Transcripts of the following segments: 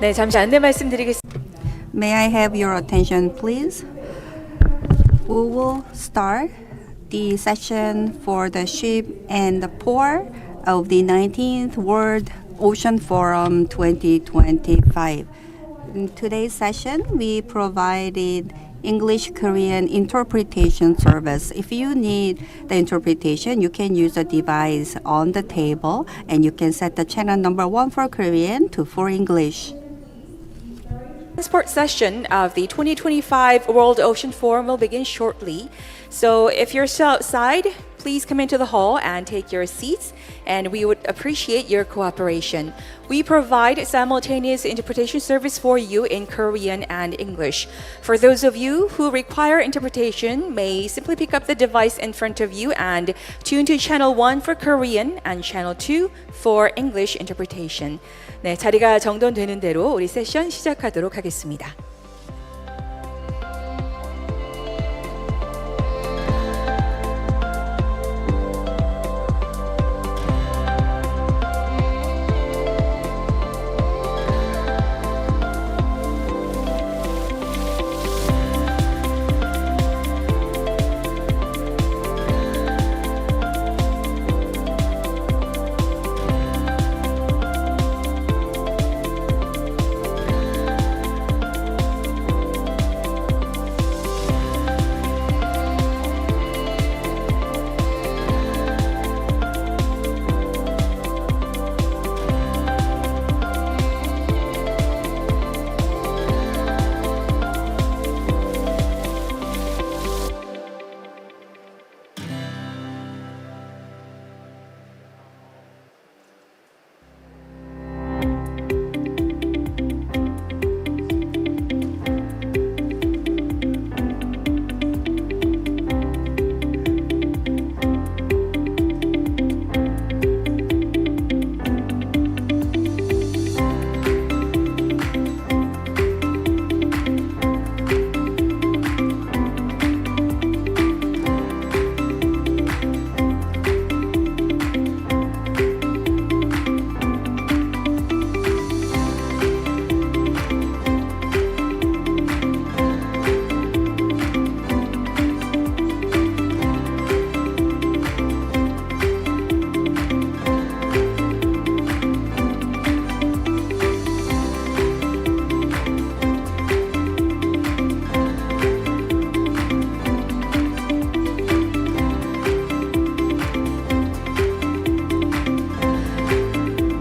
네, 잠시 안내 말씀드리겠습니다. May I have your attention, please? We will start the session for the ship and the port of the 19th World Ocean Forum 2025. In today's session, we provided English-Korean interpretation service. If you need the interpretation, you can use the device on the table and you can set the channel number 1 for Korean to 4 English. Transport session of the 2025 World Ocean Forum will begin shortly. So if you're still outside, please come into the hall and take your seats, and we would appreciate your cooperation. We provide simultaneous interpretation service for you in Korean and English. For those of you who require interpretation, may simply pick up the device in front of you and tune to channel 1 for Korean and channel 2 for English interpretation. 네, 자리가 정돈되는 대로 우리 세션 시작하도록 하겠습니다.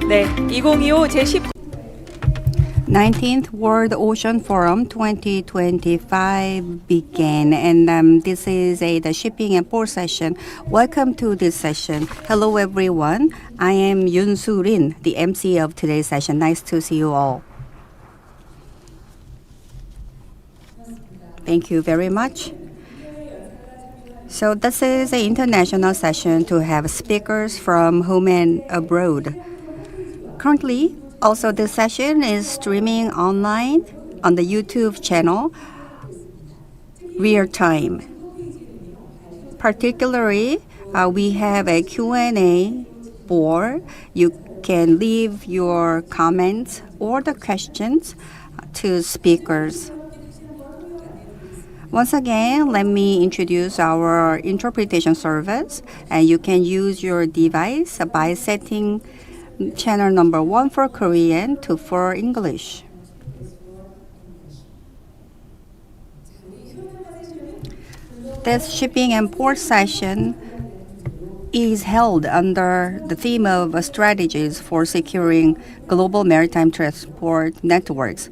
네, 2025 제19 19th World Ocean Forum 2025 began, and this is the shipping and port session. Welcome to this session. Hello everyone. I am Yoon Soo-rin, the MC of today's session. Nice to see you all. Thank you very much. So this is an international session to have speakers from home and abroad. Currently, also this session is streaming online on the YouTube channel real time. Particularly, we have a Q&A board. You can leave your comments or the questions to speakers. Once again, let me introduce our interpretation service, and you can use your device by setting channel number 1 for Korean to 4 English. This shipping and port session is held under the theme of strategies for securing global maritime transport networks.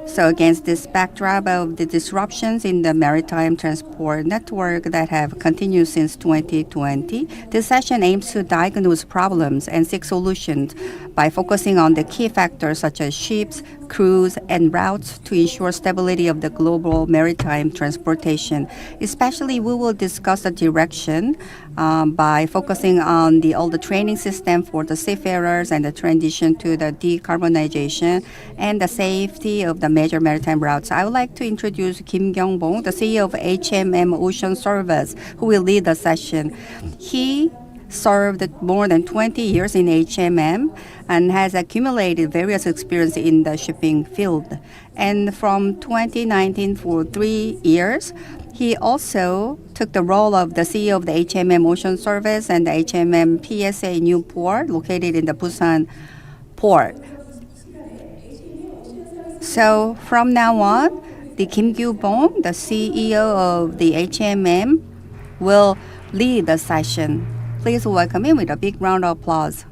So against this backdrop of the disruptions in the maritime transport network that have continued since 2020, this session aims to diagnose problems and seek solutions by focusing on the key factors such as ships, crews, and routes to ensure stability of the global maritime transportation. Especially, we will discuss the direction by focusing on all the training system for the seafarers and the transition to the decarbonization and the safety of the major maritime routes. I would like to introduce Kim Kyung-bong, the CEO of HMM Ocean Service, who will lead the session. He served more than 20 years in HMM and has accumulated various experience in the shipping field. And from 2019 for 3 years, he also took the role of the CEO of the HMM Ocean Service and the HMM PSA Newport located in the Busan port. So from now on, the Kim Gyu-bong, the CEO of the HMM, will lead the session. Please welcome him with a big round of applause.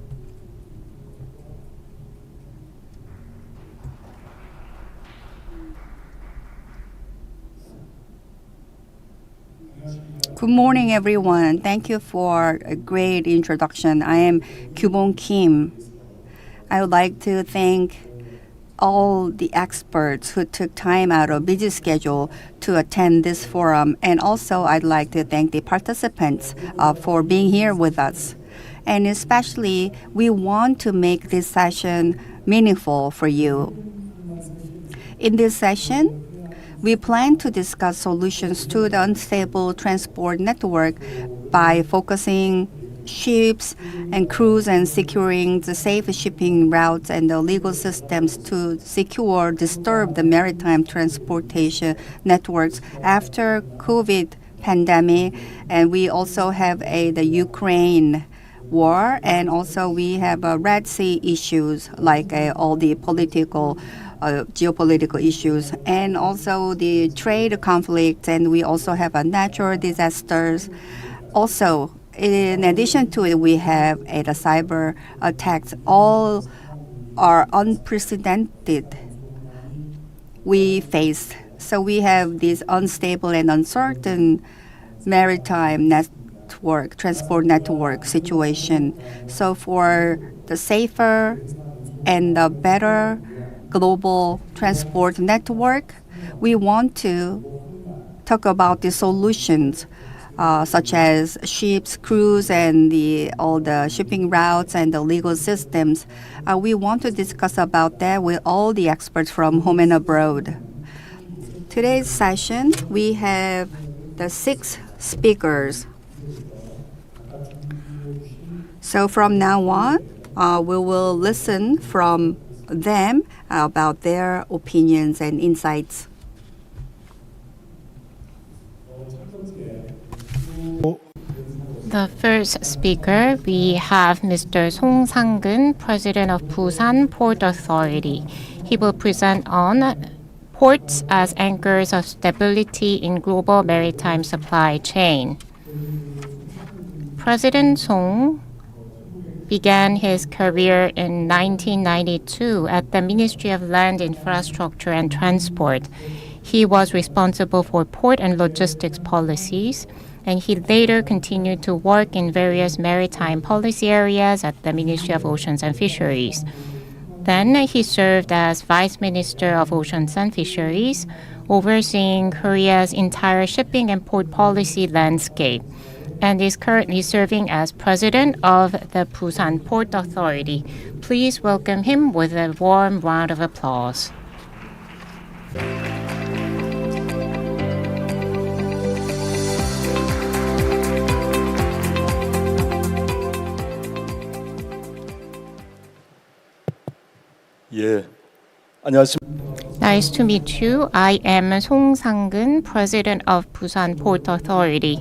Good morning, everyone. Thank you for a great introduction. I am Gyu-bong Kim. I would like to thank all the experts who took time out of busy schedule to attend this forum. And also, I'd like to thank the participants for being here with us. And especially, we want to make this session meaningful for you. In this session, we plan to discuss solutions to the unstable transport network by focusing ships and crews and securing the safe shipping routes and the legal systems to secure disturbed maritime transportation networks after COVID pandemic. And we also have the Ukraine war, and also we have Red Sea issues like all the geopolitical issues, and also the trade conflicts, and we also have natural disasters. Also, in addition to it, we have the cyber attacks. All are unprecedented we face. So we have this unstable and uncertain maritime transport network situation. So for the safer and the better global transport network, we want to talk about the solutions such as ships, crews, and all the shipping routes and the legal systems. We want to discuss about that with all the experts from home and abroad. Today's session, we have the 6 speakers. So from now on, we will listen from them about their opinions and insights. The first speaker, we have Mr. Song Sang-keun, President of Busan Port Authority. He will present on ports as anchors of stability in global maritime supply chain. President Song began his career in 1992 at the Ministry of Land, Infrastructure and Transport. He was responsible for port and logistics policies, and he later continued to work in various maritime policy areas at the Ministry of Oceans and Fisheries. Then he served as Vice Minister of Oceans and Fisheries, overseeing Korea's entire shipping and port policy landscape, and is currently serving as President of the Busan Port Authority. Please welcome him with a warm round of applause. 예, 안녕하십니까. Nice to meet you. I am Song Sang-keun, President of Busan Port Authority.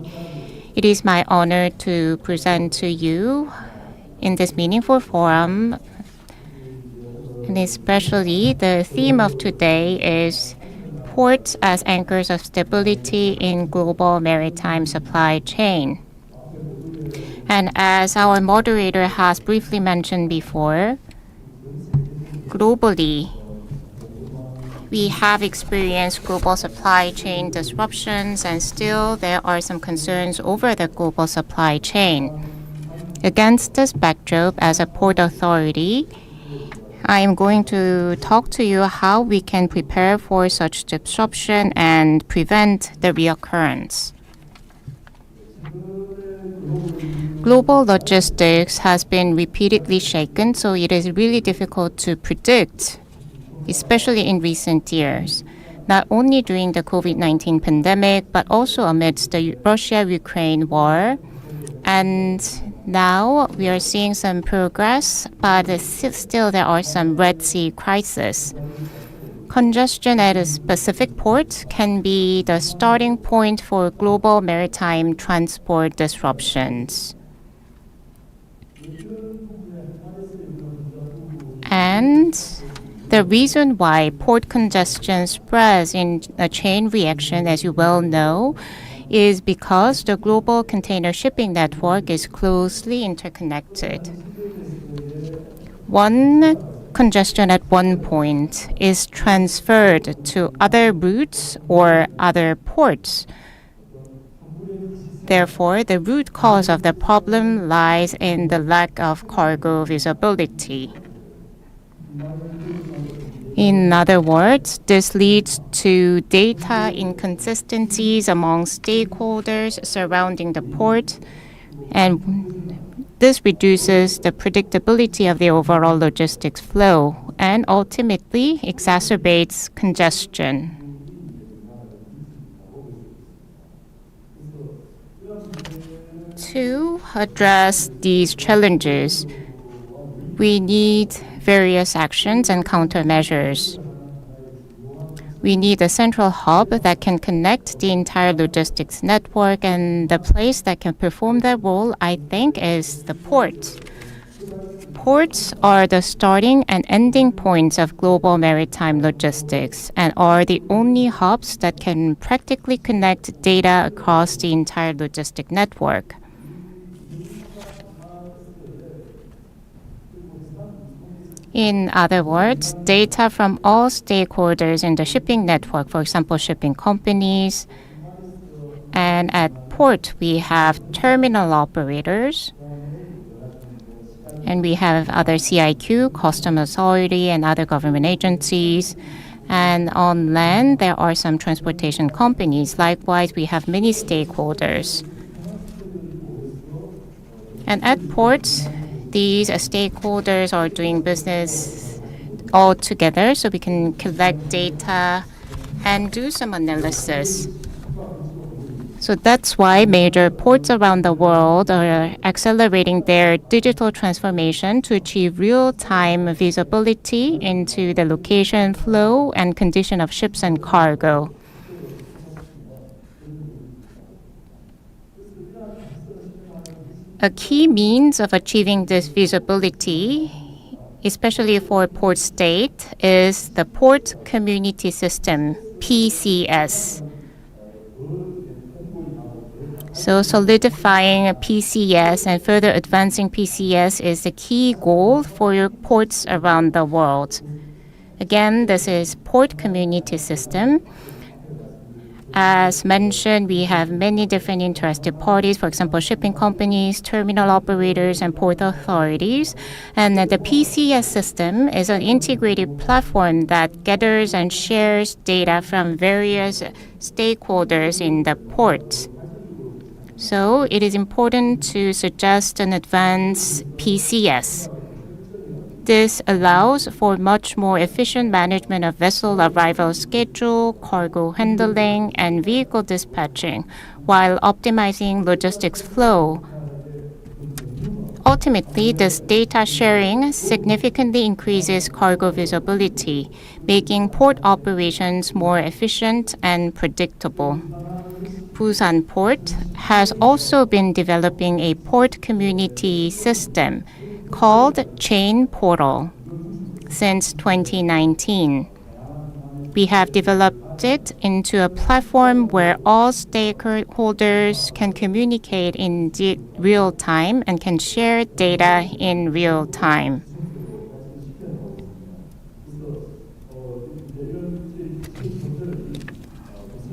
It is my honor to present to you in this meaningful forum, and especially the theme of today is ports as anchors of stability in global maritime supply chain. And as our moderator has briefly mentioned before, globally, we have experienced global supply chain disruptions, and still there are some concerns over the global supply chain. Against this backdrop, as a port authority, I am going to talk to you how we can prepare for such disruption and prevent the reoccurrence. Global logistics has been repeatedly shaken, so it is really difficult to predict, especially in recent years, not only during the COVID-19 pandemic, but also amidst the Russia-Ukraine war and Now we are seeing some progress, but still there are some Red Sea crisis. Congestion at a specific port can be the starting point for global maritime transport disruptions. And the reason why port congestion spreads in a chain reaction, as you well know, is because the global container shipping network is closely interconnected. One congestion at one point is transferred to other routes or other ports. Therefore, the root cause of the problem lies in the lack of cargo visibility. In other words, this leads to data inconsistencies among stakeholders surrounding the port, and this reduces the predictability of the overall logistics flow and ultimately exacerbates congestion. To address these challenges, we need various actions and countermeasures. We need a central hub that can connect the entire logistics network, and the place that can perform that role, I think, is the port. Ports are the starting and ending points of global maritime logistics and are the only hubs that can practically connect data across the entire logistic network. In other words, data from all stakeholders in the shipping network, for example, shipping companies, and at port we have terminal operators, and we have other CIQ, Customs Authority, and other government agencies. And on land, there are some transportation companies. Likewise, we have many stakeholders. And at ports, these stakeholders are doing business all together, so we can collect data and do some analysis. So that's why major ports around the world are accelerating their digital transformation to achieve real-time visibility into the location, flow, and condition of ships and cargo. A key means of achieving this visibility, especially for port state, is the Port Community System, PCS. So solidifying a PCS and further advancing PCS is the key goal for your ports around the world. Again, this is Port Community System. As mentioned, we have many different interested parties, for example, shipping companies, terminal operators, and port authorities. And the PCS system is an integrated platform that gathers and shares data from various stakeholders in the port. So it is important to suggest an advanced PCS. This allows for much more efficient management of vessel arrival schedule, cargo handling, and vehicle dispatching, while optimizing logistics flow. Ultimately, this data sharing significantly increases cargo visibility, making port operations more efficient and predictable. Busan Port has also been developing a port community system called Chain Portal since 2019. We have developed it into a platform where all stakeholders can communicate in real time and can share data in real time.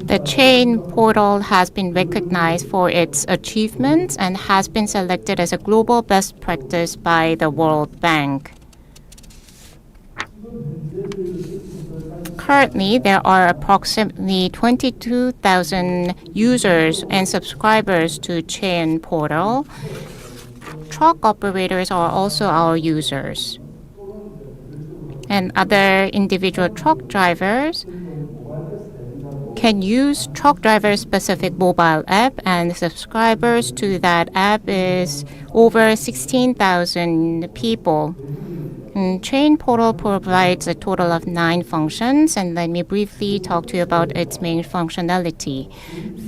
The Chain Portal has been recognized for its achievements and has been selected as a global best practice by the World Bank. Currently, there are approximately 22,000 users and subscribers to Chain Portal. Truck operators are also our users. And other individual truck drivers can use truck driver specific mobile app, and subscribers to that app is over 16,000 people. Train Portal provides a total of 9 functions, and let me briefly talk to you about its main functionality.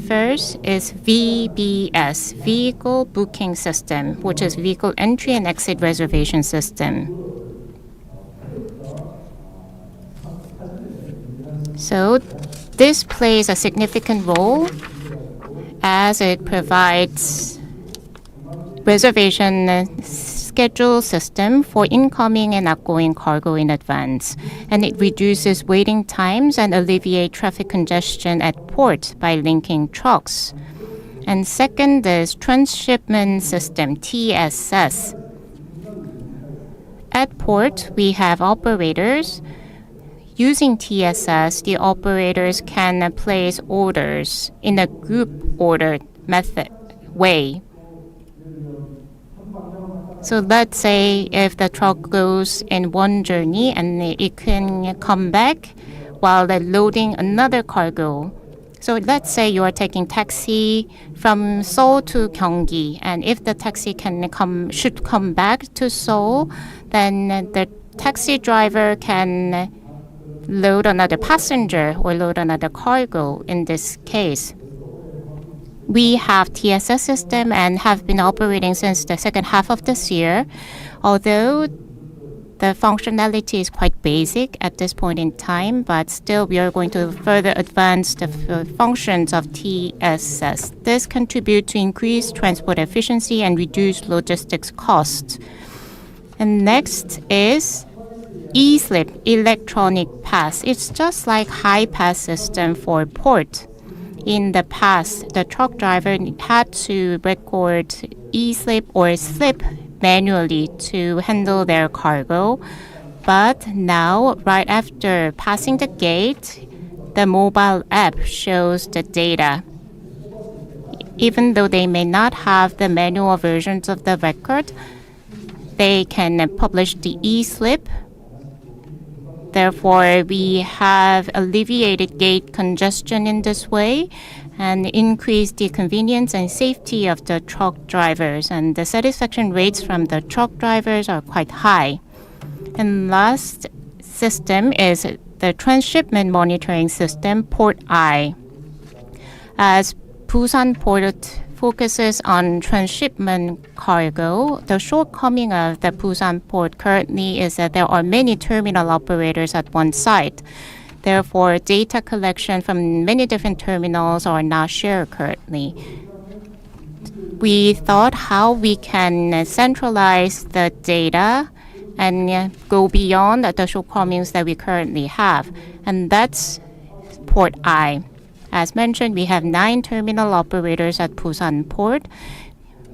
First is VBS, Vehicle Booking System, which is Vehicle Entry and Exit Reservation System. So this plays a significant role as it provides reservation schedule system for incoming and outgoing cargo in advance, and it reduces waiting times and alleviate traffic congestion at port by linking trucks. And second is transshipment system, TSS. At port, we have operators. Using TSS, the operators can place orders in a group order way. So let's say if the truck goes in one journey and it can come back while they're loading another cargo. So let's say you are taking taxi from Seoul to Gyeonggi, and if the taxi should come back to Seoul, then the taxi driver can load another passenger or load another cargo in this case. We have TSS system and have been operating since the second half of this year. Although the functionality is quite basic at this point in time, but still we are going to further advance the functions of TSS. This contributes to increased transport efficiency and reduce logistics costs. And next is e-slip, electronic pass. It's just like high pass system for port. In the past, the truck driver had to record e-slip or slip manually to handle their cargo. But now, right after passing the gate, the mobile app shows the data. Even though they may not have the manual versions of the record, they can publish the e-slip. Therefore, we have alleviated gate congestion in this way and increased the convenience and safety of the truck drivers. And the satisfaction rates from the truck drivers are quite high. And last system is the transshipment monitoring system, Port I. As Busan Port focuses on transshipment cargo, the shortcoming of the Busan port currently is that there are many terminal operators at one site. Therefore, data collection from many different terminals are not shared currently. We thought how we can centralize the data and go beyond the shortcomings that we currently have, and that's Port I. As mentioned, we have 9 terminal operators at Busan Port.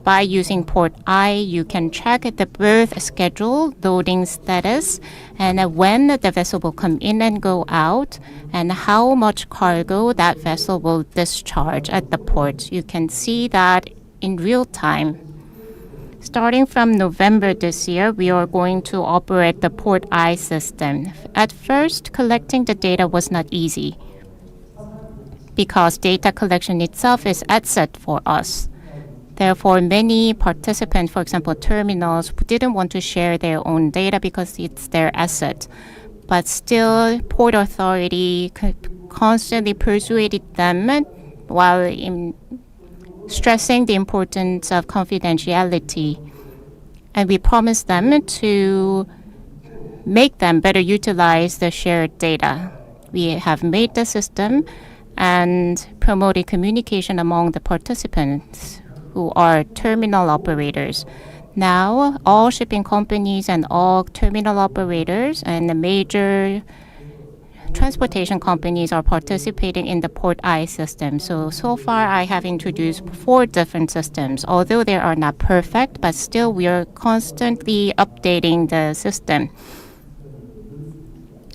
By using Port I, you can track the berth schedule, loading status, and when the vessel will come in and go out, and how much cargo that vessel will discharge at the port. You can see that in real time. Starting from November this year, we are going to operate the Port I system. At first, collecting the data was not easy, because data collection itself is asset for us. Therefore, many participants, for example, terminals, didn't want to share their own data because it's their asset. But still, Port Authority constantly persuaded them while stressing the importance of confidentiality. And we promised them to make them better utilize the shared data. We have made the system and promoted communication among the participants who are terminal operators. Now, all shipping companies and all terminal operators and the major transportation companies are participating in the Port I system. So far I have introduced 4 different systems. Although they are not perfect, but still we are constantly updating the system.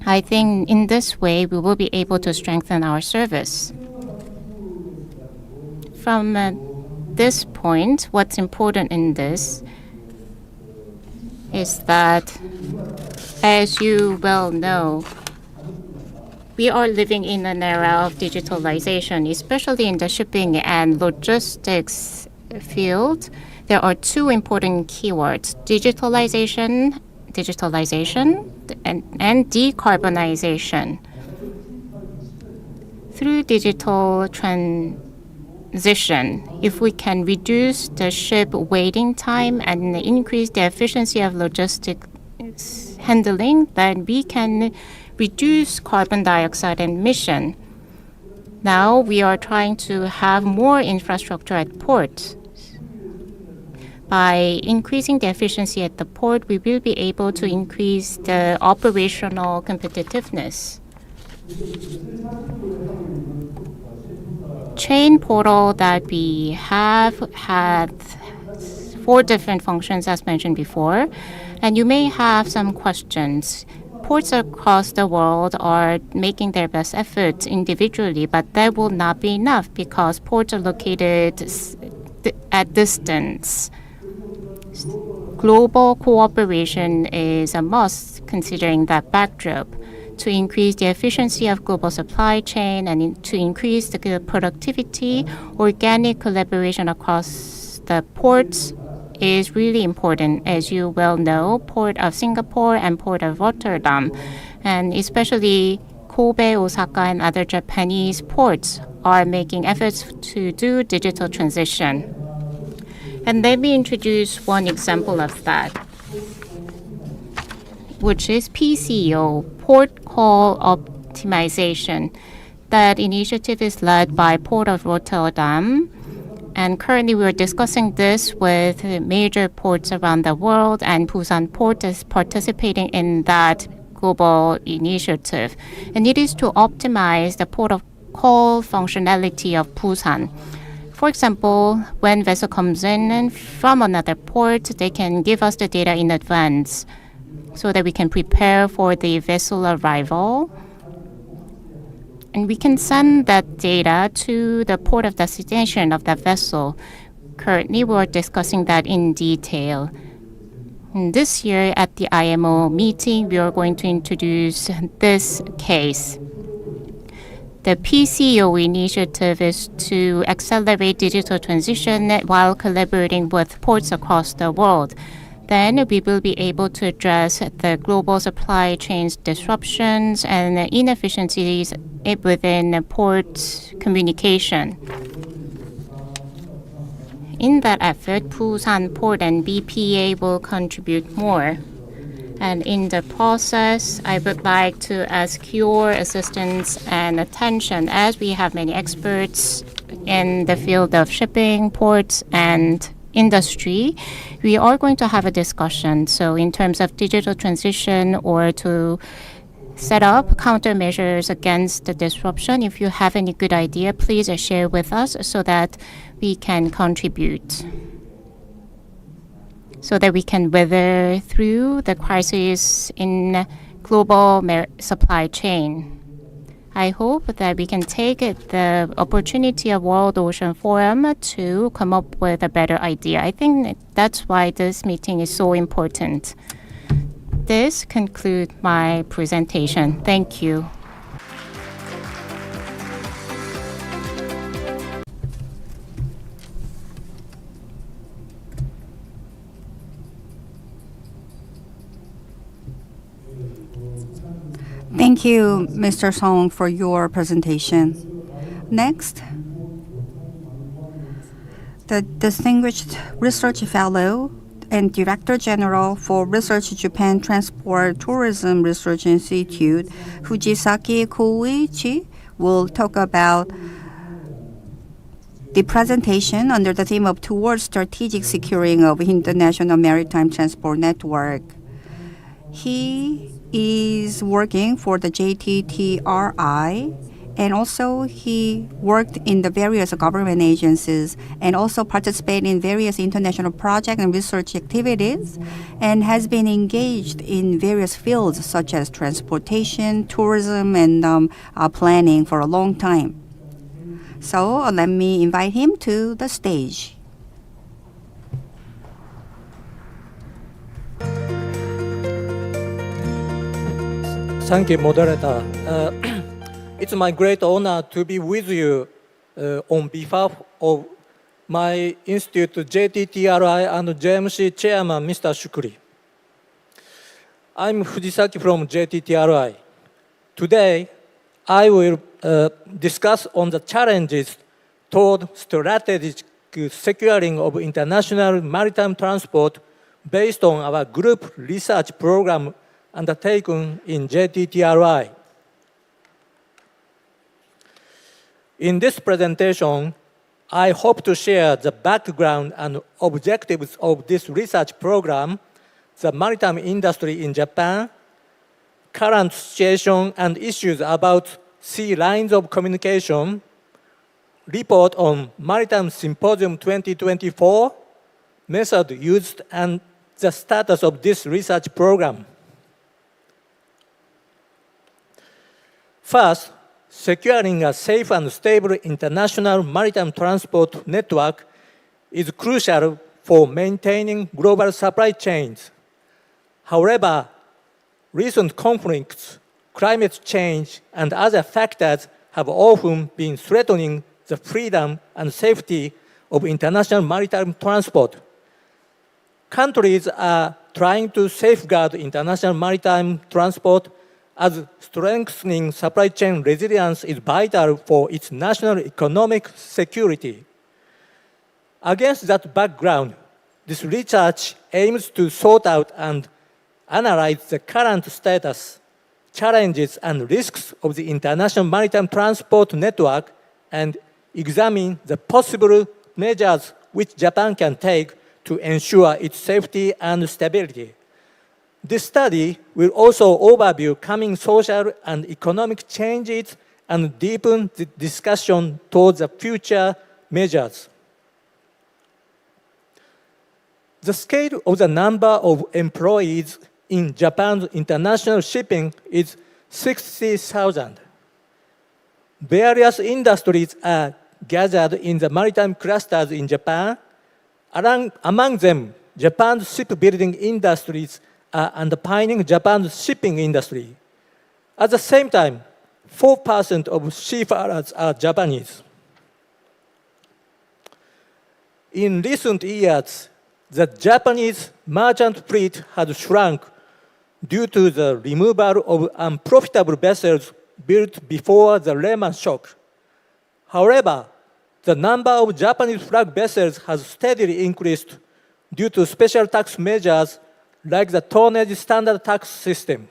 I think in this way, we will be able to strengthen our service. From this point, what's important in this is that, as you well know, We are living in an era of digitalization, especially in the shipping and logistics field. There are two important keywords: digitalization, and decarbonization. Through digital transition, if we can reduce the ship waiting time and increase the efficiency of logistics handling, then we can reduce carbon dioxide emission. Now we are trying to have more infrastructure at ports. By increasing the efficiency at the port, we will be able to increase the operational competitiveness. Chain portal that we have had 4 different functions as mentioned before, and you may have some questions. Ports across the world are making their best efforts individually, but that will not be enough because ports are located at distance. Global cooperation is a must considering that backdrop. To increase the efficiency of global supply chain and to increase the productivity, organic collaboration across the ports is really important. As you well know, Port of Singapore and Port of Rotterdam, and especially Kobe, Osaka, and other Japanese ports are making efforts to do digital transition. And let me introduce one example of that, which is PCO, Port Call Optimization. That initiative is led by Port of Rotterdam. And currently we are discussing this with major ports around the world, and Busan Port is participating in that global initiative. And it is to optimize the port of call functionality of Busan. For example, when vessel comes in from another port, they can give us the data in advance so that we can prepare for the vessel arrival. And we can send that data to the port of destination of that vessel. Currently, we're discussing that in detail. And this year at the IMO meeting, we are going to introduce this case. The PCO initiative is to accelerate digital transition while collaborating with ports across the world. Then we will be able to address the global supply chains disruptions and inefficiencies within port communication. In that effort, Busan Port and BPA will contribute more. And in the process, I would like to ask your assistance and attention, as we have many experts in the field of shipping, ports, and industry. We are going to have a discussion. So in terms of digital transition or to set up countermeasures against the disruption, if you have any good idea, please share with us so that we can contribute, so that we can weather through the crisis in global supply chain. I hope that we can take the opportunity of World Ocean Forum to come up with a better idea. I think that's why this meeting is so important. This concludes my presentation. Thank you. Thank you, Mr. Song, for your presentation. Next, the Distinguished Research Fellow and Director General for Research Japan Transport Tourism Research Institute, Fujisaki Koichi, will talk about the presentation under the theme of Towards Strategic Securing of International Maritime Transport Network. He is working for the JTTRI, and also he worked in the various government agencies and also participated in various international projects and research activities, and has been engaged in various fields such as transportation, tourism, and planning for a long time. So let me invite him to the stage. Thank you, moderator. It's my great honor to be with you on behalf of my institute, JTTRI, and JMC Chairman, Mr. Shukri. I'm Fujisaki from JTTRI. Today, I will discuss on the challenges toward strategic securing of international maritime transport based on our group research program undertaken in JTTRI. In this presentation, I hope to share the background and objectives of this research program, the maritime industry in Japan, current situation and issues about sea lines of communication, report on Maritime Symposium 2024, method used, and the status of this research program. First, securing a safe and stable international maritime transport network is crucial for maintaining global supply chains. However, recent conflicts, climate change, and other factors have often been threatening the freedom and safety of international maritime transport. Countries are trying to safeguard international maritime transport as strengthening supply chain resilience is vital for its national economic security. Against that background, this research aims to sort out and analyze the current status, challenges, and risks of the international maritime transport network and examine the possible measures which Japan can take to ensure its safety and stability. This study will also overview coming social and economic changes and deepen the discussion towards the future measures. The scale of the number of employees in Japan's international shipping is 60,000. Various industries are gathered in the maritime clusters in Japan. Among them, Japan's shipbuilding industries are underpinning Japan's shipping industry. At the same time, 4% of seafarers are Japanese. In recent years, the Japanese merchant fleet has shrunk due to the removal of unprofitable vessels built before the Lehman shock. However, the number of Japanese flag vessels has steadily increased due to special tax measures like the tonnage standard tax system.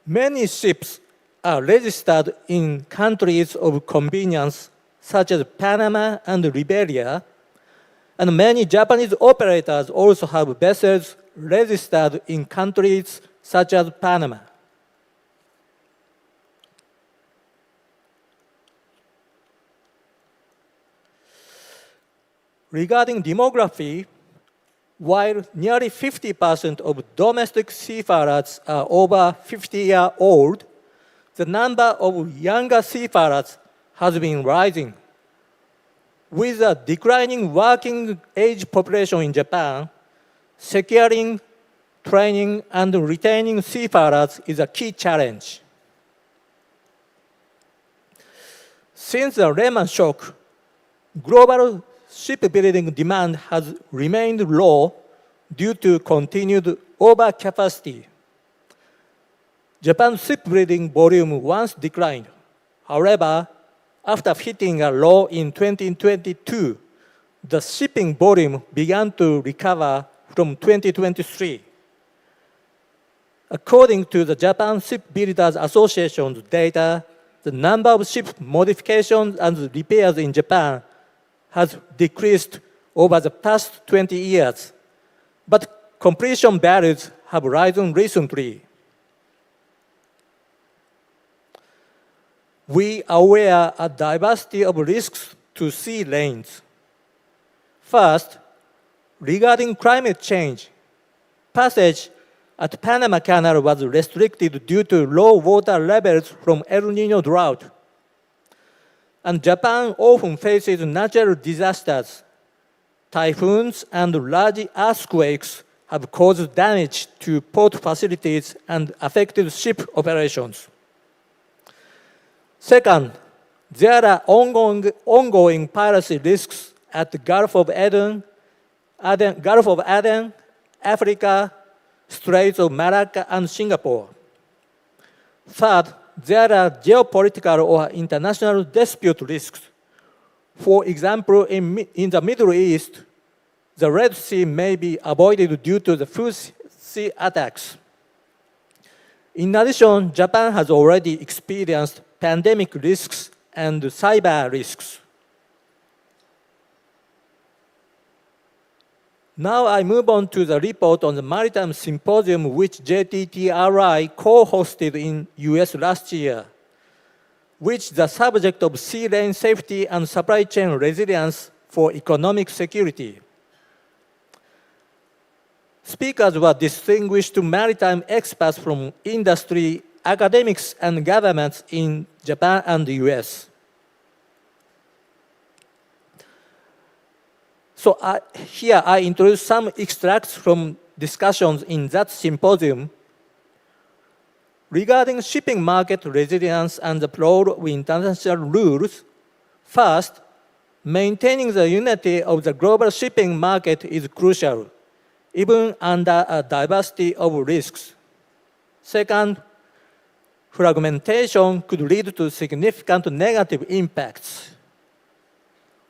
Many ships are registered in countries of convenience such as Panama and Liberia, and many Japanese operators also have vessels registered in countries such as Panama. Regarding demography, while nearly 50% of domestic seafarers are over 50 years old, the number of younger seafarers has been rising. With a declining working age population in Japan, securing, training, and retaining seafarers is a key challenge. Since the Lehman shock, global shipbuilding demand has remained low due to continued overcapacity. Japan's shipbuilding volume once declined. However, after hitting a low in 2022, the shipping volume began to recover from 2023. According to the Japan Shipbuilders Association's data, the number of ship modifications and repairs in Japan has decreased over the past 20 years, but completion values have risen recently. We are aware of a diversity of risks to sea lanes. First, regarding climate change, passage at Panama Canal was restricted due to low water levels from El Nino drought. And Japan often faces natural disasters, typhoons, and large earthquakes have caused damage to port facilities and affected ship operations. Second, there are ongoing piracy risks at the Gulf of Aden, Africa, Straits of Malacca, and Singapore. Third, there are geopolitical or international dispute risks. For example, in the Middle East, the Red Sea may be avoided due to the Houthi attacks. In addition, Japan has already experienced pandemic risks and cyber risks. Now I move on to the report on the Maritime Symposium which JTTRI co-hosted in US last year, which is the subject of sea lane safety and supply chain resilience for economic security. Speakers were distinguished maritime experts from industry, academics, and governments in Japan and the US. So here I introduce some extracts from discussions in that symposium regarding shipping market resilience and the role of international rules. First, maintaining the unity of the global shipping market is crucial, even under a diversity of risks. Second, fragmentation could lead to significant negative impacts.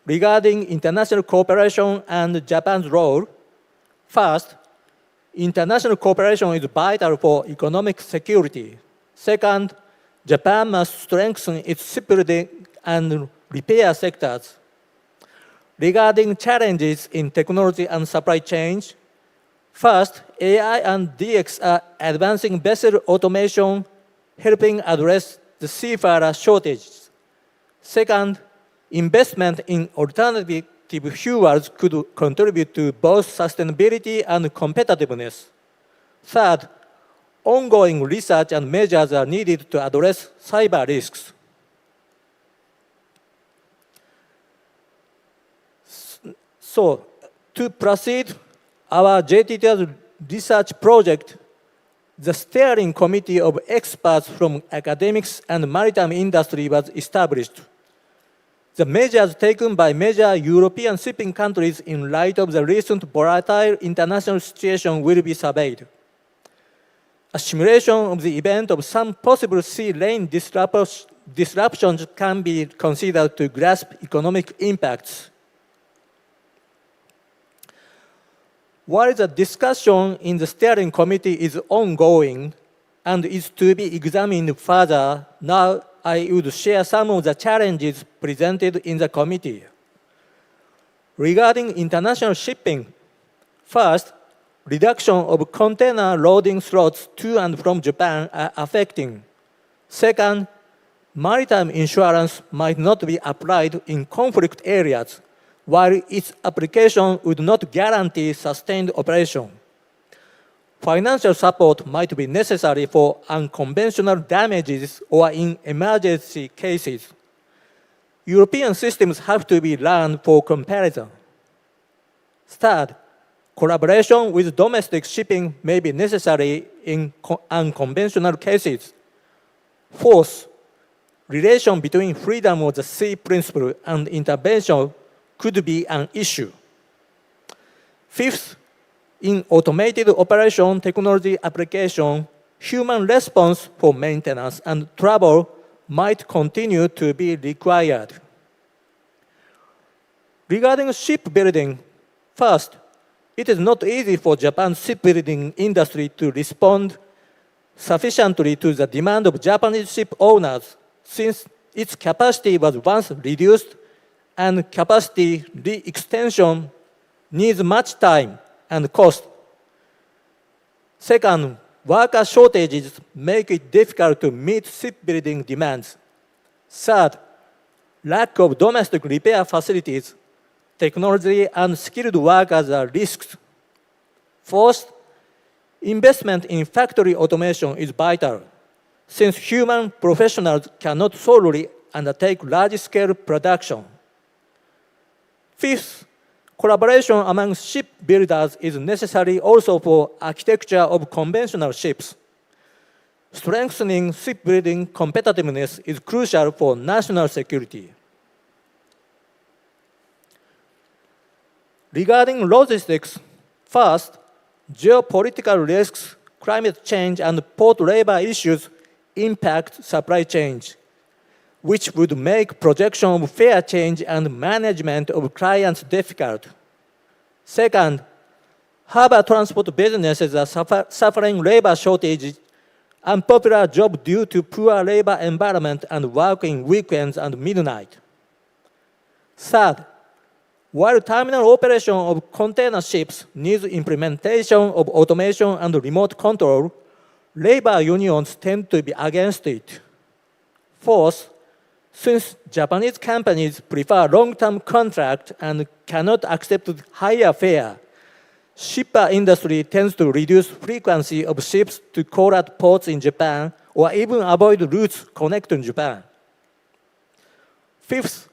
Regarding international cooperation and Japan's role, first, international cooperation is vital for economic security. Second, Japan must strengthen its shipbuilding and repair sectors. Regarding challenges in technology and supply chains, first, AI and DX are advancing vessel automation, helping address the seafarer shortages. Second, investment in alternative fuels could contribute to both sustainability and competitiveness. Third, ongoing research and measures are needed to address cyber risks. So, to proceed our JTT's research project, the steering committee of experts from academics and maritime industry was established. The measures taken by major European shipping countries in light of the recent volatile international situation will be surveyed. A simulation of the event of some possible sea lane disruptions can be considered to grasp economic impacts. While the discussion in the steering committee is ongoing and is to be examined further, now I would share some of the challenges presented in the committee. Regarding international shipping, first, reduction of container loading slots to and from Japan are affecting. Second, maritime insurance might not be applied in conflict areas, while its application would not guarantee sustained operation. Financial support might be necessary for unconventional damages or in emergency cases. European systems have to be learned for comparison. Third, collaboration with domestic shipping may be necessary in unconventional cases. Fourth, relation between freedom of the sea principle and intervention could be an issue. Fifth, in automated operation technology application, human response for maintenance and travel might continue to be required. Regarding shipbuilding, first, it is not easy for Japan's shipbuilding industry to respond sufficiently to the demand of Japanese ship owners, since its capacity was once reduced and capacity re-extension needs much time and cost. Second, worker shortages make it difficult to meet shipbuilding demands. Third, lack of domestic repair facilities, technology, and skilled workers are risks. Fourth, investment in factory automation is vital, since human professionals cannot solely undertake large-scale production. Fifth, Collaboration among shipbuilders is necessary also for architecture of conventional ships. Strengthening shipbuilding competitiveness is crucial for national security. Regarding logistics, first, geopolitical risks, climate change, and port labor issues impact supply chains, which would make projection of fair change and management of clients difficult. Second, harbor transport businesses are suffering labor shortages, unpopular job due to poor labor environment and working weekends and midnight. Third, while terminal operation of container ships needs implementation of automation and remote control, labor unions tend to be against it. Fourth, since Japanese companies prefer long-term contract and cannot accept higher fare, shipper industry tends to reduce frequency of ships to call at ports in Japan or even avoid routes connecting Japan. Fifth,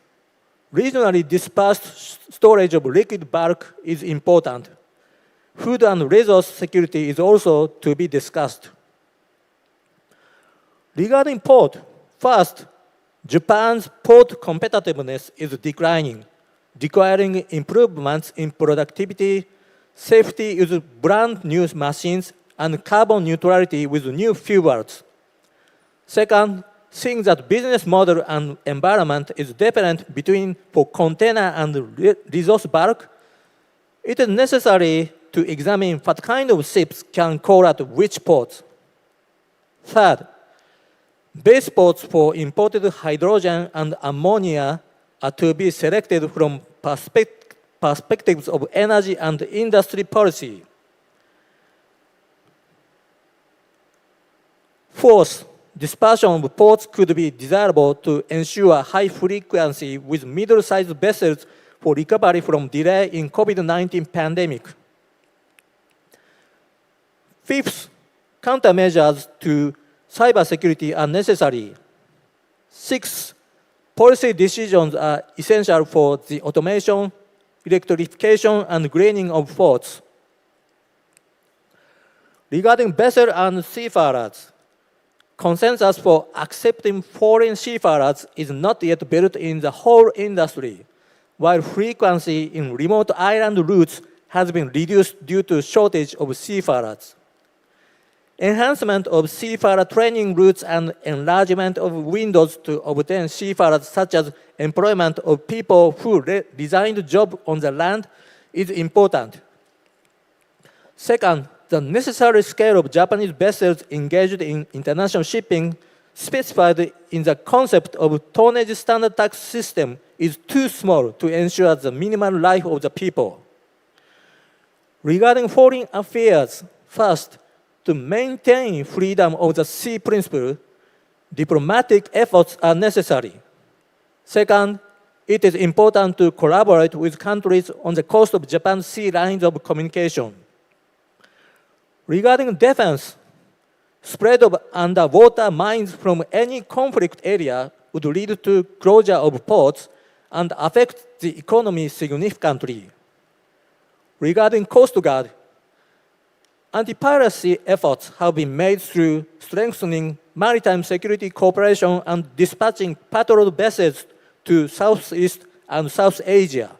regionally dispersed storage of liquid bulk is important. Food and resource security is also to be discussed. Regarding port, first, Japan's port competitiveness is declining, requiring improvements in productivity, safety with brand new machines, and carbon neutrality with new fuels. Second, seeing that business model and environment is different between for container and resource bulk, it is necessary to examine what kind of ships can call at which ports. Third, base ports for imported hydrogen and ammonia are to be selected from perspectives of energy and industry policy. Fourth, dispersion of ports could be desirable to ensure high frequency with middle-sized vessels for recovery from delay in COVID-19 pandemic. Fifth, countermeasures to cybersecurity are necessary. Sixth, policy decisions are essential for the automation, electrification, and greening of ports. Regarding vessel and seafarers, consensus for accepting foreign seafarers is not yet built in the whole industry, while frequency in remote island routes has been reduced due to shortage of seafarers. Enhancement of seafarer training routes and enlargement of windows to obtain seafarers, such as employment of people who resigned jobs on the land, is important. Second, the necessary scale of Japanese vessels engaged in international shipping specified in the concept of tonnage standard tax system is too small to ensure the minimal life of the people. Regarding foreign affairs, first, to maintain freedom of the sea principle, diplomatic efforts are necessary. Second, it is important to collaborate with countries on the coast of Japan's sea lines of communication. Regarding defense, spread of underwater mines from any conflict area would lead to closure of ports and affect the economy significantly. Regarding Coast Guard, anti-piracy efforts have been made through strengthening maritime security cooperation and dispatching patrol vessels to Southeast and South Asia.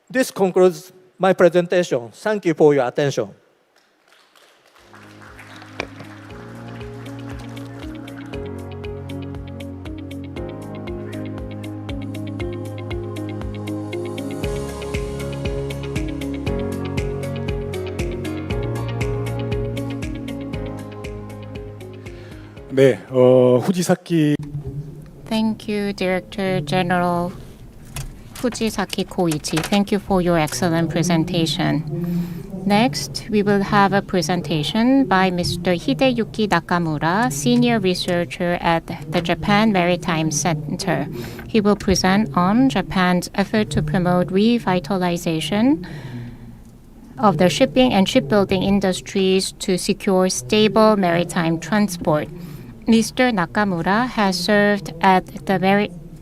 This concludes my presentation. Thank you for your attention. 네, 후지사키. Thank you, Director General Fujisaki Koichi. Thank you for your excellent presentation. Next, we will have a presentation by Mr. Hideyuki Nakamura, Senior Researcher at the Japan Maritime Center. He will present on Japan's effort to promote revitalization of the shipping and shipbuilding industries to secure stable maritime transport. Mr. Nakamura has served at the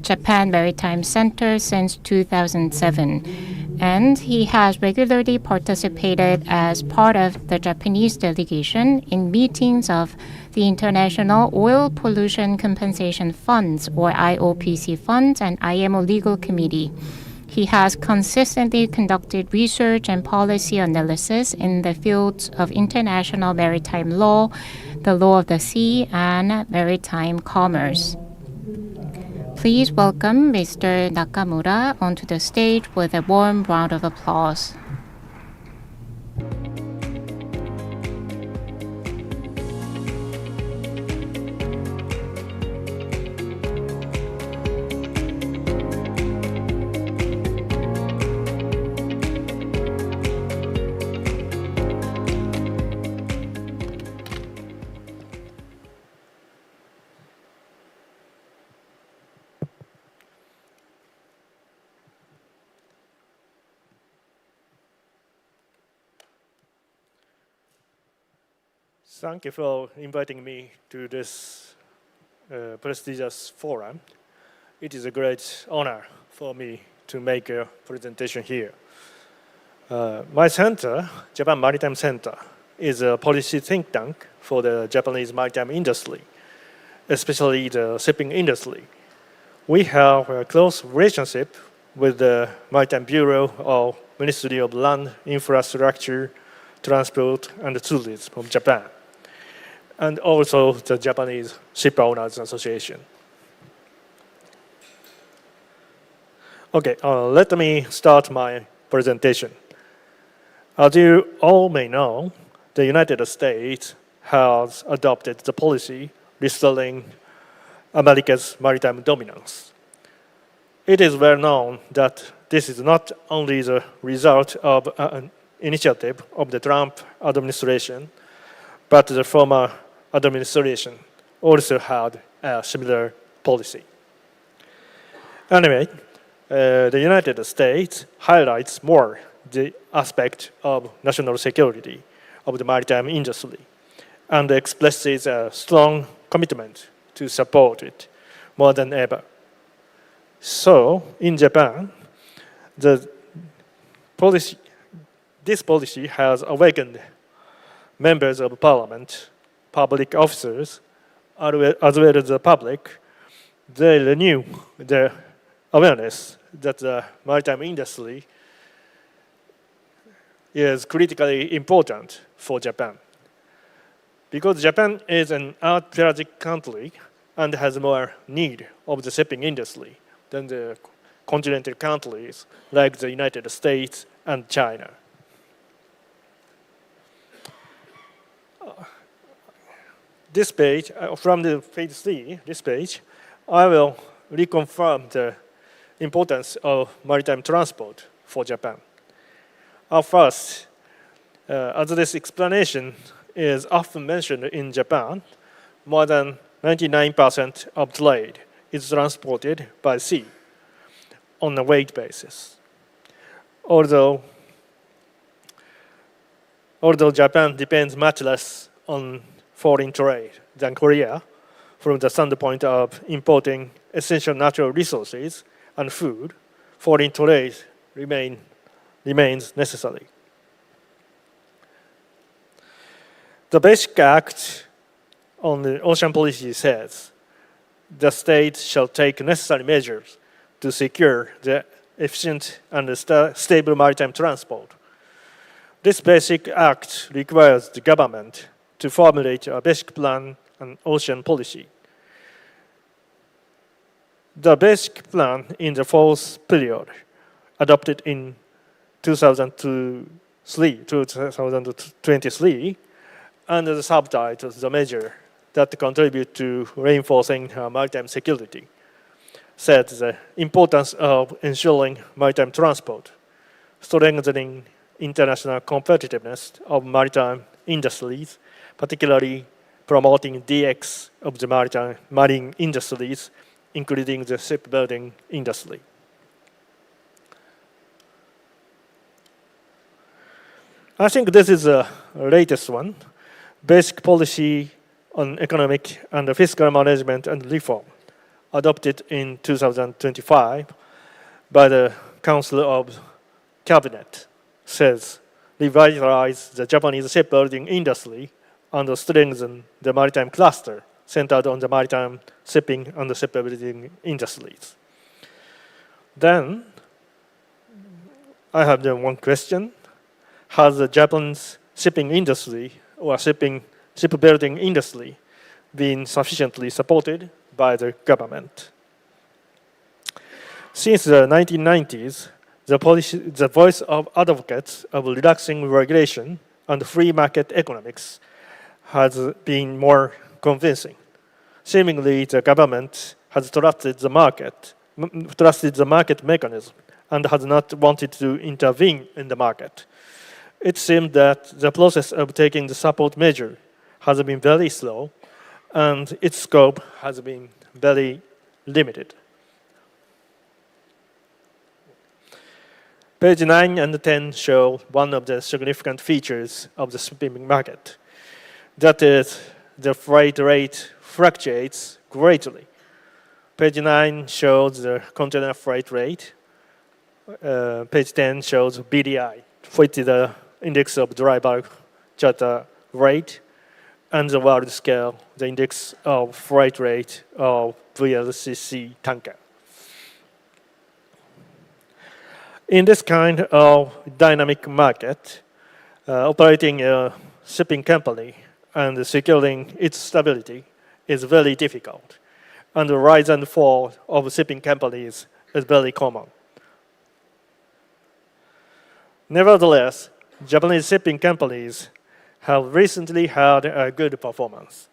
Japan Maritime Center since 2007, and he has regularly participated as part of the Japanese delegation in meetings of the International Oil Pollution Compensation Funds, or IOPC funds, and IMO Legal Committee. He has consistently conducted research and policy analysis in the fields of international maritime law, the law of the sea, and maritime commerce. Please welcome Mr. Nakamura onto the stage with a warm round of applause. Thank you for inviting me to this prestigious forum. It is a great honor for me to make a presentation here. My center, Japan Maritime Center, is a policy think tank for the Japanese maritime industry, especially the shipping industry. We have a close relationship with the Maritime Bureau of Ministry of Land, Infrastructure, Transport, and Tourism of Japan, and also the Japanese Ship Owners Association. Okay, let me start my presentation. As you all may know, the United States has adopted the policy restoring America's maritime dominance. It is well known that this is not only the result of an initiative of the Trump administration, but the former administration also had a similar policy. Anyway, the United States highlights more the aspect of national security of the maritime industry and expresses a strong commitment to support it more than ever. So, in Japan, this policy has awakened members of parliament, public officers, as well as the public. They renew their awareness that the maritime industry is critically important for Japan. Because Japan is an art-pelagic country and has more need of the shipping industry than the continental countries like the United States and China. This page, from the page 3, this page, I will reconfirm the importance of maritime transport for Japan. First, as this explanation is often mentioned in Japan, more than 99% of trade is transported by sea on a weight basis. Although Japan depends much less on foreign trade than Korea, from the standpoint of importing essential natural resources and food, foreign trade remains necessary. The Basic Act on the Ocean Policy says the state shall take necessary measures to secure the efficient and stable maritime transport. This Basic Act requires the government to formulate a basic plan and ocean policy. The basic plan in the fourth period, adopted in 2023, under the subtitle, the measure that contribute to reinforcing maritime security, said the importance of ensuring maritime transport, strengthening international competitiveness of maritime industries, particularly promoting DX of the marine industries, including the shipbuilding industry. I think this is the latest one, Basic Policy on Economic and Fiscal Management and Reform, adopted in 2025 by the Council of Cabinet, says revitalize the Japanese shipbuilding industry and strengthen the maritime cluster centered on the maritime shipping and shipbuilding industries. Then, I have one question. Has the Japanese shipping industry or shipbuilding industry been sufficiently supported by the government? Since the 1990s, the voice of advocates of relaxing regulation and free market economics has been more convincing. Seemingly, the government has trusted the market mechanism and has not wanted to intervene in the market. It seems that the process of taking the support measure has been very slow, and its scope has been very limited. Page 9 and 10 show one of the significant features of the shipping market. That is, the freight rate fluctuates greatly. Page 9 shows the container freight rate. Page 10 shows BDI, which is the index of dry bulk charter rate, and the world scale, the index of freight rate of VLCC tanker. In this kind of dynamic market, operating a shipping company and securing its stability is very difficult, and the rise and fall of shipping companies is very common. Nevertheless, Japanese shipping companies have recently had a good performance.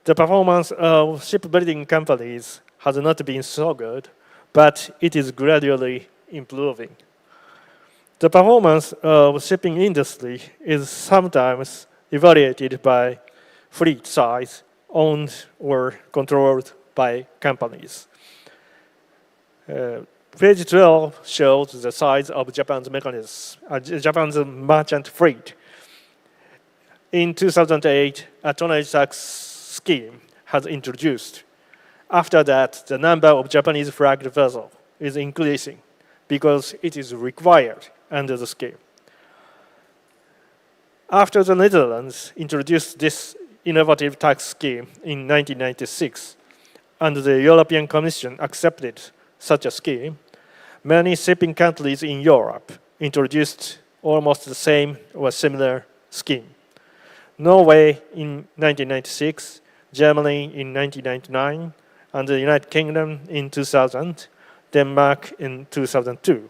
The performance of shipbuilding companies has not been so good, but it is gradually improving. The performance of shipping industry is sometimes evaluated by fleet size owned or controlled by companies. Page 12 shows the size of Japan's merchant fleet. In 2008, a tonnage tax scheme has introduced. After that, the number of Japanese flagged vessels is increasing because it is required under the scheme. After the Netherlands introduced this innovative tax scheme in 1996, and the European Commission accepted such a scheme, many shipping countries in Europe introduced almost the same or similar scheme. Norway in 1996, Germany in 1999, and the United Kingdom in 2000, Denmark in 2002.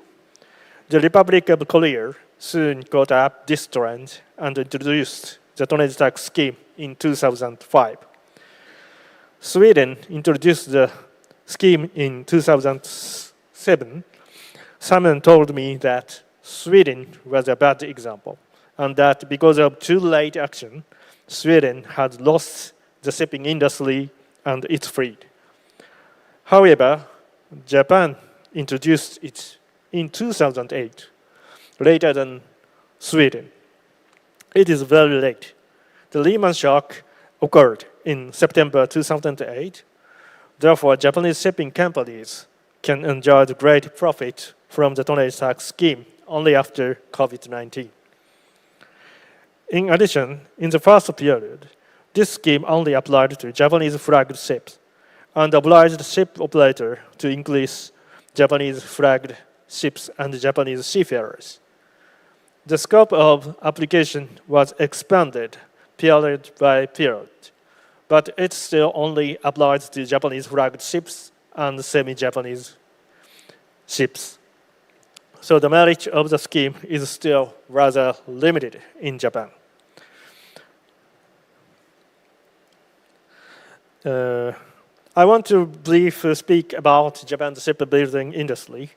The Republic of Korea soon caught up this trend and introduced the tonnage tax scheme in 2005. Sweden introduced the scheme in 2007. Someone told me that Sweden was a bad example, and that because of too late action, Sweden had lost the shipping industry and its fleet. However, Japan introduced it in 2008, later than Sweden. It is very late. The Lehman shock occurred in September 2008. Therefore, Japanese shipping companies can enjoy the great profit from the tonnage tax scheme only after COVID-19. In addition, in the first period, this scheme only applied to Japanese flagged ships and obliged the ship operator to increase Japanese flagged ships and Japanese seafarers. The scope of application was expanded period by period, but it still only applies to Japanese flagged ships and semi-Japanese ships. So the merit of the scheme is still rather limited in Japan. I want to briefly speak about Japan's shipbuilding industry.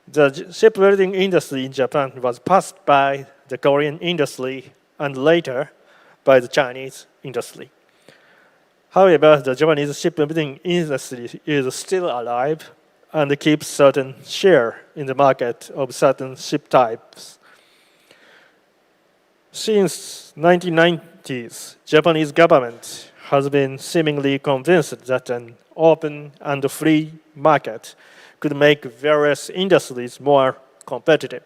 The shipbuilding industry in Japan was passed by the Korean industry and later by the Chinese industry. However, the Japanese shipbuilding industry is still alive and keeps certain share in the market of certain ship types. Since 1990s, Japanese government has been seemingly convinced that an open and free market could make various industries more competitive.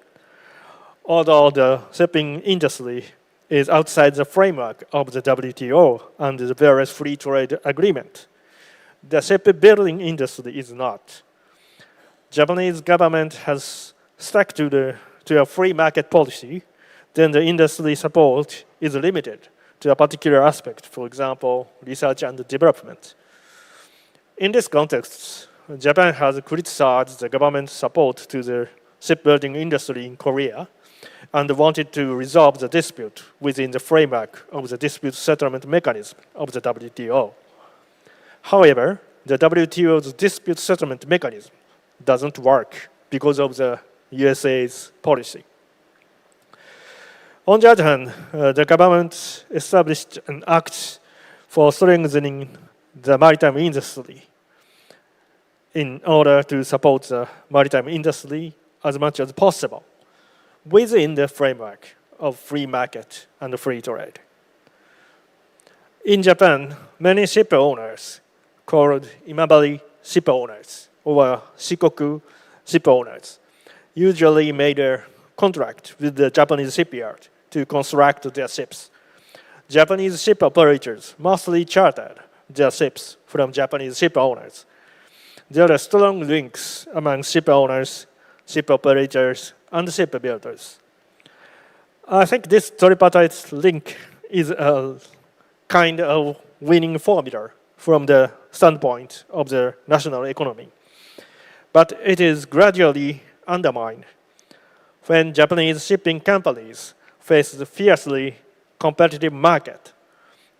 Although the shipping industry is outside the framework of the WTO and the various free trade agreements, the shipbuilding industry is not. Japanese government has stuck to a free market policy, then the industry support is limited to a particular aspect, for example, research and development. In this context, Japan has criticized the government's support to the shipbuilding industry in Korea and wanted to resolve the dispute within the framework of the dispute settlement mechanism of the WTO. However, the WTO's dispute settlement mechanism doesn't work because of the USA's policy. On the other hand, the government established an act for strengthening the maritime industry in order to support the maritime industry as much as possible within the framework of free market and free trade. In Japan, many ship owners called imabari ship owners or shikoku ship owners usually made a contract with the Japanese shipyard to construct their ships. Japanese ship operators mostly chartered their ships from Japanese ship owners. There are strong links among ship owners, ship operators, and shipbuilders. I think this tripartite link is a kind of winning formula from the standpoint of the national economy. But it is gradually undermined when Japanese shipping companies face the fiercely competitive market.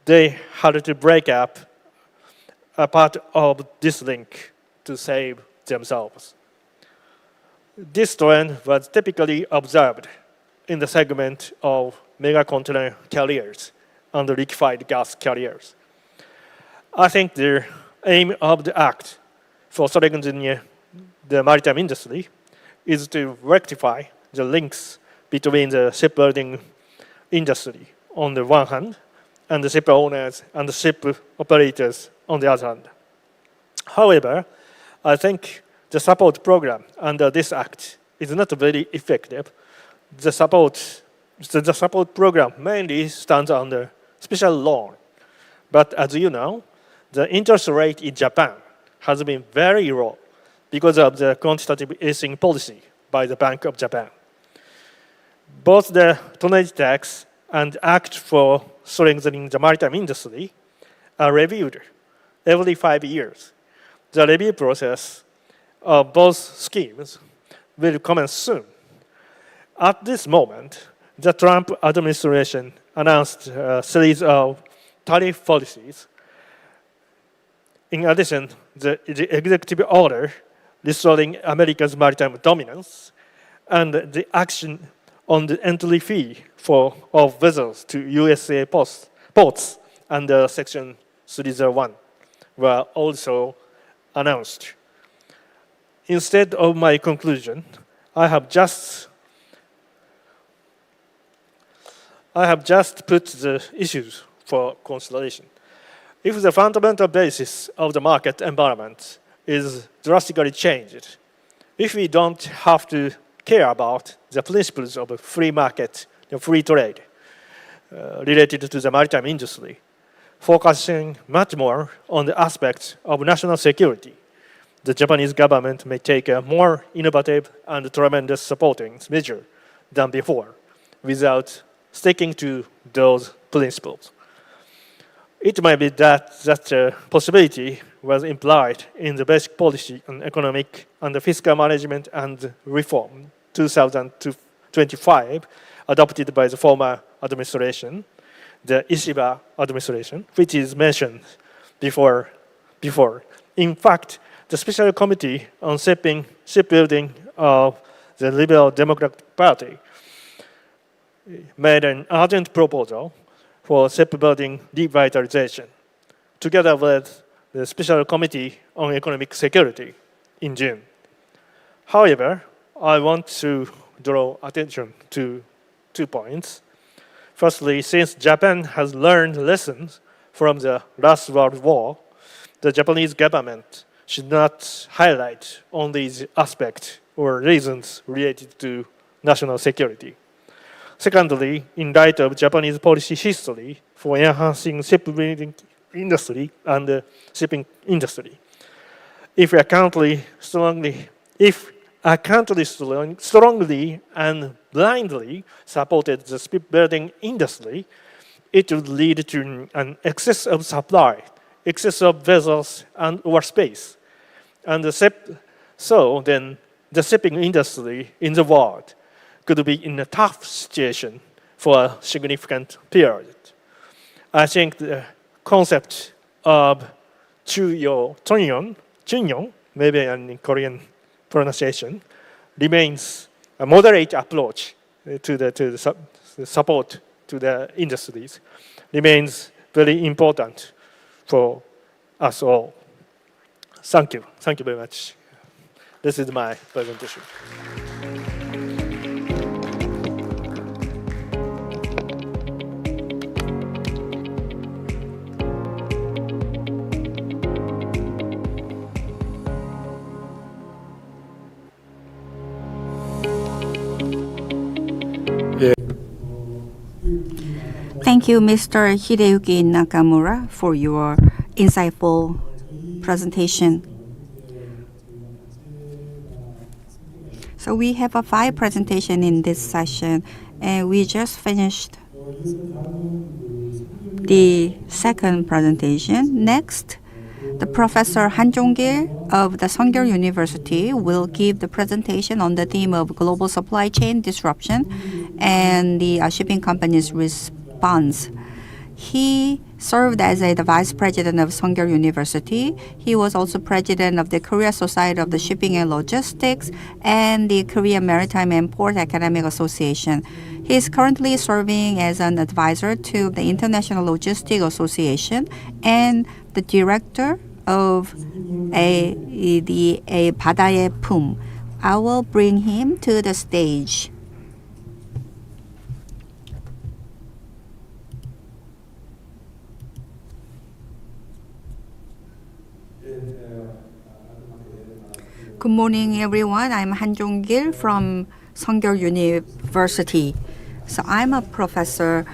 They had to break up a part of this link to save themselves. This trend was typically observed in the segment of mega container carriers and liquefied gas carriers. I think the aim of the Act for strengthening the maritime industry is to rectify the links between the shipbuilding industry on the one hand and the ship owners and the ship operators on the other hand. However, I think the support program under this act is not very effective. The support program mainly stands under special loan. But as you know, the interest rate in Japan has been very low because of the quantitative easing policy by the Bank of Japan. Both the tonnage tax and Act for Strengthening the Maritime Industry are reviewed every 5 years. The review process of both schemes will commence soon. At this moment, the Trump administration announced a series of tariff policies. In addition, the executive order restoring America's maritime dominance and the action on the entry fee of vessels to USA ports under Section 301 were also announced. Instead of my conclusion, I have just put the issues for consideration. If the fundamental basis of the market environment is drastically changed, if we don't have to care about the principles of a free market and free trade related to the maritime industry, focusing much more on the aspects of national security, the Japanese government may take a more innovative and tremendous supporting measure than before without sticking to those principles. It might be that such a possibility was implied in the Basic Policy on Economic and Fiscal Management and Reform 2025 adopted by the former administration, the Ishiba administration, which is mentioned before. In fact, the Special Committee on Shipbuilding of the Liberal Democratic Party made an urgent proposal for shipbuilding revitalization, together with the Special Committee on Economic Security in June. However, I want to draw attention to 2 points. Firstly, since Japan has learned lessons from the last World War, the Japanese government should not highlight on these aspects or reasons related to national security. Secondly, in light of Japanese policy history for enhancing shipbuilding industry and the shipping industry, if a country strongly and blindly supported the shipbuilding industry, it would lead to an excess of supply, excess of vessels and or space. And so then the shipping industry in the world could be in a tough situation for a significant period. I think the concept of chunyon, maybe in Korean pronunciation, remains a moderate approach to the support to the industries, remains very important for us all. Thank you. Thank you very much. This is my presentation. Thank you, Mr. Hideyuki Nakamura, for your insightful presentation. So we have a 5 presentation in this session, and we just finished the second presentation. Next, the Professor Han Jong-gil of the Seonggyeol University will give the presentation on the theme of global supply chain disruption and the shipping company's response. He served as the vice president of Seonggyeol University. He was also president of the Korea Society of the Shipping and Logistics and the Korea Maritime and Port Academic Association. He is currently serving as an advisor to the International Logistics Association and the director of the 바다의 품. I will bring him to the stage. Good morning, everyone. I'm Han Jong-gil from Seonggyeol University. So I'm a professor.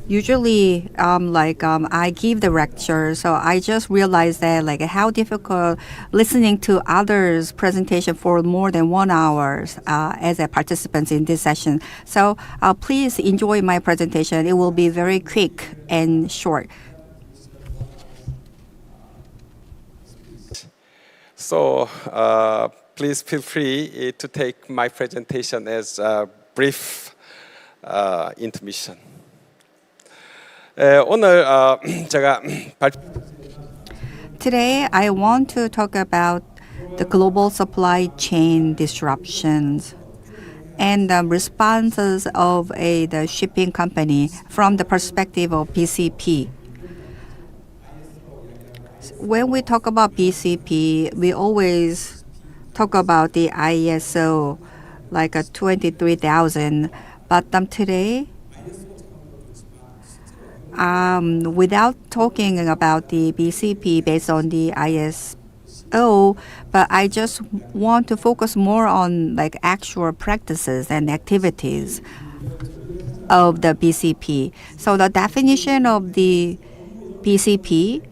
Usually, I give the lecture. So I just realized that how difficult listening to others' presentation for more than 1 hour as a participant in this session. So please enjoy my presentation. It will be very quick and short. So please feel free to take my presentation as a brief intermission. 오늘 제가 Today, I want to talk about the global supply chain disruptions and the responses of the shipping company from the perspective of BCP. When we talk about BCP, we always talk about the ISO, like a 23,000. But today, without talking about the BCP based on the ISO, but I just want to focus more on actual practices and activities of the BCP. So the definition of the BCP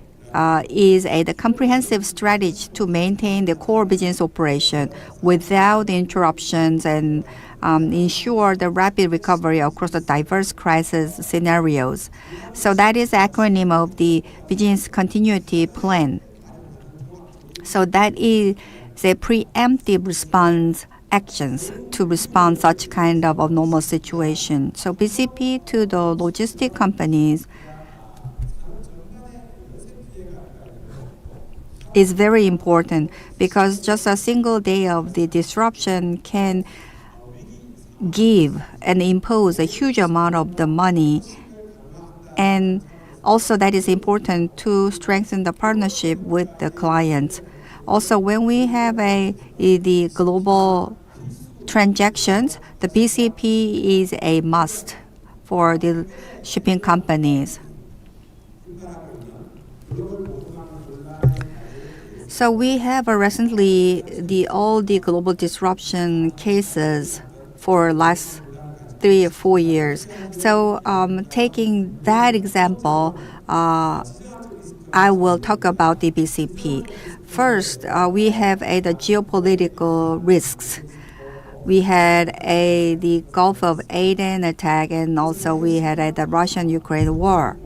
is the comprehensive strategy to maintain the core business operation without interruptions and ensure the rapid recovery across the diverse crisis scenarios. So that is the acronym of the business continuity plan. So that is the preemptive response actions to respond such kind of abnormal situation. So BCP to the logistic companies is very important because just a single day of the disruption can give and impose a huge amount of the money. And also that is important to strengthen the partnership with the clients. Also, when we have the global transactions, the BCP is a must for the shipping companies. So we have recently all the global disruption cases for last 3 or 4 years. So taking that example, I will talk about the BCP. First, we have the geopolitical risks. We had the Gulf of Aden attack, and also we had the Russian-Ukraine war.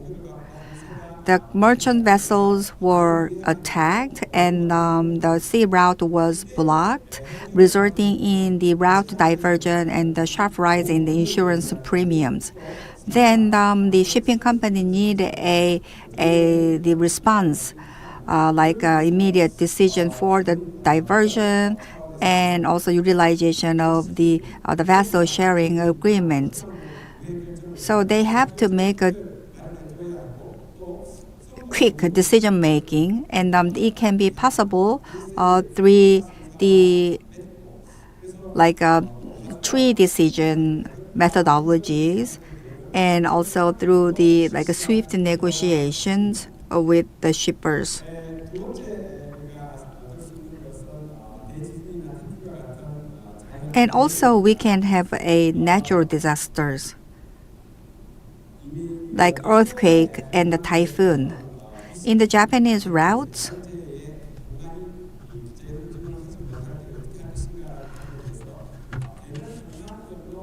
The merchant vessels were attacked, and the sea route was blocked, resulting in the route diversion and the sharp rise in the insurance premiums. Then the shipping company need the response, like immediate decision for the diversion, and also utilization of the vessel sharing agreements. So they have to make a quick decision making, and it can be possible through the tree decision methodologies, and also through the swift negotiations with the shippers. And also we can have a natural disasters like earthquake and the typhoon. In the Japanese routes,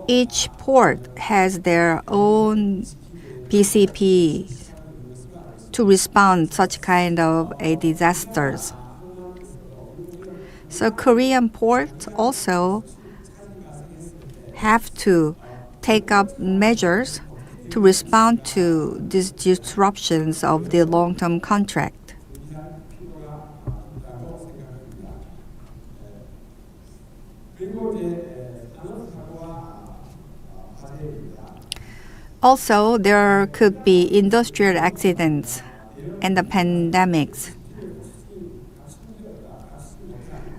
each port has their own BCP to respond such kind of a disasters. So Korean ports also have to take up measures to respond to these disruptions of the long-term contract. Also, there could be industrial accidents and the pandemics.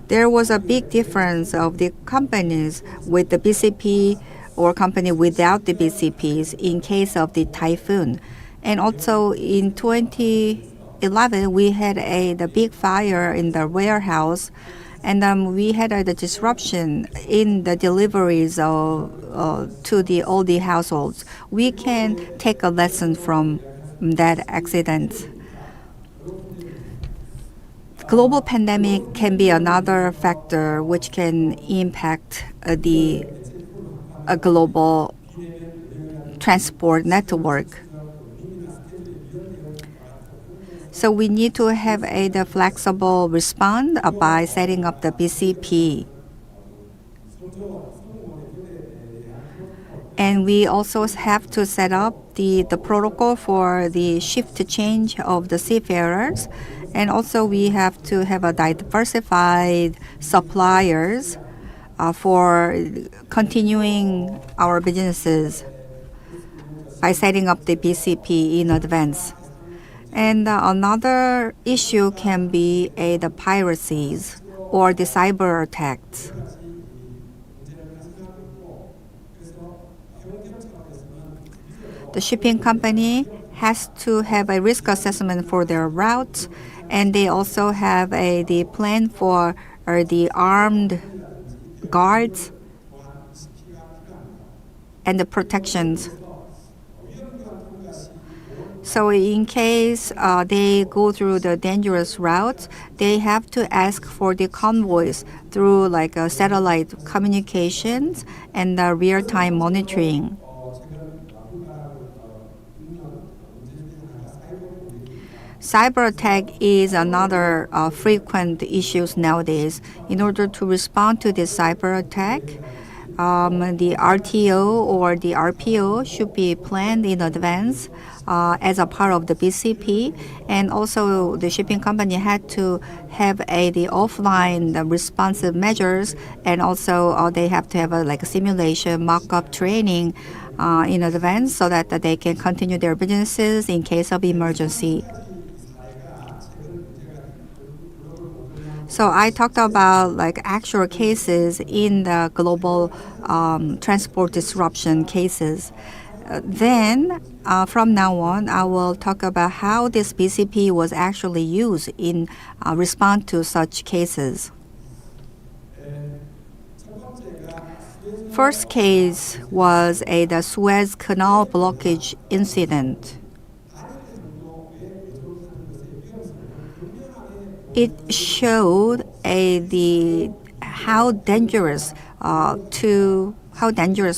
There was a big difference of the companies with the BCP or company without the BCPs in case of the typhoon. And also in 2011, we had the big fire in the warehouse, and we had the disruption in the deliveries to all the households. We can take a lesson from that accident. Global pandemic can be another factor which can impact a global transport network. So we need to have the flexible response by setting up the BCP. And we also have to set up the protocol for the shift change of the seafarers. And also we have to have a diversified suppliers for continuing our businesses by setting up the BCP in advance. And another issue can be the piracies or the cyber attacks. The shipping company has to have a risk assessment for their routes, and they also have the plan for the armed guards and the protections. So in case they go through the dangerous routes, they have to ask for the convoys through satellite communications and real-time monitoring. Cyber attack is another frequent issue nowadays. In order to respond to this cyber attack, the RTO or the RPO should be planned in advance as a part of the BCP, and also the shipping company had to have the offline responsive measures, and also they have to have a simulation mock-up training in advance so that they can continue their businesses in case of emergency. So I talked about actual cases in the global transport disruption cases. Then, from now on, I will talk about how this BCP was actually used in response to such cases. First case was the Suez Canal blockage incident. It showed how dangerous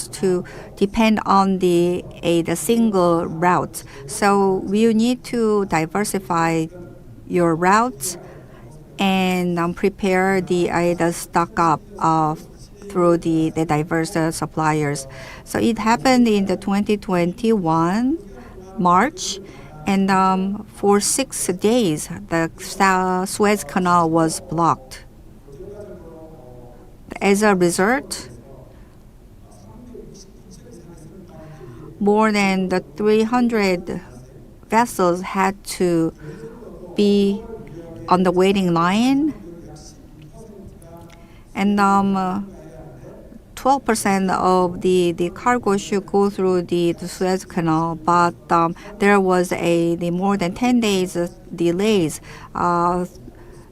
to depend on the single route. So you need to diversify your routes and prepare the stock up through the diverse suppliers. So it happened in the 2021 March, and for 6 days the Suez Canal was blocked. As a result, more than 300 vessels had to be on the waiting line, and 12% of the cargo should go through the Suez Canal, but there was the more than 10 days delays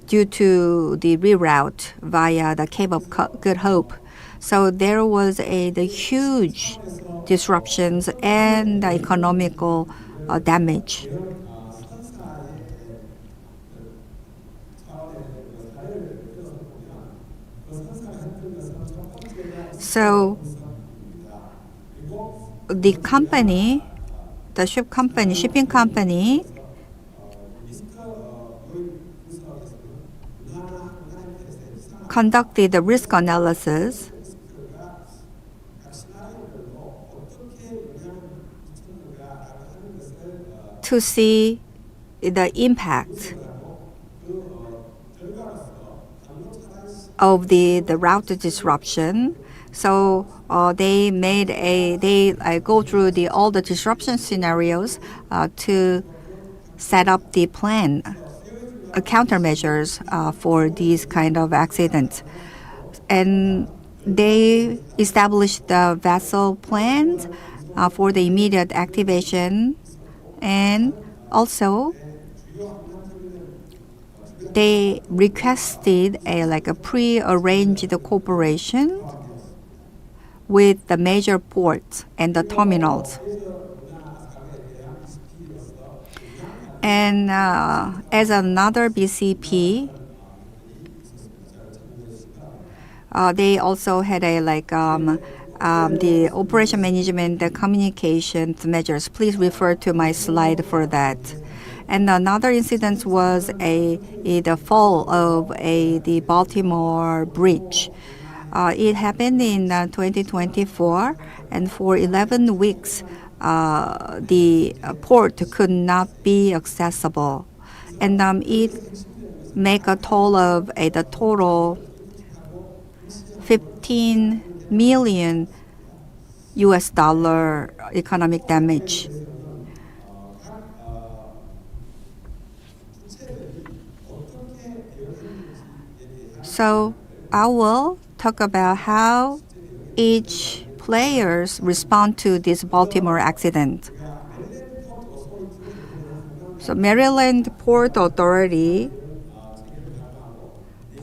due to the reroute via the Cape of Good Hope. So there was the huge disruptions and the economical damage. So the company, the shipping company, conducted the risk analysis to see the impact of the route disruption. So they go through all the disruption scenarios to set up the plan, countermeasures for these kind of accidents. And they established the vessel plans for the immediate activation, and also they requested a pre-arranged cooperation with the major ports and the terminals. And as another BCP, they also had the operation management, the communications measures. Please refer to my slide for that. And another incident was the fall of the Baltimore Bridge. It happened in 2024, and for 11 weeks, the port could not be accessible. And it make a toll of the total 15 million US dollar economic damage. So I will talk about how each players respond to this Baltimore accident. So Maryland Port Authority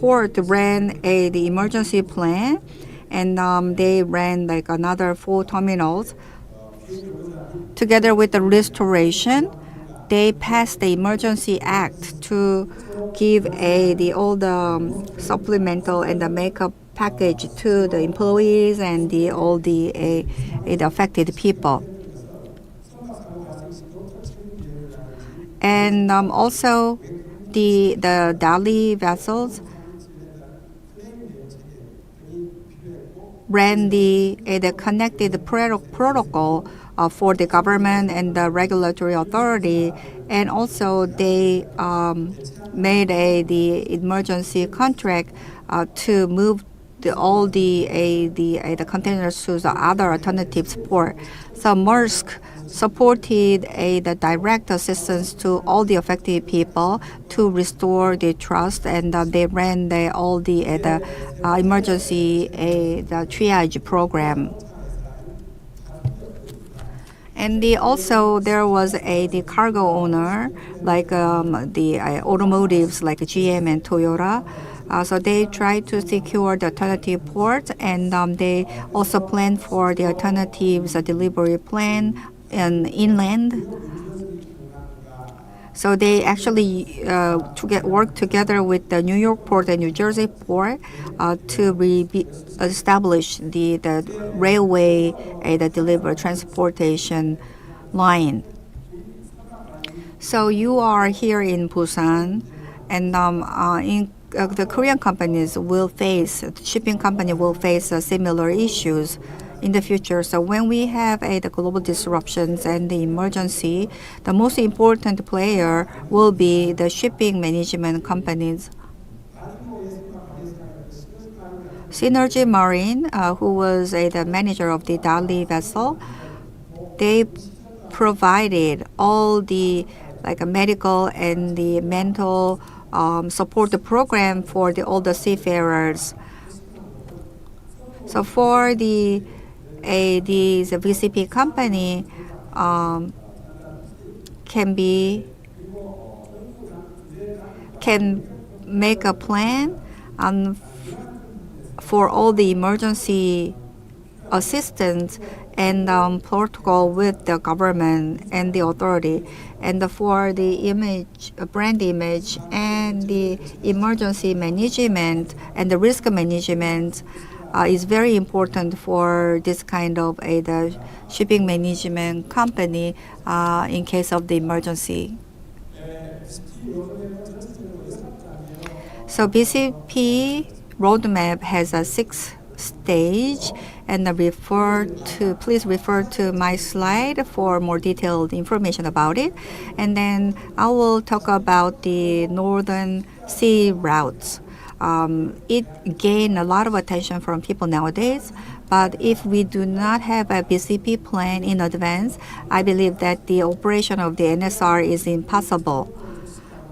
ran the emergency plan, and they ran another 4 terminals. Together with the restoration, they passed the Emergency Act to give all the supplemental and the makeup package to the employees and all the affected people. And also the Dali vessels ran the connected protocol for the government and the regulatory authority, and also they made the emergency contract to move all the containers to the other alternatives port. So Maersk supported the direct assistance to all the affected people to restore the trust, and they ran all the emergency the triage program. And also there was the cargo owner, like the automotives like GM and Toyota. So they tried to secure the alternative port, and they also planned for the alternatives delivery plan inland. So they actually work together with the New York port and New Jersey port to establish the railway the delivery transportation line. So you are here in Busan, and the Korean companies will face, shipping company will face similar issues in the future. So when we have the global disruptions and the emergency, the most important player will be the shipping management companies. Synergy Marine, who was the manager of the Dali vessel, they provided all the medical and the mental support program for all the seafarers. So for the VCP company can make a plan for all the emergency assistance and protocol with the government and the authority, and for the brand image and the emergency management and the risk management is very important for this kind of the shipping management company in case of the emergency. So BCP roadmap has a 6-stage, and please refer to my slide for more detailed information about it. And then I will talk about the Northern Sea routes. It gained a lot of attention from people nowadays, but if we do not have a BCP plan in advance, I believe that the operation of the NSR is impossible.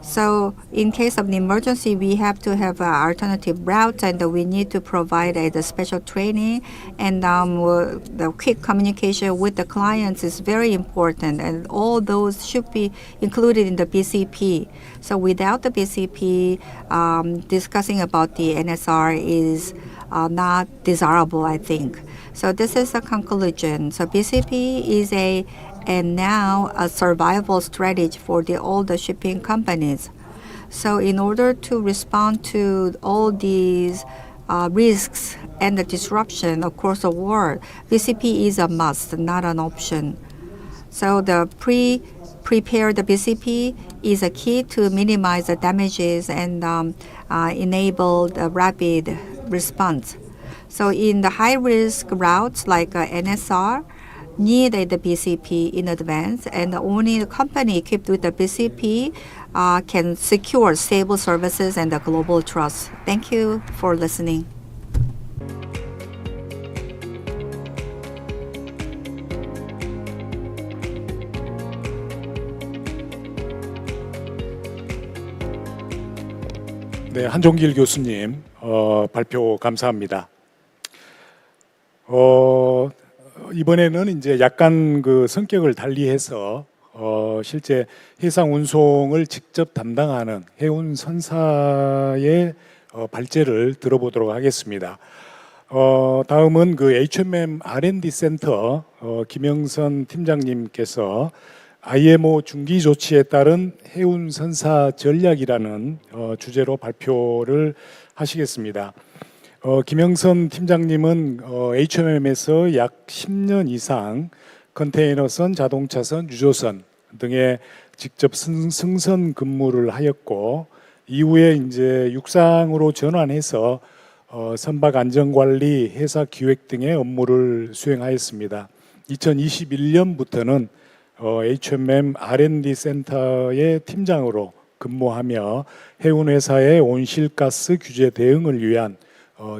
So in case of an emergency, we have to have alternative routes, and we need to provide the special training, and the quick communication with the clients is very important, and all those should be included in the BCP. So without the BCP, discussing about the NSR is not desirable, I think. So this is a conclusion. So BCP is now a survival strategy for all the shipping companies. So in order to respond to all these risks and the disruption across the world, BCP is a must, not an option. So the prepare the BCP is a key to minimize the damages and enable the rapid response. So in the high-risk routes like NSR, need the BCP in advance, and only the company equipped with the BCP can secure stable services and the global trust. Thank you for listening. 네, 한종길 교수님 발표 감사합니다. 이번에는 이제 약간 그 성격을 달리해서 실제 해상 운송을 직접 담당하는 해운 선사의 발제를 들어보도록 하겠습니다. 다음은 그 H&M R&D 센터 김영선 팀장님께서 IMO 중기 조치에 따른 해운 선사 전략이라는 주제로 발표를 하시겠습니다. 김영선 팀장님은 H&M에서 약 10년 이상 컨테이너선, 자동차선, 유조선 등에 직접 승선 근무를 하였고, 이후에 이제 육상으로 전환해서 선박 안전관리, 해사 기획 등의 업무를 수행하였습니다. 2021년부터는 H&M R&D 센터의 팀장으로 근무하며 해운회사의 온실가스 규제 대응을 위한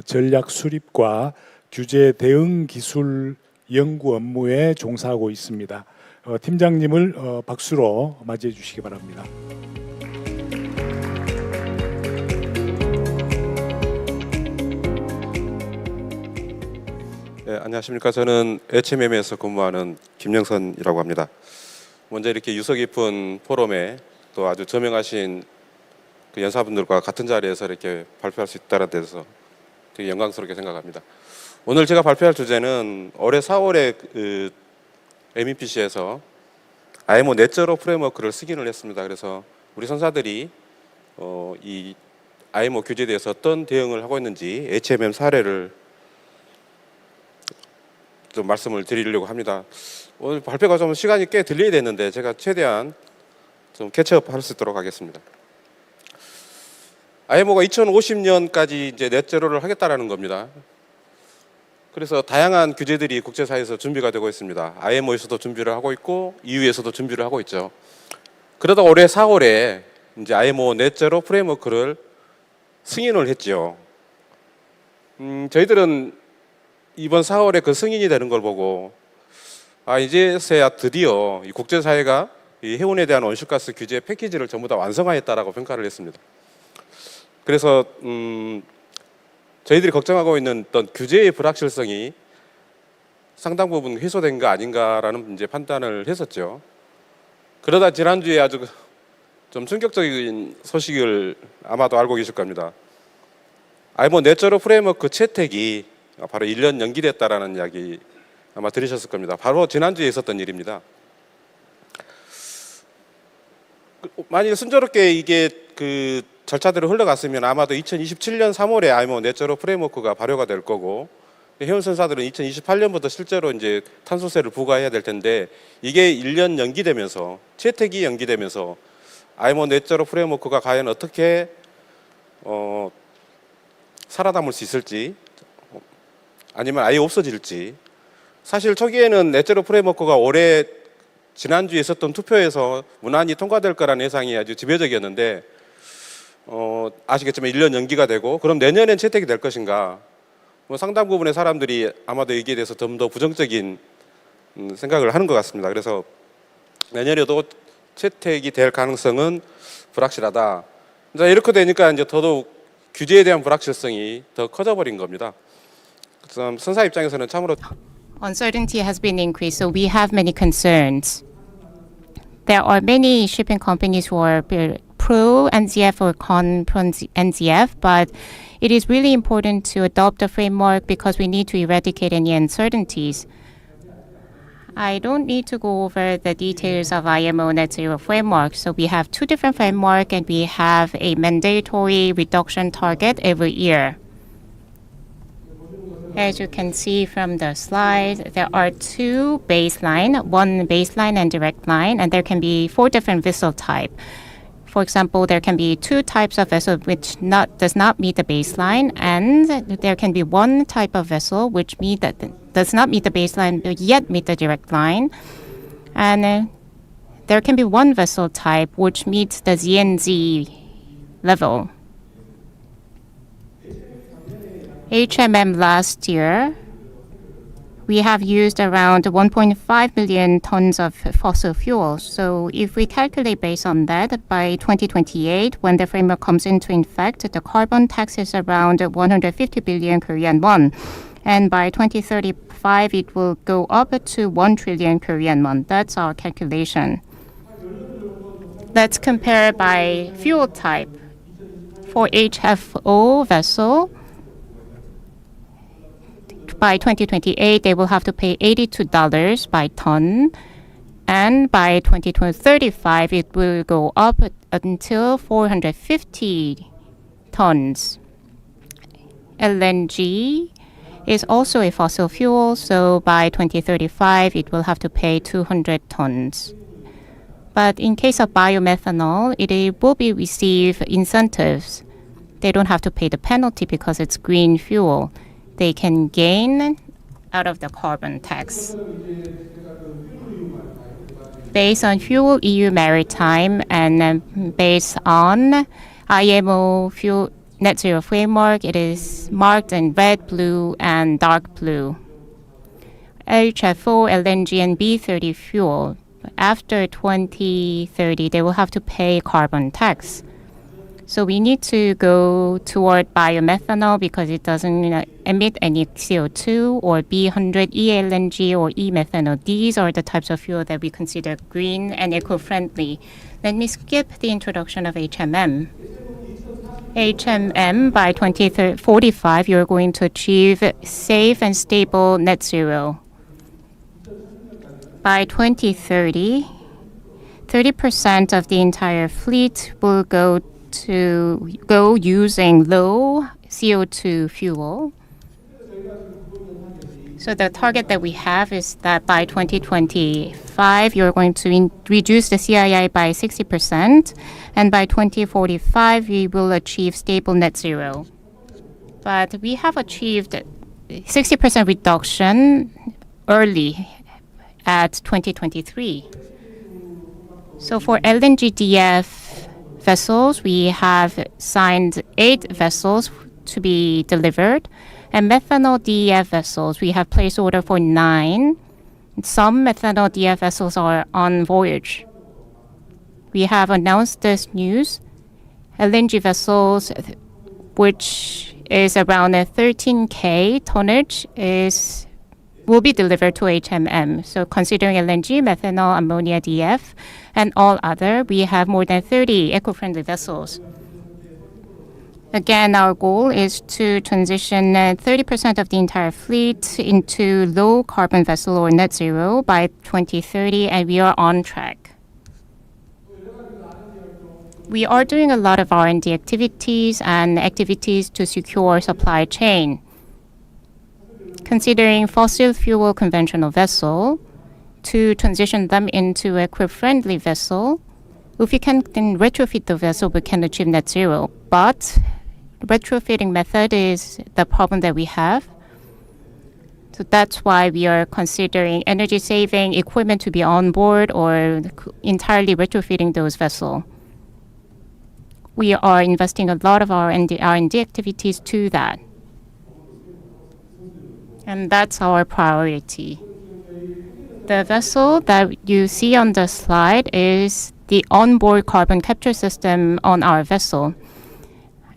전략 수립과 규제 대응 기술 연구 업무에 종사하고 있습니다. 팀장님을 박수로 맞이해 주시기 바랍니다. 네, 안녕하십니까. 저는 HMM에서 근무하는 김영선이라고 합니다. 먼저 이렇게 유서 깊은 포럼에 또 아주 저명하신 그 연사분들과 같은 자리에서 이렇게 발표할 수 있다는 데서 되게 영광스럽게 생각합니다. 오늘 제가 발표할 주제는 올해 4월에 그 MEPC에서 IMO 넷제로 프레임워크를 승인을 했습니다. 그래서 우리 선사들이 이 IMO 규제에 대해서 어떤 대응을 하고 있는지 HMM 사례를 좀 말씀을 드리려고 합니다. 오늘 발표가 좀 시간이 꽤 딜레이 됐는데 제가 최대한 좀 캐치업 할 수 있도록 하겠습니다. IMO가 2050년까지 이제 넷제로를 하겠다라는 겁니다. 그래서 다양한 규제들이 국제사회에서 준비가 되고 있습니다. IMO에서도 준비를 하고 있고 EU에서도 준비를 하고 있죠. 그러다 올해 4월에 이제 IMO 넷제로 프레임워크를 승인을 했죠. 저희들은 이번 4월에 그 승인이 되는 걸 보고 이제서야 드디어 이 국제사회가 이 해운에 대한 온실가스 규제 패키지를 전부 다 완성하였다라고 평가를 했습니다. 그래서 저희들이 걱정하고 있는 어떤 규제의 불확실성이 상당 부분 해소된 거 아닌가라는 이제 판단을 했었죠. 그러다 지난주에 아주 좀 충격적인 소식을 아마도 알고 계실 겁니다. IMO 넷제로 프레임워크 채택이 바로 1년 연기됐다라는 이야기 아마 들으셨을 겁니다. 바로 지난주에 있었던 일입니다. 만일 순조롭게 이게 그 절차대로 흘러갔으면 아마도 2027년 3월에 IMO 넷제로 프레임워크가 발효가 될 거고 해운선사들은 2028년부터 실제로 이제 탄소세를 부과해야 될 텐데 이게 1년 연기되면서 채택이 연기되면서 IMO 넷제로 프레임워크가 과연 어떻게 살아남을 수 있을지 아니면 아예 없어질지. 사실 초기에는 넷제로 프레임워크가 올해 지난주에 있었던 투표에서 무난히 통과될 거라는 예상이 아주 지배적이었는데 아시겠지만 1년 연기가 되고 그럼 내년엔 채택이 될 것인가. 상당 부분의 사람들이 아마도 여기에 대해서 좀 더 부정적인 생각을 하는 것 같습니다. 그래서 내년에도 채택이 될 가능성은 불확실하다. 이렇게 되니까 이제 더더욱 규제에 대한 불확실성이 더 커져버린 겁니다. 선사 입장에서는 참으로 Uncertainty has been increased, so we have many concerns. There are many shipping companies who are pro NZF or con NZF, but it is really important to adopt a framework because we need to eradicate any uncertainties. I don't need to go over the details of IMO net zero framework. So we have two different frameworks and we have a mandatory reduction target every year. As you can see from the slide, there are two baseline, one baseline and direct line, and there can be 4 different vessel type. For example, there can be 2 types of vessel which does not meet the baseline, and there can be 1 type of vessel which does not meet the baseline but yet meet the direct line, and there can be 1 vessel type which meets the ZNZ level. HMM last year, we have used around 1.5 million tons of fossil fuels. So if we calculate based on that, by 2028, when the framework comes into effect, the carbon tax is around 150 billion Korean won. And by 2035, it will go up to 1 trillion Korean won. That's our calculation. Let's compare by fuel type. For HFO vessel, by 2028, they will have to pay $82 by ton. And by 2035, it will go up until 450 tons. LNG is also a fossil fuel, so by 2035, it will have to pay 200 tons. But in case of biomethanol, it will be receive incentives. They don't have to pay the penalty because it's green fuel. They can gain out of the carbon tax. Based on Fuel EU Maritime and based on IMO Fuel Net Zero Framework, it is marked in red, blue, and dark blue. HFO, LNG, and B30 fuel, after 2030, they will have to pay carbon tax. So we need to go toward biomethanol because it doesn't emit any CO2, or B100 ELNG or e-methanol. These are the types of fuel that we consider green and eco-friendly. Let me skip the introduction of HMM. HMM, by 2045, you're going to achieve safe and stable net zero. By 2030, 30% of the entire fleet will go using low CO2 fuel. So the target that we have is that by 2025, you're going to reduce the CII by 60%, and by 2045, we will achieve stable net zero. But we have achieved 60% reduction early at 2023. So for LNGDF vessels, we have signed 8 vessels to be delivered. And methanol DEF vessels, we have placed order for 9. Some methanol DEF vessels are on voyage. We have announced this news. LNG vessels, which is around a 13K tonnage, will be delivered to HMM. So considering LNG, methanol, ammonia, DF, and all other, we have more than 30 eco-friendly vessels. Again, our goal is to transition 30% of the entire fleet into low-carbon vessel or net zero by 2030, and we are on track. We are doing a lot of R&D activities and activities to secure supply chain. Considering fossil fuel conventional vessel, to transition them into eco-friendly vessel, if we can then retrofit the vessel, we can achieve net zero. But retrofitting method is the problem that we have. So that's why we are considering energy-saving equipment to be on board or entirely retrofitting those vessels. We are investing a lot of our R&D activities to that. And that's our priority. The vessel that you see on the slide is the onboard carbon capture system on our vessel.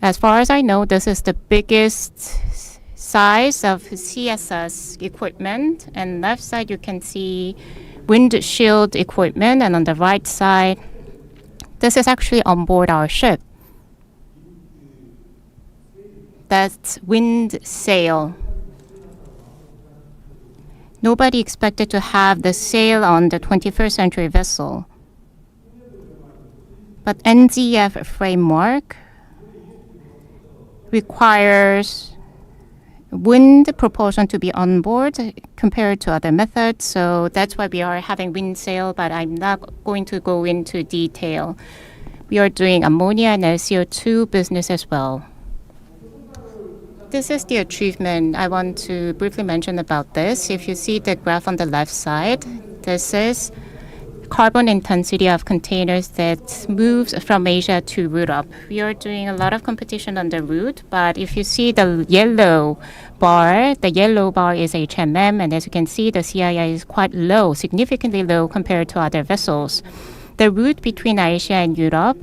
As far as I know, this is the biggest size of CSS equipment. And left side, you can see windshield equipment. And on the right side, this is actually on board our ship. That's wind sail. Nobody expected to have the sail on the 21st century vessel. But NZF framework requires wind propulsion to be on board compared to other methods. So that's why we are having wind sail, but I'm not going to go into detail. We are doing ammonia and CO2 business as well. This is the achievement. I want to briefly mention about this. If you see the graph on the left side, this is carbon intensity of containers that moves from Asia to Europe. We are doing a lot of competition on the route, but if you see the yellow bar is HMM, and as you can see, the CII is quite low, significantly low compared to other vessels. The route between Asia and Europe,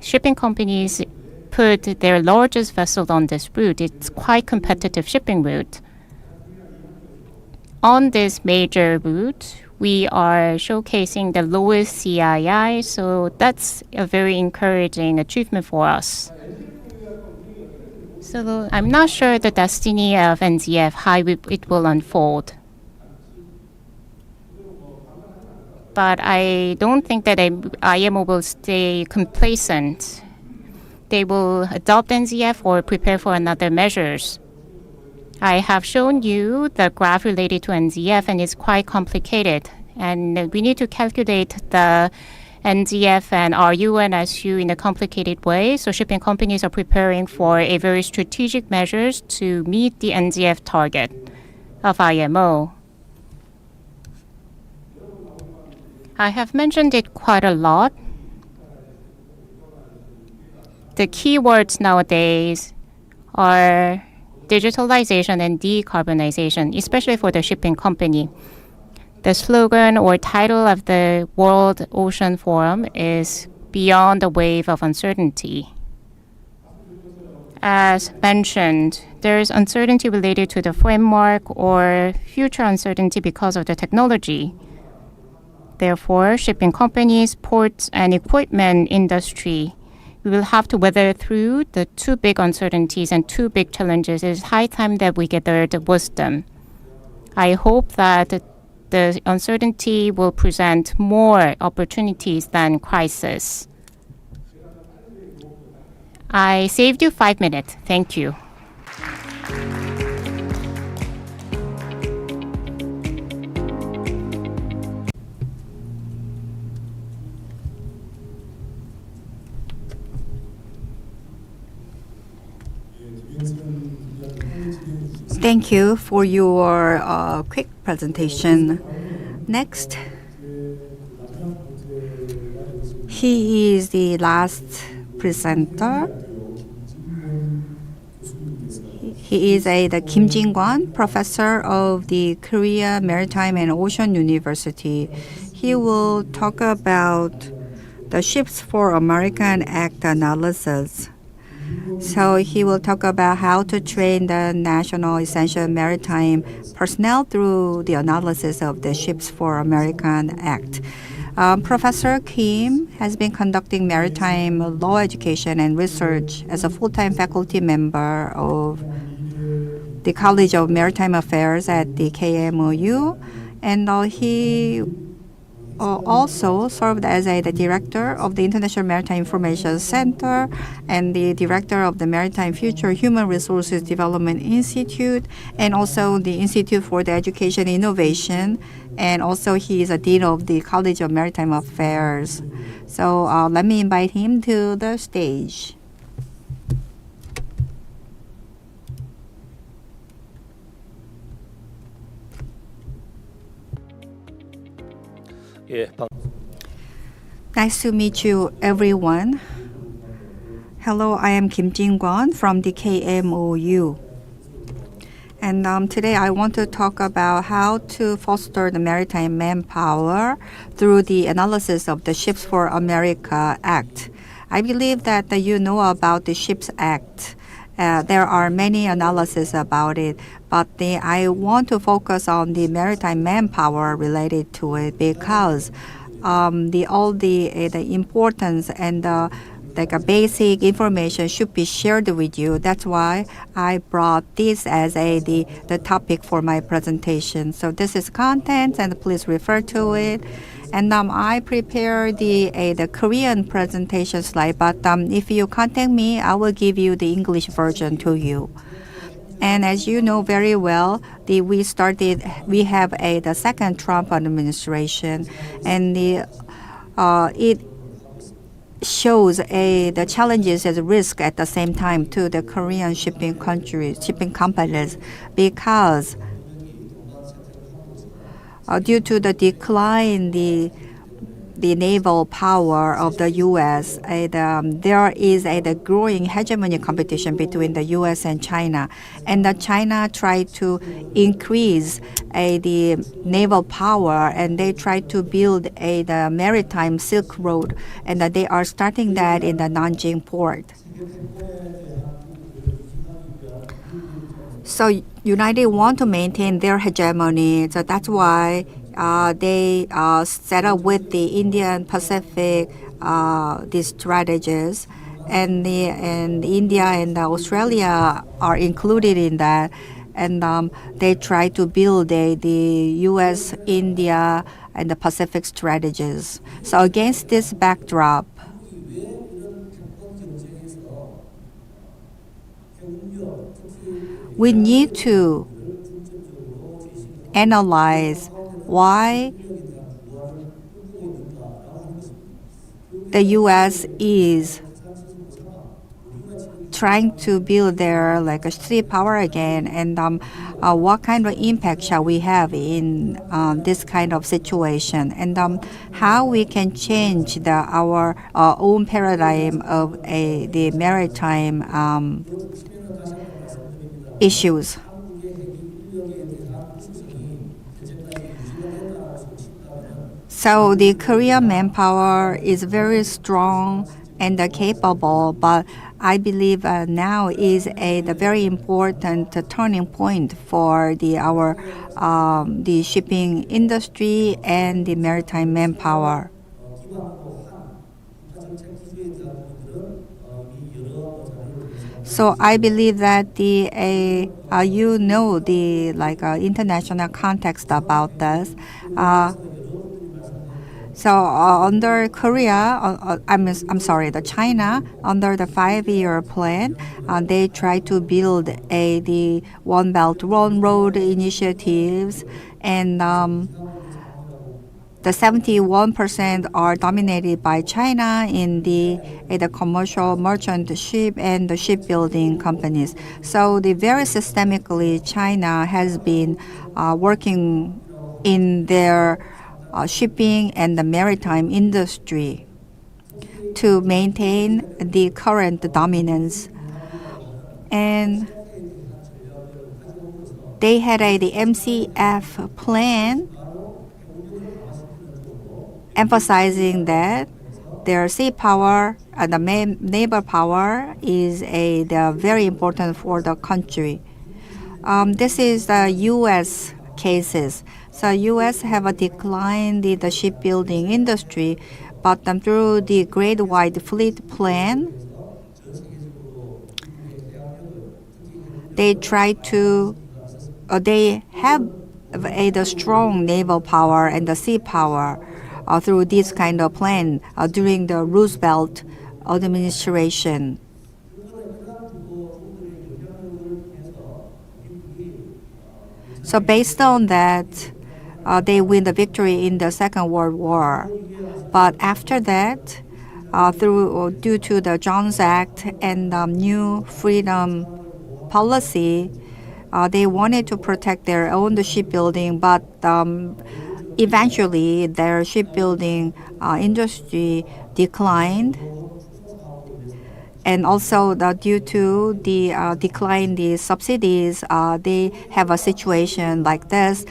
shipping companies put their largest vessel on this route. It's quite competitive shipping route. On this major route, we are showcasing the lowest CII, so that's a very encouraging achievement for us. So I'm not sure the destiny of NZF, how it will unfold. But I don't think that IMO will stay complacent. They will adopt NZF or prepare for another measures. I have shown you the graph related to NZF, and it's quite complicated. And we need to calculate the NZF and RU and SU in a complicated way. So shipping companies are preparing for a very strategic measures to meet the NZF target of IMO. I have mentioned it quite a lot. The keywords nowadays are digitalization and decarbonization, especially for the shipping company. The slogan or title of the World Ocean Forum is Beyond the Wave of Uncertainty. As mentioned, there is uncertainty related to the framework or future uncertainty because of the technology. Therefore, shipping companies, ports, and equipment industry, we will have to weather through the two big uncertainties and two big challenges. It is high time that we gather the wisdom. I hope that the uncertainty will present more opportunities than crisis. I saved you 5 minutes. Thank you. Thank you for your quick presentation. Next, he is the last presenter. He is the Kim Jin-kwon, professor of the Korea Maritime and Ocean University. He will talk about the Ships for American Act analysis. So he will talk about how to train the National Essential Maritime personnel through the analysis of the Ships for American Act. Professor Kim has been conducting maritime law education and research as a full-time faculty member of the College of Maritime Affairs at the KMOU, and he also served as the director of the International Maritime Information Center and the director of the Maritime Future Human Resources Development Institute, and also the Institute for the Education Innovation, and also he is a dean of the College of Maritime Affairs. So let me invite him to the stage. 예, Nice to meet you, everyone. Hello, I am Kim Jin-kwon from the KMOU. And today I want to talk about how to foster the maritime manpower through the analysis of the Ships for America Act. I believe that you know about the Ships Act. There are many analyses about it, but I want to focus on the maritime manpower related to it because all the importance and like a basic information should be shared with you. That's why I brought this as the topic for my presentation. So this is content, and please refer to it. And I prepared the Korean presentation slide, but if you contact me, I will give you the English version to you. And as you know very well, we have the second Trump administration, and it shows the challenges as a risk at the same time to the Korean shipping companies, because due to the decline the naval power of the U.S., there is the growing hegemony competition between the U.S. and China. And China tried to increase the naval power, and they tried to build the maritime Silk Road, and they are starting that in the Nanjing port. So United want to maintain their hegemony, so that's why they set up with the Indian Pacific these strategies, and India and Australia are included in that, and they try to build the U.S., India, and the Pacific strategies. So against this backdrop, we need to analyze why the U.S. is trying to build their a sea power again, and what kind of impact shall we have in this kind of situation, and how we can change our own paradigm of the maritime issues. So the Korean manpower is very strong and capable, but I believe now is the very important turning point for the shipping industry and the maritime manpower. So I believe that the international context about this. Under Korea, I'm sorry, the China, under the 5-year plan, they try to build the One Belt One Road initiatives, and the 71% are dominated by China in the commercial merchant ship and the shipbuilding companies. So the very systemically, China has been working in their shipping and the maritime industry to maintain the current dominance. And they had the MCF plan emphasizing that their sea power and the naval power is the very important for the country. This is the U.S. cases. So U.S. have declined the shipbuilding industry, but through the Great White Fleet Plan, they try to they have the strong naval power and the sea power through this kind of plan during the Roosevelt administration. So based on that, they win the victory in the Second World War. But after that, due to the Jones Act and new freedom policy, they wanted to protect their own shipbuilding, but eventually their shipbuilding industry declined. And also due to the decline the subsidies, they have a situation like this,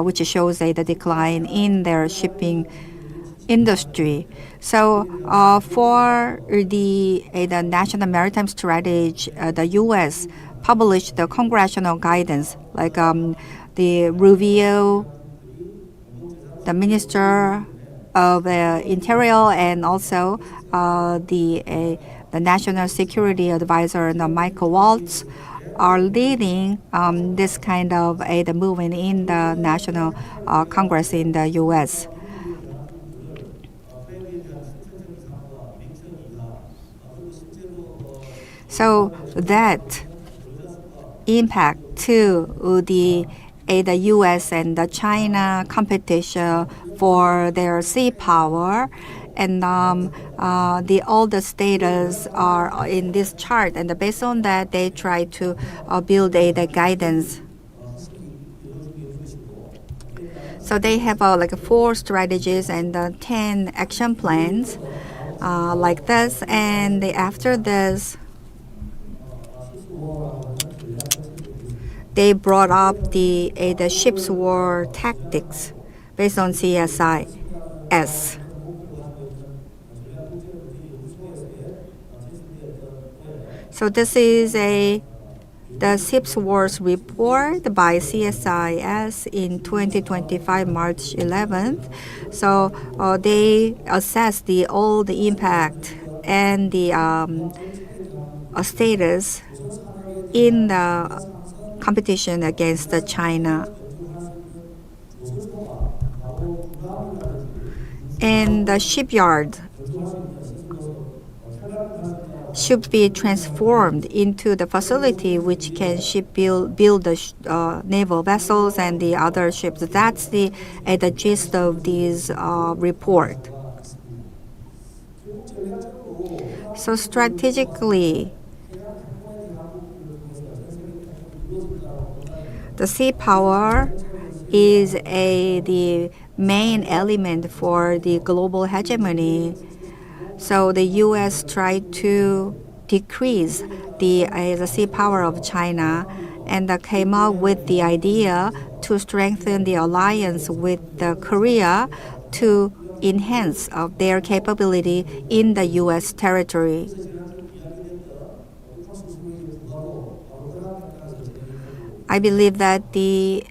which shows the decline in their shipping industry. So for the National Maritime Strategy, the U.S. published the congressional guidance, like the Rubio, the Minister of Interior, and also the National Security Advisor, Michael Waltz, are leading this kind of the movement in the National Congress in the U.S. So that impact to the U.S. and the China competition for their sea power, and all the states are in this chart, and based on that, they try to build the guidance. So they have like 4 strategies and 10 action plans like this, and after this, they brought up the ship's war tactics based on CSIS. So this is the Ship's Wars report by CSIS in 2025, March 11th. So they assess all the impact and the status in the competition against China. And the shipyard should be transformed into the facility which can build the naval vessels and the other ships. That's the gist of this report. So strategically, the sea power is the main element for the global hegemony. So the U.S. tried to decrease the sea power of China, and came up with the idea to strengthen the alliance with Korea to enhance their capability in the U.S. territory. I believe that the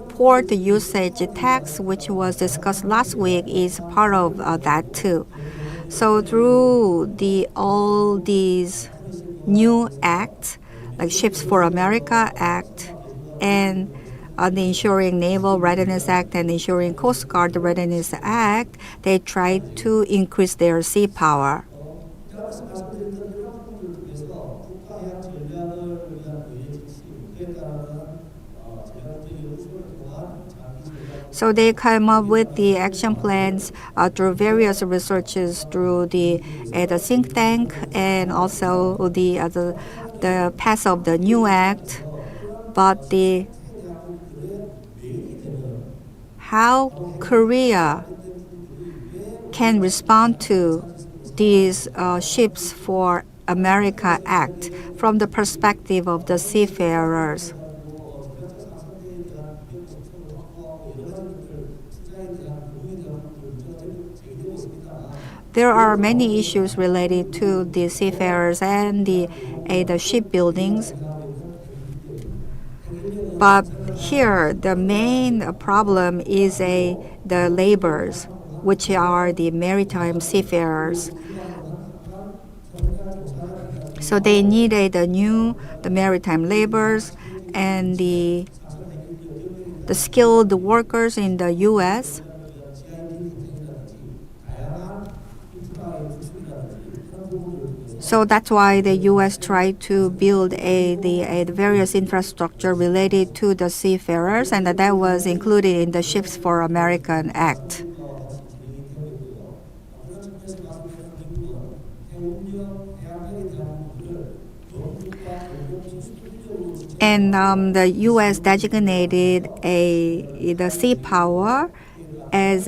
port usage tax, which was discussed last week, is part of that too. So through all these new acts, like Ships for America Act and the Ensuring Naval Readiness Act and Ensuring Coast Guard Readiness Act, they tried to increase their sea power. So they come up with the action plans through various researches, through the think tank, and also the pass of the new act. But how Korea can respond to these Ships for America Act from the perspective of the seafarers. There are many issues related to the seafarers and the shipbuildings. But here, the main problem is the laborers, which are the maritime seafarers. So they need the maritime laborers and the skilled workers in the U.S. So that's why the U.S. tried to build the various infrastructure related to the seafarers, and that was included in the Ships for America Act. And the U.S. designated the sea power as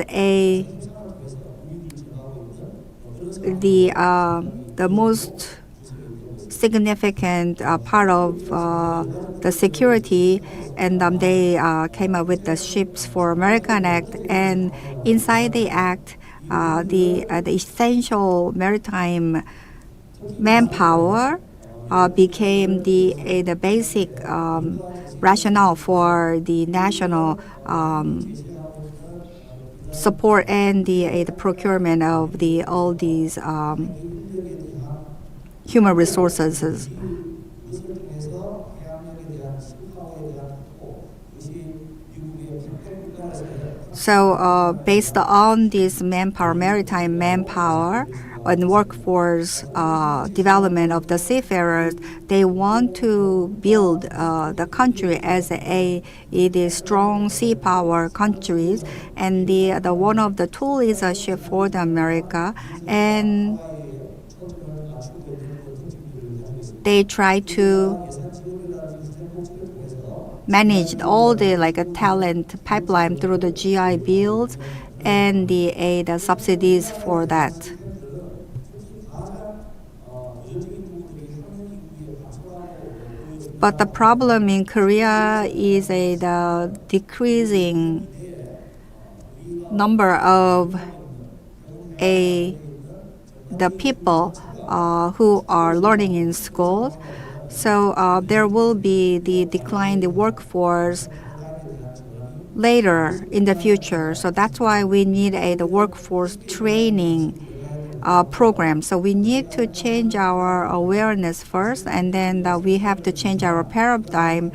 the most significant part of the security, and they came up with the Ships for America Act. And inside the act, the essential maritime manpower became the basic rationale for the national support and the procurement of all these human resources. So based on this maritime manpower and workforce development of the seafarers, they want to build the country as a strong sea power countries, and the one of the tool is a Ship for the America, and they try to manage all the talent pipeline through the GI bills and the subsidies for that. But the problem in Korea is the decreasing number of the people who are learning in schools. So there will be the decline in the workforce later in the future. So that's why we need the workforce training program. So we need to change our awareness first, and then we have to change our paradigm.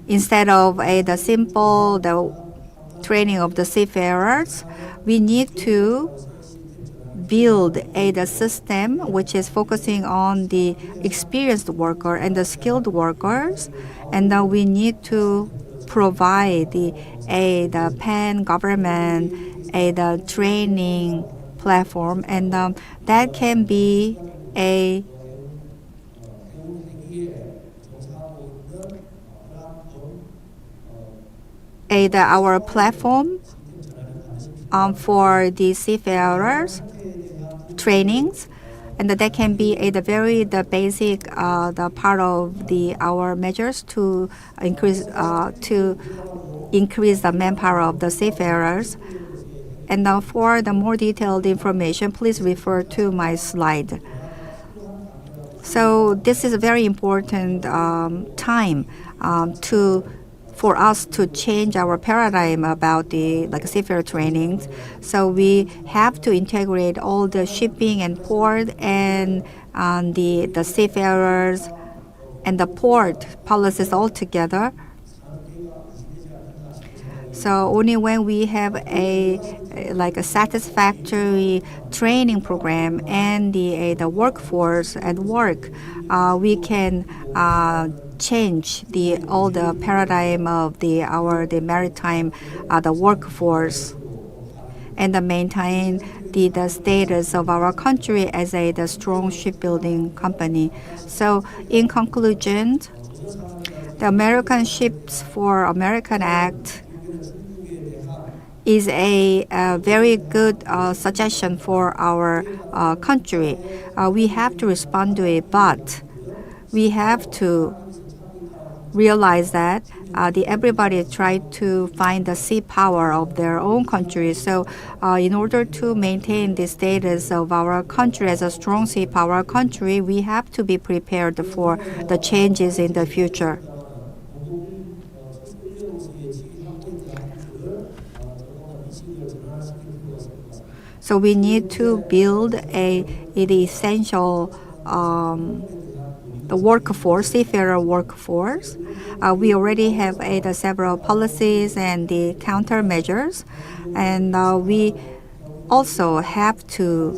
Instead of the simple training of the seafarers, we need to build the system which is focusing on the experienced worker and the skilled workers, and we need to provide the pan-government the training platform, and that can be our platform for the seafarers trainings, and that can be the basic the part of our measures to increase the manpower of the seafarers. And for the more detailed information, please refer to my slide. So this is a very important time for us to change our paradigm about the seafarer trainings. So we have to integrate all the shipping and port and the seafarers and the port policies all together. So only when we have a satisfactory training program and the workforce at work, we can change all the paradigm of the maritime the workforce and maintain the status of our country as the strong shipbuilding company. So in conclusion, the American Ships for American Act is a very good suggestion for our country. We have to respond to it, but we have to realize that everybody tried to find the sea power of their own country. So in order to maintain the status of our country as a strong sea power country, we have to be prepared for the changes in the future. So we need to build the essential the workforce, seafarer workforce. We already have the several policies and the countermeasures, and we also have to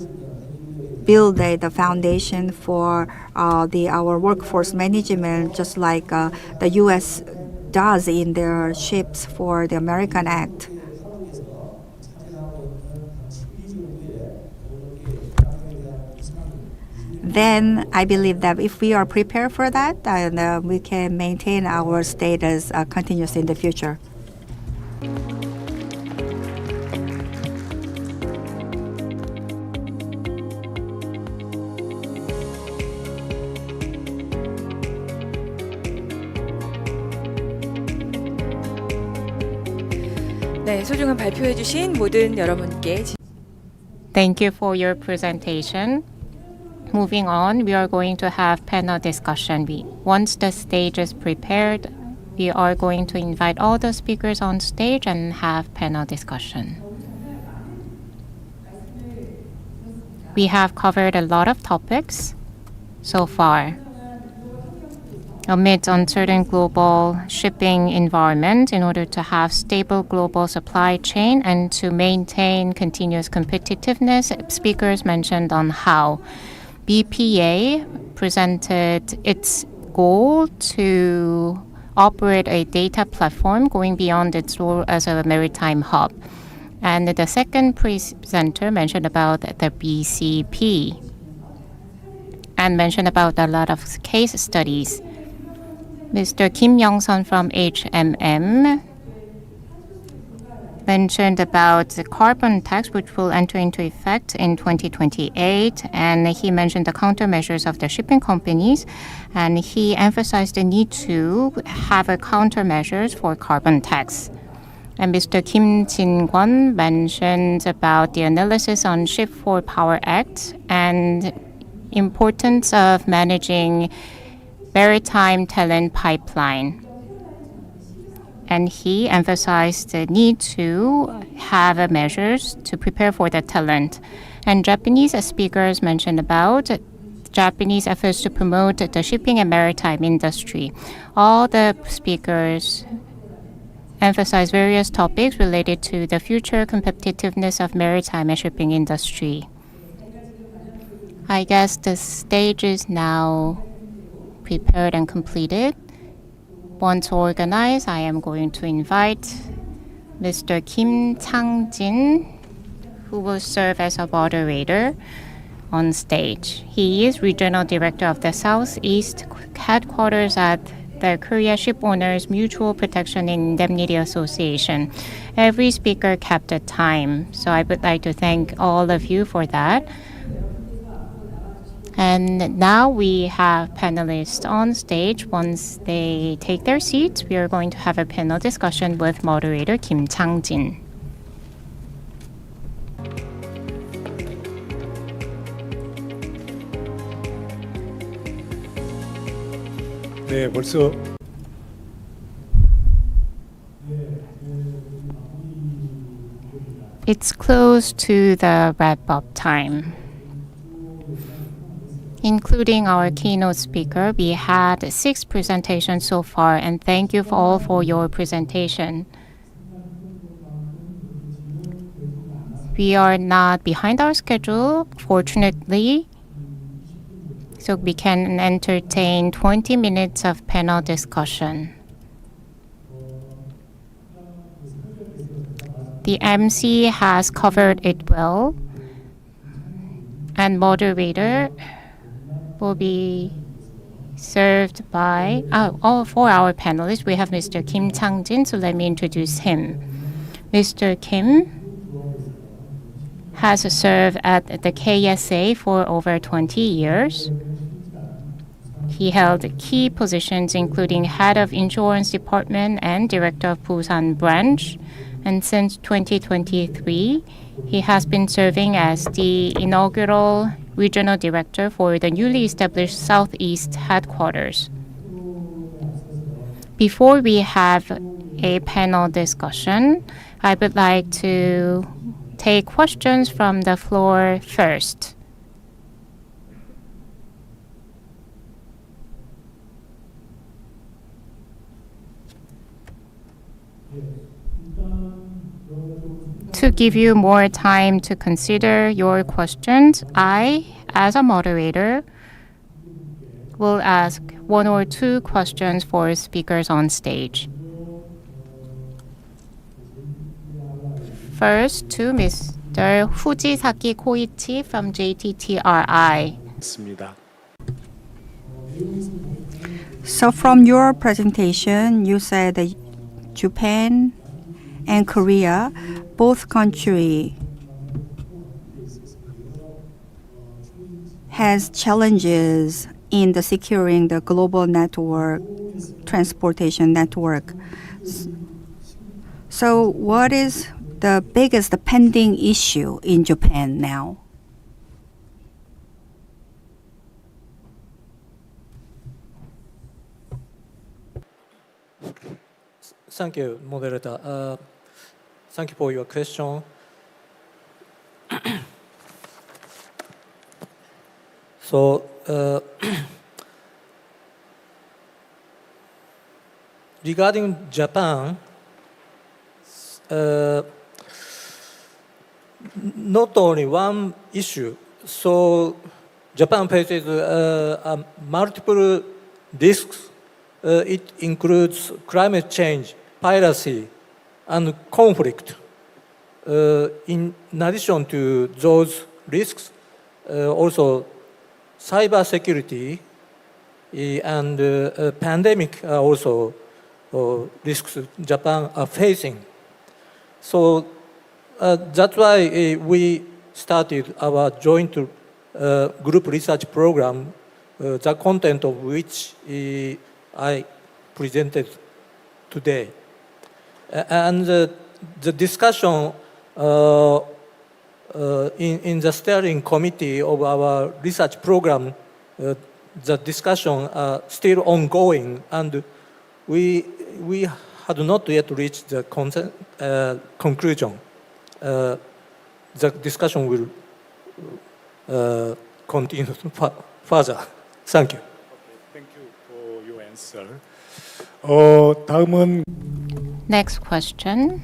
build the foundation for our workforce management, just like the U.S. does in their ships for the American Act. Then I believe that if we are prepared for that, then we can maintain our status continuously in the future. 네, 소중한 발표해주신 모든 여러분께 Thank you for your presentation. Moving on, we are going to have panel discussion. Once the stage is prepared, we are going to invite all the speakers on stage and have panel discussion. We have covered a lot of topics so far. Amid uncertain global shipping environment, in order to have stable global supply chain and to maintain continuous competitiveness, speakers mentioned on how BPA presented its goal to operate a data platform going beyond its role as a maritime hub. And the second presenter mentioned about the BCP and mentioned about a lot of case studies. Mr. Kim Young-sun from HMM mentioned about the carbon tax, which will enter into effect in 2028, and he mentioned the countermeasures of the shipping companies, and he emphasized the need to have a countermeasures for carbon tax. And Mr. Kim Jin-kwon mentioned about the analysis on Ship for Power Act and importance of managing maritime talent pipeline. And he emphasized the need to have measures to prepare for the talent. And Japanese speakers mentioned about Japanese efforts to promote the shipping and maritime industry. All the speakers emphasized various topics related to the future competitiveness of maritime and shipping industry. I guess the stage is now prepared and completed. Once organized, I am going to invite Mr. Kim Chang-jin, who will serve as a moderator on stage. He is Regional Director of the Southeast Headquarters at the Korea Shipowners Mutual Protection and Indemnity Association. Every speaker kept the time, so I would like to thank all of you for that. And now we have panelists on stage. Once they take their seats, we are going to have a panel discussion with moderator Kim Chang-jin. 네, 벌써 It's close to the wrap-up time. Including our keynote speaker, we had 6 presentations so far, and thank you all for your presentation. We are not behind our schedule, fortunately, so we can entertain 20 minutes of panel discussion. The MC has covered it well, and moderator will be served by all 4 our panelists. We have Mr. Kim Chang-jin, so let me introduce him. Mr. Kim has served at the KSA for over 20 years. He held key positions including head of insurance department and director of Busan branch. And since 2023, he has been serving as the inaugural regional director for the newly established Southeast headquarters. Before we have a panel discussion, I would like to take questions from the floor first. To give you more time to consider your questions, I, as a moderator, will ask 1 or 2 questions for speakers on stage. First, to Mr. Fujisaki Koichi from JTTRI. 있습니다. So from your presentation, you said that Japan and Korea, both countries has challenges in the securing the global network, transportation network. So what is the biggest pending issue in Japan now? Thank you, moderator. Thank you for your question. So, regarding Japan, not only one issue. So, Japan faces multiple risks. It includes climate change, piracy, and conflict. In addition to those risks, also cyber security and pandemic are also risks Japan are facing. So that's why we started our joint group research program, the content of which I presented today. And the discussion in the steering committee of our research program, the discussion are still ongoing, and we had not yet reached the conclusion. The discussion will continue further. Thank you. Thank you for your answer. 다음은 Next question.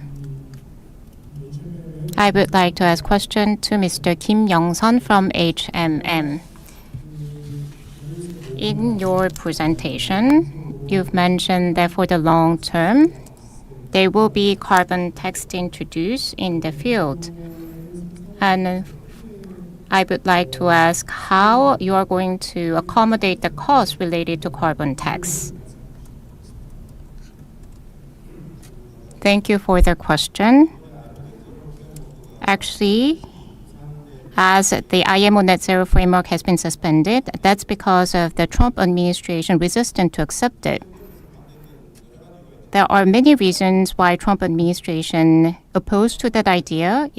I would like to ask question to Mr. Kim Young-sun from HMM. In your presentation, you've mentioned that for the long term, there will be carbon tax introduced in the field. And I would like to ask how you are going to accommodate the costs related to carbon tax. Thank you for the question. Actually, as the IMO net zero framework has been suspended, that's because of the Trump administration resistant to accept it. There are many reasons why Trump administration opposed to that idea,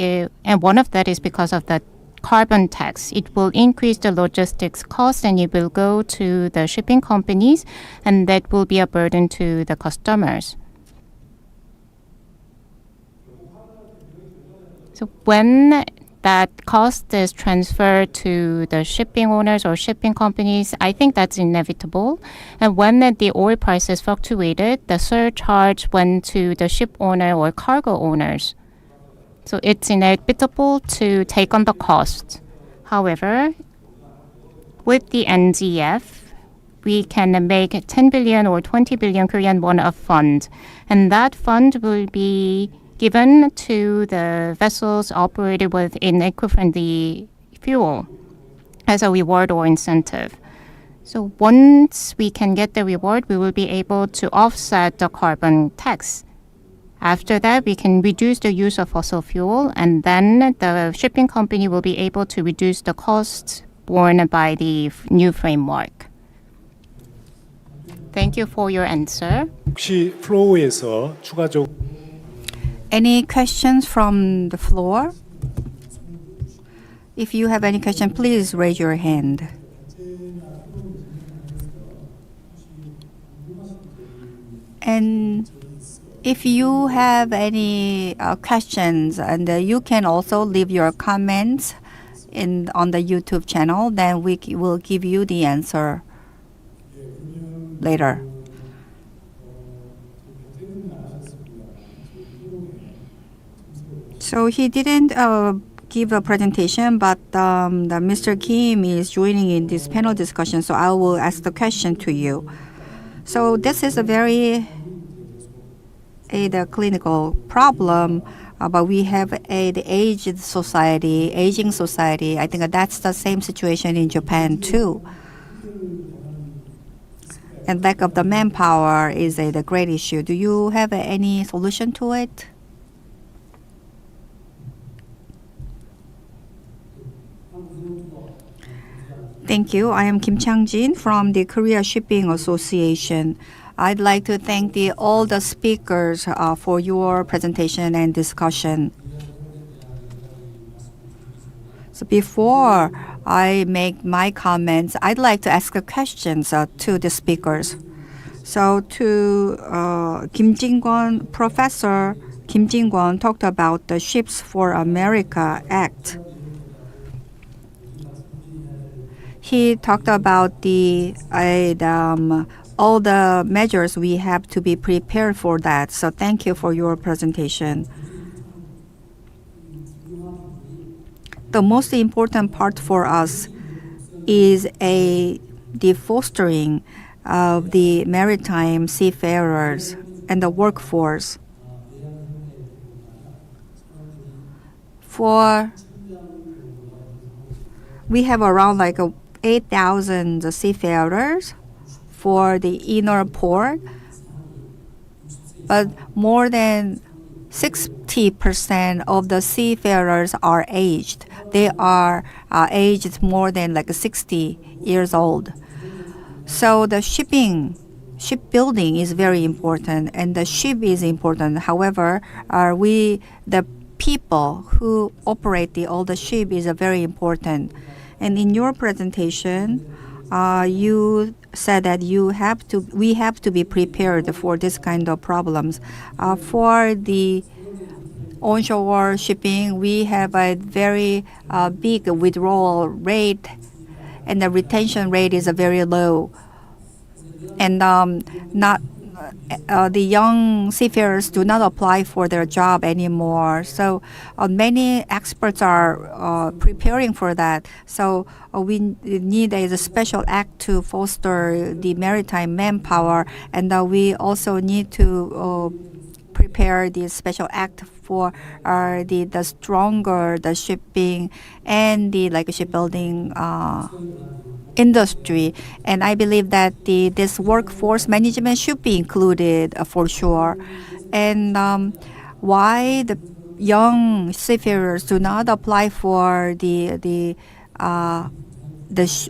and one of that is because of the carbon tax. It will increase the logistics cost and it will go to the shipping companies, and that will be a burden to the customers. So when that cost is transferred to the shipping owners or shipping companies, I think that's inevitable. And when the oil prices fluctuated, the surcharge went to the ship owner or cargo owners. So it's inevitable to take on the cost. However, with the NGF, we can make 10 billion or 20 billion Korean won of fund. And that fund will be given to the vessels operated with eco-friendly fuel as a reward or incentive. So once we can get the reward, we will be able to offset the carbon tax. After that, we can reduce the use of fossil fuel, and then the shipping company will be able to reduce the costs borne by the new framework. Thank you for your answer. 혹시 플로우에서 추가적 Any questions from the floor? If you have any question, please raise your hand. And if you have any questions, and you can also leave your comments on the YouTube channel, then we will give you the answer later. So he didn't give a presentation, but the Mr. Kim is joining in this panel discussion, so I will ask the question to you. So this is a very the clinical problem, but we have the aging society. I think that's the same situation in Japan too. And lack of the manpower is the great issue. Do you have any solution to it? Thank you. I am Kim Chang-jin from the Korea Shipping Association. I'd like to thank all the speakers for your presentation and discussion. So before I make my comments, I'd like to ask questions to the speakers. So to Kim Jin-kwon, Professor Kim Jin-kwon talked about the Ships for America Act. He talked about all the measures we have to be prepared for that. So thank you for your presentation. The most important part for us is the fostering of the maritime seafarers and the workforce. We have around 8,000 seafarers for the inner port, but more than 60% of the seafarers are aged. They are aged more than 60 years old. So the shipbuilding is very important, and the ship is important. However, the people who operate all the ship is very important. And in your presentation, you said that we have to be prepared for this kind of problems. For the onshore shipping, we have a very big withdrawal rate, and the retention rate is very low. And the young seafarers do not apply for their job anymore. So many experts are preparing for that. So we need a special act to foster the maritime manpower, and we also need to prepare the special act for the stronger the shipping and the shipbuilding industry. And I believe that this workforce management should be included for sure. And why the young seafarers do not apply for the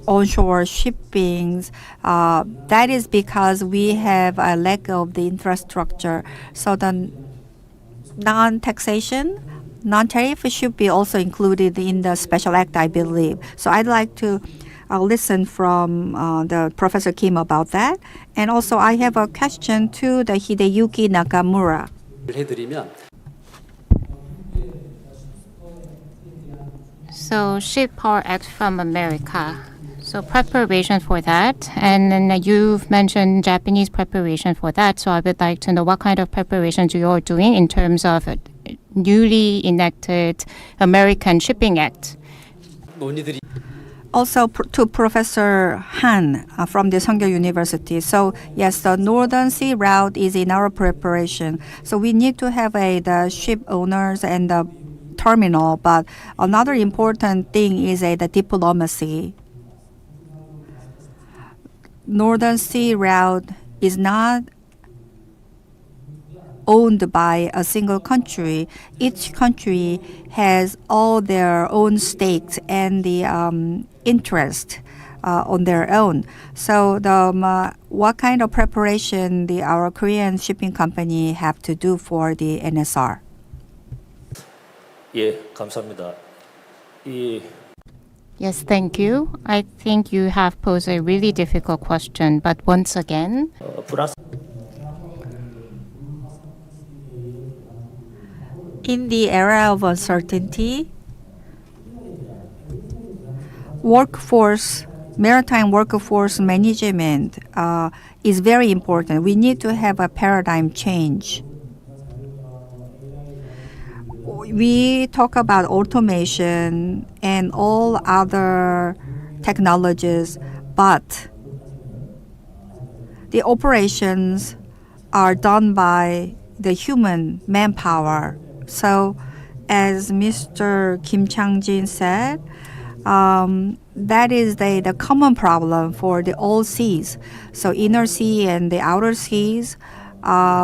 onshore shippings, that is because we have a lack of the infrastructure. So the non-taxation non-tariff should be also included in the special act, I believe. So I'd like to listen from the Professor Kim about that. And also I have a question to the Hideyuki Nakamura. So Ship Power Act from America. So preparation for that, and then you've mentioned Japanese preparation for that. So I would like to know what kind of preparations you are doing in terms of newly enacted American Shipping Act. Also to Professor Han from the Seongyeol University. So yes, the Northern Sea route is in our preparation. So we need to have the ship owners and the terminal. But another important thing is the diplomacy. Northern Sea route is not owned by a single country. Each country has all their own stakes and the interest on their own. So what kind of preparation our Korean shipping company have to do for the NSR? 예, 감사합니다. Yes, thank you. I think you have posed a really difficult question, but once again, In the era of uncertainty, maritime workforce management is very important. We need to have a paradigm change. We talk about automation and all other technologies, but the operations are done by the human manpower. So, as Mr. Kim Chang-jin said, that is the common problem for the all seas. So, inner sea and the outer seas,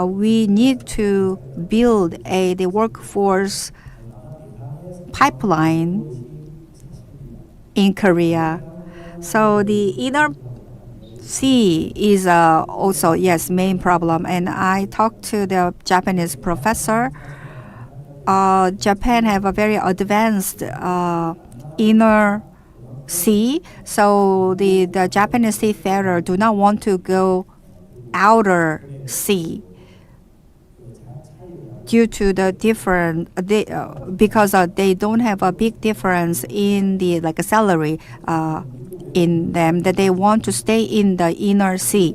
we need to build the workforce pipeline in Korea. So the inner sea is also, yes, main problem. And I talked to the Japanese professor. Japan have a very advanced inner sea. So the Japanese seafarer do not want to go outer sea due to the different because they don't have a big difference in the salary in them, that they want to stay in the inner sea.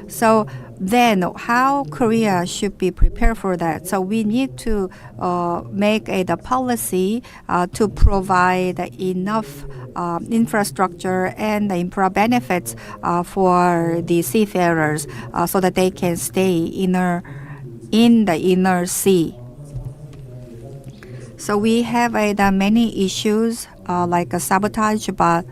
So then how Korea should be prepared for that? So we need to make the policy to provide enough infrastructure and the benefits for the seafarers so that they can stay in the inner sea. So we have the many issues like sabotage, but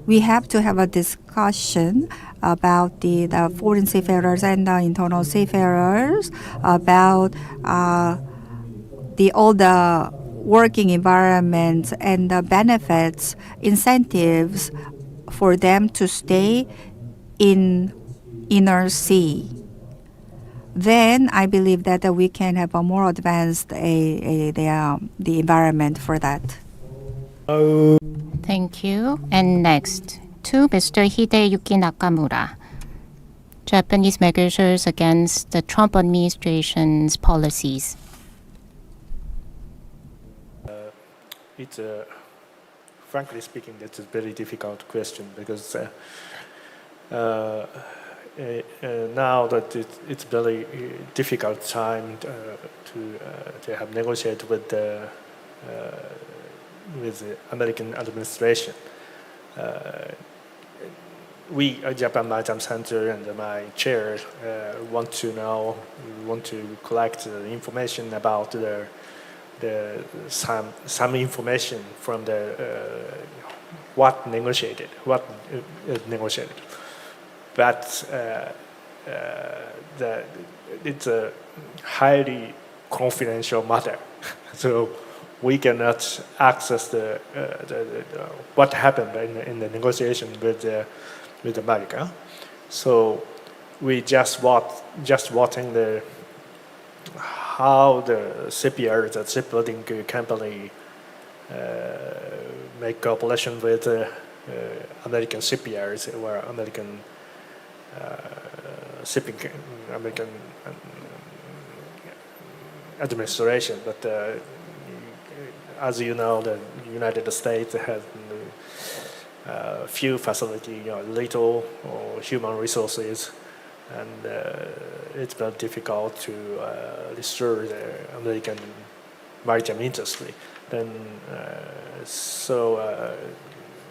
we have to have a discussion about the foreign seafarers and the internal seafarers, about all the working environments and the benefits, incentives for them to stay in inner sea. Then I believe that we can have a more advanced the environment for that. thank you. And next, to Mr. Hideyuki Nakamura. Japanese measures against the Trump administration's policies. It's frankly speaking, that's a very difficult question because now that it's very difficult time to have negotiated with the American administration. We, Japan Maritime Center and my chair, want to collect information about some information from what is negotiated. But it's a highly confidential matter, so we cannot access what happened in the negotiation with America. So we just watching how the shipyard, the shipbuilding company, make cooperation with American shipyards or American shipping, American administration. But as you know, the United States has few facilities, little human resources, and it's very difficult to restore the American maritime industry. Then,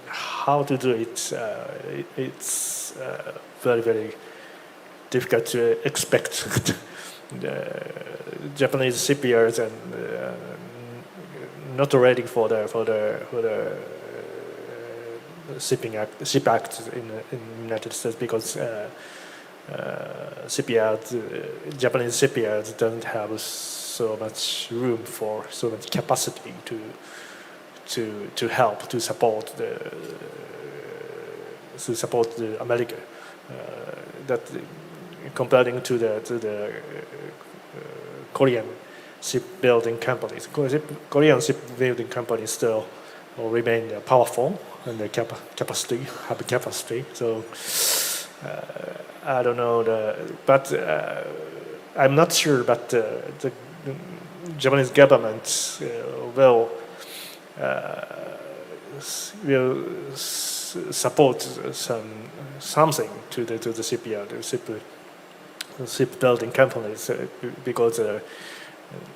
how to do it? It's very, very difficult to expect. The Japanese shipyards and not ready for the ship act in the United States, because Japanese shipyards don't have so much room for so much capacity to help to support the America. That comparing to the Korean shipbuilding companies. Korean shipbuilding companies still remain powerful and the capacity. So I don't know, but I'm not sure. But the Japanese government will support something to the shipbuilding companies because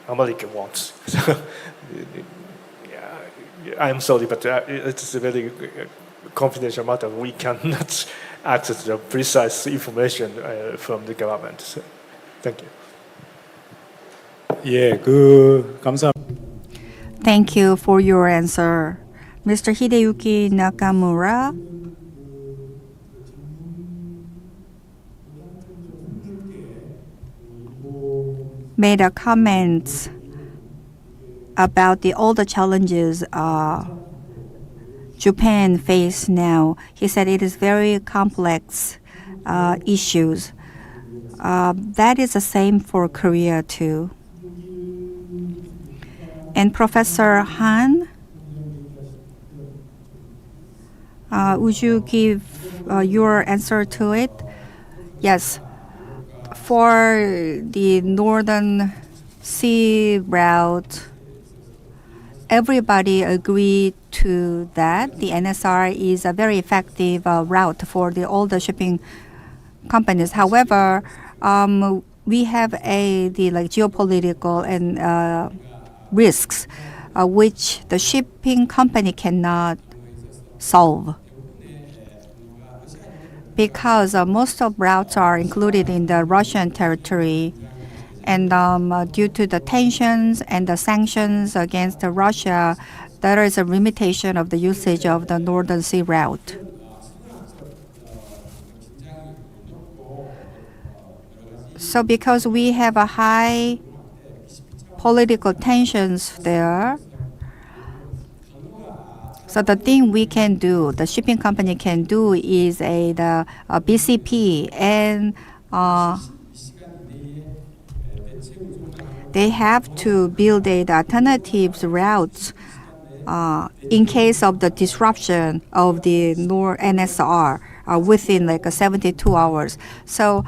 America wants. I'm sorry, but it's a very confidential matter. We cannot access the precise information from the government. So, thank you. 예, 감사합니다. Thank you for your answer. Mr. Hideyuki Nakamura. Made a comment about all the challenges Japan face now. He said it is very complex issues. That is the same for Korea too. And Professor Han, would you give your answer to it? Yes. For the Northern Sea route, everybody agreed to that. The NSR is a very effective route for all the shipping companies. However, we have the geopolitical and risks which the shipping company cannot solve, because most of routes are included in the Russian territory, and due to the tensions and the sanctions against Russia, there is a limitation of the usage of the Northern Sea route. So because we have a high political tensions there, so the thing we can do, the shipping company can do, is the BCP, and they have to build the alternative routes in case of the disruption of the NSR within 72 hours. So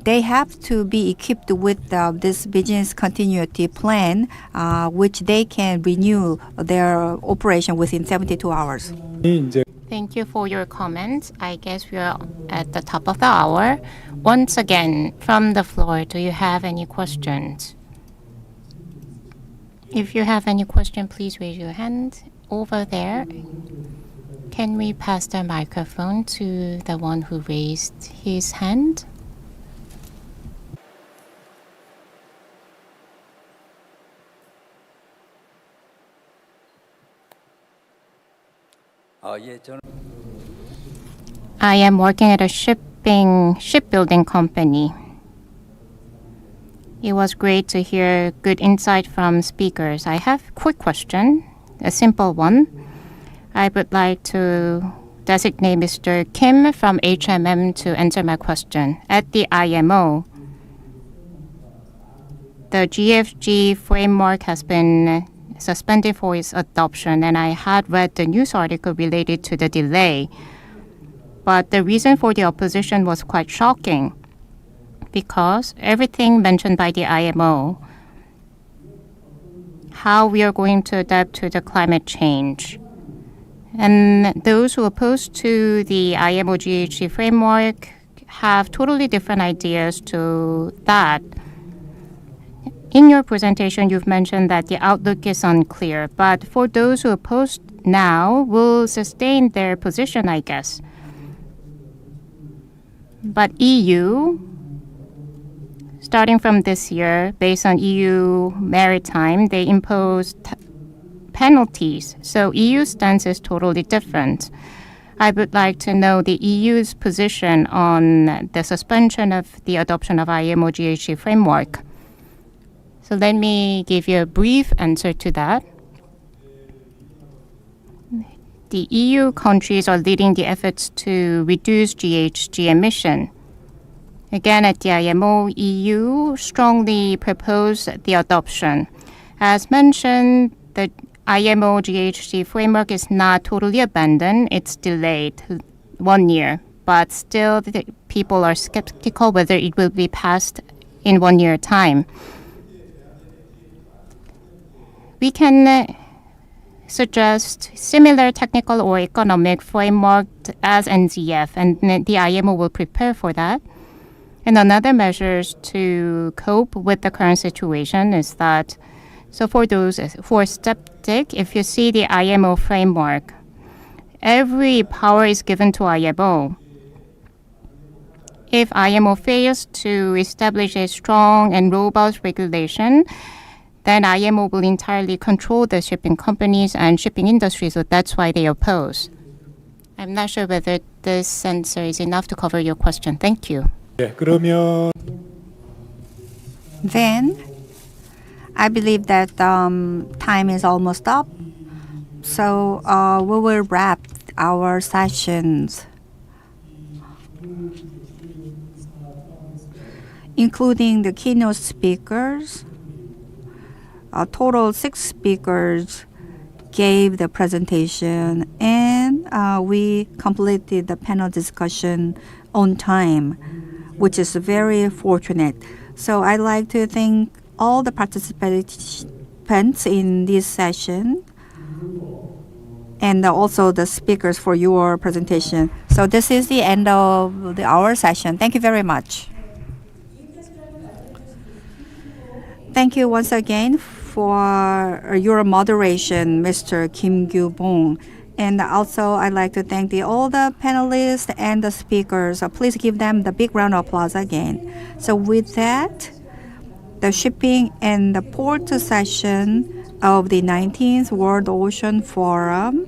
they have to be equipped with this business continuity plan, which they can renew their operation within 72 hours. Thank you for your comments. I guess we are at the top of the hour. Once again, from the floor, do you have any questions? If you have any question, please raise your hand over there. Can we pass the microphone to the one who raised his hand? I am working at a shipbuilding company. It was great to hear good insight from speakers. I have a quick question, a simple one. I would like to designate Mr. Kim from HMM to answer my question. At the IMO, the GFG framework has been suspended for its adoption, and I had read the news article related to the delay. But the reason for the opposition was quite shocking because everything mentioned by the IMO, how we are going to adapt to the climate change. And those who oppose to the IMO GHG framework have totally different ideas to that. In your presentation, you've mentioned that the outlook is unclear, but for those who oppose now will sustain their position, I guess. But EU, starting from this year, based on EU maritime, they imposed penalties. So EU stance is totally different. I would like to know the EU's position on the suspension of the adoption of IMO GHG framework. So let me give you a brief answer to that. The EU countries are leading the efforts to reduce GHG emission. Again, at the IMO, EU strongly proposed the adoption. As mentioned, the IMO GHG framework is not totally abandoned. It's delayed 1 year, but still the people are skeptical whether it will be passed in 1 year time. We can suggest similar technical or economic framework as NZF, and the IMO will prepare for that. And another measures to cope with the current situation is that, so for those who are skeptic, if you see the IMO framework, every power is given to IMO. If IMO fails to establish a strong and robust regulation, then IMO will entirely control the shipping companies and shipping industry, so that's why they oppose. I'm not sure whether this answer is enough to cover your question. Thank you. 네, 그러면 Then, I believe that time is almost up. So we will wrap our sessions, including the keynote speakers. A total 6 speakers gave the presentation, and we completed the panel discussion on time, which is very fortunate. So I'd like to thank all the participants in this session and also the speakers for your presentation. So this is the end of our session. Thank you very much. Thank you once again for your moderation, Mr. Kim Gyu-bong. And also, I'd like to thank all the panelists and the speakers. Please give them the big round of applause again. So with that, the shipping and the port session of the 19th World Ocean Forum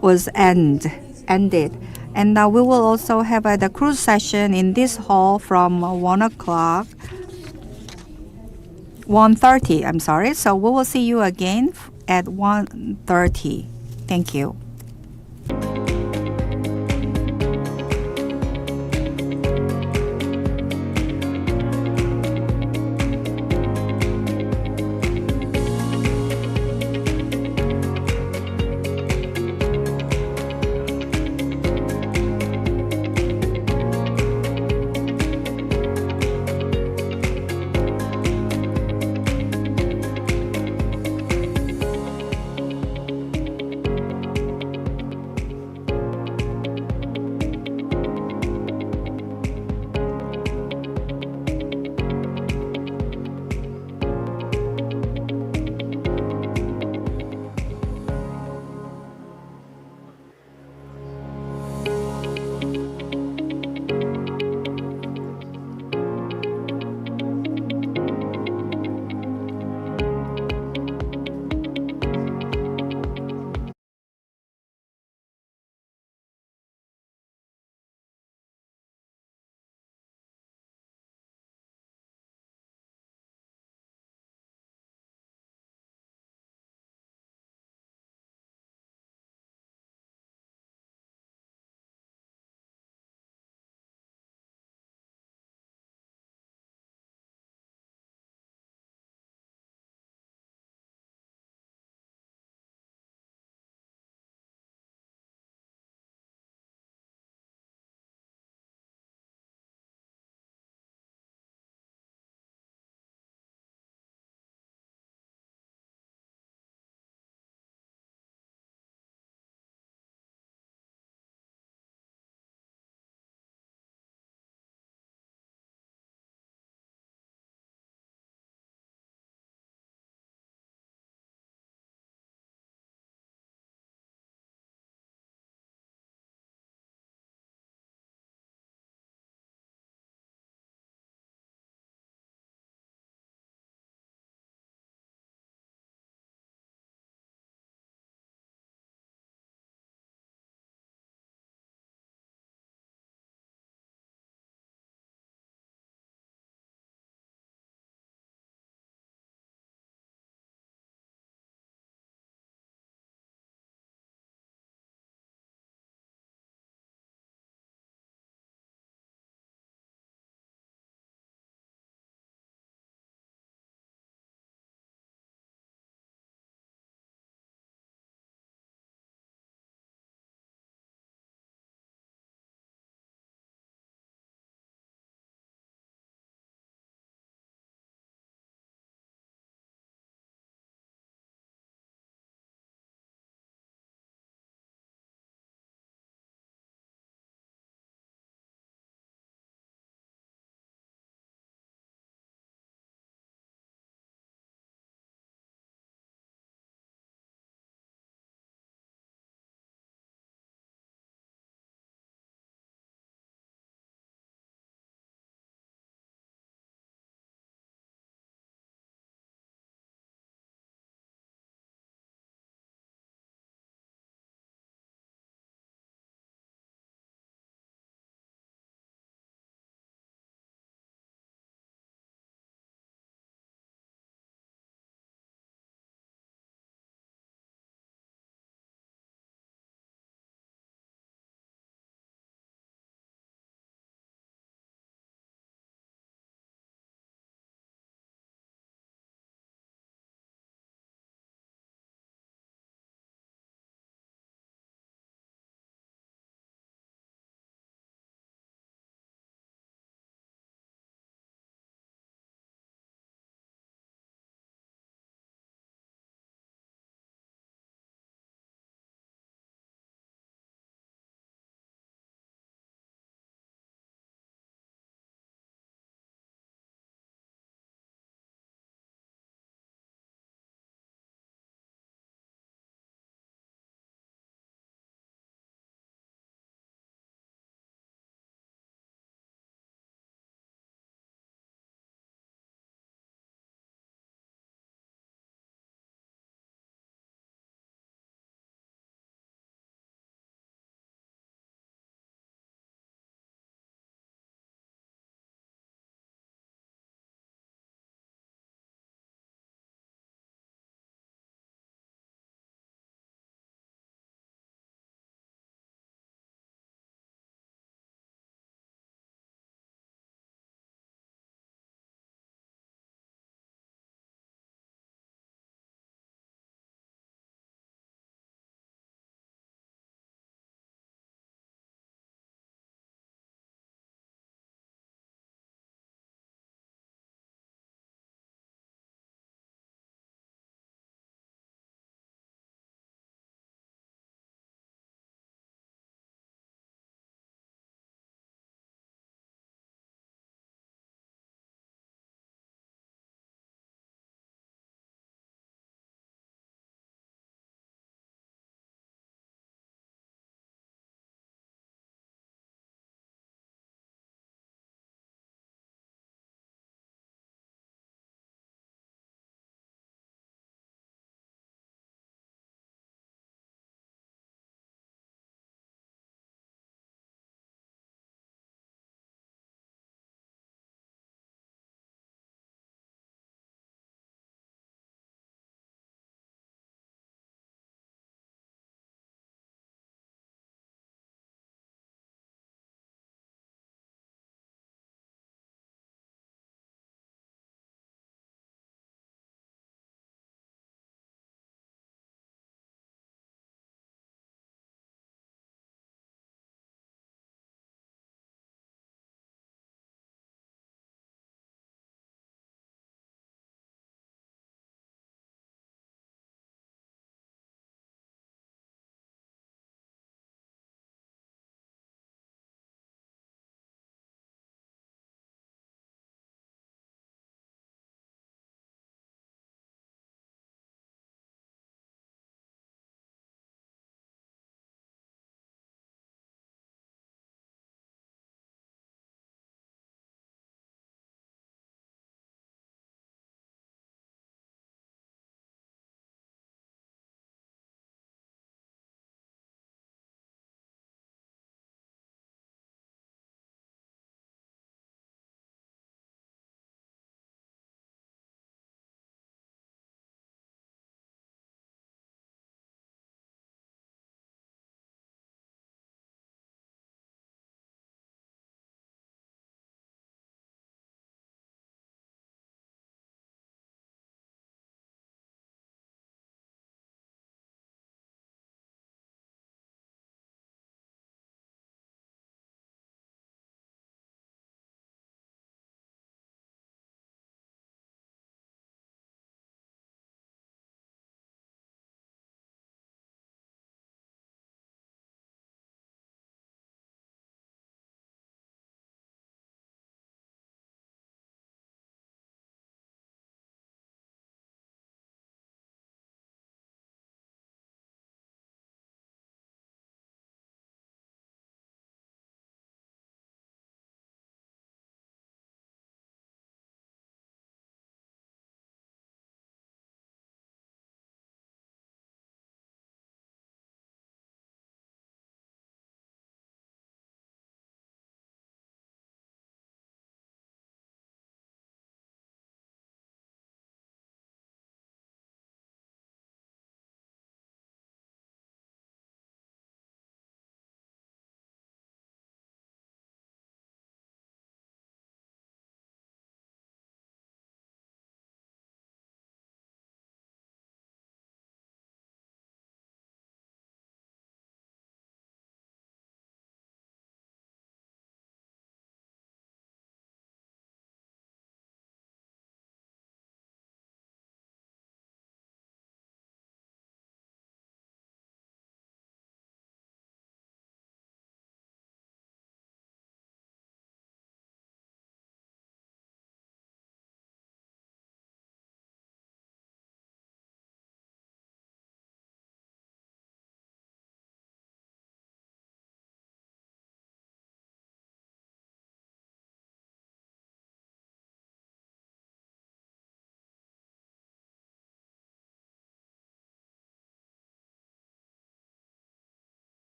was ended. And we will also have the cruise session in this hall from 1:30, I'm sorry. So we will see you again at 1:30. Thank you.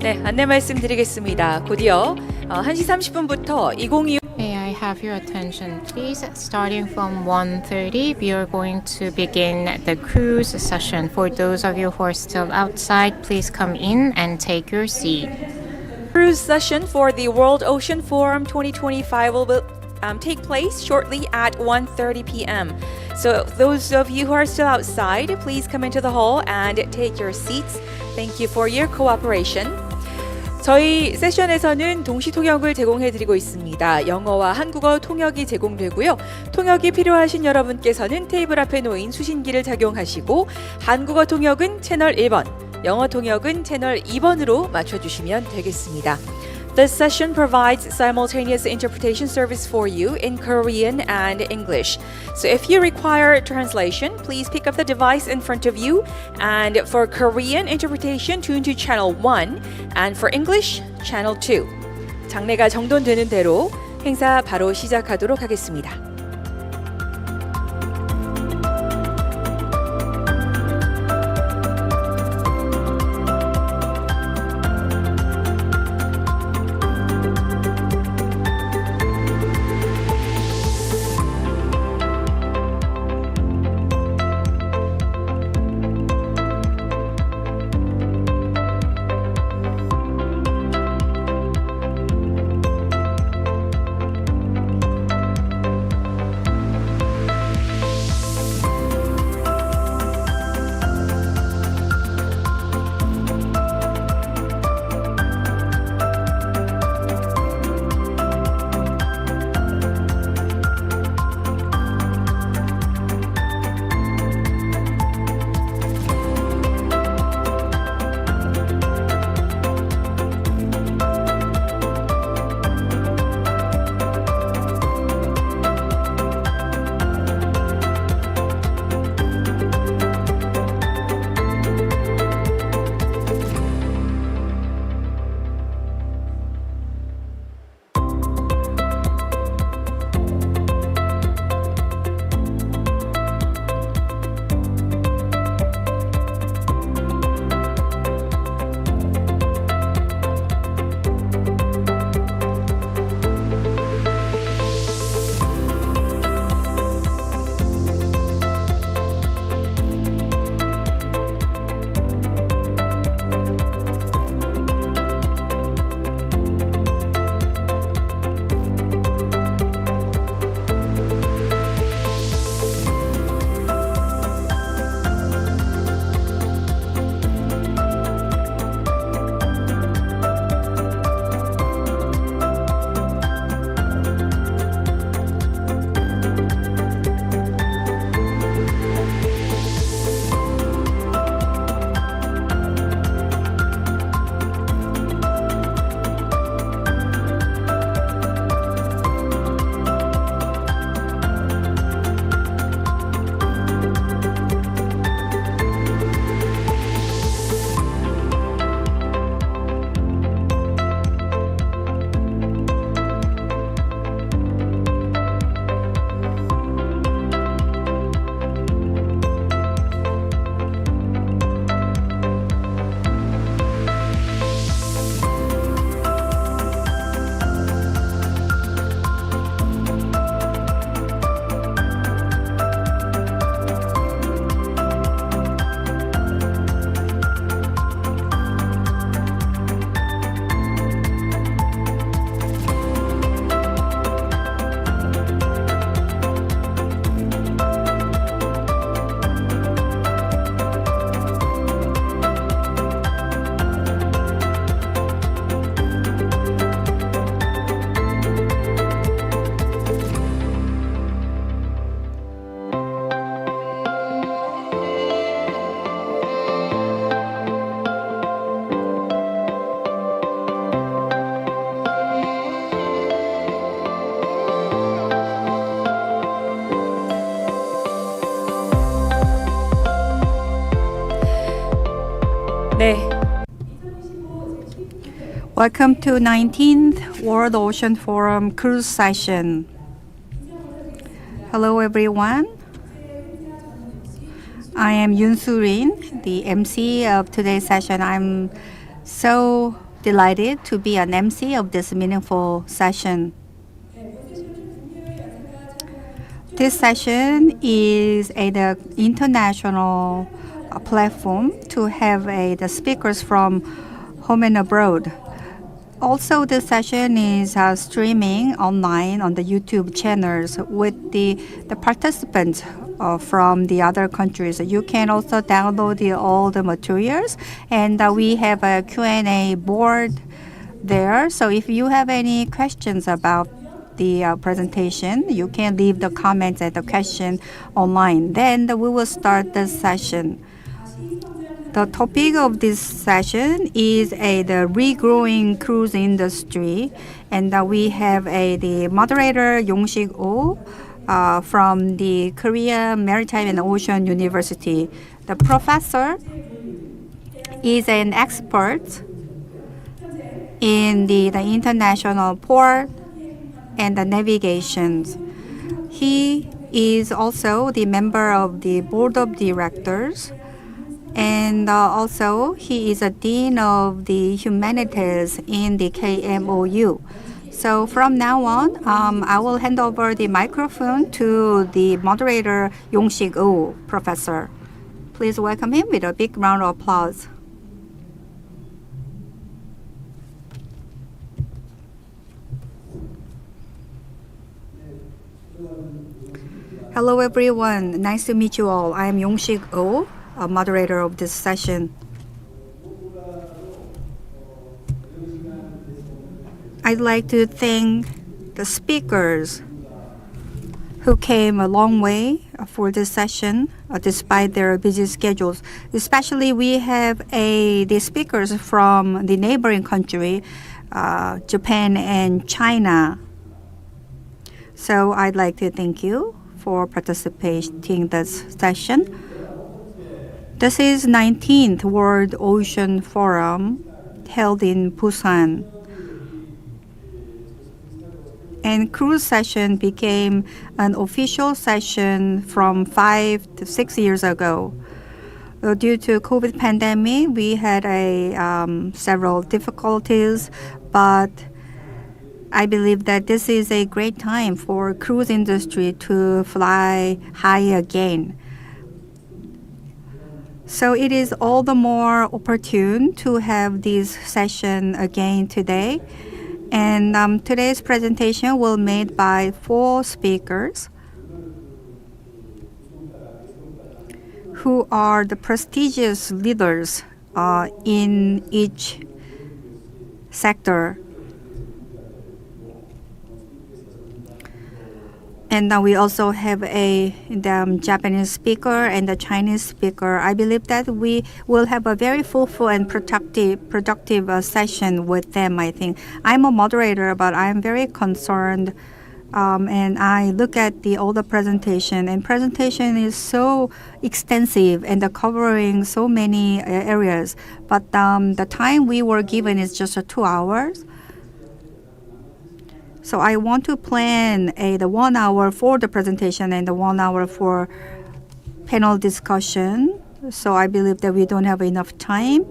네, 안내 말씀드리겠습니다. 곧이어 1시 30분부터 2025 May I have your attention, please? Starting from 1:30, we are going to begin the cruise session. For those of you who are still outside, please come in and take your seat. cruise session for the World Ocean Forum 2025 will take place shortly at 1:30 p.m. So those of you who are still outside, please come into the hall and take your seats. Thank you for your cooperation. 저희 세션에서는 동시 통역을 제공해 드리고 있습니다. 영어와 한국어 통역이 제공되고요. 통역이 필요하신 여러분께서는 테이블 앞에 놓인 수신기를 작용하시고 한국어 통역은 채널 1번, 영어 통역은 채널 2번으로 맞춰 주시면 되겠습니다. This session provides simultaneous interpretation service for you in Korean and English. So if you require translation, please pick up the device in front of you. And for Korean interpretation, tune to channel 1. And for English, channel 2. 장례가 정돈되는 대로 행사 바로 시작하도록 하겠습니다. 네. Welcome to 19th World Ocean Forum Cruise Session. Hello everyone. I am Yoon Soo-rin, the MC of today's session. I'm so delighted to be an MC of this meaningful session. This session is the international platform to have the speakers from home and abroad. Also, this session is streaming online on the YouTube channels with the participants from the other countries. You can also download all the materials, and we have a Q&A board there. So if you have any questions about the presentation, you can leave the comments and the question online. Then we will start the session. The topic of this session is the regrowing cruise industry, and we have the moderator Yong-sik Oh from the Korea Maritime and Ocean University. The professor is an expert in the international port and the navigations. He is also the member of the board of directors, and also he is a dean of the humanities in the KMOU. So from now on, I will hand over the microphone to the moderator Yong-sik Oh, professor. Please welcome him with a big round of applause. Hello everyone, nice to meet you all. I am Yong-sik Oh, a moderator of this session. I'd like to thank the speakers who came a long way for this session despite their busy schedules. Especially we have the speakers from the neighboring country, Japan and China. So I'd like to thank you for participating in this session. This is 19th World Ocean Forum held in Busan. And cruise session became an official session from 5 to 6 years ago. Due to COVID pandemic, we had several difficulties, but I believe that this is a great time for cruise industry to fly high again. So it is all the more opportune to have this session again today. And today's presentation will be made by 4 speakers who are the prestigious leaders in each sector. And now we also have the Japanese speaker and the Chinese speaker. I believe that we will have a very fruitful and productive session with them, I think. I'm a moderator, but I'm very concerned. And I look at all the presentation, and presentation is so extensive and covering so many areas. But the time we were given is just 2 hours. So I want to plan the 1 hour for the presentation and the 1 hour for panel discussion. So I believe that we don't have enough time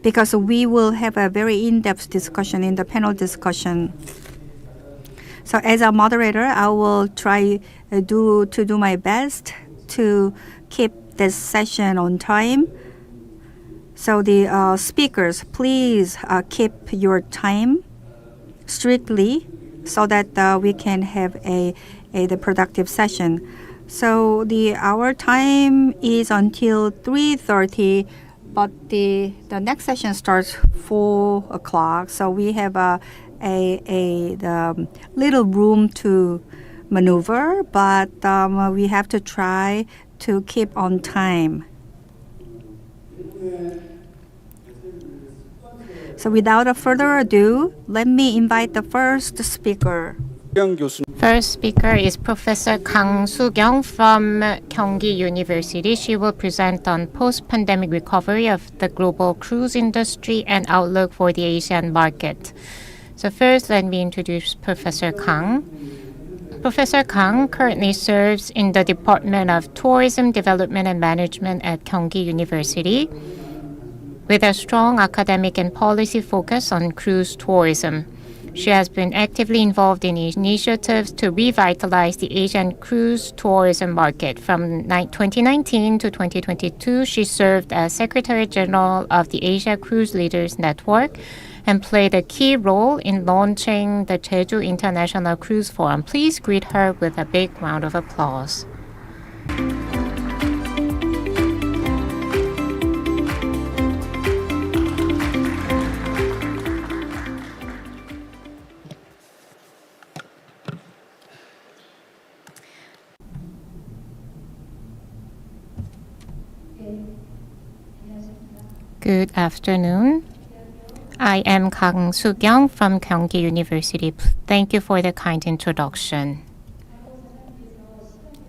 because we will have a very in-depth discussion in the panel discussion. So as a moderator, I will try to do my best to keep this session on time. So the speakers, please keep your time strictly so that we can have the productive session. So our time is until 3:30, but the next session starts 4 o'clock. So we have the little room to maneuver, but we have to try to keep on time. So without further ado, let me invite the first speaker. First speaker is Professor Kang Soo-kyung from Gyeonggi University. She will present on post-pandemic recovery of the global cruise industry and outlook for the Asian market. So first, let me introduce Professor Kang. Professor Kang currently serves in the Department of Tourism Development and Management at Gyeonggi University. with a strong academic and policy focus on cruise tourism. She has been actively involved in initiatives to revitalize the Asian cruise tourism market. From 2019 to 2022, she served as Secretary General of the Asia Cruise Leaders Network and played a key role in launching the Jeju International Cruise Forum. Please greet her with a big round of applause. Good afternoon. I am Kang Soo-kyung from Gyeonggi University. Thank you for the kind introduction.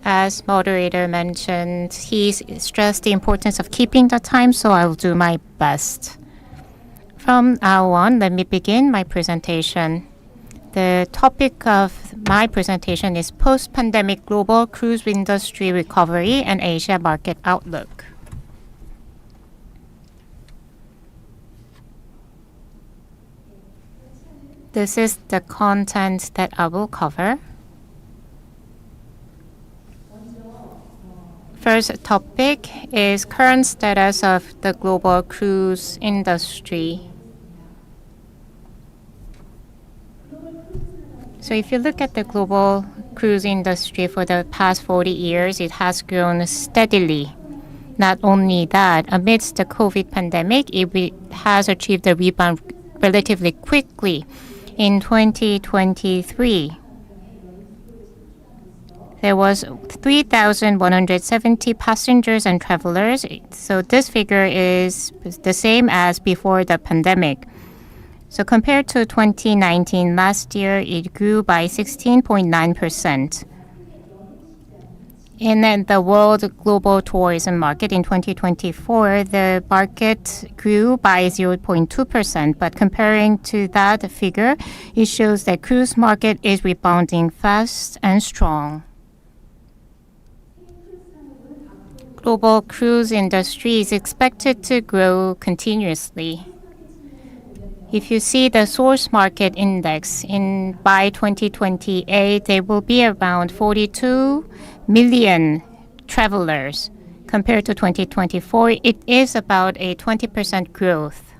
As moderator mentioned, he stressed the importance of keeping the time, so I will do my best. From now on, let me begin my presentation. The topic of my presentation is post-pandemic global cruise industry recovery and Asia market outlook. This is the content that I will cover. First topic is current status of the global cruise industry. So if you look at the global cruise industry for the past 40 years, it has grown steadily. Not only that, amidst the COVID pandemic, it has achieved a rebound relatively quickly. In 2023, there was 3,170 passengers and travelers. So this figure is the same as before the pandemic. So compared to 2019, last year, it grew by 16.9%. In the world global tourism market in 2024, the market grew by 0.2%. But comparing to that figure, it shows that cruise market is rebounding fast and strong. Global cruise industry is expected to grow continuously. If you see the source market index by 2028, there will be around 42 million travelers. Compared to 2024, it is about a 20% growth.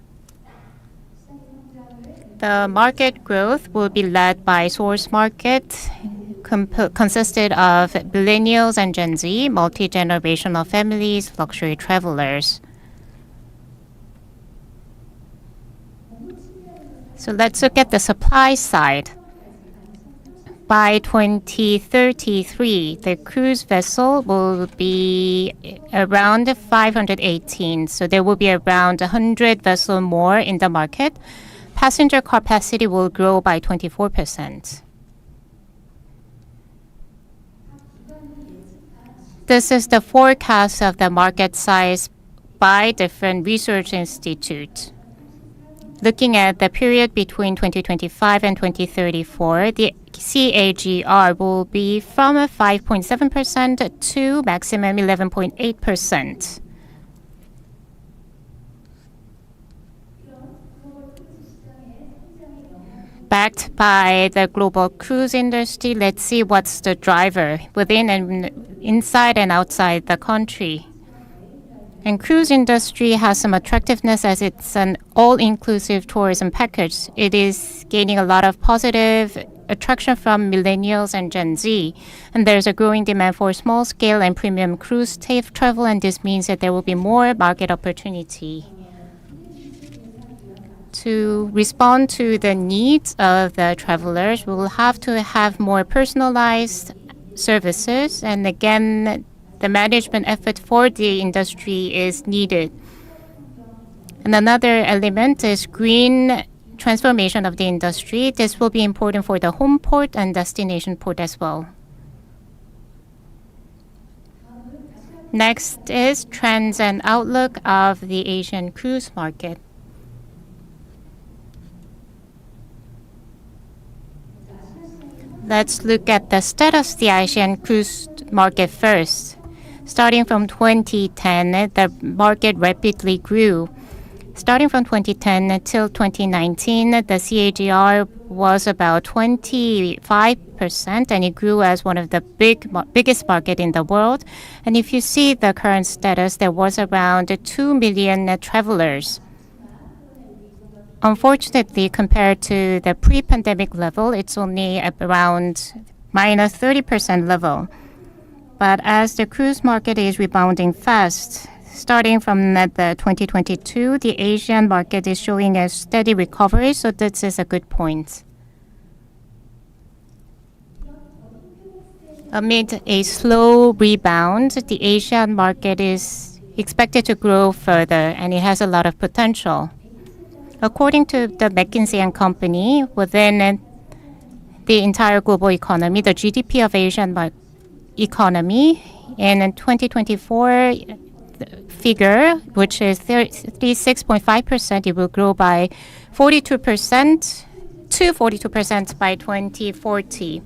The market growth will be led by source market, consisted of millennials and Gen Z, multi-generational families, luxury travelers. So let's look at the supply side. By 2033, the cruise vessel will be around 518. So there will be around 100 vessels more in the market. Passenger capacity will grow by 24%. This is the forecast of the market size by different research institutes. Looking at the period between 2025 and 2034, the CAGR will be from 5.7% to maximum 11.8%. Backed by the global cruise industry, let's see what's the driver within and inside and outside the country. And cruise industry has some attractiveness as it's an all-inclusive tourism package. It is gaining a lot of positive attraction from millennials and Gen Z. And there's a growing demand for small-scale and premium cruise travel, and this means that there will be more market opportunity. To respond to the needs of the travelers, we will have to have more personalized services. And again, the management effort for the industry is needed. And another element is green transformation of the industry. This will be important for the home port and destination port as well. Next is trends and outlook of the Asian cruise market. Let's look at the status of the Asian cruise market first. Starting from 2010, the market rapidly grew. Starting from 2010 until 2019, the CAGR was about 25%, and it grew as one of the biggest market in the world. And if you see the current status, there was around 2 million travelers. Unfortunately, compared to the pre-pandemic level, it's only around minus 30% level. But as the cruise market is rebounding fast, starting from the 2022, the Asian market is showing a steady recovery, so this is a good point. Amid a slow rebound, the Asian market is expected to grow further, and it has a lot of potential. According to the McKinsey & Company, within the entire global economy, the GDP of Asian economy in 2024 figure, which is 36.5%, it will grow by 42% to 42% by 2040.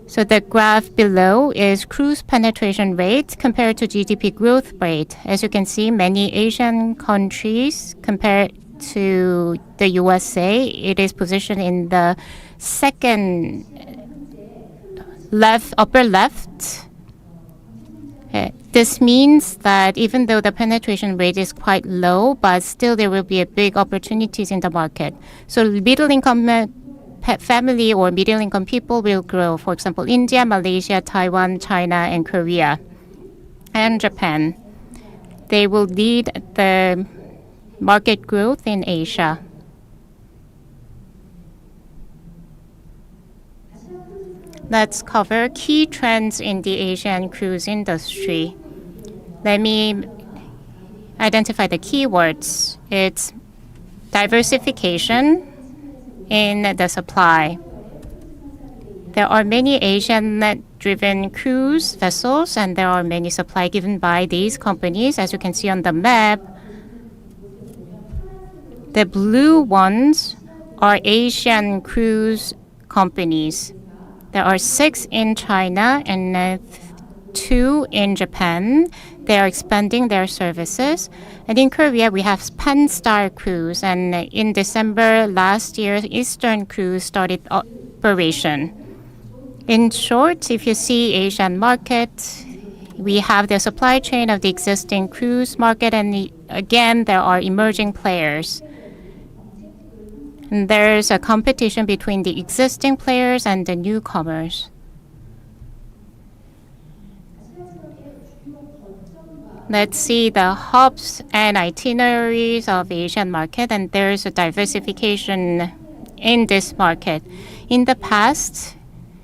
So the graph below is cruise penetration rate compared to GDP growth rate. As you can see, many Asian countries compared to the USA, it is positioned in the second upper left. This means that even though the penetration rate is quite low, but still there will be a big opportunities in the market. So middle income family or middle income people will grow. For example, India, Malaysia, Taiwan, China, and Korea, and Japan. They will lead the market growth in Asia. Let's cover key trends in the Asian cruise industry. Let me identify the keywords. It's diversification in the supply. There are many Asian-driven cruise vessels, and there are many supply given by these companies. As you can see on the map, the blue ones are Asian cruise companies. There are 6 in China and 2 in Japan. They are expanding their services. And in Korea, we have Pan-Star Cruise. And in December last year, Eastern Cruise started operation. In short, if you see Asian market, we have the supply chain of the existing cruise market. And again, there are emerging players. And there's a competition between the existing players and the newcomers. Let's see the hubs and itineraries of the Asian market, and there's a diversification in this market. In the past,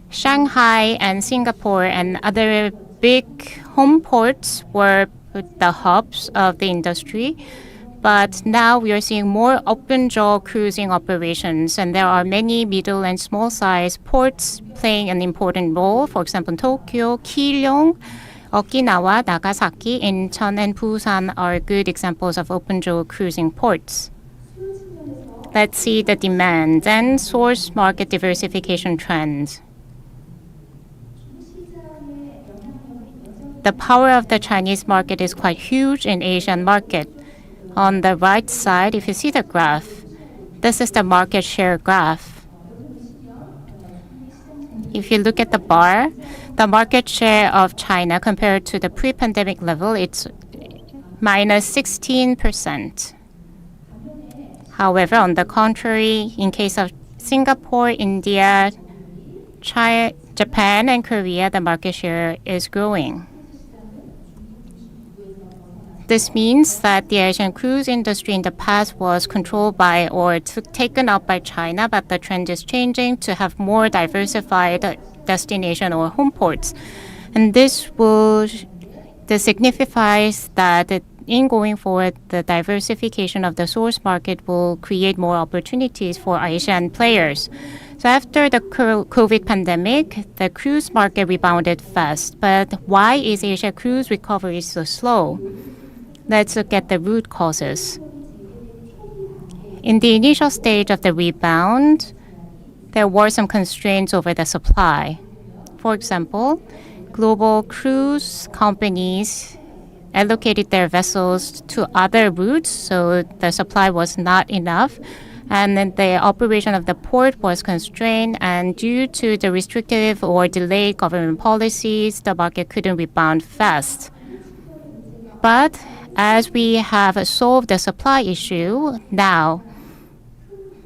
Shanghai and Singapore and other big home ports were the hubs of the industry. But now we are seeing more open-jaw cruising operations, and there are many middle and small-sized ports playing an important role. For example, Tokyo, Keelung, Okinawa, Nagasaki, Incheon, and Busan are good examples of open-jaw cruising ports. Let's see the demand and source market diversification trends. The power of the Chinese market is quite huge in Asian market. On the right side, if you see the graph, this is the market share graph. If you look at the bar, the market share of China compared to the pre-pandemic level, it's minus 16%. However, on the contrary, in case of Singapore, India, China, Japan, and Korea, the market share is growing. This means that the Asian cruise industry in the past was controlled by or taken up by China, but the trend is changing to have more diversified destination or home ports. And this signifies that in going forward, the diversification of the source market will create more opportunities for Asian players. So after the COVID pandemic, the cruise market rebounded fast. But why is Asia cruise recovery so slow? Let's look at the root causes. In the initial stage of the rebound, there were some constraints over the supply. For example, global cruise companies allocated their vessels to other routes, so the supply was not enough. And then the operation of the port was constrained, and due to the restrictive or delayed government policies, the market couldn't rebound fast. But as we have solved the supply issue, now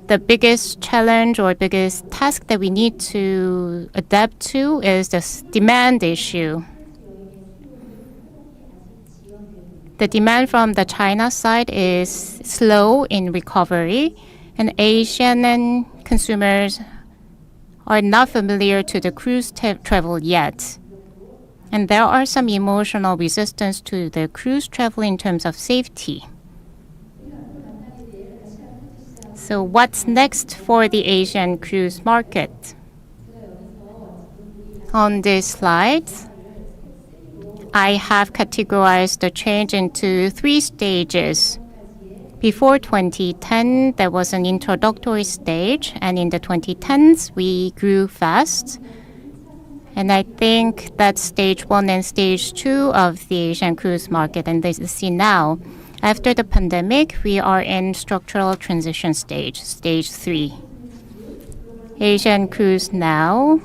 the biggest challenge or biggest task that we need to adapt to is the demand issue. The demand from the China side is slow in recovery, and Asian consumers are not familiar to the cruise travel yet. And there are some emotional resistance to the cruise travel in terms of safety. So what's next for the Asian cruise market? On this slide, I have categorized the change into 3 stages. Before 2010, there was an introductory stage, and in the 2010s, we grew fast. And I think that's stage 1 and stage 2 of the Asian cruise market. And this is see now, after the pandemic, we are in structural transition stage, stage 3. Asian cruise now,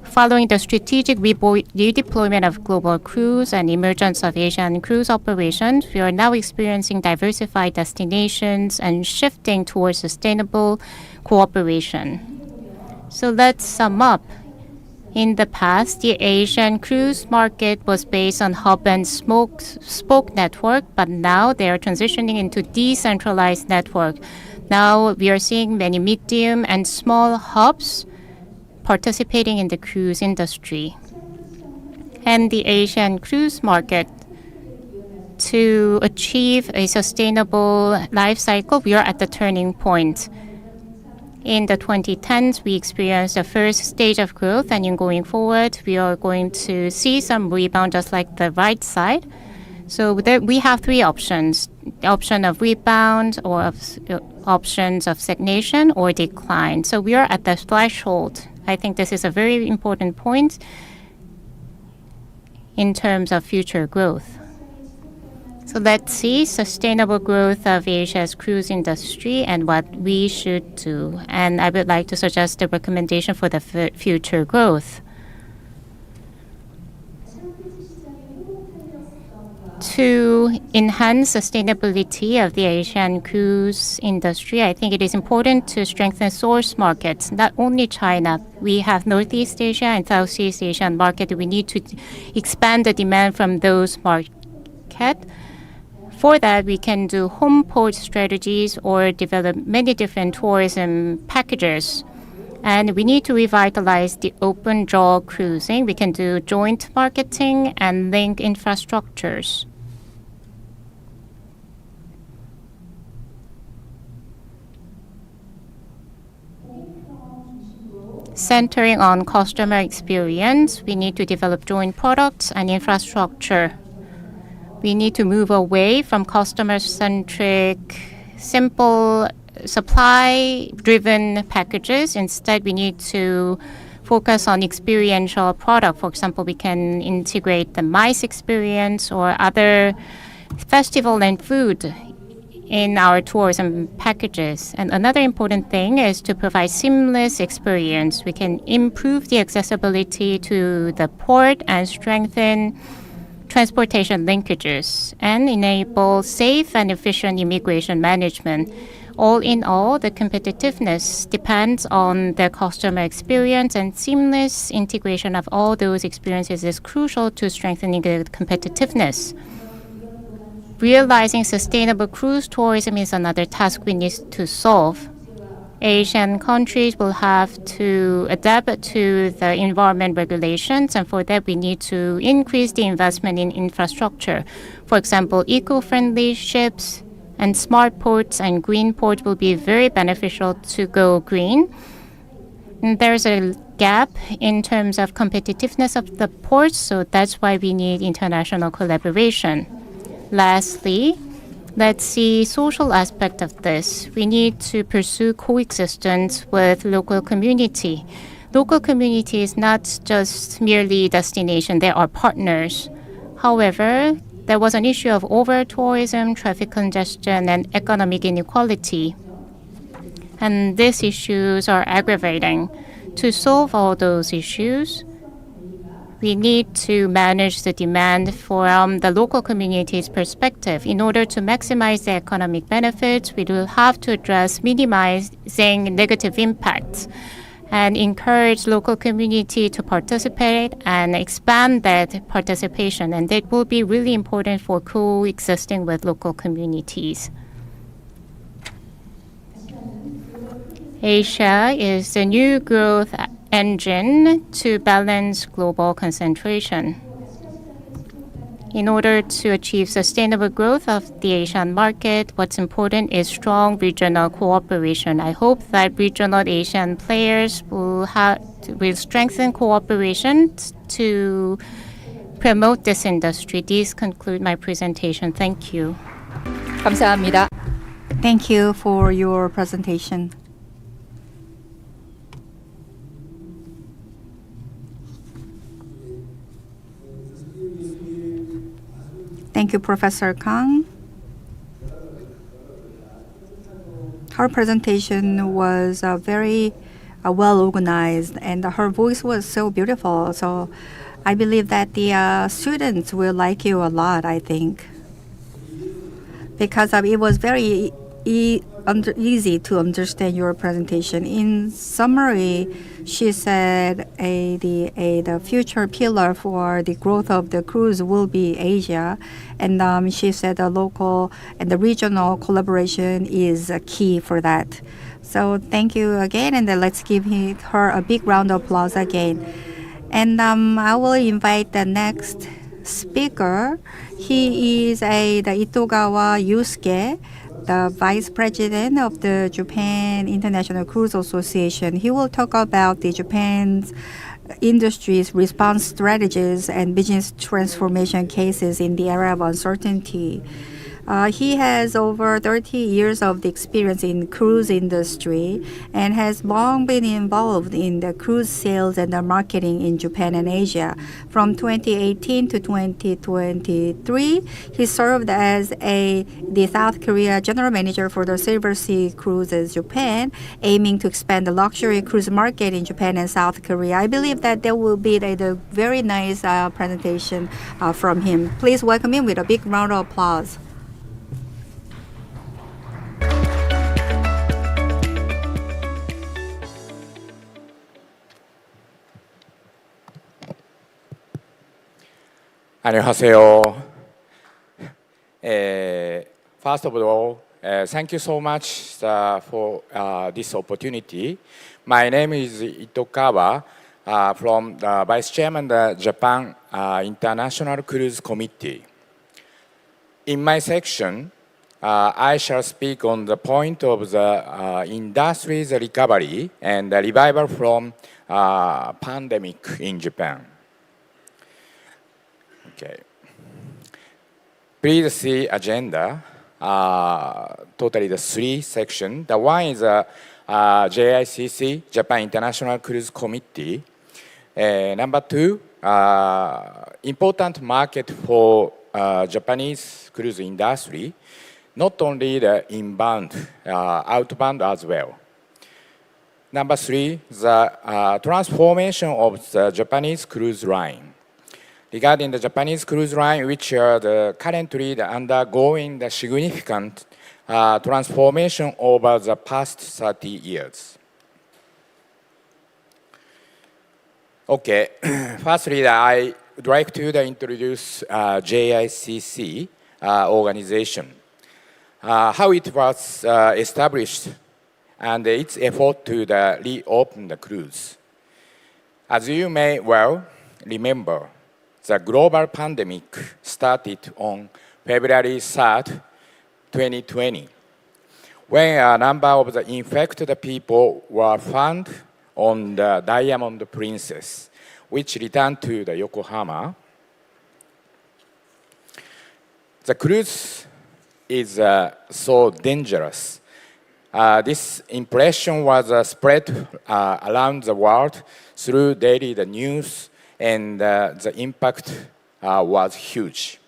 following the strategic redeployment of global cruise and emergence of Asian cruise operations, we are now experiencing diversified destinations and shifting towards sustainable cooperation. So let's sum up. In the past, the Asian cruise market was based on hub and spoke network, but now they are transitioning into decentralized network. Now we are seeing many medium and small hubs participating in the cruise industry. And the Asian cruise market, to achieve a sustainable life cycle, we are at the turning point. In the 2010s, we experienced the first stage of growth, and in going forward, we are going to see some rebound just like the right side. So we have 3 options: the option of rebound, or options of stagnation or decline. So we are at the threshold. I think this is a very important point in terms of future growth. So let's see sustainable growth of Asia's cruise industry and what we should do. And I would like to suggest a recommendation for the future growth. To enhance sustainability of the Asian cruise industry, I think it is important to strengthen source markets, not only China. We have Northeast Asia and Southeast Asian market. We need to expand the demand from those markets. For that, we can do home port strategies or develop many different tourism packages. And we need to revitalize the open jaw cruising. We can do joint marketing and link infrastructures. Centering on customer experience, we need to develop joint products and infrastructure. We need to move away from customer-centric, simple, supply-driven packages. Instead, we need to focus on experiential product. For example, we can integrate the MICE experience or other festival and food in our tourism packages. And another important thing is to provide seamless experience. We can improve the accessibility to the port and strengthen transportation linkages and enable safe and efficient immigration management. All in all, the competitiveness depends on the customer experience, and seamless integration of all those experiences is crucial to strengthening the competitiveness. Realizing sustainable cruise tourism is another task we need to solve. Asian countries will have to adapt to the environment regulations, and for that we need to increase the investment in infrastructure. For example, eco-friendly ships and smart ports and green ports will be very beneficial to go green. And there's a gap in terms of competitiveness of the ports, so that's why we need international collaboration. Lastly, let's see social aspect of this. We need to pursue coexistence with local community. Local community is not just merely destination, they are partners. However, there was an issue of over-tourism, traffic congestion, and economic inequality. And these issues are aggravating. To solve all those issues, we need to manage the demand from the local community's perspective. In order to maximize the economic benefits, we will have to address minimizing negative impacts and encourage local community to participate and expand that participation. And that will be really important for coexisting with local communities. Asia is the new growth engine to balance global concentration. In order to achieve sustainable growth of the Asian market, what's important is strong regional cooperation. I hope that regional Asian players will strengthen cooperation to promote this industry. These conclude my presentation. Thank you. 감사합니다. Thank you for your presentation. Thank you, Professor Kang. Her presentation was very well organized, and her voice was so beautiful. So I believe that the students will like you a lot, I think, because it was very easy to understand your presentation. In summary, she said the future pillar for the growth of the cruise will be Asia, and she said the local and the regional collaboration is a key for that. So thank you again, and let's give her a big round of applause again. And I will invite the next speaker. He is the Itogawa Yusuke, the Vice President of the Japan International Cruise Association. He will talk about the Japan's industry's response strategies and business transformation cases in the era of uncertainty. He has over 30 years of experience in cruise industry and has long been involved in the cruise sales and the marketing in Japan and Asia. From 2018 to 2023, he served as the South Korea General Manager for the Silver Sea Cruises Japan, aiming to expand the luxury cruise market in Japan and South Korea. I believe that there will be a very nice presentation from him. Please welcome him with a big round of applause. 안녕하세요. First of all, thank you so much for this opportunity. My name is Itokawa from the Vice Chairman of the Japan International Cruise Committee. In my section, I shall speak on the point of the industry's recovery and the revival from pandemic in Japan. Okay. Please see agenda. Totally the 3 sections. The one is JICC, Japan International Cruise Committee. Number 2, important market for Japanese cruise industry, not only the inbound, outbound as well. Number 3, the transformation of the Japanese cruise line. Regarding the Japanese cruise line, which are currently undergoing the significant transformation over the past 30 years. Okay, firstly, I would like to introduce JICC organization, how it was established, and its effort to reopen the cruise. As you may well remember, the global pandemic started on February 3rd, 2020, when a number of the infected people were found on the Diamond Princess, which returned to the Yokohama. The cruise is so dangerous. This impression was spread around the world through daily news, and the impact was huge.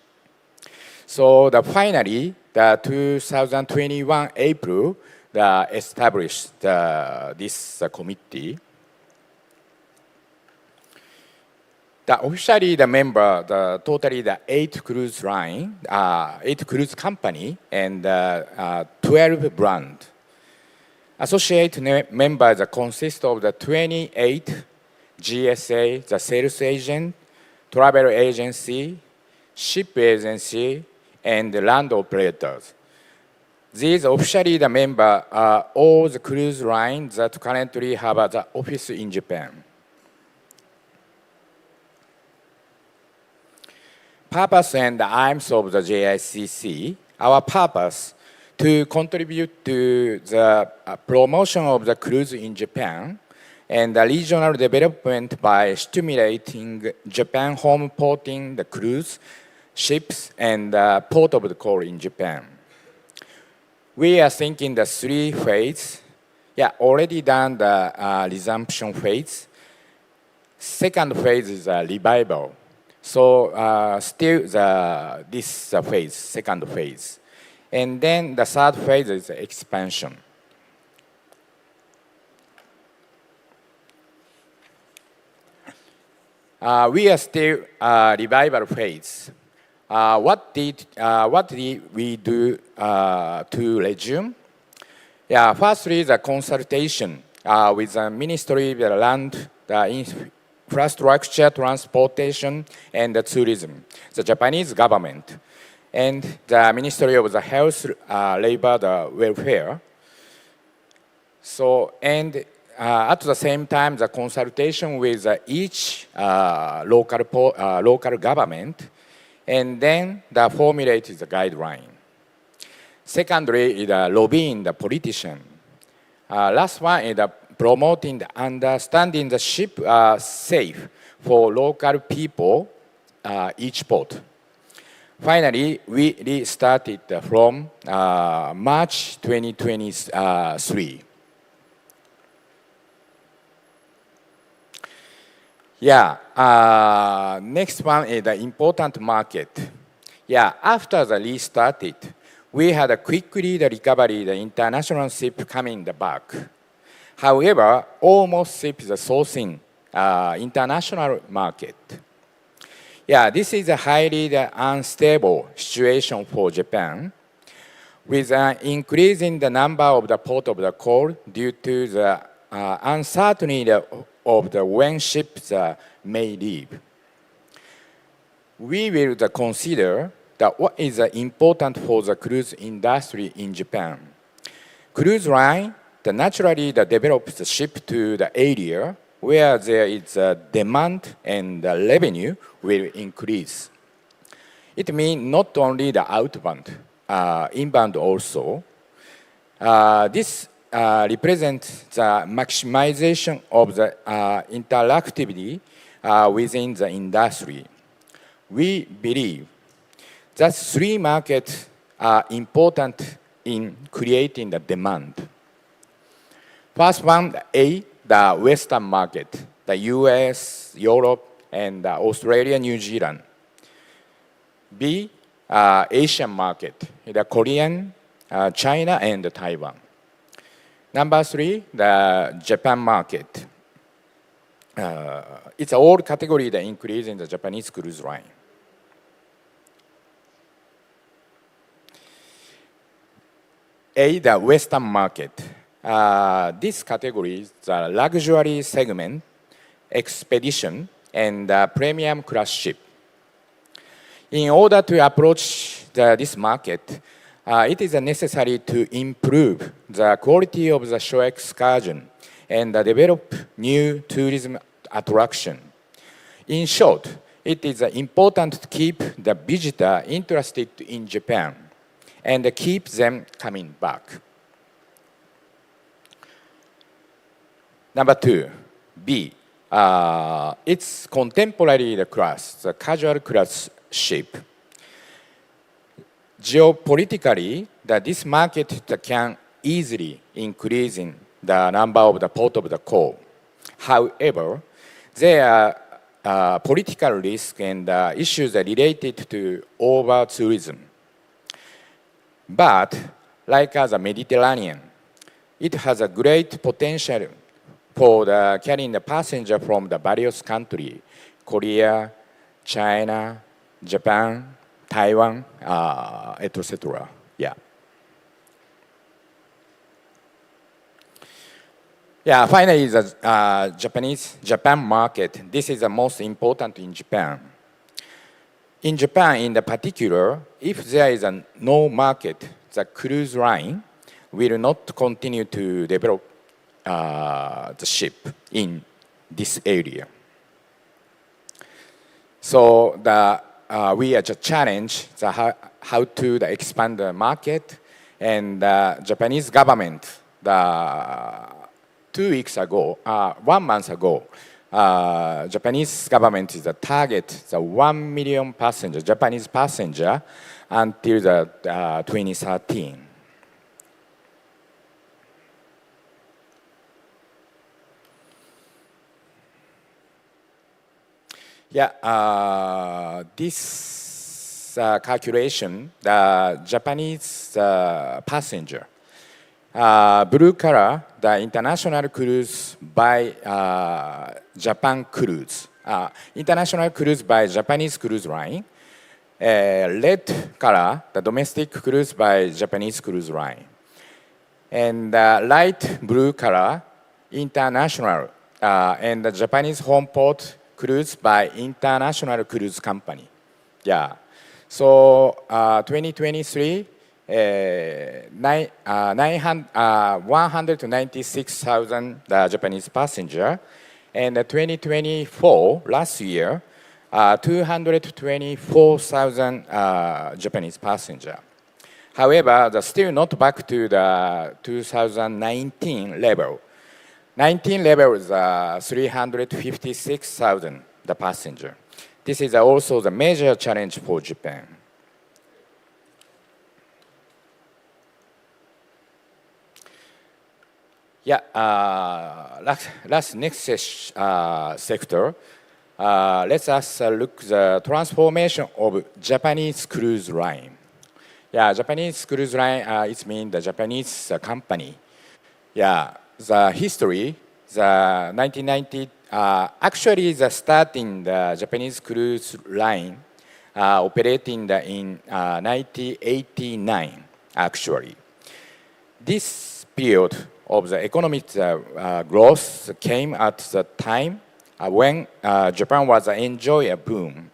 So finally, the 2021 April, established this committee. Officially, the member, totally 8 cruise line, 8 cruise company, and 12 brand. Associate members consist of the 28 GSA, the sales agent, travel agency, ship agency, and land operators. These officially the member are all the cruise lines that currently have the office in Japan. Purpose and aims of the JICC. Our purpose to contribute to the promotion of the cruise in Japan and the regional development by stimulating Japan home porting the cruise ships and port of the call in Japan. We are thinking the 3 phases. Yeah, already done the resumption phase. Second phase is a revival. So still this phase, second phase. And then the third phase is expansion. We are still revival phase. What did we do to resume? Yeah, firstly, the consultation with the Ministry of Land, the Infrastructure, Transportation, and the Tourism, the Japanese government, and the Ministry of the Health, Labor, the Welfare. So, and at the same time, the consultation with each local government, and then the formulate is the guideline. Secondly, is lobbying the politician. Last one is promoting the understanding the ship safe for local people, each port. Finally, we restarted from March 2023. Yeah, next one is the important market. Yeah, after the restarted, we had a quickly the recovery, the international ship coming back. However, almost ship is sourcing international market. Yeah, this is a highly unstable situation for Japan, with an increase in the number of the port of the call due to the uncertainty of the when ships may leave. We will consider that what is important for the cruise industry in Japan. Cruise line naturally develops the ship to the area where there is a demand and the revenue will increase. It means not only the outbound, inbound also. This represents the maximization of the interactivity within the industry. We believe that 3 markets are important in creating the demand. First one, A, the Western market, the US, Europe, and Australia, New Zealand. B, Asian market, the Korean, China, and Taiwan. Number 3, the Japan market. It's all category the increase in the Japanese cruise line. A, the Western market. This category is the luxury segment, expedition, and premium class ship. In order to approach this market, it is necessary to improve the quality of the shore excursion and develop new tourism attraction. In short, it is important to keep the visitor interested in Japan and keep them coming back. Number 2, B. It's contemporary class, the casual class ship. Geopolitically, this market can easily increase in the number of the port of the call. However, there are political risks and issues related to over-tourism But like the Mediterranean, it has a great potential for carrying the passenger from the various countries, Korea, China, Japan, Taiwan, etc. Yeah. Yeah, finally, the Japan market. This is the most important in Japan. In Japan, in the particular, if there is no market, the cruise line will not continue to develop the ship in this area. So we are just challenge how to expand the market, and the Japanese government, 2 weeks ago, 1 month ago, Japanese government is the target the 1 million passenger, Japanese passenger, until the 2013. Yeah, this calculation, the Japanese passenger, blue color, the international cruise by Japan Cruise, international cruise by Japanese cruise line. Red color, the domestic cruise by Japanese cruise line. And light blue color, international, and the Japanese home port cruise by international cruise company. Yeah. So 2023, 196,000 Japanese passenger, and 2024 last year, 224,000 Japanese passenger. However, they're still not back to the 2019 level. 19 level is 356,000 the passenger. This is also the major challenge for Japan. Yeah, next sector. Let's us look the transformation of Japanese cruise line. Yeah, Japanese cruise line, it means the Japanese company. Yeah, the history, the 1990, actually the starting the Japanese cruise line operating in 1989, actually. This period of the economic growth came at the time when Japan was enjoying a boom.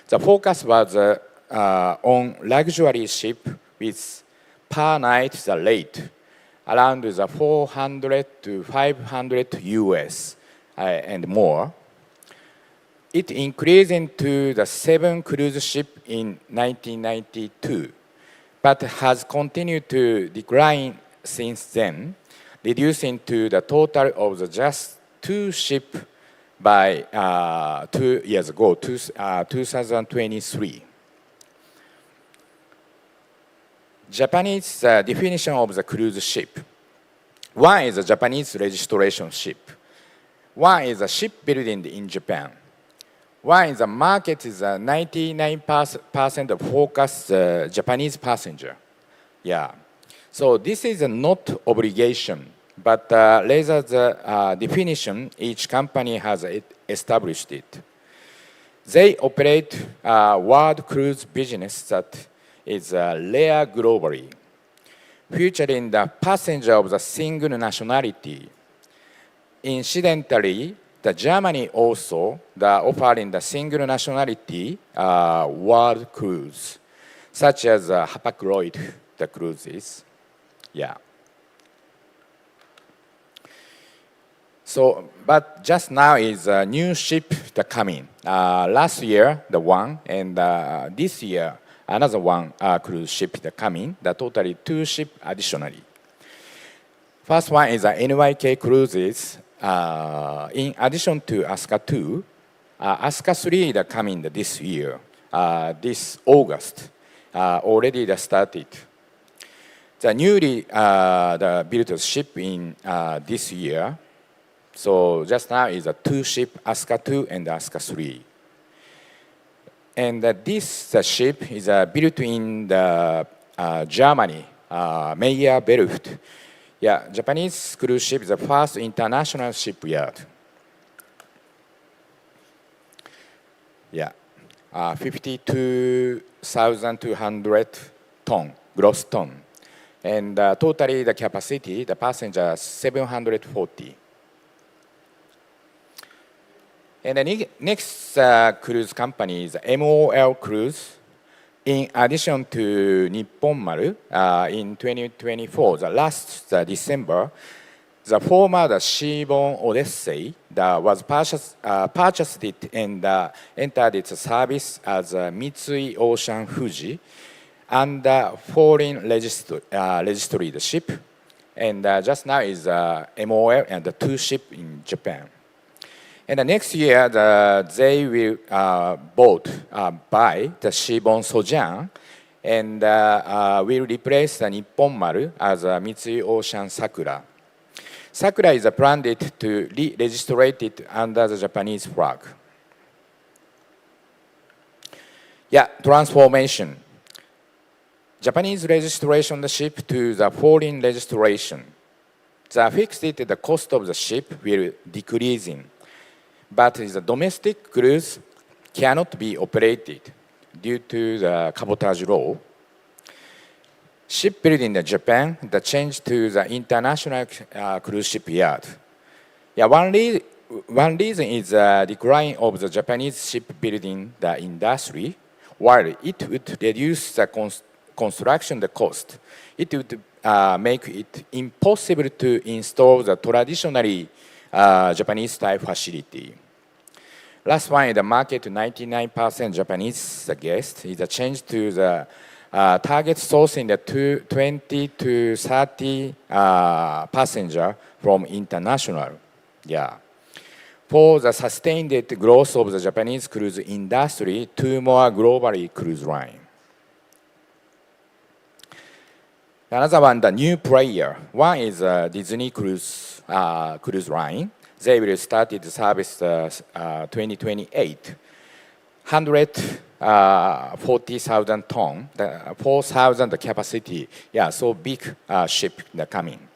The focus was on luxury ship with per night the rate around the 400 to 500 US and more. It increased into the 7 cruise ship in 1992, but has continued to decline since then, reducing to the total of the just 2 ships by 2 years ago, 2023. Japanese definition of the cruise ship. One is a Japanese registration ship. One is a shipbuilding in Japan. One is a market is a 99% focused Japanese passenger. Yeah. So this is not obligation, but rather the definition each company has established it. They operate world cruise business that is rare globally, featuring the passenger of the single nationality. Incidentally, the Germany also offering the single nationality world cruise, such as Hapag-Lloyd, the cruises. Yeah. So, but just now is a new ship that coming. Last year, the one, and this year, another one cruise ship that coming. The totally 2 ships additionally. First one is NYK Cruises. In addition to Asuka 2, Asuka 3 that coming this year, this August, already started. The newly built ship in this year. So just now is a 2 ship, Asuka 2 and Asuka 3. And this ship is built in the Germany, Meyer Werft. Yeah, Japanese cruise ship is the first international shipyard. Yeah, 52,200 ton, gross ton. And totally the capacity, the passenger 740. And the next cruise company is MOL Cruise. In addition to Nippon Maru, in 2024, the last December, the former Seaborn Odyssey that was purchased it and entered its service as Mitsui Ocean Fuji under foreign registered ship, and just now is MOL and the two ship in Japan. And the next year, they will buy the Seaborn Sojourn and will replace the Nippon Maru as Mitsui Ocean Sakura. Sakura is planned to re-register it under the Japanese flag. Yeah, transformation. Japanese registration the ship to the foreign registration. The cost of the ship will decreasing, but the domestic cruise cannot be operated due to the cabotage law. Shipbuilding in Japan, the change to the international cruise shipyard. Yeah, one reason is the decline of the Japanese shipbuilding the industry. While it would reduce the construction the cost, it would make it impossible to install the traditionally Japanese style facility. Last one in the market, 99% Japanese guest is a change to the target sourcing the 20 to 30 passenger from international. Yeah. For the sustained growth of the Japanese cruise industry, two more globally cruise line. Another one, the new player. One is Disney cruise line. They will start its service 2028. 140,000 ton, 4,000 capacity. Yeah, so big ship coming.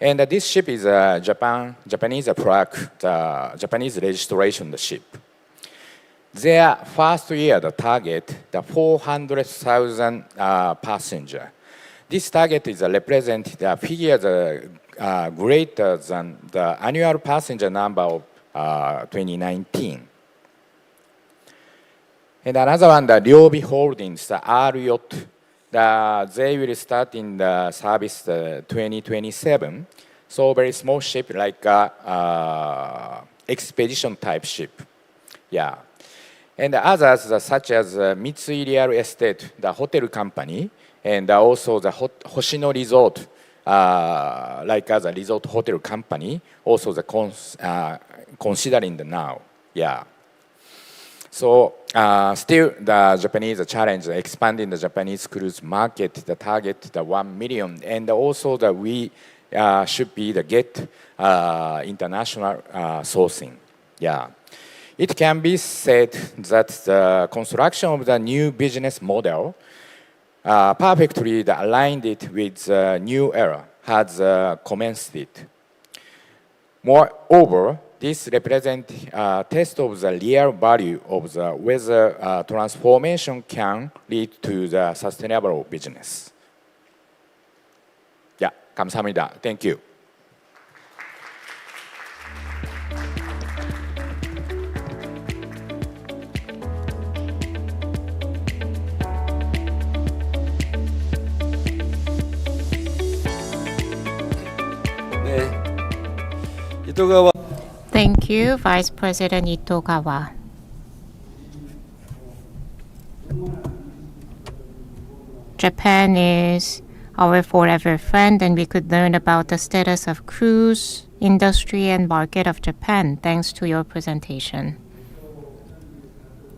And this ship is Japanese flag, the Japanese registration the ship. Their first year, the target, the 400,000 passenger. This target is represent the figure greater than the annual passenger number of 2019. And another one, the Ryobi Holdings, the R Yacht, they will start in the service 2027. So very small ship like expedition type ship. Yeah. And the others such as Mitsui Real Estate, the hotel company, and also the Hoshino Resort, like as a resort hotel company, also the considering the now. Yeah. So still the Japanese challenge expanding the Japanese cruise market, the target the 1 million, and also that we should be the get international sourcing. Yeah. It can be said that the construction of the new business model perfectly aligned it with the new era has commenced it. Moreover, this represents a test of the real value of the whether transformation can lead to the sustainable business. Yeah, 감사합니다. Thank you. 네. 이토가와 Thank you, Vice President Itogawa. Japan is our forever friend, and we could learn about the status of cruise industry and market of Japan thanks to your presentation.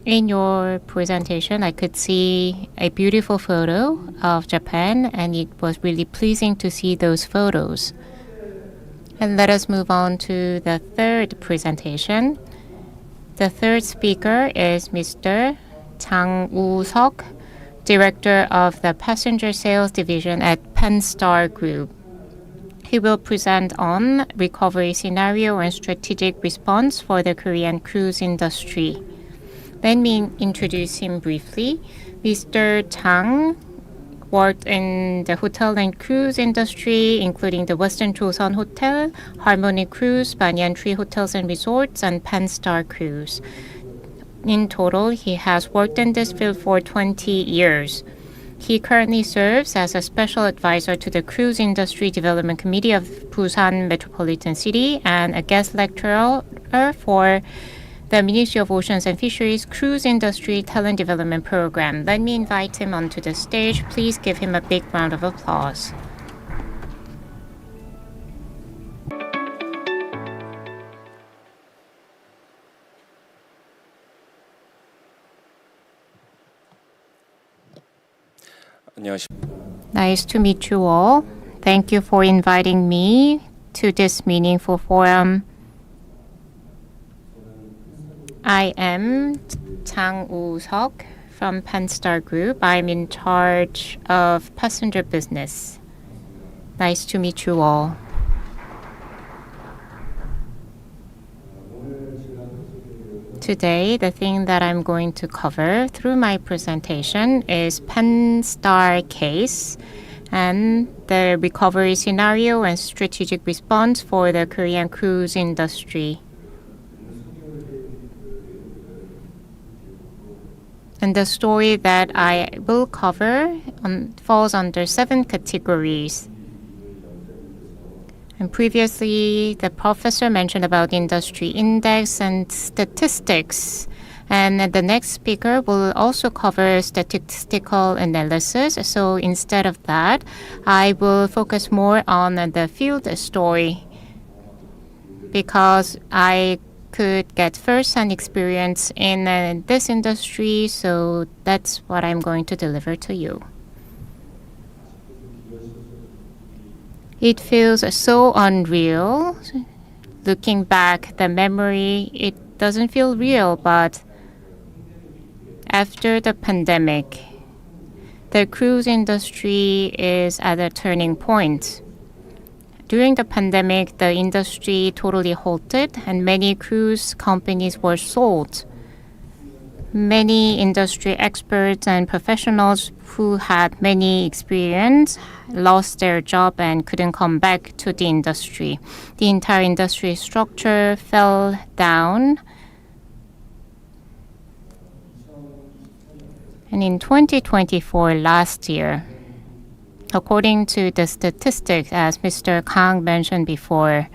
In your presentation, I could see a beautiful photo of Japan, and it was really pleasing to see those photos. And let us move on to the third presentation. The third speaker is Mr. Chang Woo-seok, Director of the Passenger Sales Division at Penstar Group. He will present on recovery scenario and strategic response for the Korean cruise industry. Let me introduce him briefly. Mr. Chang worked in the hotel and cruise industry, including the Western Joseon Hotel, Harmony Cruise, Banyan Tree Hotels and Resorts, and Penstar Cruise. In total, he has worked in this field for 20 years. He currently serves as a special advisor to the Cruise Industry Development Committee of Busan Metropolitan City and a guest lecturer for the Ministry of Oceans and Fisheries Cruise Industry Talent Development Program. Let me invite him onto the stage. Please give him a big round of applause. Nice to meet you all. Thank you for inviting me to this meaningful forum. I am Chang Woo-seok from Penstar Group. I'm in charge of passenger business. Nice to meet you all. Today, the thing that I'm going to cover through my presentation is Penstar case and the recovery scenario and strategic response for the Korean cruise industry. And the story that I will cover falls under 7 categories. And previously, the professor mentioned about industry index and statistics. And the next speaker will also cover statistical analysis. So instead of that, I will focus more on the field story because I could get first-hand experience in this industry. So that's what I'm going to deliver to you. It feels so unreal. Looking back, the memory, it doesn't feel real, but after the pandemic, the cruise industry is at a turning point. During the pandemic, the industry totally halted and many cruise companies were sold. Many industry experts and professionals who had many experience lost their job and couldn't come back to the industry. The entire industry structure fell down. And in 2024, last year, according to the statistics, as Mr. Kang mentioned before,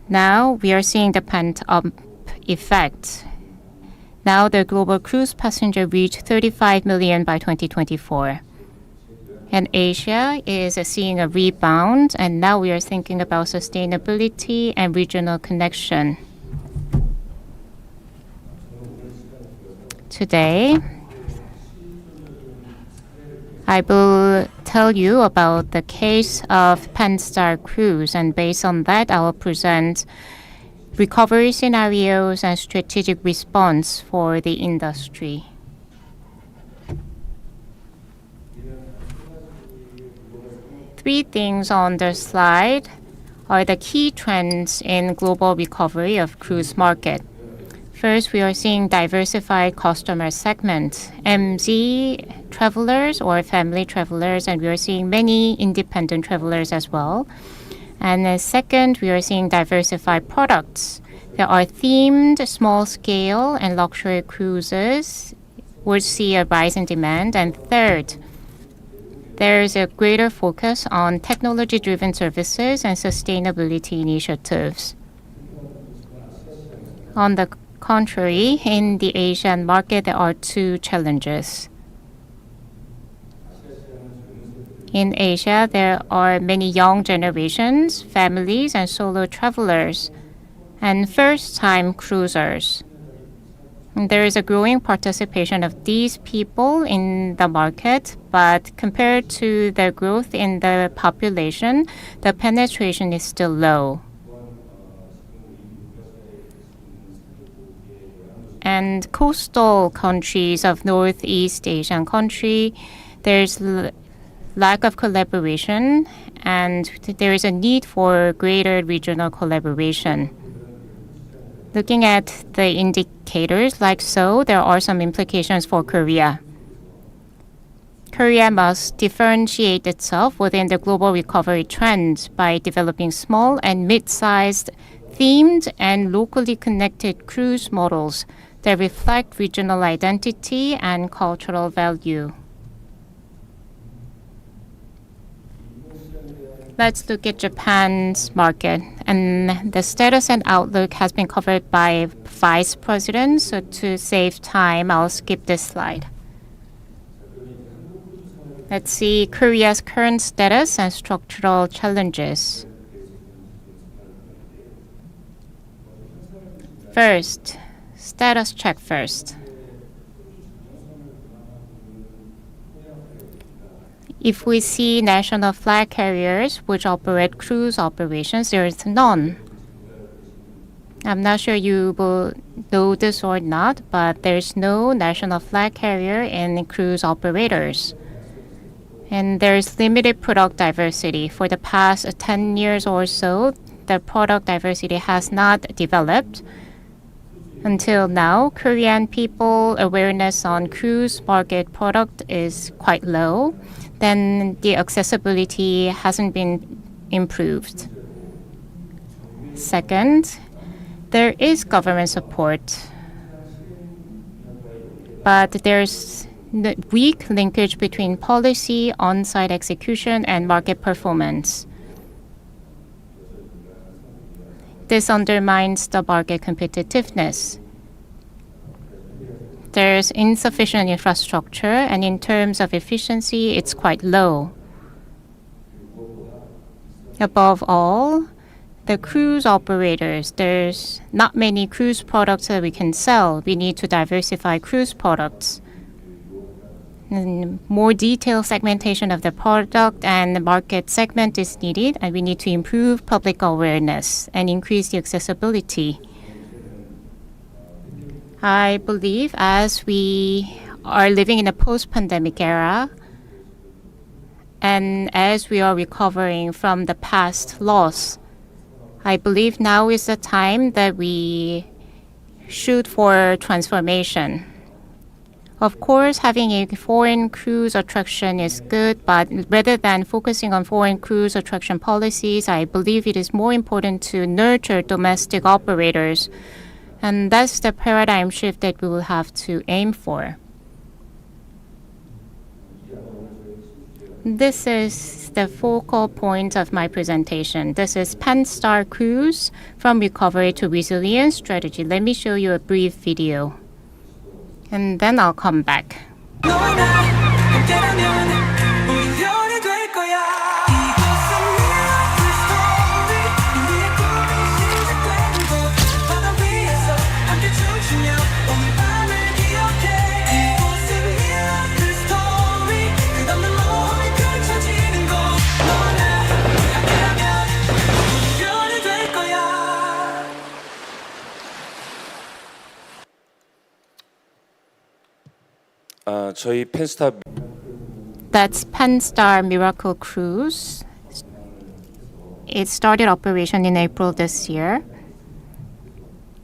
now we are seeing the pent-up effect. Now the global cruise passenger reached 35 million by 2024. And Asia is seeing a rebound, and now we are thinking about sustainability and regional connection. Today, I will tell you about the case of Penstar Cruise, and based on that, I will present recovery scenarios and strategic response for the industry. Three things on the slide are the key trends in global recovery of cruise market. First, we are seeing diversified customer segment, MZ travelers or family travelers, and we are seeing many independent travelers as well. And then second, we are seeing diversified products. There are themed small-scale and luxury cruises, which see a rise in demand. And third, there is a greater focus on technology-driven services and sustainability initiatives. On the contrary, in the Asian market, there are 2 challenges. In Asia, there are many young generations, families, and solo travelers, and first-time cruisers. There is a growing participation of these people in the market, but compared to the growth in the population, the penetration is still low. and coastal countries of Northeast Asian country, there's lack of collaboration, and there is a need for greater regional collaboration. Looking at the indicators like so, there are some implications for Korea. Korea must differentiate itself within the global recovery trend by developing small and mid-sized themed and locally connected cruise models that reflect regional identity and cultural value. Let's look at Japan's market. And the status and outlook has been covered by Vice President, so to save time, I'll skip this slide. Let's see Korea's current status and structural challenges. First, status check first. If we see national flag carriers which operate cruise operations, there is none. I'm not sure you will know this or not, but there's no national flag carrier in cruise operators. And there's limited product diversity. For the past 10 years or so, the product diversity has not developed. Until now, Korean people awareness on cruise market product is quite low. Then the accessibility hasn't been improved. Second, there is government support, but there's weak linkage between policy, on-site execution, and market performance. This undermines the market competitiveness. There's insufficient infrastructure, and in terms of efficiency, it's quite low. Above all, the cruise operators, there's not many cruise products that we can sell. We need to diversify cruise products. And more detailed segmentation of the product and the market segment is needed, and we need to improve public awareness and increase the accessibility. I believe as we are living in a post-pandemic era, and as we are recovering from the past loss, I believe now is the time that we shoot for transformation. Of course, having a foreign cruise attraction is good, but rather than focusing on foreign cruise attraction policies, I believe it is more important to nurture domestic operators. And that's the paradigm shift that we will have to aim for. This is the focal point of my presentation. This is Pan-Star Cruise from Recovery to Resilience Strategy. Let me show you a brief video. And then I'll come back. 저희 펜스타 That's Pan-Star Miracle Cruise. It started operation in April this year.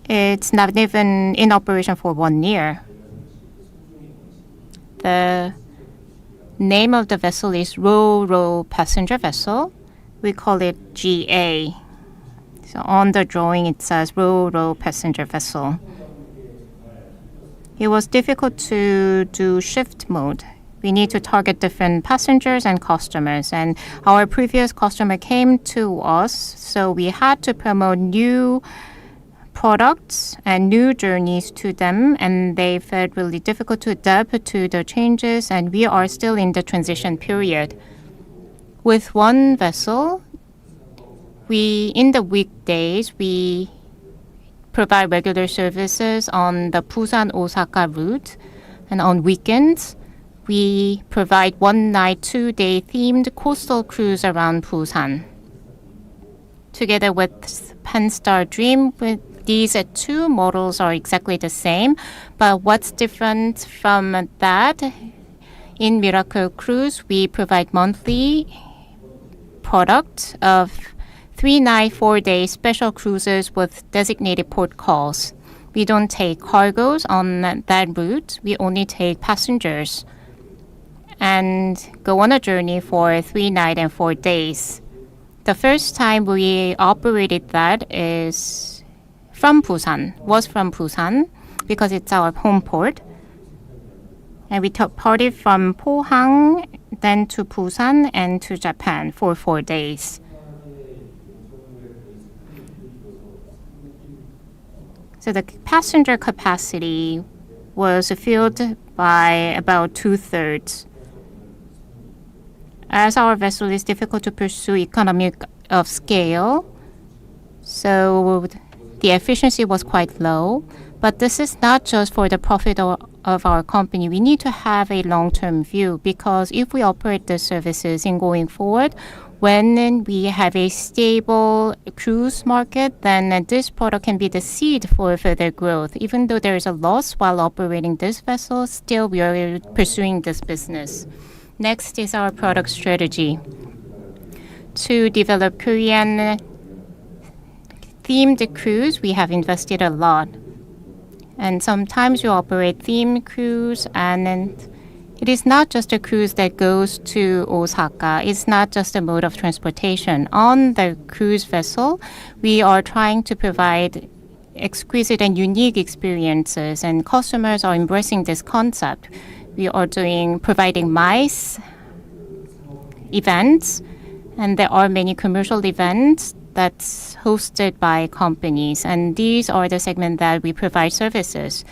It's not even in operation for 1 year. The name of the vessel is Ro-Ro passenger vessel. We call it GA. So on the drawing it says Ro-Ro passenger vessel. It was difficult to do shift mode. We need to target different passengers and customers. And our previous customer came to us, so we had to promote new products and new journeys to them, and they felt really difficult to adapt to the changes, and we are still in the transition period. With one vessel, in the weekdays, we provide regular services on the Busan-Osaka route, and on weekends, we provide 1 night, 2-day themed coastal cruise around Busan. Together with Pan-Star Dream, These two models are exactly the same, but what's different from that? In Miracle Cruise, we provide monthly product of 3-night, 4-day special cruises with designated port calls. We don't take cargoes on that route. We only take passengers and go on a journey for 3 nights and 4 days. The first time we operated that was from Busan, because it's our home port. And we departed from Pohang, then to Busan and to Japan for 4 days. So the passenger capacity was filled by about 2/3. As our vessel is difficult to pursue economy of scale, so the efficiency was quite low. But this is not just for the profit of our company. We need to have a long-term view, because if we operate the services in going forward, when we have a stable cruise market, then this product can be the seed for further growth. Even though there is a loss while operating this vessel, still we are pursuing this business. Next is our product strategy. To develop Korean themed cruise, we have invested a lot. And sometimes we operate themed cruise, and it is not just a cruise that goes to Osaka. It's not just a mode of transportation. On the cruise vessel, we are trying to provide exquisite and unique experiences, and customers are embracing this concept. We are providing MICE events, and there are many commercial events that's hosted by companies, and these are the segment that we provide services.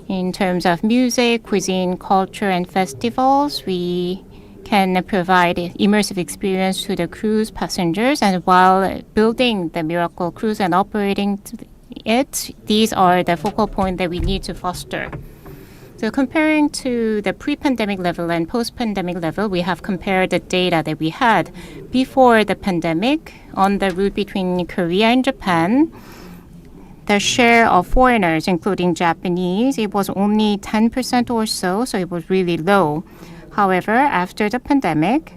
In terms of music, cuisine, culture, and festivals, we can provide immersive experience to the cruise passengers. And while building the Miracle Cruise and operating it, these are the focal point that we need to foster. So comparing to the pre-pandemic level and post-pandemic level, we have compared the data that we had before the pandemic on the route between Korea and Japan. The share of foreigners, including Japanese, it was only 10% or so it was really low. However, after the pandemic,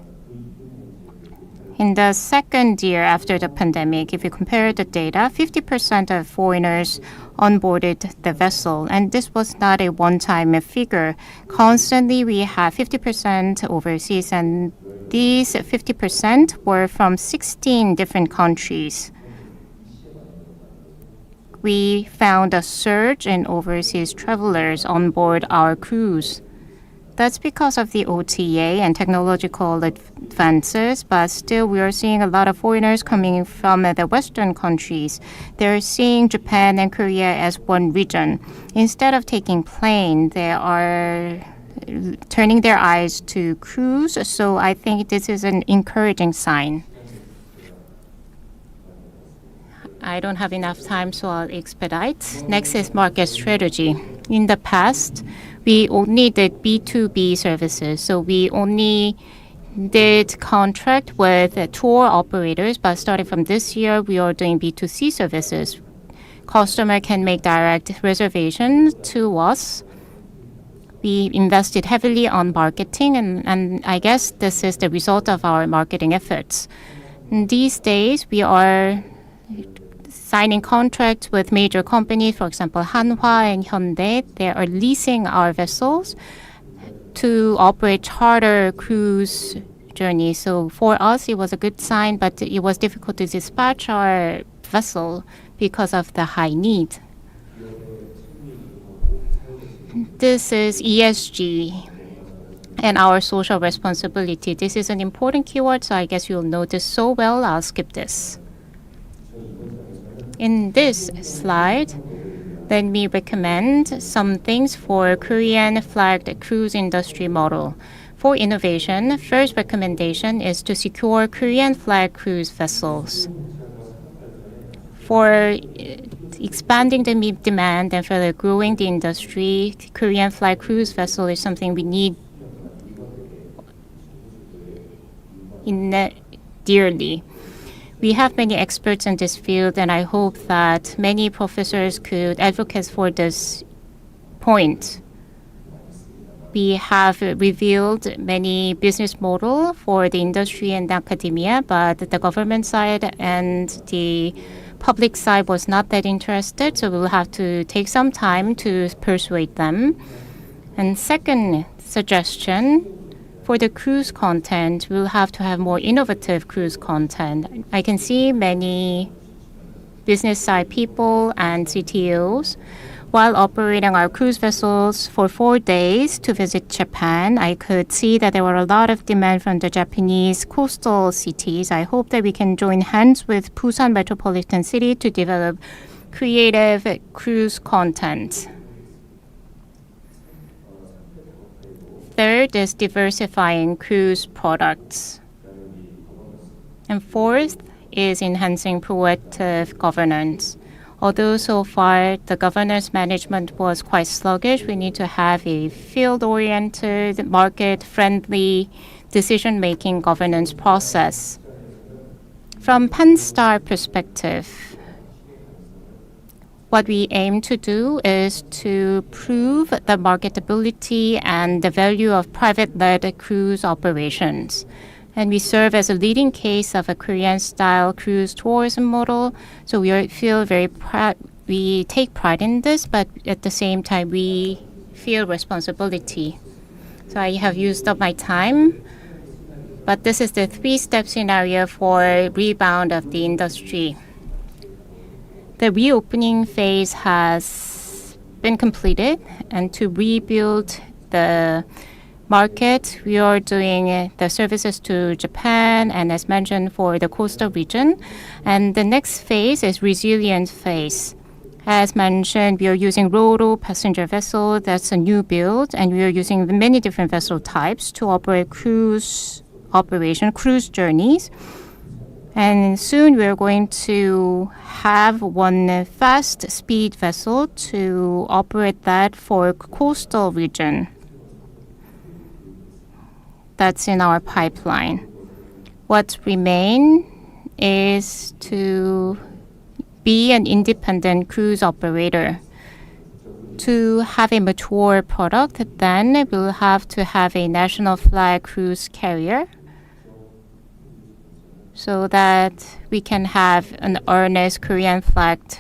in the second year after the pandemic, if you compare the data, 50% of foreigners onboarded the vessel, and this was not a one-time figure. Constantly, we have 50% overseas, and these 50% were from 16 different countries. We found a surge in overseas travelers on board our cruise. That's because of the OTA and technological advances, but still we are seeing a lot of foreigners coming from the Western countries. They're seeing Japan and Korea as one region. Instead of taking plane, they are turning their eyes to cruise, so I think this is an encouraging sign. I don't have enough time, so I'll expedite. Next is market strategy. In the past, we only did B2B services, so we only did contract with tour operators, but starting from this year, we are doing B2C services. Customer can make direct reservations to us. We invested heavily on marketing, and I guess this is the result of our marketing efforts. These days, we are signing contracts with major companies, for example, Hanwha and Hyundai. They are leasing our vessels to operate charter cruise journeys. So for us, it was a good sign, but it was difficult to dispatch our vessel because of the high need. This is ESG and our social responsibility. This is an important keyword, so I guess you'll know this so well, I'll skip this. In this slide, let me recommend some things for Korean flagged cruise industry model. For innovation, first recommendation is to secure Korean flag cruise vessels. For expanding the demand and further growing the industry, Korean flag cruise vessel is something we need dearly. We have many experts in this field, and I hope that many professors could advocate for this point. We have revealed many business models for the industry and academia, but the government side and the public side was not that interested, so we'll have to take some time to persuade them. And second suggestion, for the cruise content, we'll have to have more innovative cruise content. I can see many business side people and CTOs while operating our cruise vessels for 4 days to visit Japan. I could see that there were a lot of demand from the Japanese coastal cities. I hope that we can join hands with Busan Metropolitan City to develop creative cruise content. Third is diversifying cruise products. And fourth is enhancing proactive governance. Although so far the governance management was quite sluggish, we need to have a field-oriented, market-friendly decision-making governance process. From Panstar perspective, what we aim to do is to prove the marketability and the value of private-led cruise operations. And we serve as a leading case of a Korean-style cruise tourism model. So we feel very proud. We take pride in this, but at the same time, we feel responsibility. So I have used up my time, but this is the 3-step scenario for rebound of the industry. The reopening phase has been completed, and to rebuild the market, we are doing the services to Japan and, as mentioned, for the coastal region. And the next phase is resilience phase. As mentioned, we are using Ro-Ro passenger vessel. That's a new build, and we are using many different vessel types to operate cruise journeys. And soon we are going to have one fast speed vessel to operate that for coastal region. That's in our pipeline. What remains is to be an independent cruise operator. To have a mature product, then we'll have to have a national flag cruise carrier so that we can have an earnest Korean flagged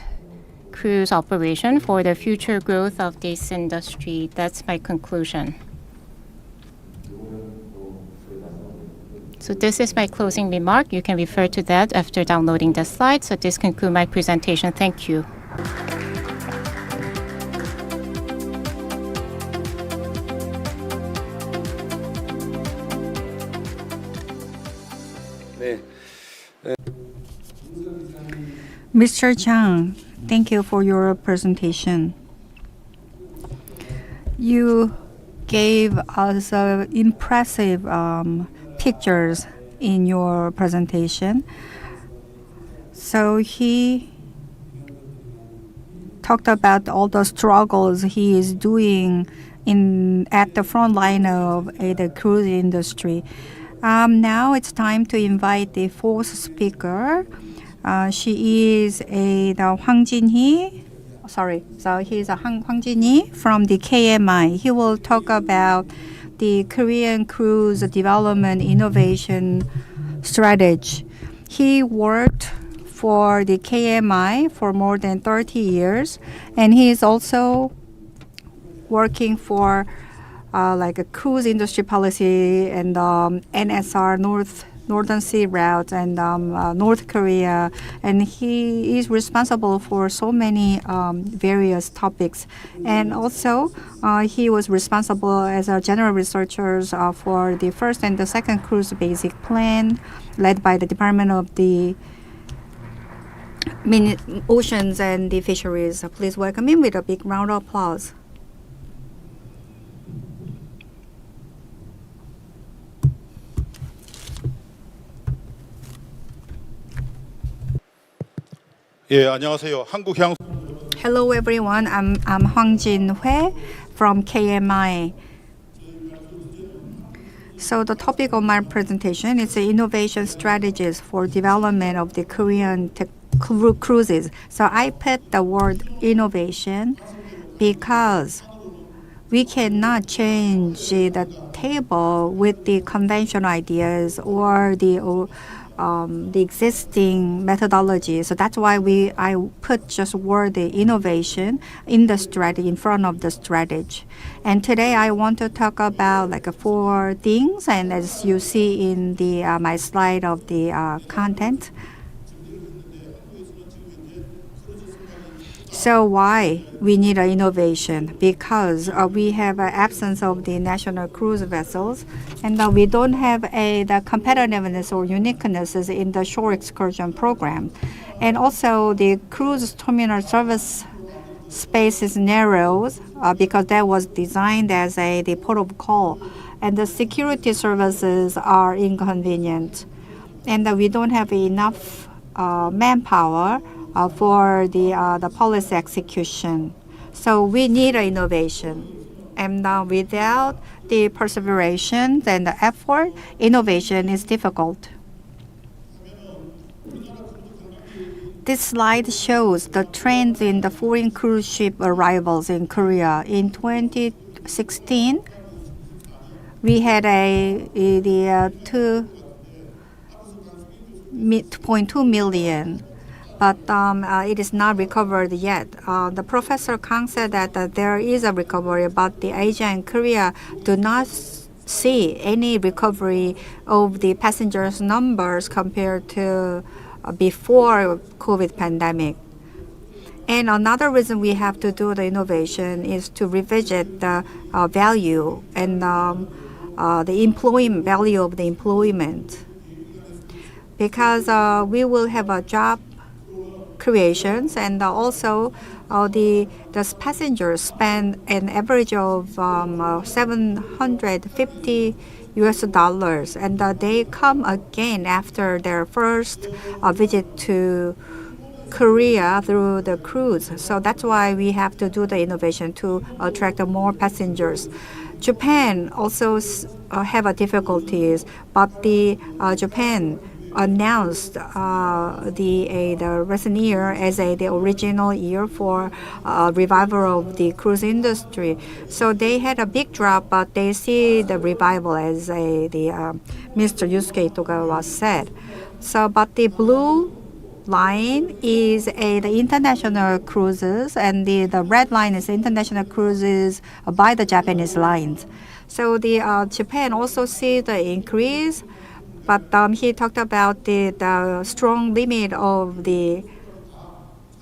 cruise operation for the future growth of this industry. That's my conclusion. So this is my closing remark. You can refer to that after downloading the slides. So this concludes my presentation. Thank you. 네. Mr. Chang, thank you for your presentation. You gave us impressive pictures in your presentation. So he talked about all the struggles he is doing at the front line of the cruise industry. Now it's time to invite the fourth speaker. She is Hwang Jin-hee. So he's Hwang Jin-hee from the KMI. He will talk about the Korean cruise development innovation strategy. He worked for the KMI for more than 30 years, and he is also working for like a cruise industry policy and NSR Northern Sea routes and North Korea, and he is responsible for so many various topics. And also, he was responsible as a general researcher for the first and the second cruise basic plan, led by the Department of the Oceans and the Fisheries. Please welcome him with a big round of applause. 예, 안녕하세요. 한국향 Hello everyone, I'm Hwang Jin-hee from KMI. So the topic of my presentation is the innovation strategies for development of the Korean cruises. So I put the word innovation because we cannot change the table with the conventional ideas or the existing methodology. So that's why I put just word the innovation in the strategy in front of the strategy. And today I want to talk about like 4 things. And as you see in the my slide of the content. So why we need an innovation? Because we have an absence of the national cruise vessels, and we don't have the competitiveness or uniquenesses in the shore excursion program. And also the cruise terminal service space is narrow because that was designed as the port of call. And the security services are inconvenient. And we don't have enough manpower for the policy execution. So we need an innovation. And without the perseverance and the effort, innovation is difficult. This slide shows the trends in the foreign cruise ship arrivals in Korea. In 2016, we had the 2.2 million. But it is not recovered yet. The Professor Kang said that there is a recovery, but the Asia and Korea do not see any recovery of the passengers' numbers compared to before COVID pandemic. And another reason we have to do the innovation is to revisit the value and the employment value of the employment, because we will have a job creations, and also the passengers spend an average of $750, and they come again after their first visit to Korea through the cruise. So that's why we have to do the innovation to attract more passengers. Japan also have difficulties, but the Japan announced the recent year as the original year for revival of the cruise industry. So they had a big drop, but they see the revival as Mr. Yusuke Itogawa said. So, but the blue line is the international cruises, and the red line is international cruises by the Japanese lines. So the Japan also see the increase. But he talked about the strong limit of the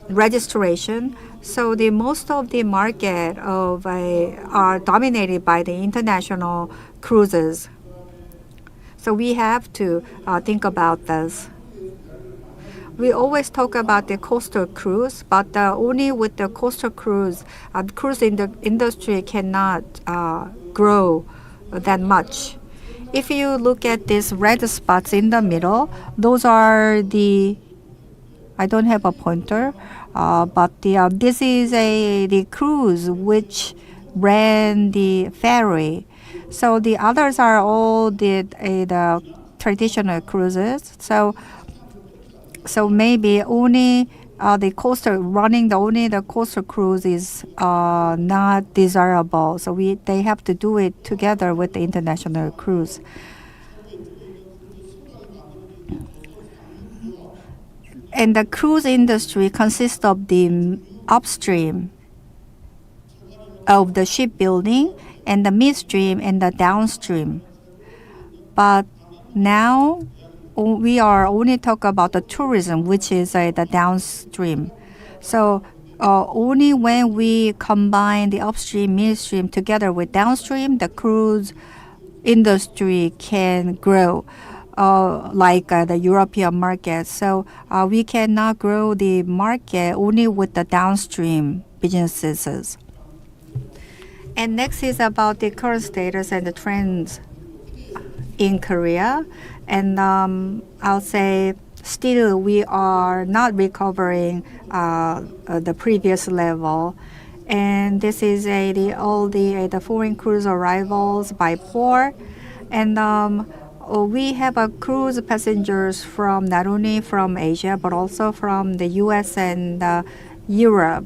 registration. So the most of the market are dominated by the international cruises. So we have to think about this. We always talk about the coastal cruise, but only with the coastal cruise, the cruise industry cannot grow that much. If you look at these red spots in the middle, those are I don't have a pointer, but this is the cruise which ran the ferry. So the others are all the traditional cruises. So maybe only the coastal cruise is not desirable. So they have to do it together with the international cruise. And the cruise industry consists of the upstream of the shipbuilding and the midstream and the downstream. But now we are only talk about the tourism, which is the downstream. So only when we combine the upstream, midstream together with downstream, the cruise industry can grow like the European market. So we cannot grow the market only with the downstream businesses. And next is about the current status and the trends in Korea. And I'll say still we are not recovering the previous level. And this is all the foreign cruise arrivals by port. And we have cruise passengers from not only from Asia but also from the U.S. and Europe,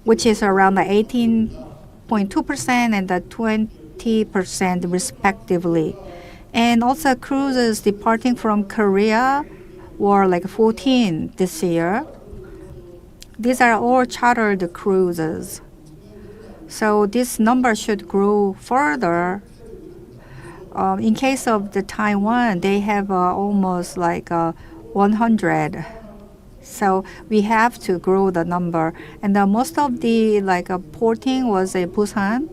which is around the 18.2% and the 20% respectively. And also cruises departing from Korea were like 14 this year. These are all chartered cruises. So this number should grow further. In case of the Taiwan, they have almost like 100. So we have to grow the number. And most of the porting was in Busan.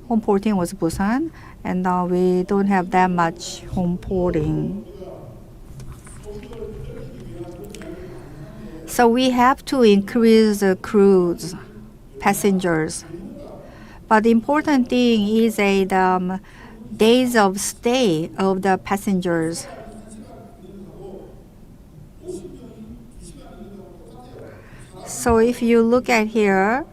Home porting was Busan. And we don't have that much home porting. So we have to increase the cruise passengers. But the important thing is the days of stay of the passengers. So if you look at here,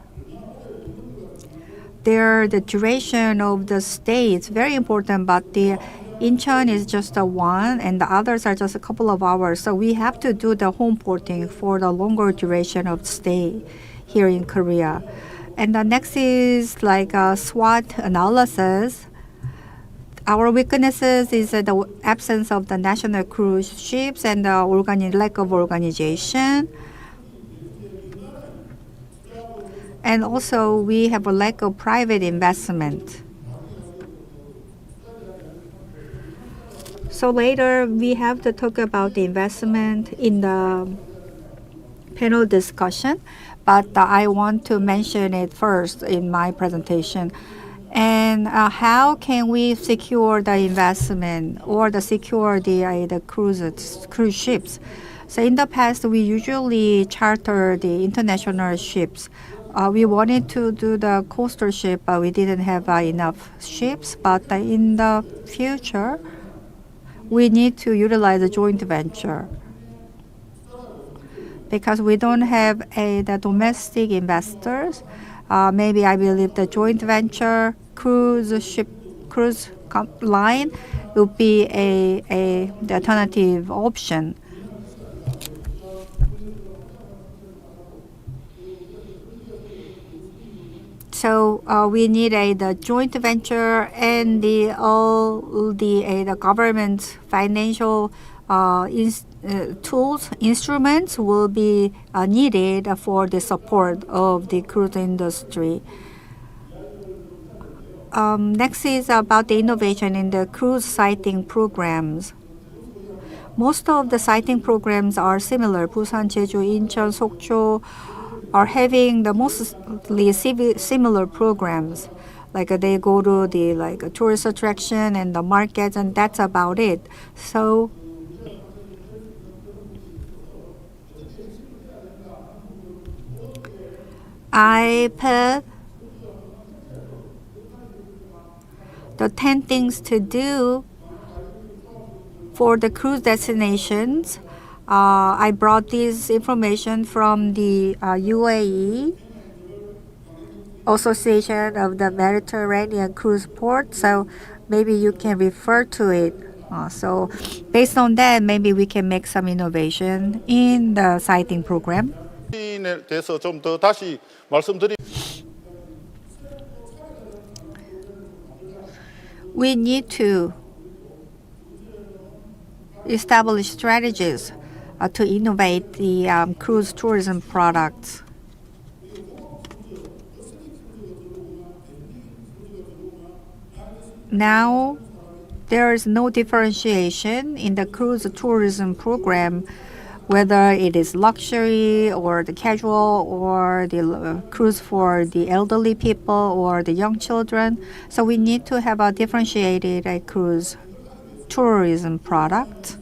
the duration of the stay is very important, but the Incheon is just one and the others are just a couple of hours. So we have to do the home porting for the longer duration of stay here in Korea. And the next is like a SWOT analysis. Our weaknesses is the absence of the national cruise ships and the lack of organization. And also we have a lack of private investment. So later we have to talk about the investment in the panel discussion, but I want to mention it first in my presentation. And how can we secure the investment or secure the cruise ships? So in the past, we usually charter the international ships. We wanted to do the coastal ship, but we didn't have enough ships. But in the future, we need to utilize a joint venture because we don't have the domestic investors. Maybe I believe the joint venture cruise line would be the alternative option. So we need the joint venture and all the government financial tools, instruments will be needed for the support of the cruise industry. Next is about the innovation in the cruise sighting programs. Most of the sighting programs are similar. Busan, Jeju, Incheon, Sokcho are having the mostly similar programs. Like they go to the tourist attraction and the markets, and that's about it. So I put the 10 things to do for the cruise destinations. I brought this information from the UAE Association of the Mediterranean Cruise Ports, so maybe you can refer to it. So based on that, maybe we can make some innovation in the sighting program. 대해서 좀 더 다시 말씀드리. We need to establish strategies to innovate the cruise tourism products. Now, there is no differentiation in the cruise tourism program, whether it is luxury or the casual or the cruise for the elderly people or the young children. So we need to have a differentiated cruise tourism product.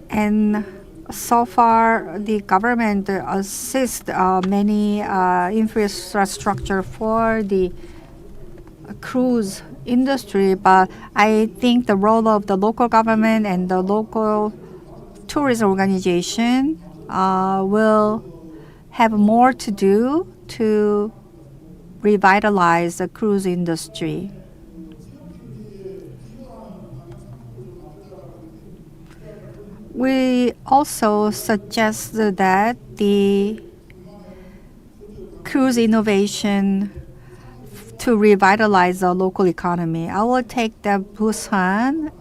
And so far, the government assists many infrastructure for the cruise industry, but I think the role of the local government and the local tourism organization will have more to do to revitalize the cruise industry. We also suggest that the cruise innovation to revitalize the local economy. I will take the Busan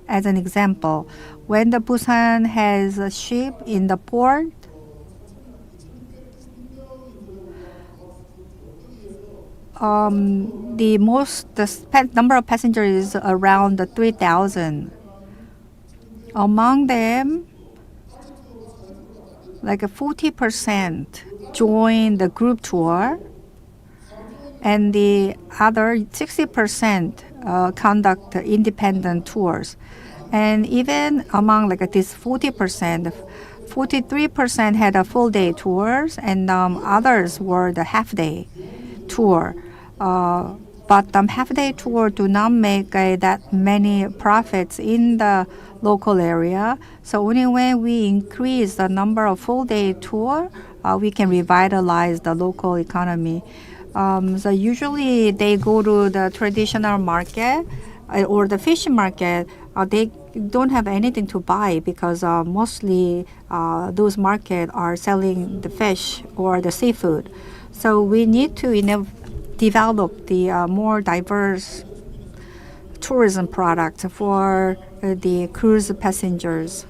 as an example. When the Busan has a ship in the port, the number of passengers is around 3,000. Among them, like 40% join the group tour, and the other 60% conduct independent tours. And even among like this 40%, 43% had a full day tours, and others were the half day tour. But half day tour do not make that many profits in the local area. So only when we increase the number of full day tour, we can revitalize the local economy. So usually they go to the traditional market or the fish market. They don't have anything to buy because mostly those markets are selling the fish or the seafood. So we need to develop the more diverse tourism products for the cruise passengers.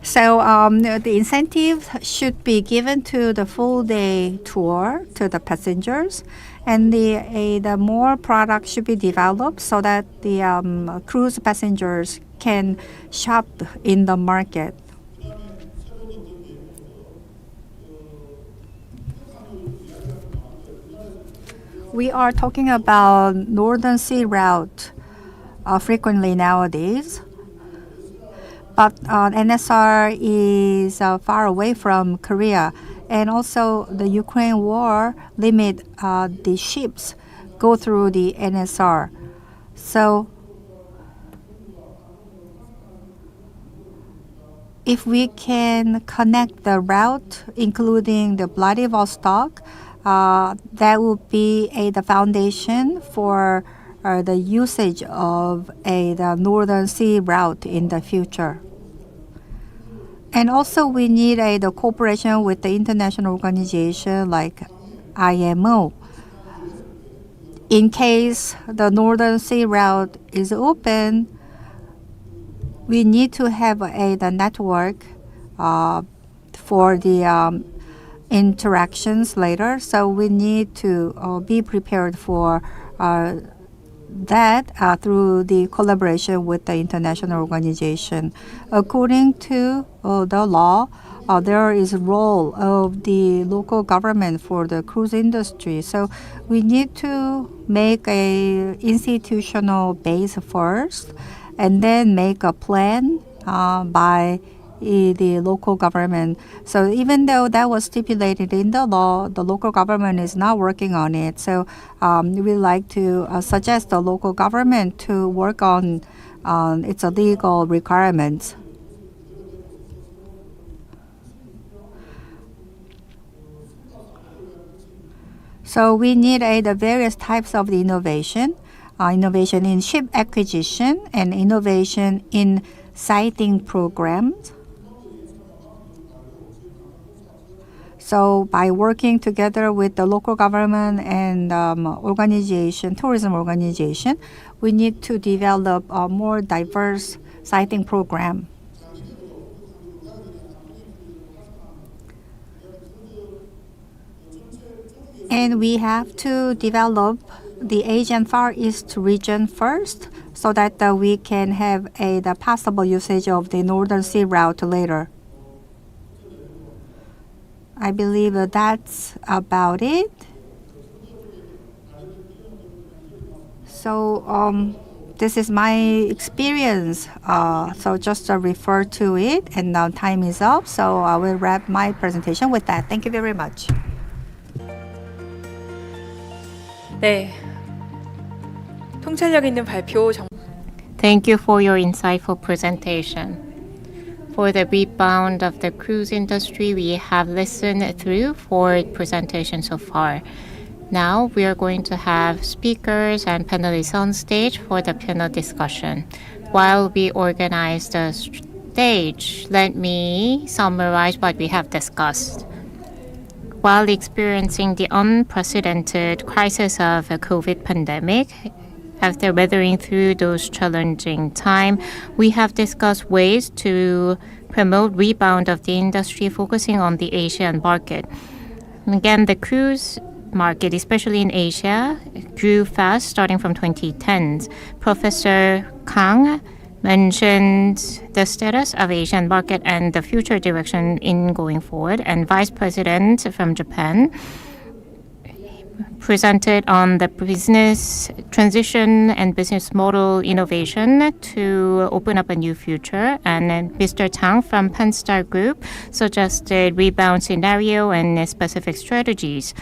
So the incentive should be given to the full day tour to the passengers, and the more products should be developed so that the cruise passengers can shop in the market. We are talking about Northern Sea route frequently nowadays. But NSR is far away from Korea, and also the Ukraine war limit the ships go through the NSR. So if we can connect the route, including the Vladivostok, that would be the foundation for the usage of the Northern Sea route in the future. And also we need the cooperation with the international organization like IMO. In case the Northern Sea route is open, we need to have the network for the interactions later. So we need to be prepared for that through the collaboration with the international organization. According to the law, there is a role of the local government for the cruise industry. So we need to make a institutional base first, and then make a plan by the local government. So even though that was stipulated in the law, the local government is not working on it. So we like to suggest the local government to work on its legal requirements. So we need the various types of the innovation in ship acquisition and innovation in siting programs. So by working together with the local government and tourism organization, we need to develop a more diverse siting program. And we have to develop the Asian Far East region first, so that we can have the possible usage of the Northern Sea route later. I believe that's about it. So this is my experience. So just refer to it, and now time is up. So I will wrap my presentation with that. Thank you very much. 네. 통찰력 있는 발표 Thank you for your insightful presentation. For the rebound of the cruise industry, we have listened through 4 presentations so far. Now we are going to have speakers and panelists on stage for the panel discussion. While we organize the stage, let me summarize what we have discussed. While experiencing the unprecedented crisis of a COVID pandemic, after weathering through those challenging times, we have discussed ways to promote rebound of the industry, focusing on the Asian market. Again, the cruise market, especially in Asia, grew fast starting from 2010s. Professor Kang mentioned the status of Asian market and the future direction in going forward, and Vice President from Japan presented on the business transition and business model innovation to open up a new future. And Mr. Tang from Panstar Group suggested rebound scenario and specific strategies.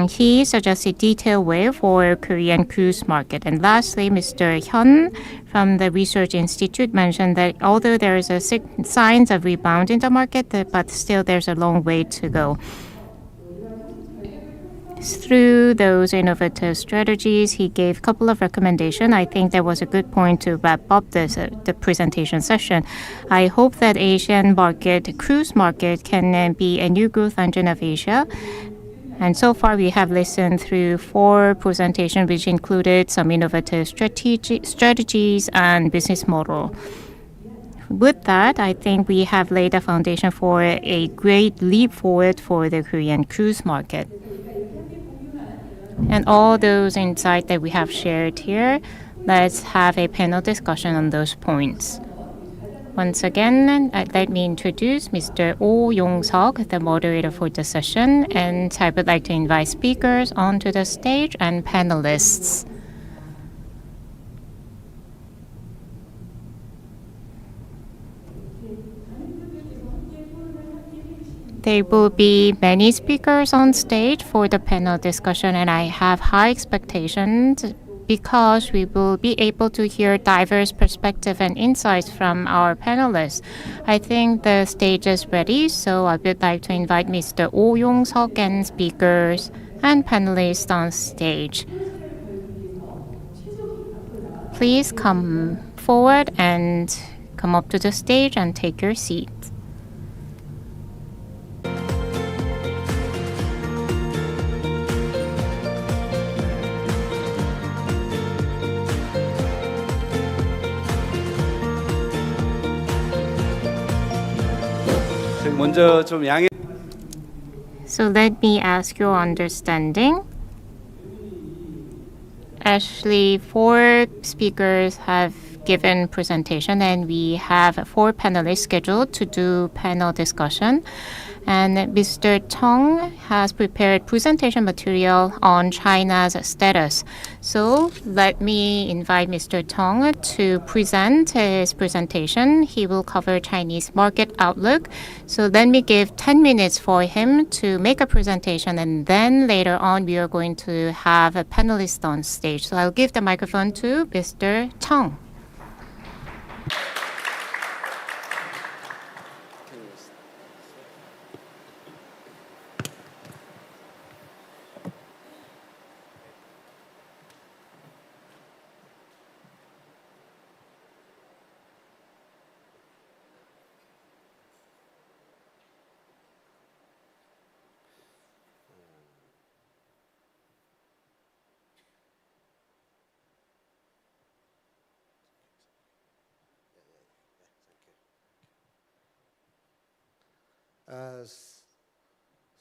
He suggested detailed way for Korean cruise market. And lastly, Mr. Hyun from the Research Institute mentioned that although there is a signs of rebound in the market, but still there's a long way to go. Through those innovative strategies, he gave a couple of recommendations. I think that was a good point to wrap up the presentation session. I hope that Asian market, cruise market, can be a new growth engine of Asia. And so far, we have listened through 4 presentations, which included some innovative strategies and business model. With that, I think we have laid a foundation for a great leap forward for the Korean cruise market. And all those insights that we have shared here, let's have a panel discussion on those points. Once again, let me introduce Mr. Oh Yong-seok, the moderator for the session, and I would like to invite speakers onto the stage and panelists. There will be many speakers on stage for the panel discussion, and I have high expectations because we will be able to hear diverse perspectives and insights from our panelists. I think the stage is ready, so I would like to invite Mr. Oh Yong-seok and speakers and panelists on stage. Please come forward and come up to the stage and take your seat. 먼저 좀 양해. So let me ask your understanding. Actually, 4 speakers have given presentation, and we have 4 panelists scheduled to do panel discussion. And Mr. Tong has prepared presentation material on China's status. So let me invite Mr. Tong to present his presentation. He will cover Chinese market outlook. So let me give 10 minutes for him to make a presentation, and then later on we are going to have a panelist on stage. So I'll give the microphone to Mr. Tong.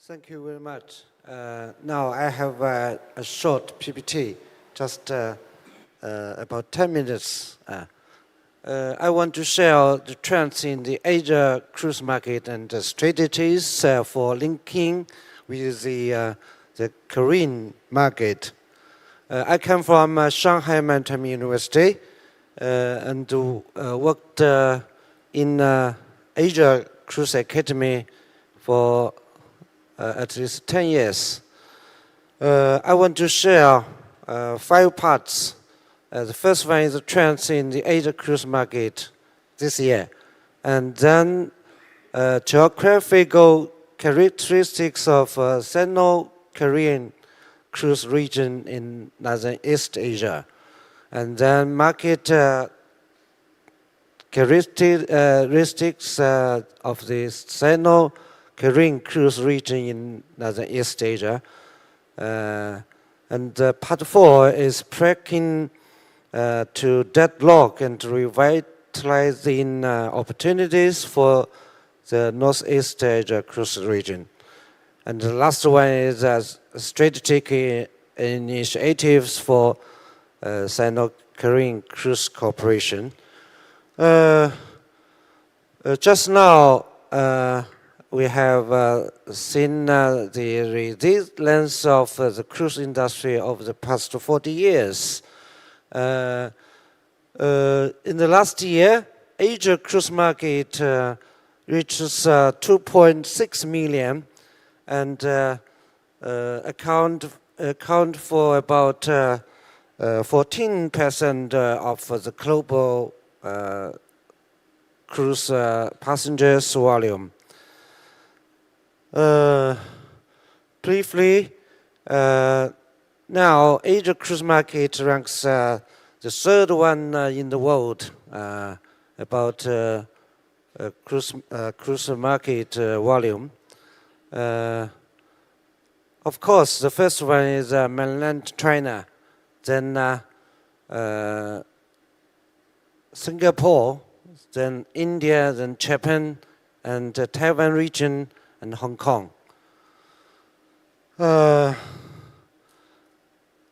Thank you very much. Now I have a short PPT, just about 10 minutes. I want to share the trends in the Asia cruise market and the strategies for linking with the Korean market. I come from Shanghai Maritime University and worked in Asia Cruise Academy for at least 10 years. I want to share 5 parts. The first one is the trends in the Asia cruise market this year. And then geographical characteristics of Sino-Korean cruise region in Northern East Asia. And then market characteristics of the Sino-Korean cruise region in Northern East Asia. And part 4 is tracking to deadlock and revitalizing opportunities for the Northeast Asia cruise region. And the last one is strategic initiatives for Sino-Korean Cruise Corporation. Just now, we have seen the resilience of the cruise industry over the past 40 years. In the last year, Asia cruise market reaches 2.6 million and account for about 14% of the global cruise passengers volume. Briefly, now Asia cruise market ranks the third one in the world about cruise market volume. Of course, the first one is mainland China, then Singapore, then India, then Japan, and the Taiwan region, and Hong Kong.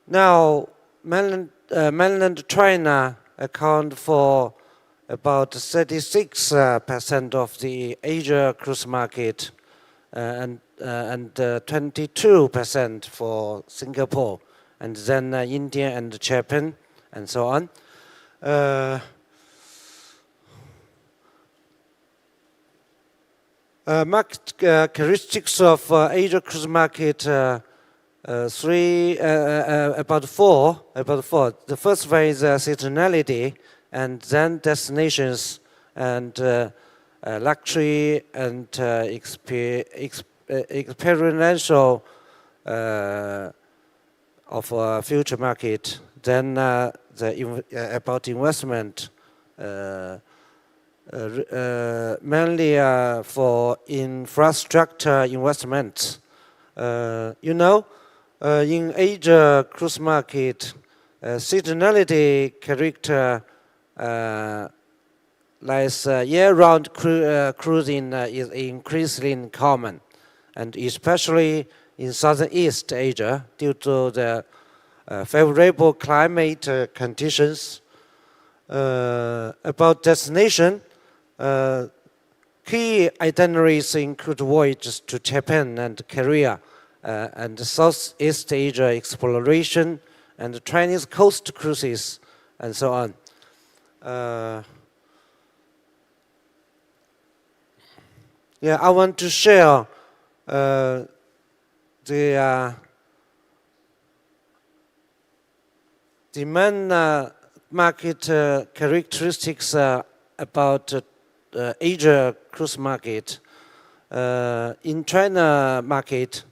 Now, mainland China account for about 36% of the Asia cruise market, and 22% for Singapore, and then India and Japan, and so on. Market characteristics of Asia cruise market, about four. The first one is seasonality, and then destinations, and luxury, and experiential of future market. Then about investment. Mainly for infrastructure investments. In Asia cruise market, seasonality character like year-round cruising is increasingly common, and especially in Southeast Asia due to the favorable climate conditions. About destination, key itineraries include voyages to Japan and Korea, and Southeast Asia exploration, and Chinese coast cruises, and so on. I want to share the main market characteristics about Asia cruise market. In China market,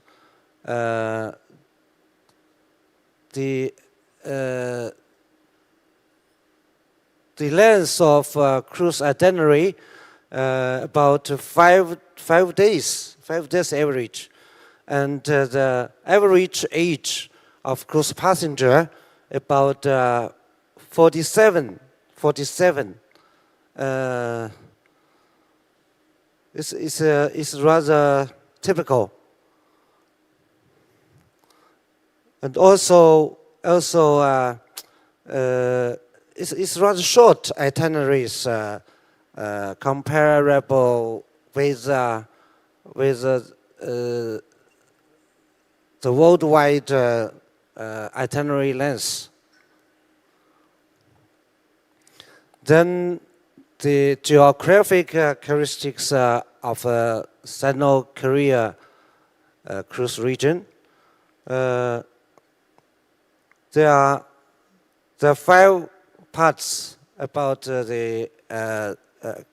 the length of cruise itinerary about 5 days average, and the average age of cruise passenger about 47. It's rather typical, and also it's rather short itineraries comparable with the worldwide itinerary length. Then the geographic characteristics of Sino-Korea cruise region. There are 5 parts about the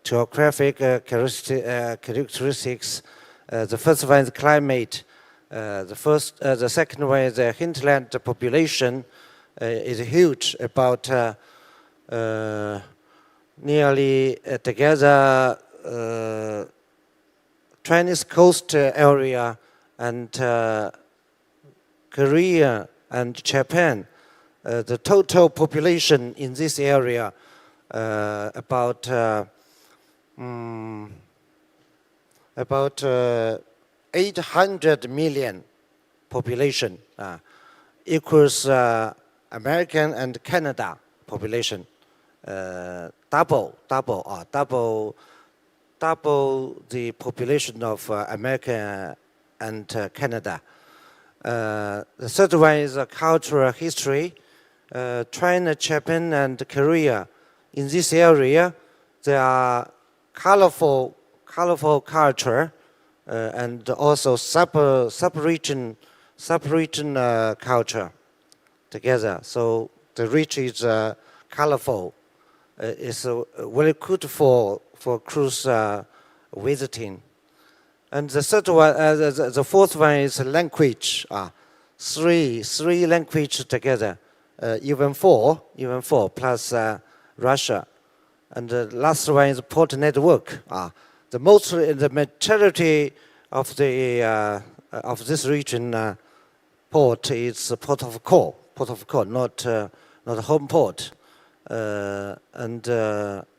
geographic characteristics. The first one is climate. The second one is the hinterland population is huge, about nearly together Chinese coast area and Korea and Japan. The total population in this area about 800 million population, equals American and Canada population, double the population of America and Canada. The third one is cultural history. China, Japan, and Korea. In this area, there are colorful culture and also sub-region culture together. So the region is colorful. It's very good for cruise visiting. And the third one, the fourth one is language. Three languages together, even four plus Russia. And the last one is port network. The majority of this region port is port of call, not home port. And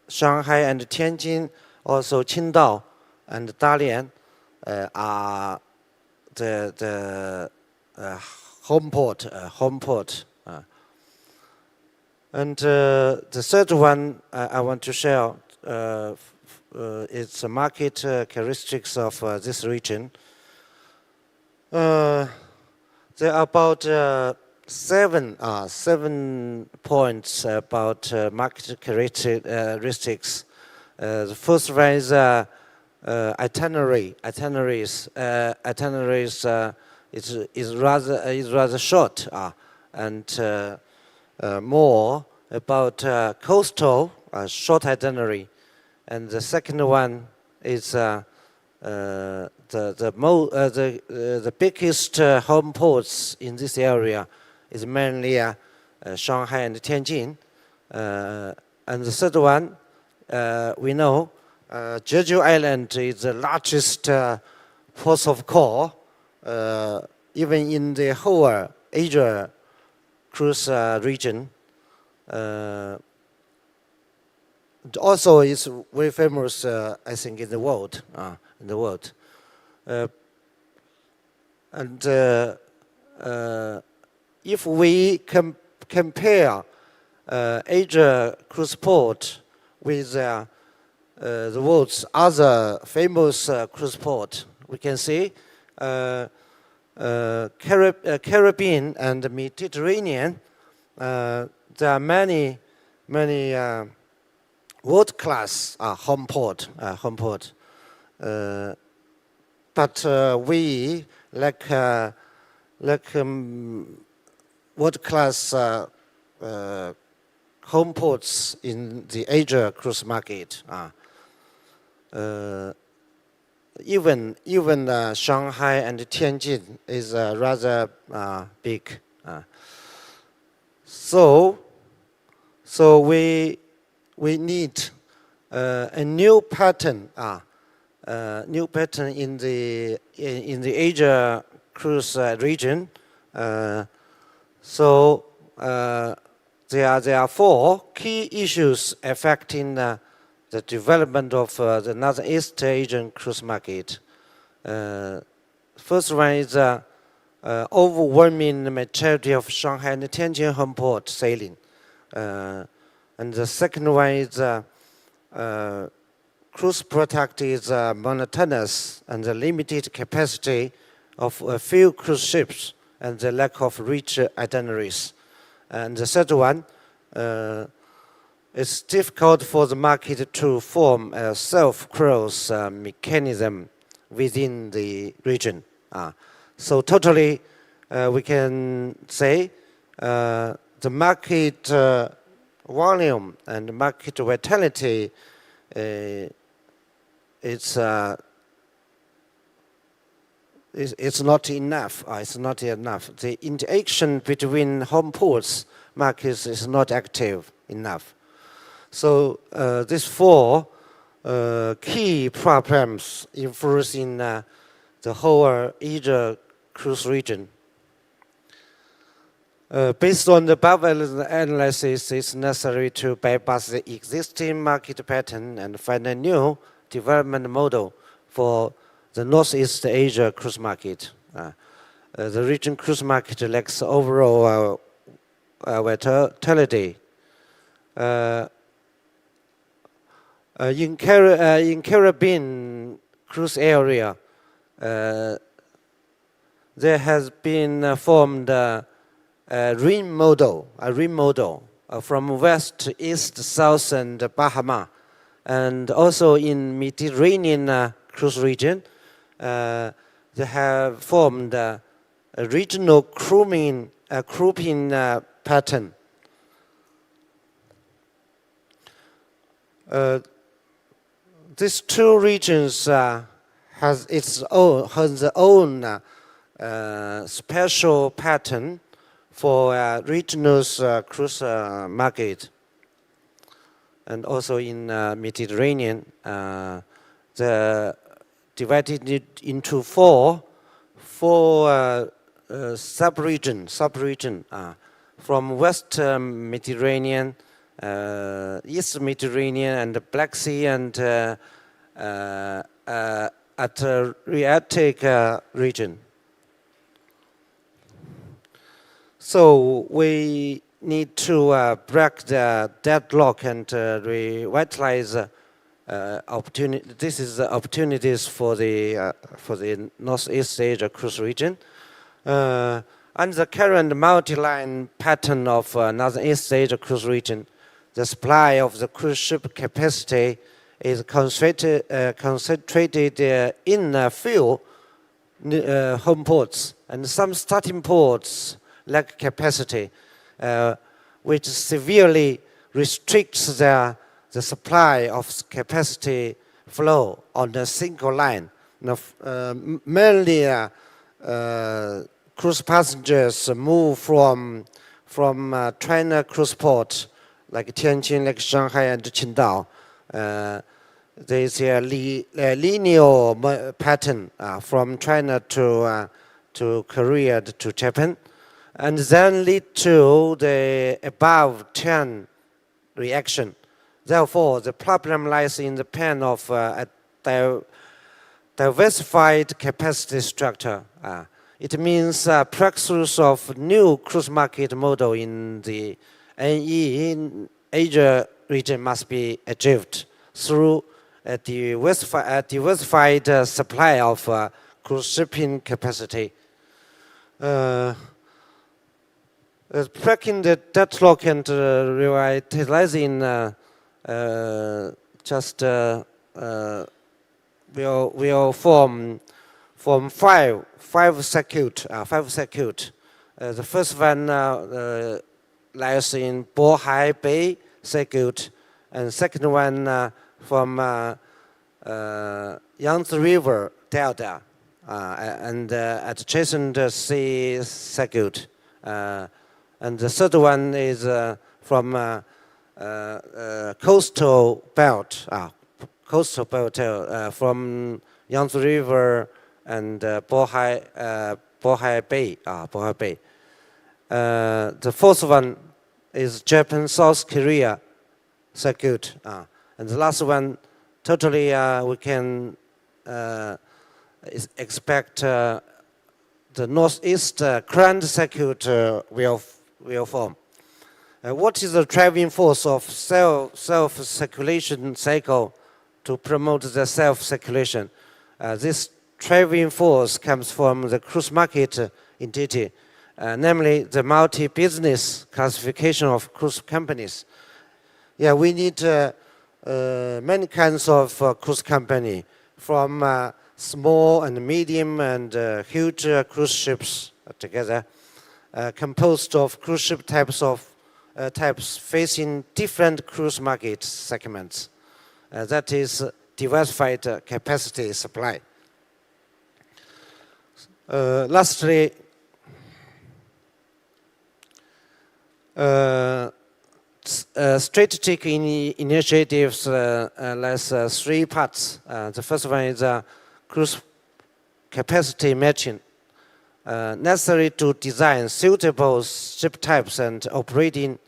Shanghai and Tianjin, also Qingdao and Dalian are the home port. And the third one I want to share is the market characteristics of this region. There are about 7 points about market characteristics. The first one is itineraries. Itineraries is rather short and more about coastal short itinerary. And the second one is the biggest home ports in this area is mainly Shanghai and Tianjin. And the third one, we know Jeju Island is the largest port of call, even in the whole Asia cruise region. Also, it's very famous, I think, in the world. And if we compare Asia cruise port with the world's other famous cruise port, we can see Caribbean and Mediterranean. There are many world-class home port. But we like world-class home ports in the Asia cruise market. Even Shanghai and Tianjin is rather big. So we need a new pattern. New pattern in the Asia cruise region. So there are 4 key issues affecting the development of the Northeast Asian cruise market. First one is overwhelming majority of Shanghai and Tianjin home port sailing. And the second one is cruise product is monotonous and the limited capacity of a few cruise ships and the lack of rich itineraries. And the third one, it's difficult for the market to form a self-cruise mechanism within the region. So totally, we can say the market volume and market vitality it's not enough. It's not enough. The interaction between home ports markets is not active enough. So these four key problems influencing the whole Asia cruise region. Based on the above analysis, it's necessary to bypass the existing market pattern and find a new development model for the Northeast Asia cruise market. The region cruise market lacks overall vitality. In Caribbean cruise area, there has been formed a rim model from west to east, south, and Bahama, and also in Mediterranean cruise region, they have formed a regional grouping pattern. These two regions has their own special pattern for regional cruise market, and also in Mediterranean, the divided it into four sub-region from West Mediterranean, East Mediterranean, and the Black Sea, and Adriatic region. So we need to break the deadlock and revitalize opportunity. This is the opportunities for the Northeast Asia cruise region. And the current multi-line pattern of Northeast Asia cruise region, the supply of the cruise ship capacity is concentrated in a few home ports, and some starting ports lack capacity, which severely restricts the supply of capacity flow on a single line. Now, mainly cruise passengers move from China cruise port like Tianjin, like Shanghai, and Qingdao. There is a linear pattern from China to Korea to Japan, and then lead to the above 10 reaction. Therefore, the problem lies in the pen of a diversified capacity structure. It means practice of new cruise market model in the ENG Asia region must be achieved through a diversified supply of cruise shipping capacity. Breaking the deadlock and revitalizing will form five circuit. The first one lies in Bohai Bay circuit, and second one from Yangtze River Delta and adjacent sea circuit. And the third one is from coastal belt from Yangtze River and Bohai Bay. The fourth one is Japan South Korea circuit, and the last one totally we can expect the Northeast Grand circuit will form. What is the driving force of self-circulation cycle to promote the self-circulation? This driving force comes from the cruise market entity, namely the multi-business classification of cruise companies. Yeah, we need many kinds of cruise company, from small and medium and huge cruise ships together, composed of cruise ship types facing different cruise market segments. that is diversified capacity supply. Lastly, strategic initiatives has three parts. The first one is cruise capacity matching, necessary to design suitable ship types and operating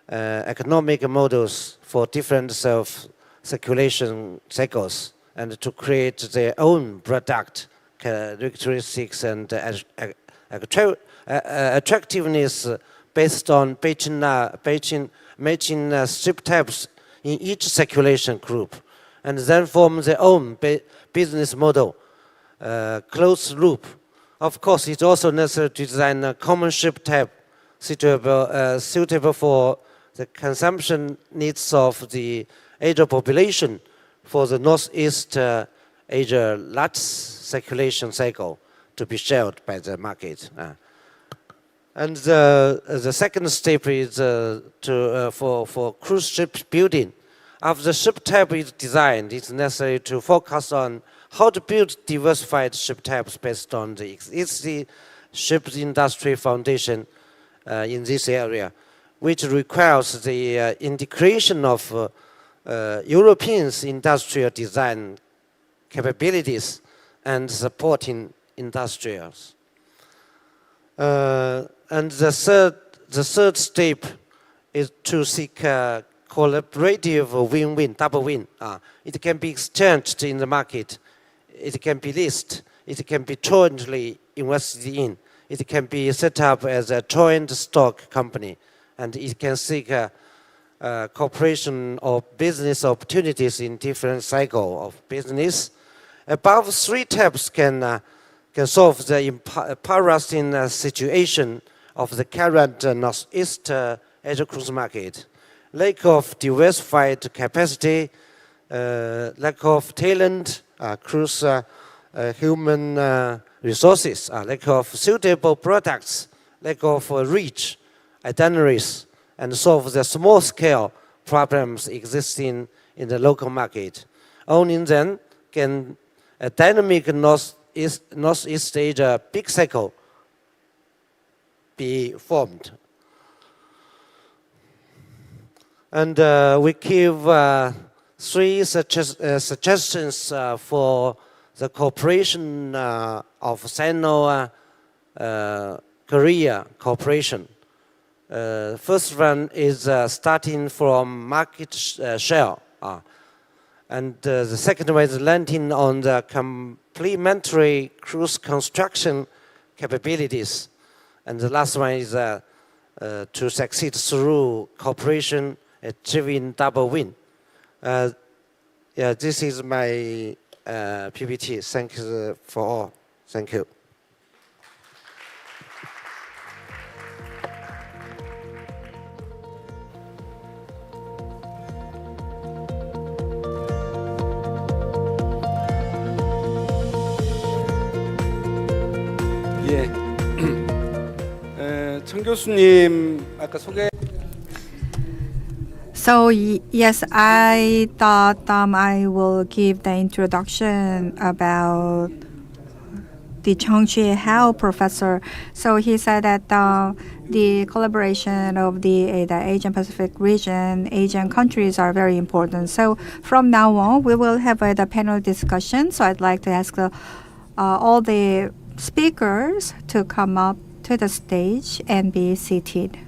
economic models for different self-circulation cycles, and to create their own product characteristics and attractiveness based on matching ship types in each circulation group, and then form their own business model, closed loop. Of course, it's also necessary to design a common ship type suitable for the consumption needs of the Asia population for the Northeast Asia large circulation cycle to be shared by the market. And the second step is for cruise ship building. After the ship type is designed, it's necessary to focus on how to build diversified ship types based on the existing ship industry foundation in this area, which requires the integration of Europeans' industrial design capabilities and supporting industrials. And the third step is to seek a collaborative win-win, double win. It can be exchanged in the market, it can be listed, it can be jointly invested in, it can be set up as a joint stock company, and it can seek cooperation or business opportunities in different cycle of business. Above three types can solve the embarrassing situation of the current Northeast Asia cruise market. Lack of diversified capacity, lack of talent, cruise human resources, lack of suitable products, lack of reach, itineraries, and solve the small-scale problems existing in the local market. Only then can a dynamic Northeast Asia big cycle be formed. And we give three suggestions for the cooperation of Sino-Korea cooperation. First one is starting from market share. And the second one is landing on the complementary cruise construction capabilities. And the last one is to succeed through cooperation, achieving double win. This is my PPT. Thanks for all. Thank you. 예. 청 교수님 아까 소개. So yes, I thought I will give the introduction about the Chong-Chi Hao professor. So he said that the collaboration of the Asian Pacific region, Asian countries are very important. So from now on, we will have the panel discussion. So I'd like to ask all the speakers to come up to the stage and be seated.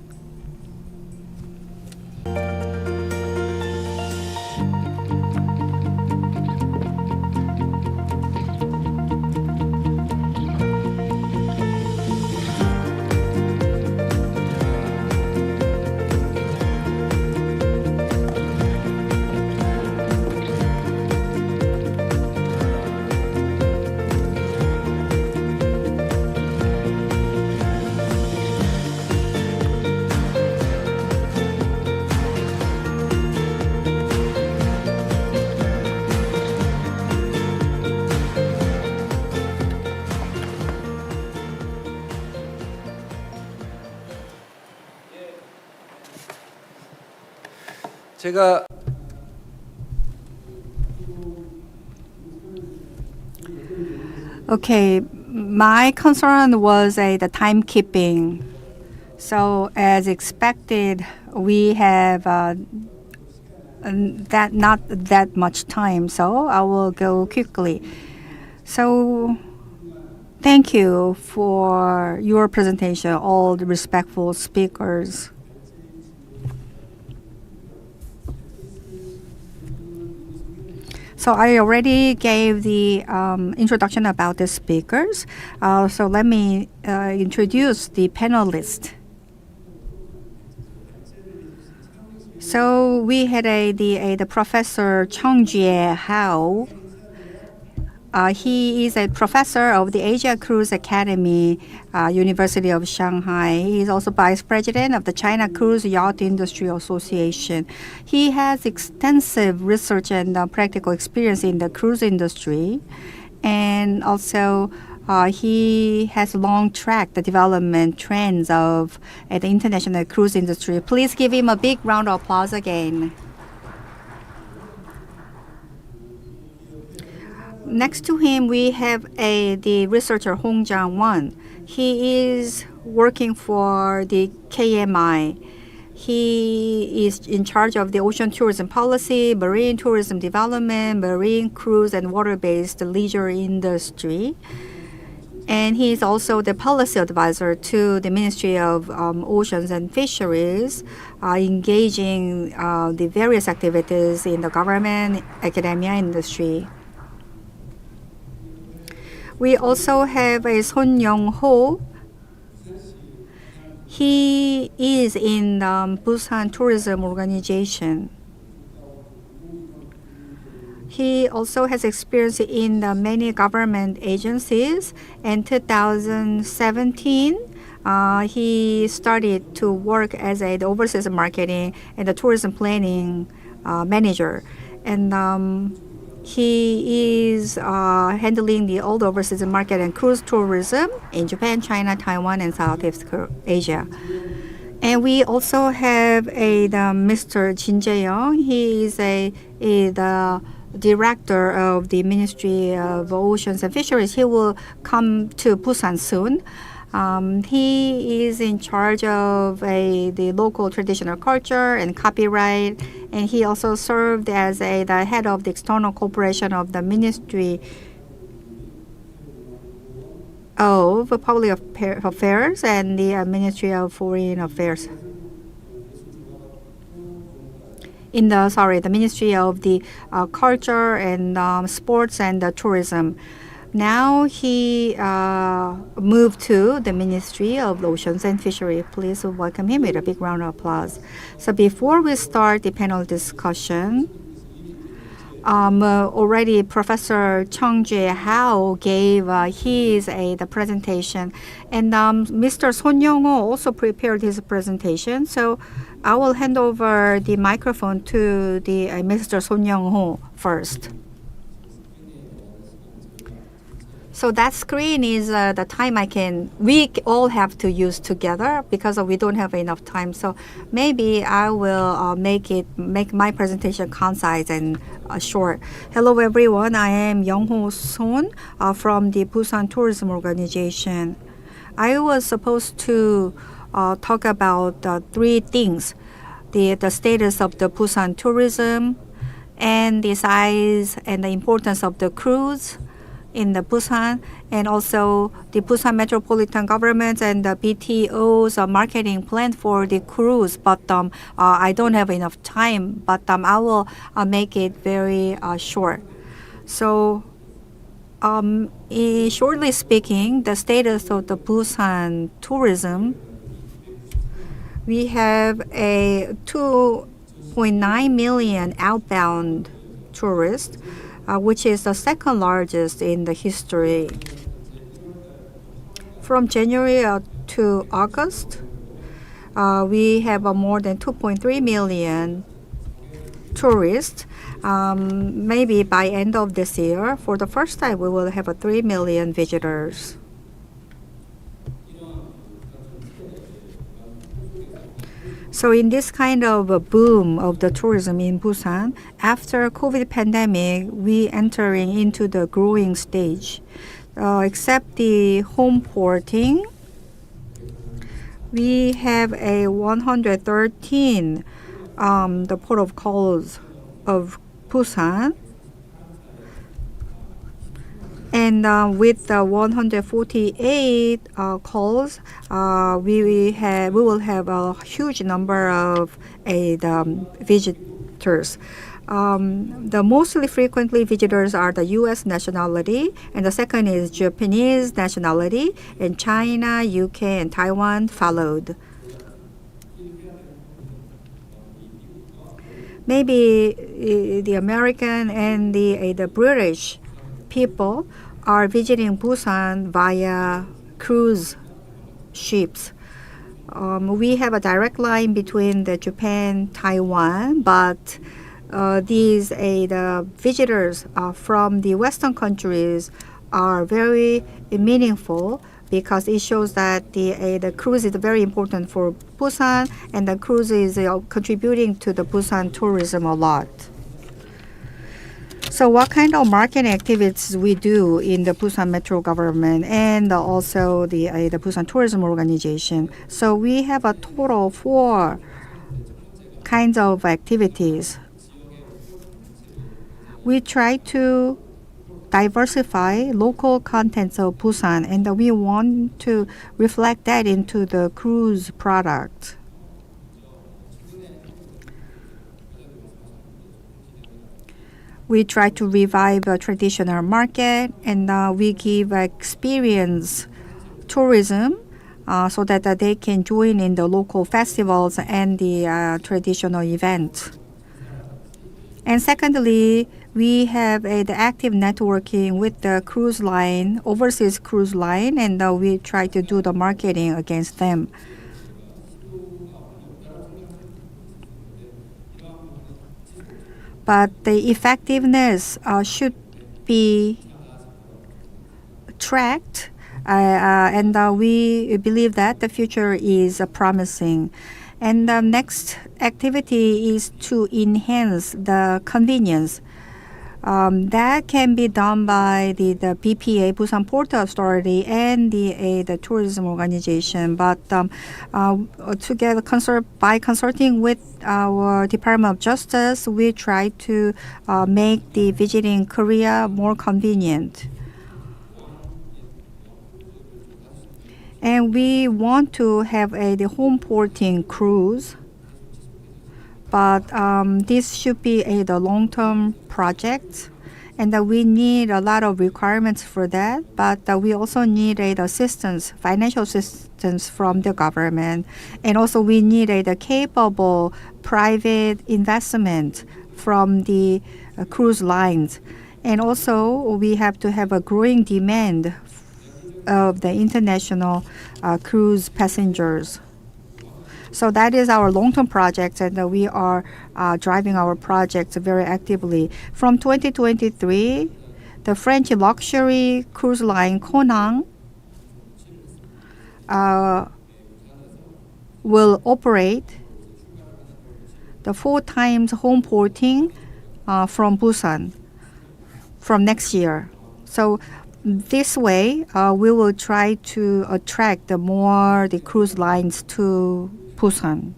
제가 Okay, my concern was the timekeeping. So as expected, we have not that much time, so I will go quickly. So thank you for your presentation, all the respectful speakers. So I already gave the introduction about the speakers. So let me introduce the panelists. So we had the Professor Chongjie Hao. He is a professor of the Asia Cruise Academy, University of Shanghai. He is also vice president of the China Cruise Yacht Industry Association. He has extensive research and practical experience in the cruise industry, and also he has long tracked the development trends of the international cruise industry. Please give him a big round of applause again. Next to him, we have the researcher Hong Jang-won. He is working for the KMI. He is in charge of the ocean tourism policy, marine tourism development, marine cruise and water-based leisure industry. And he is also the policy advisor to the Ministry of Oceans and Fisheries, engaging the various activities in the government, academia, industry. We also have a Son Young-ho. He is in Busan Tourism Organization. He also has experience in many government agencies. In 2017, he started to work as the overseas marketing and the tourism planning manager. And he is handling the all overseas market and cruise tourism in Japan, China, Taiwan, and Southeast Asia. And we also have Mr. Jin Jae-young. He is the director of the Ministry of Oceans and Fisheries. He will come to Busan soon. He is in charge of the local traditional culture and copyright, and he also served as the head of the external cooperation of the Ministry of Public Affairs and the Ministry of Foreign Affairs. The Ministry of the Culture and Sports and Tourism. Now he moved to the Ministry of Oceans and Fisheries. Please welcome him with a big round of applause. So before we start the panel discussion, already Professor Chongjie Hao gave the presentation, and Mr. Son Young-ho also prepared his presentation. So I will hand over the microphone to the Mr. Son Young-ho first. So that screen is the time we all have to use together because we don't have enough time. So maybe I will make my presentation concise and short. Hello everyone, I am Young-ho Son from the Busan Tourism Organization. I was supposed to talk about three things: the status of the Busan tourism, and the size and the importance of the cruise in the Busan, and also the Busan metropolitan government and the BTO's marketing plan for the cruise. But I don't have enough time, but I will make it very short. So shortly speaking, the status of the Busan tourism, we have a 2.9 million outbound tourists, which is the second largest in the history. From January to August, we have more than 2.3 million tourists. Maybe by end of this year, for the first time, we will have 3 million visitors. So in this kind of a boom of the tourism in Busan, after COVID pandemic, we entering into the growing stage. except the home porting, we have a 113 the port of calls of Busan. And with the 148 calls, we will have a huge number of visitors. The mostly frequently visitors are the U.S. nationality, and the second is Japanese nationality, and China, UK, and Taiwan followed. Maybe the American and the British people are visiting Busan via cruise ships. We have a direct line between the Japan, Taiwan, but the visitors from the Western countries are very meaningful because it shows that the cruise is very important for Busan, and the cruise is contributing to the Busan tourism a lot. So what kind of marketing activities we do in the Busan Metro government and also the Busan Tourism Organization? So we have a total of 4 kinds of activities. We try to diversify local contents of Busan, and we want to reflect that into the cruise product. We try to revive a traditional market, and we give experience tourism so that they can join in the local festivals and the traditional events. And secondly, we have the active networking with the cruise line, overseas cruise line, and we try to do the marketing against them. But the effectiveness should be tracked, and we believe that the future is promising. And the next activity is to enhance the convenience. That can be done by the BPA, Busan Port Authority, and the tourism organization. But together, by consulting with our Department of Justice, we try to make the visiting Korea more convenient. And we want to have the home porting cruise. But this should be the long-term project, and we need a lot of requirements for that. But we also need assistance, financial assistance from the government, and also we need a capable private investment from the cruise lines, and also we have to have a growing demand of the international cruise passengers. So that is our long-term project, and we are driving our projects very actively. From 2023, the French luxury cruise line Conan will operate the 4 times home porting from Busan from next year. So this way, we will try to attract the cruise lines to Busan.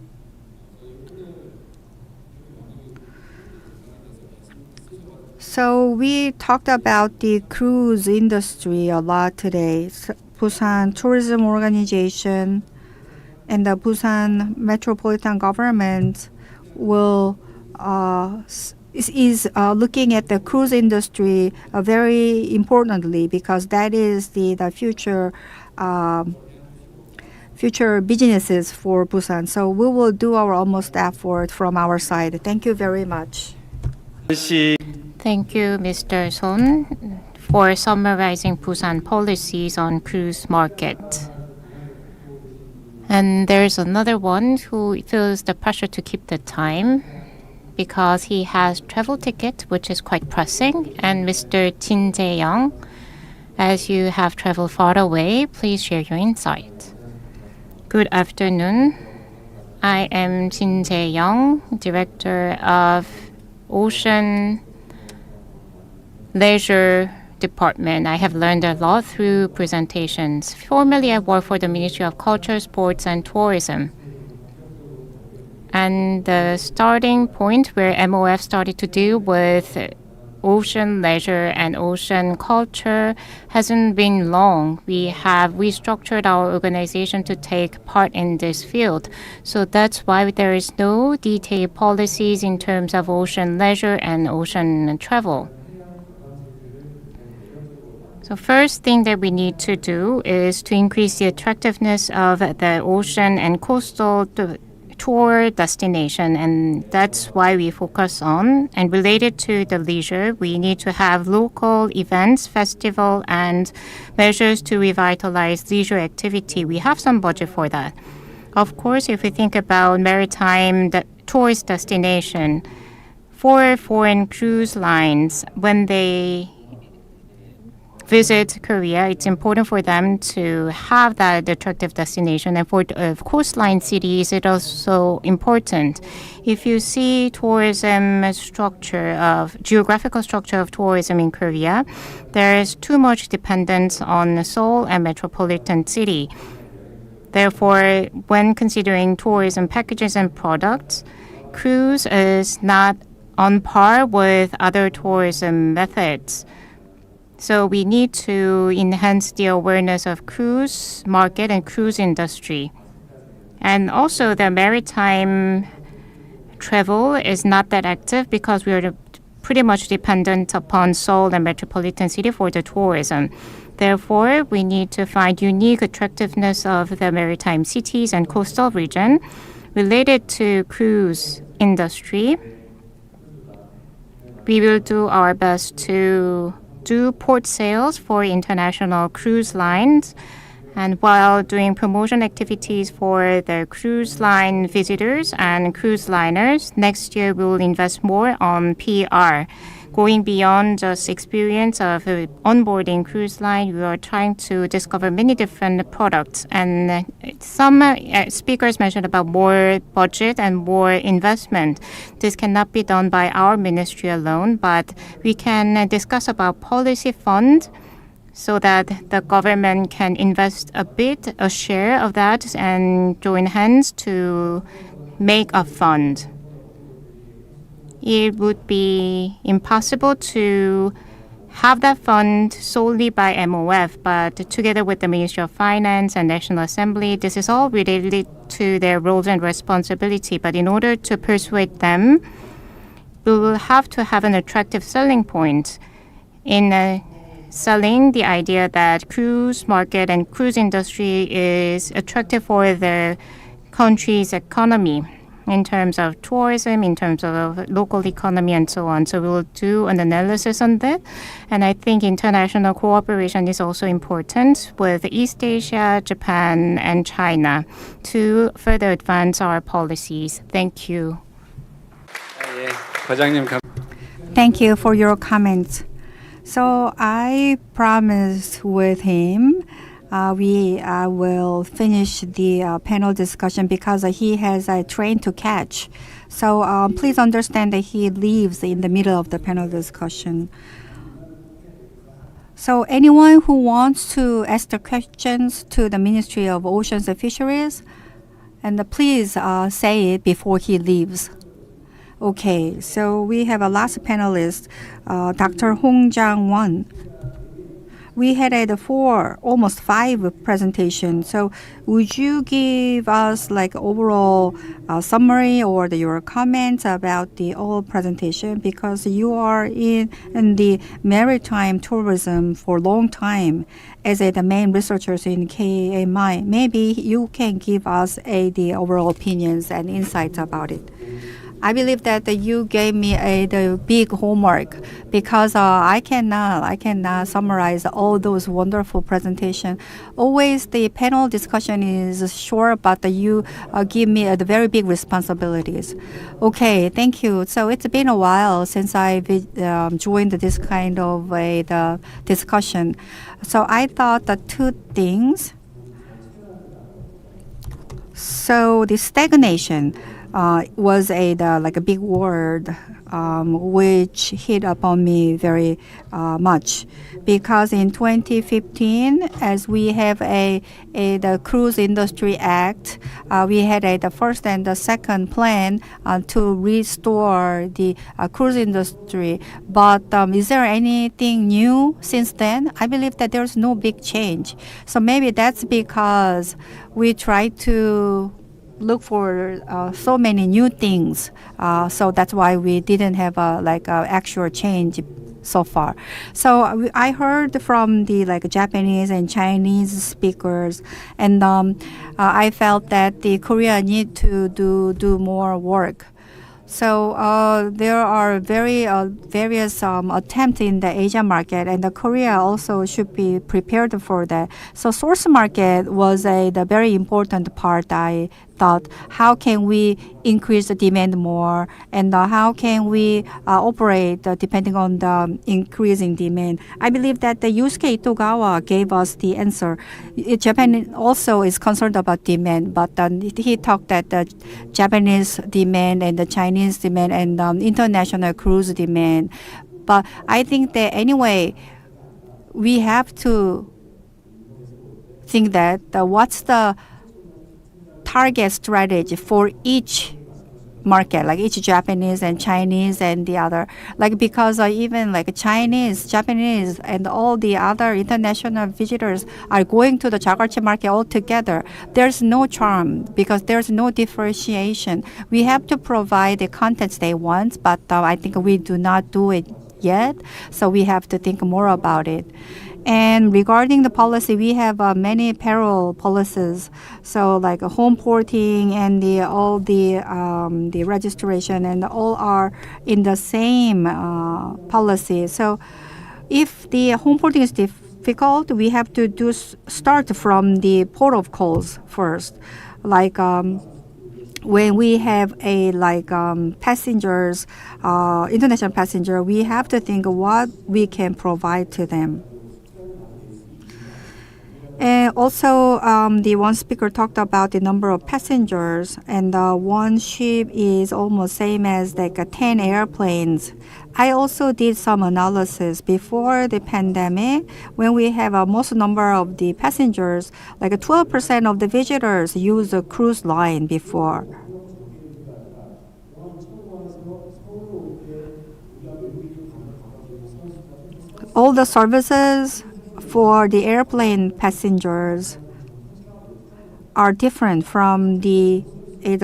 So we talked about the cruise industry a lot today. Busan Tourism Organization and the Busan Metropolitan Government is looking at the cruise industry very importantly, because that is the future businesses for Busan. So we will do our utmost effort from our side. Thank you very much. Thank you, Mr. Son, for summarizing Busan policies on cruise market. And there's another one who feels the pressure to keep the time because he has travel ticket, which is quite pressing. And Mr. Jin Jae-young, as you have traveled far away, please share your insight. Good afternoon. I am Jin Jae-young, Director of Ocean Leisure department. I have learned a lot through presentations. Formerly, I worked for the Ministry of Culture, Sports, and Tourism. And the starting point where MOF started to deal with ocean leisure and ocean culture hasn't been long. We have restructured our organization to take part in this field. So that's why there is no detailed policies in terms of ocean leisure and ocean travel. So first thing that we need to do is to increase the attractiveness of the ocean and coastal tour destination, and that's why we focus on. And related to the leisure, we need to have local events, festival, and measures to revitalize leisure activity. We have some budget for that. Of course, if we think about maritime tourist destination, for foreign cruise lines, when they visit Korea, it's important for them to have that attractive destination. And for coastline cities, it's also important. If you see geographical structure of tourism in Korea, there is too much dependence on Seoul and metropolitan city. Therefore, when considering tourism packages and products, cruise is not on par with other tourism methods. So we need to enhance the awareness of cruise market and cruise industry. And also the maritime travel is not that active because we are pretty much dependent upon Seoul and metropolitan city for the tourism. Therefore, we need to find unique attractiveness of the maritime cities and coastal region related to cruise industry. We will do our best to do port sales for international cruise lines, and while doing promotion activities for the cruise line visitors and cruise liners, next year we will invest more on PR. Going beyond just experience of onboarding cruise line, we are trying to discover many different products. And some speakers mentioned about more budget and more investment. This cannot be done by our ministry alone, but we can discuss about policy fund so that the government can invest a share of that and join hands to make a fund. It would be impossible to have that fund solely by MOF, but together with the Ministry of Finance and National Assembly, this is all related to their roles and responsibility. But in order to persuade them, we will have to have an attractive selling point in selling the idea that cruise market and cruise industry is attractive for the country's economy, in terms of tourism, in terms of local economy, and so on. So we will do an analysis on that. And I think international cooperation is also important with East Asia, Japan, and China to further advance our policies. Thank you. Thank you for your comments. So I promised with him we will finish the panel discussion because he has a train to catch. So please understand that he leaves in the middle of the panel discussion. So anyone who wants to ask the questions to the Ministry of Oceans and Fisheries, and please say it before he leaves. Okay, so we have a last panelist, Dr. Hong Jang-won. We had almost 5 presentations. So would you give us like overall summary or your comments about the whole presentation? Because you are in the maritime tourism for a long time as the main researchers in KMI. Maybe you can give us the overall opinions and insights about it. I believe that you gave me the big homework because I cannot summarize all those wonderful presentations. Always the panel discussion is short, but you give me the very big responsibilities. Okay, thank you. So it's been a while since I joined this kind of the discussion. So I thought the 2 things. So the stagnation. was like a big word, which hit upon me very much, because in 2015, as we have the Cruise Industry Act, we had the first and the second plan to restore the cruise industry. But is there anything new since then? I believe that there's no big change. So maybe that's because we try to look for so many new things. So that's why we didn't have actual change so far. So I heard from the Japanese and Chinese speakers, and I felt that the Korea need to do more work. So there are various attempts in the Asia market, and the Korea also should be prepared for that. So source market was the very important part. I thought, how can we increase the demand more, and how can we operate depending on the increasing demand? I believe that the Yusuke Itogawa gave us the answer. Japan also is concerned about demand, but he talked that the Japanese demand and the Chinese demand and international cruise demand. But I think that anyway, we have to think that what's the target strategy for each market, like each Japanese and Chinese and the other, because even Chinese, Japanese, and all the other international visitors are going to the Jakarta market all together. There's no charm because there's no differentiation. We have to provide the contents they want, but I think we do not do it yet. So we have to think more about it. And regarding the policy, we have many parallel policies. So like home porting and all the registration and all are in the same policy. So if the home porting is difficult, we have to start from the port of calls first. When we have passengers, international passenger, we have to think what we can provide to them. And also, the one speaker talked about the number of passengers, and one ship is almost same as 10 airplanes. I also did some analysis before the pandemic. When we have a most number of the passengers, 12% of the visitors use a cruise line before. All the services for the airplane passengers are different from the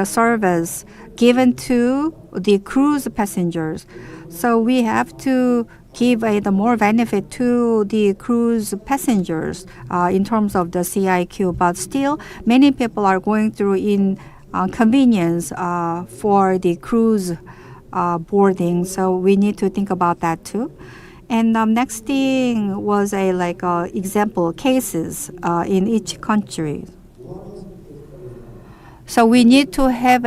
service given to the cruise passengers. So we have to give the more benefit to the cruise passengers in terms of the CIQ. But still, many people are going through inconvenience for the cruise boarding. So we need to think about that too. And next thing was example cases in each country. So we need to have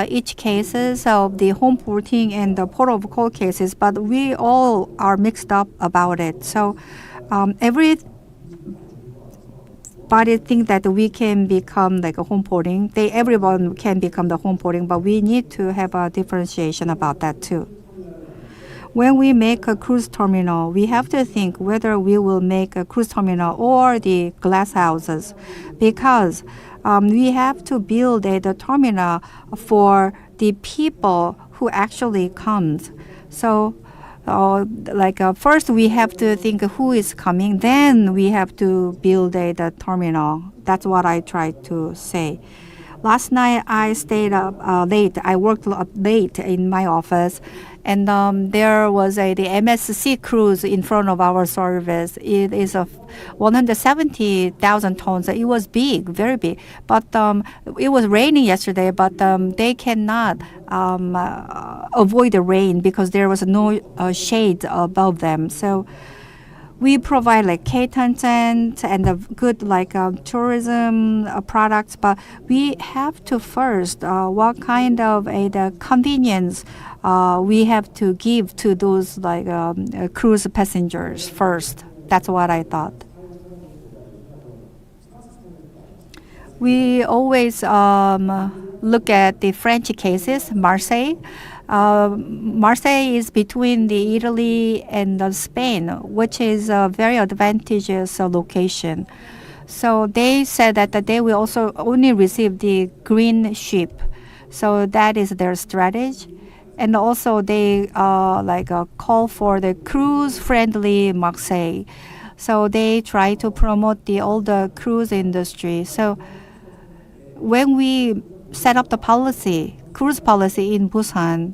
each cases of the home porting and the port of call cases, but we all are mixed up about it. So everybody think that we can become a home porting. Everyone can become the home porting, but we need to have a differentiation about that too. When we make a cruise terminal, we have to think whether we will make a cruise terminal or the glass houses, because we have to build the terminal for the people who actually comes. So first we have to think who is coming, then we have to build the terminal. That's what I tried to say. Last night I stayed up late. I worked up late in my office, and there was the MSC cruise in front of our service. It is 170,000 tons. It was big, very big. But it was raining yesterday, but they cannot avoid the rain because there was no shade above them. So we provide K-content and the good tourism products, but we have to first what kind of the convenience we have to give to those cruise passengers first. That's what I thought. We always look at the French cases, Marseille. Marseille is between the Italy and Spain, which is a very advantageous location. So they said that they will also only receive the green ship. So that is their strategy. And also they call for the cruise-friendly Marseille. So they try to promote all the cruise industry. So when we set up the cruise policy in Busan,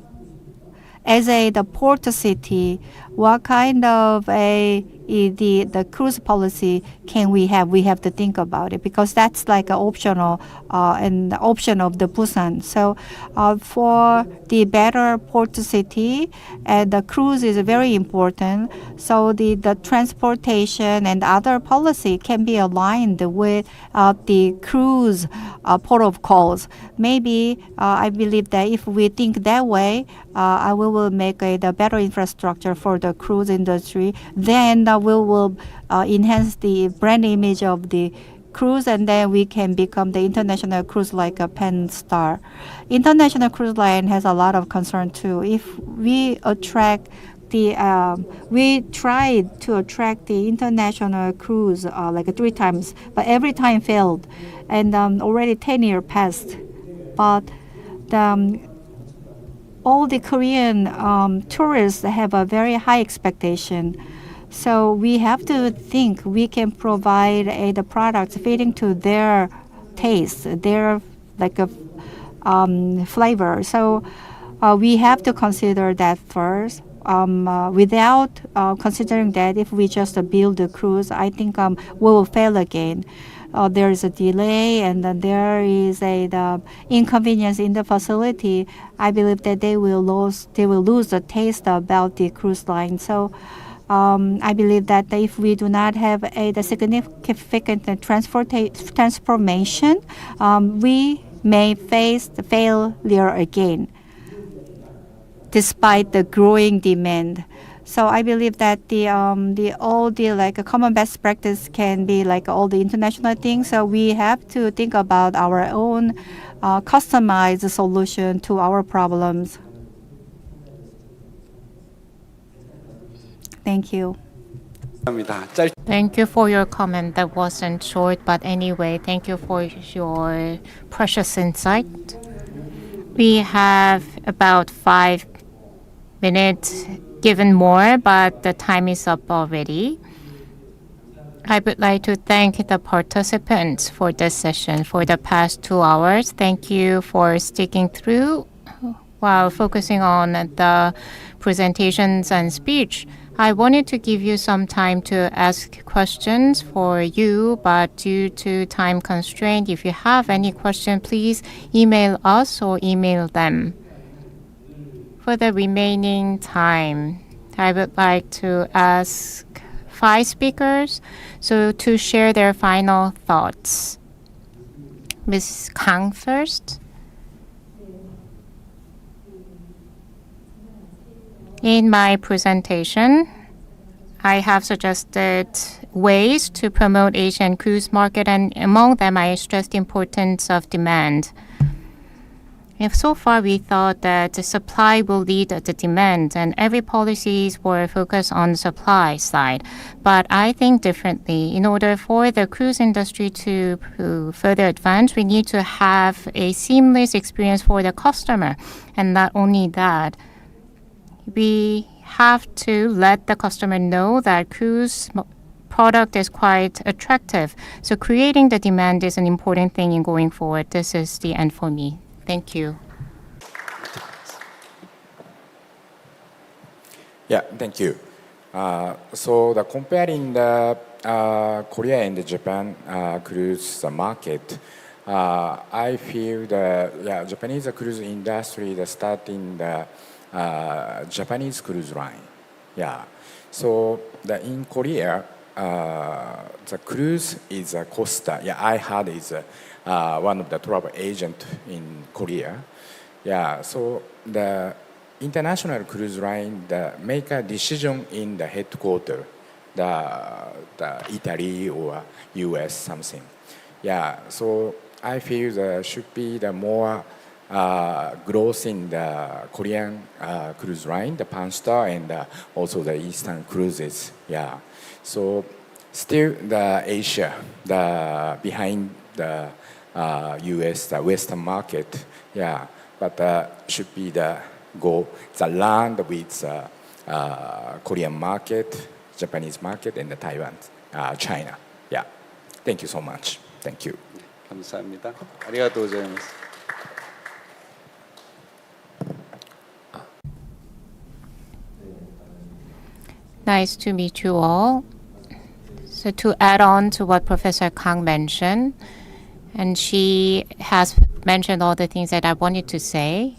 as the port city, what kind of the cruise policy can we have? We have to think about it because that's like an optional and the option of the Busan. So for the better port city, the cruise is very important. So the transportation and other policy can be aligned with the cruise port of calls. Maybe I believe that if we think that way, we will make the better infrastructure for the cruise industry. Then we will enhance the brand image of the cruise, and then we can become the international cruise like a Penn Star. International cruise line has a lot of concern too. If we attract we tried to attract the international cruise like 3 times, but every time failed, and already 10 years passed. But all the Korean tourists have a very high expectation. So we have to think we can provide the products fitting to their taste, their flavor. So we have to consider that first. Without considering that, if we just build the cruise, I think we will fail again. There is a delay, and then there is the inconvenience in the facility. I believe that they will lose the taste about the cruise line. So I believe that if we do not have the significant transformation, we may face the failure again, despite the growing demand. So I believe that all the common best practice can be like all the international things. So we have to think about our own customized solution to our problems. Thank you. Thank you for your comment. That wasn't short, but anyway, thank you for your precious insight. We have about 5 minutes given more, but the time is up already. I would like to thank the participants for this session for the past 2 hours. Thank you for sticking through while focusing on the presentations and speech. I wanted to give you some time to ask questions for you, but due to time constraint, if you have any question, please email us or email them. For the remaining time, I would like to ask 5 speakers to share their final thoughts. Ms. Kang first. In my presentation, I have suggested ways to promote Asian cruise market, and among them I stressed the importance of demand. If so far we thought that the supply will lead the demand and every policies were focused on the supply side. But I think differently. In order for the cruise industry to further advance, we need to have a seamless experience for the customer. And not only that, we have to let the customer know that cruise product is quite attractive. So creating the demand is an important thing in going forward. This is the end for me. Thank you. Yeah, thank you. So the comparing the Korea and Japan cruise market, I feel the Japanese cruise industry is starting the Japanese cruise line. Yeah. So in Korea, the cruise is a Costa. Yeah, I had is one of the travel agent in Korea. Yeah. So the international cruise line make a decision in the headquarters, the Italy or US something. Yeah. So I feel there should be the more growth in the Korean cruise line, the Panstar, and also the Eastern cruises. Yeah. So still the Asia, the behind the U.S., the Western market. Yeah. But should be the land with Korean market, Japanese market, and the Taiwan, China. Yeah. Thank you so much. Thank you. 감사합니다. 아리가또 고자이마스. Nice to meet you all. So to add on to what Professor Kang mentioned, and she has mentioned all the things that I wanted to say.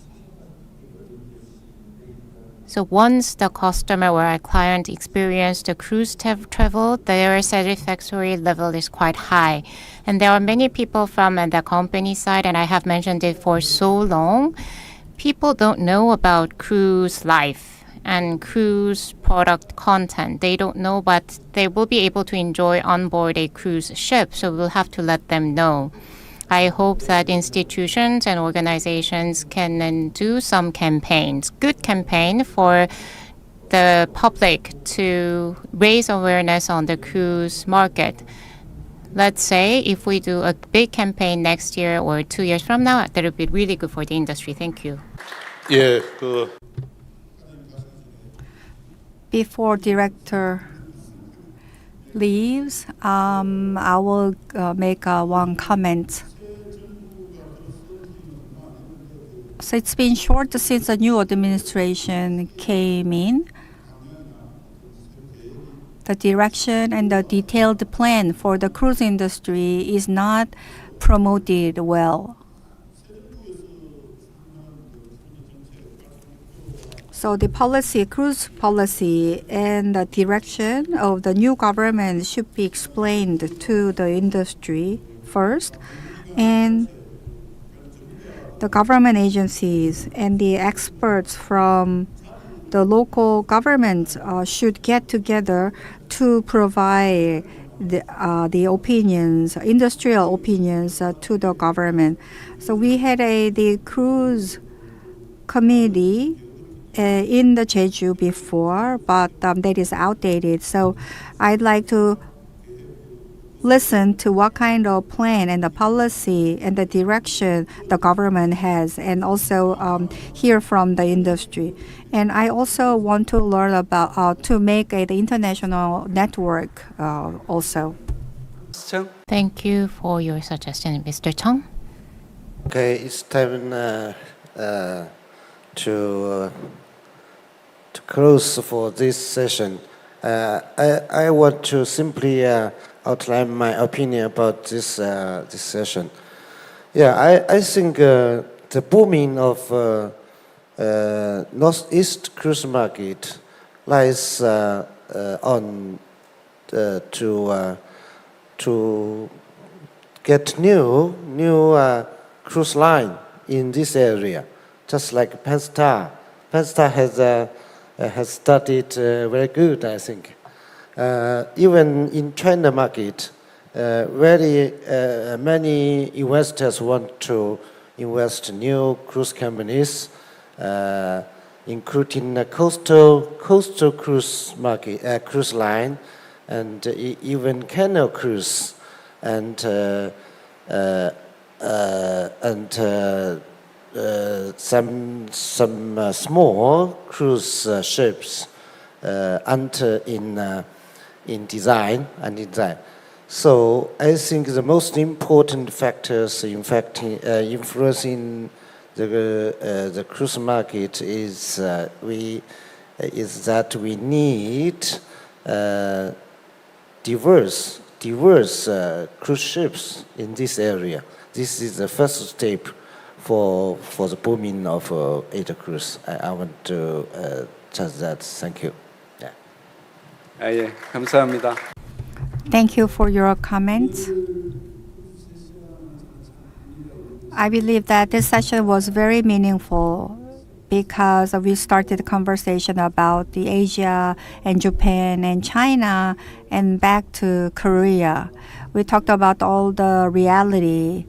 So once the customer or our client experience the cruise travel, their satisfactory level is quite high. And there are many people from the company side, and I have mentioned it for so long, people don't know about cruise life and cruise product content. They don't know, but they will be able to enjoy on board a cruise ship. So we'll have to let them know. I hope that institutions and organizations can then do some campaigns, good campaign for the public to raise awareness on the cruise market. Let's say if we do a big campaign next year or 2 years from now, that would be really good for the industry. Thank you. 예, Before director leaves, I will make one comment. So it's been short since the new administration came in. The direction and the detailed plan for the cruise industry is not promoted well. So the policy, cruise policy, and the direction of the new government should be explained to the industry first, and the government agencies and the experts from the local governments should get together to provide the opinions, industrial opinions to the government. So we had the cruise committee in the Jeju before, but that is outdated. So I'd like to listen to what kind of plan and the policy and the direction the government has, and also hear from the industry. And I also want to learn about to make the international network also. Thank you for your suggestion, Mr. Chung. Okay, it's time to close for this session. I want to simply outline my opinion about this session. Yeah, I think the booming of Northeast cruise market lies on to get new cruise line in this area, just like Panstar. Panstar has started very good, I think. Even in China market, very many investors want to invest new cruise companies, including the coastal cruise market, cruise line, and even canal cruise, and some small cruise ships enter in design. So I think the most important factors influencing the cruise market is that we need diverse cruise ships in this area. This is the first step for the booming of Asia cruise. I want to just that. Thank you. 예, 감사합니다. Thank you for your comments. I believe that this session was very meaningful because we started a conversation about the Asia and Japan and China and back to Korea. We talked about all the reality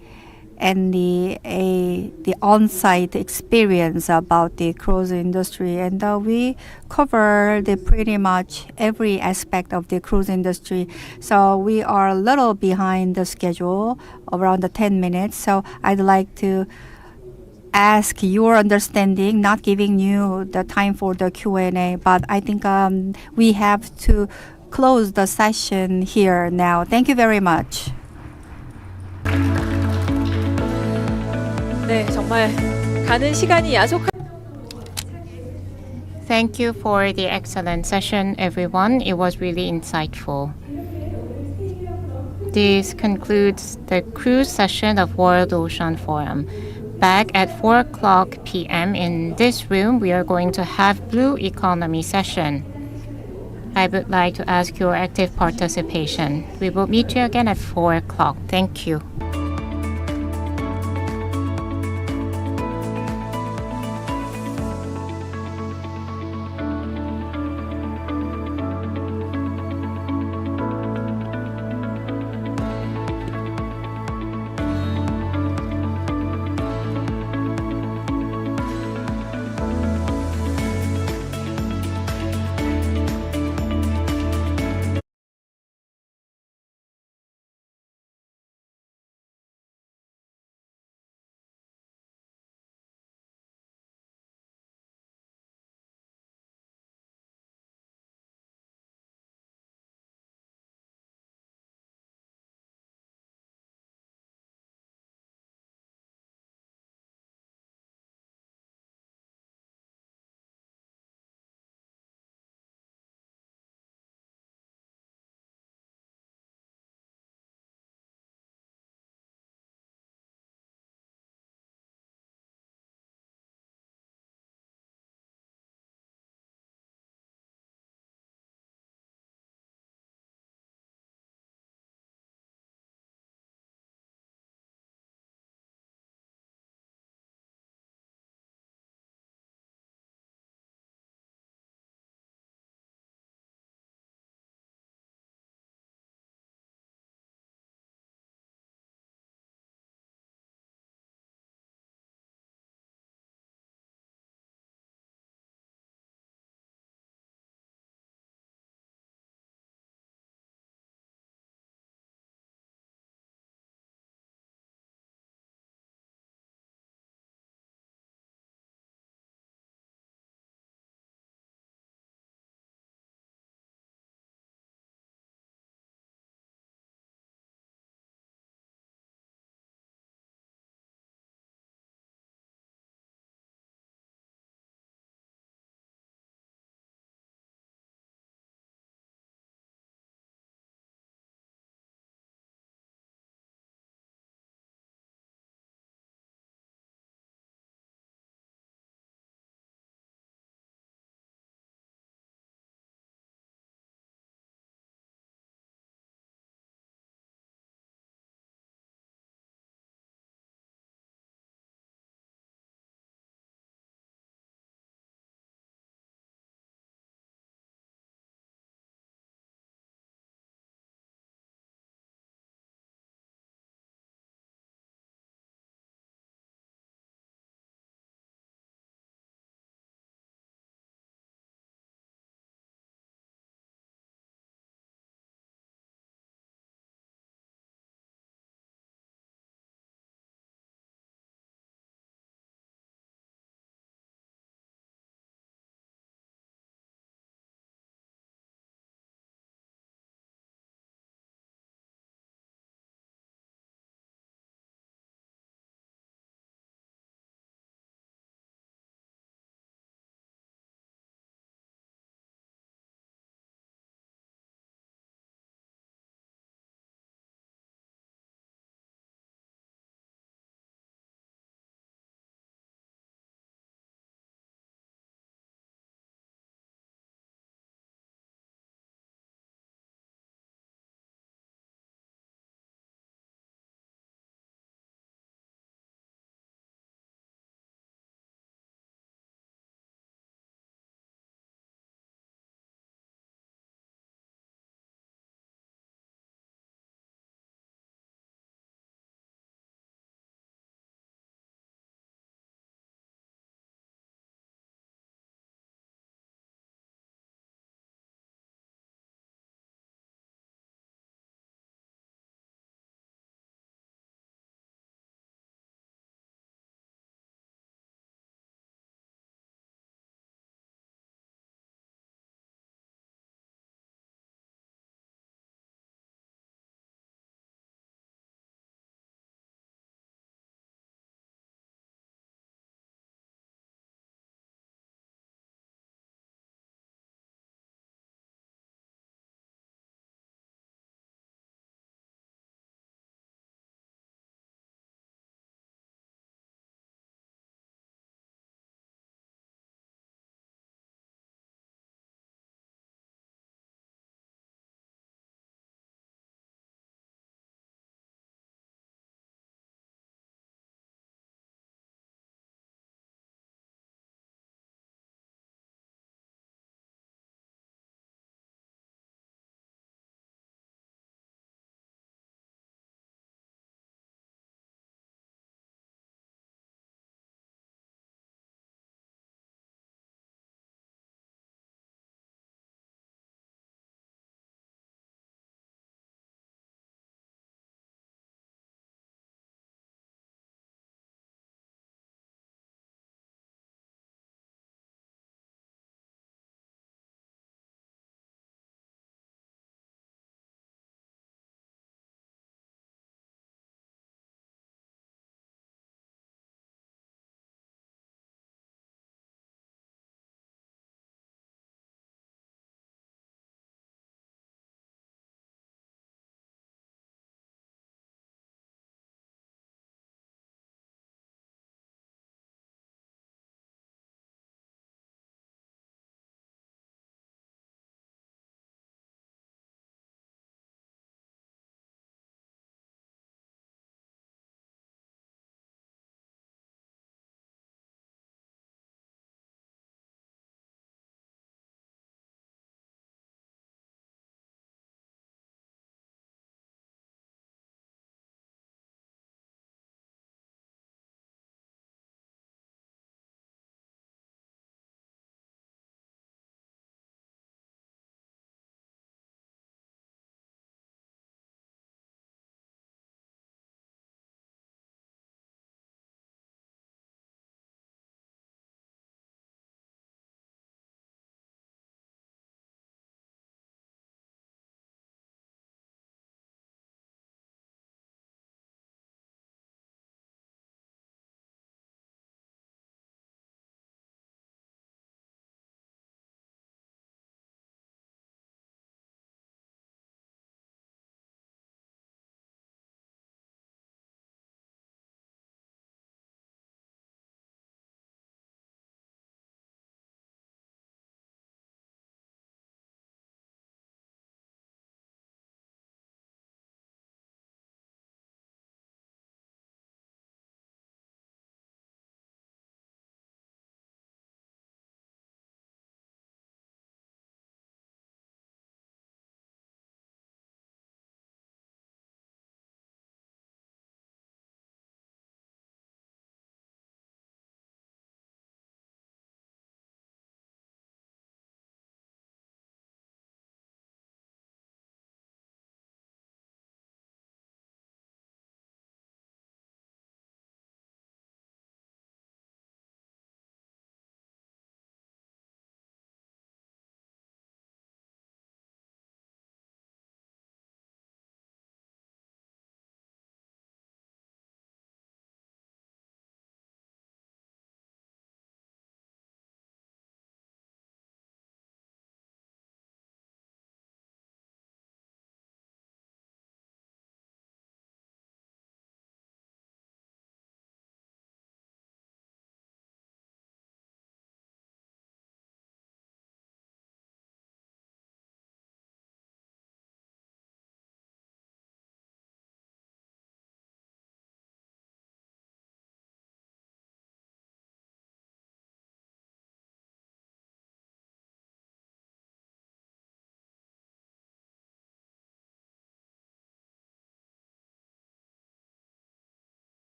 and the on-site experience about the cruise industry. And we covered pretty much every aspect of the cruise industry. So we are a little behind the schedule, around the 10 minutes. So I'd like to ask your understanding, not giving you the time for the Q&A, but I think we have to close the session here now. Thank you very much. 네, 정말 가는 시간이 야속한 Thank you for the excellent session, everyone. It was really insightful. This concludes the cruise session of World Ocean Forum. Back at 4:00 p.m. in this room, we are going to have Blue Economy session. I would like to ask your active participation. We will meet you again at 4:00. Thank you.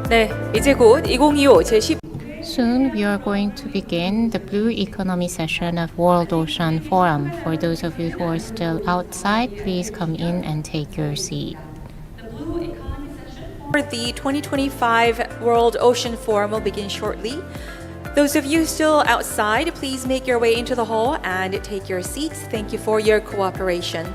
네, 이제 곧 2025 제10 Soon we are going to begin the Blue Economy session of World Ocean Forum. For those of you who are still outside, please come in and take your seat. for the 2025 World Ocean Forum will begin shortly. Those of you still outside, please make your way into the hall and take your seats. Thank you for your cooperation.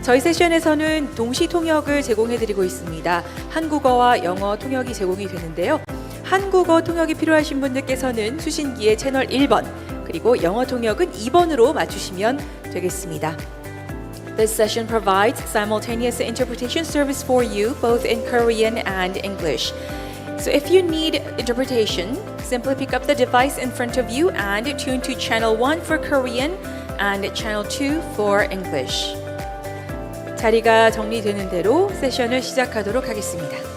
저희 세션에서는 동시 통역을 제공해드리고 있습니다. 한국어와 영어 통역이 제공이 되는데요. 한국어 통역이 필요하신 분들께서는 수신기의 채널 1번, 그리고 영어 통역은 2번으로 맞추시면 되겠습니다. This session provides simultaneous interpretation service for you, both in Korean and English. So if you need interpretation, simply pick up the device in front of you and tune to channel 1 for Korean and channel 2 for English. 자리가 정리되는 대로 세션을 시작하도록 하겠습니다.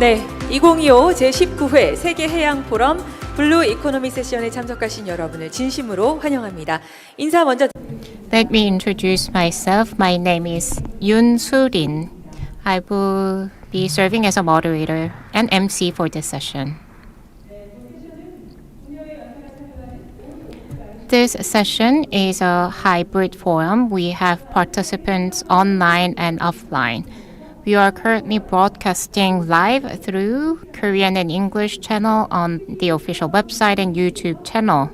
네, 2025 제19회 세계 해양 포럼 블루 이코노미 세션에 참석하신 여러분을 진심으로 환영합니다. 인사 먼저. Let me introduce myself. My name is Yoon Soo-rin. I will be serving as a moderator and MC for this session. This session is a hybrid forum. We have participants online and offline. We are currently broadcasting live through Korean and English channel on the official website and YouTube channel.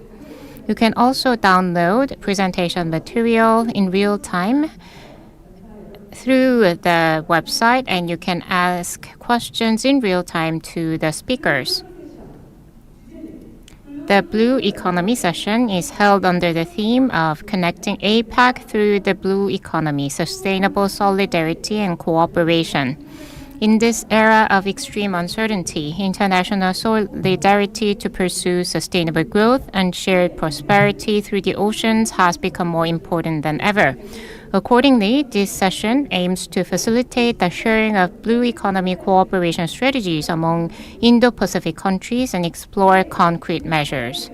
You can also download presentation material in real time through the website, and you can ask questions in real time to the speakers. The Blue Economy session is held under the theme of Connecting APAC through the Blue Economy, Sustainable Solidarity and Cooperation. In this era of extreme uncertainty, international solidarity to pursue sustainable growth and shared prosperity through the oceans has become more important than ever. Accordingly, this session aims to facilitate the sharing of blue economy cooperation strategies among Indo-Pacific countries and explore concrete measures.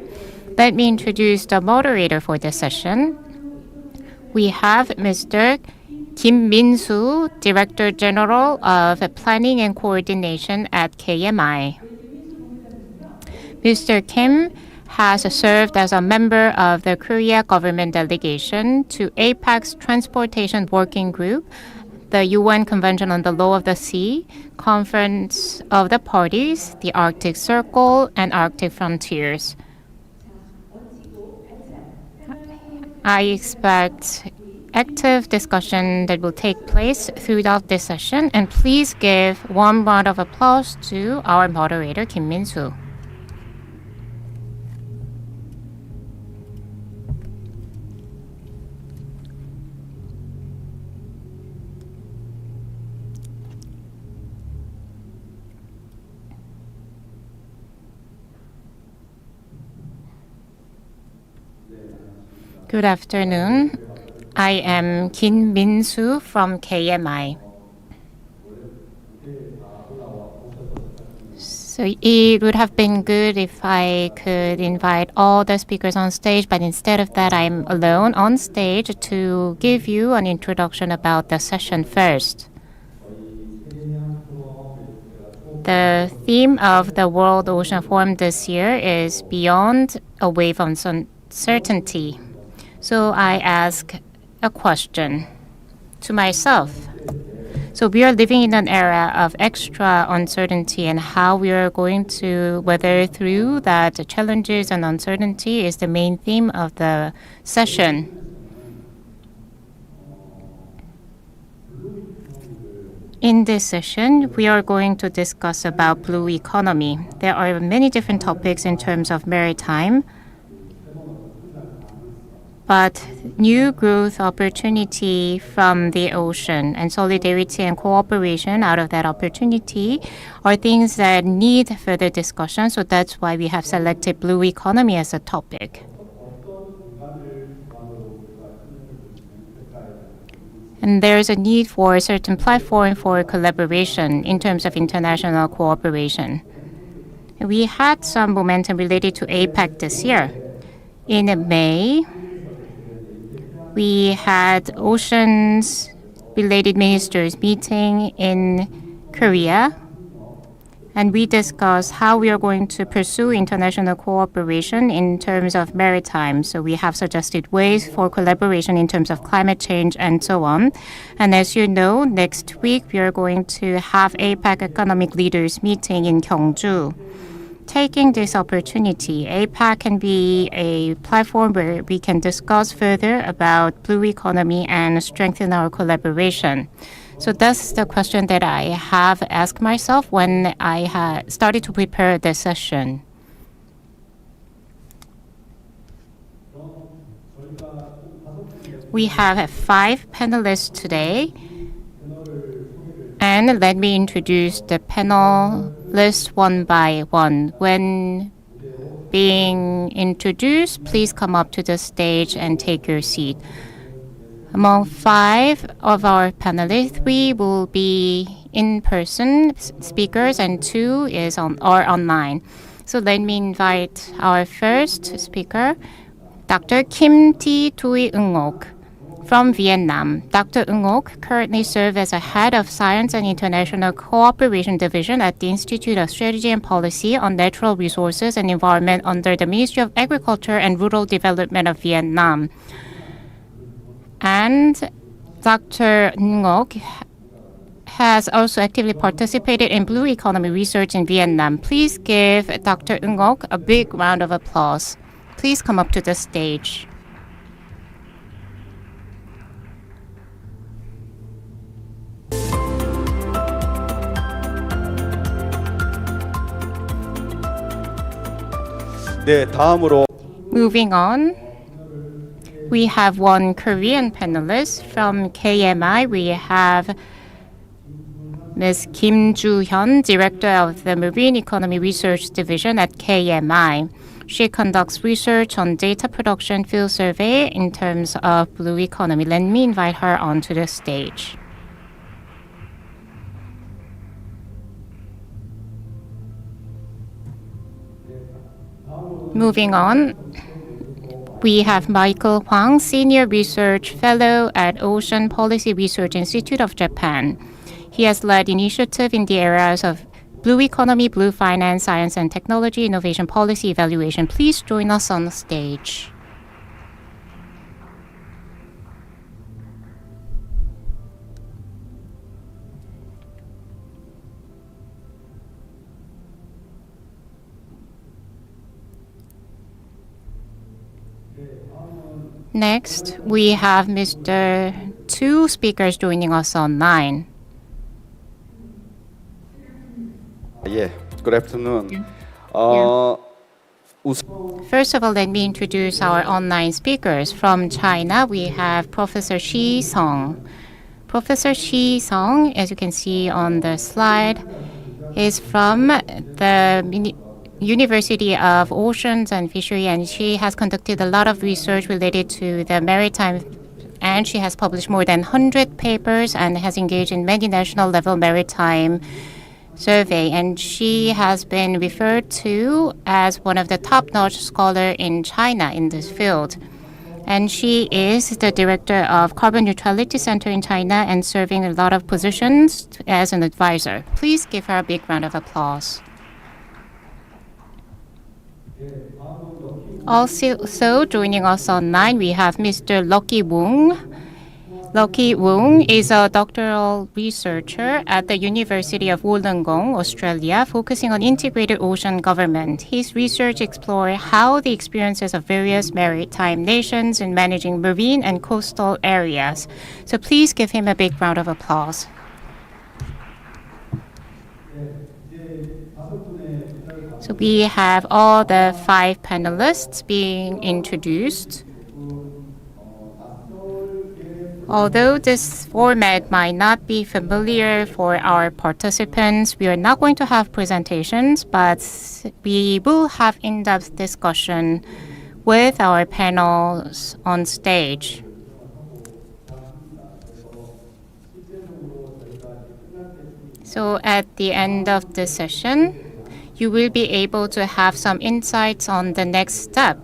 Let me introduce the moderator for this session. We have Mr. Kim Min-soo, Director General of Planning and Coordination at KMI. Mr. Kim has served as a member of the Korea government delegation to APEC's Transportation Working Group, the UN Convention on the Law of the Sea, Conference of the Parties, the Arctic Circle, and Arctic Frontiers. I expect active discussion that will take place throughout this session, and please give one round of applause to our moderator, Kim Min-soo. Good afternoon. I am Kim Min-soo from KMI. So it would have been good if I could invite all the speakers on stage, but instead of that, I'm alone on stage to give you an introduction about the session first. The theme of the World Ocean Forum this year is Beyond a Wave of Uncertainty. So I ask a question to myself. So we are living in an era of extra uncertainty, and how we are going to weather through that challenges and uncertainty is the main theme of the session. In this session, we are going to discuss about blue economy. There are many different topics in terms of maritime, but new growth opportunity from the ocean and solidarity and cooperation out of that opportunity are things that need further discussion. So that's why we have selected blue economy as a topic. And there is a need for a certain platform for collaboration in terms of international cooperation. We had some momentum related to APEC this year. In May, we had oceans-related ministers meeting in Korea, and we discussed how we are going to pursue international cooperation in terms of maritime. So we have suggested ways for collaboration in terms of climate change and so on. And as you know, next week we are going to have APEC economic leaders meeting in Gyeongju. Taking this opportunity, APEC can be a platform where we can discuss further about blue economy and strengthen our collaboration. So that's the question that I have asked myself when I started to prepare this session. We have 5 panelists today. And let me introduce the panelists one by one. When being introduced, please come up to the stage and take your seat. Among 5 of our panelists, 3 will be in-person speakers and 2 are online. So let me invite our first speaker, Dr. Kim Thi Thuy Ung-ok from Vietnam. Dr. Ung-ok currently serves as a head of Science and International Cooperation Division at the Institute of Strategy and Policy on Natural Resources and Environment under the Ministry of Agriculture and Rural Development of Vietnam. And Dr. Ung-ok has also actively participated in blue economy research in Vietnam. Please give Dr. Ung-ok a big round of applause. Please come up to the stage. 네, 다음으로 Moving on, we have one Korean panelist from KMI. We have Ms. Kim Joo-hyun, Director of the Marine Economy Research Division at KMI. She conducts research on data production field survey in terms of blue economy. Let me invite her onto the stage. Moving on, we have Michael Hwang, Senior Research Fellow at Ocean Policy Research Institute of Japan. He has led initiatives in the areas of blue economy, blue finance, science and technology, innovation policy evaluation. Please join us on the stage. Next, we have two speakers joining us online. 예, good afternoon. First of all, let me introduce our online speakers. From China, we have Professor Shi Song. Professor Shi Song, as you can see on the slide, is from the University of Oceans and Fishery, and she has conducted a lot of research related to the maritime, and she has published more than 100 papers and has engaged in many national level maritime survey, and she has been referred to as one of the top-notch scholars in China in this field. And she is the director of Carbon Neutrality Center in China and serving a lot of positions as an advisor. Please give her a big round of applause. Also joining us online, we have Mr. Lucky Wong. Lucky Wong is a doctoral researcher at the University of Wollongong, Australia, focusing on integrated ocean government. His research explores how the experiences of various maritime nations in managing marine and coastal areas. So please give him a big round of applause. So we have all the 5 panelists being introduced. Although this format might not be familiar for our participants, we are not going to have presentations, but we will have in-depth discussion with our panels on stage. So at the end of the session, you will be able to have some insights on the next step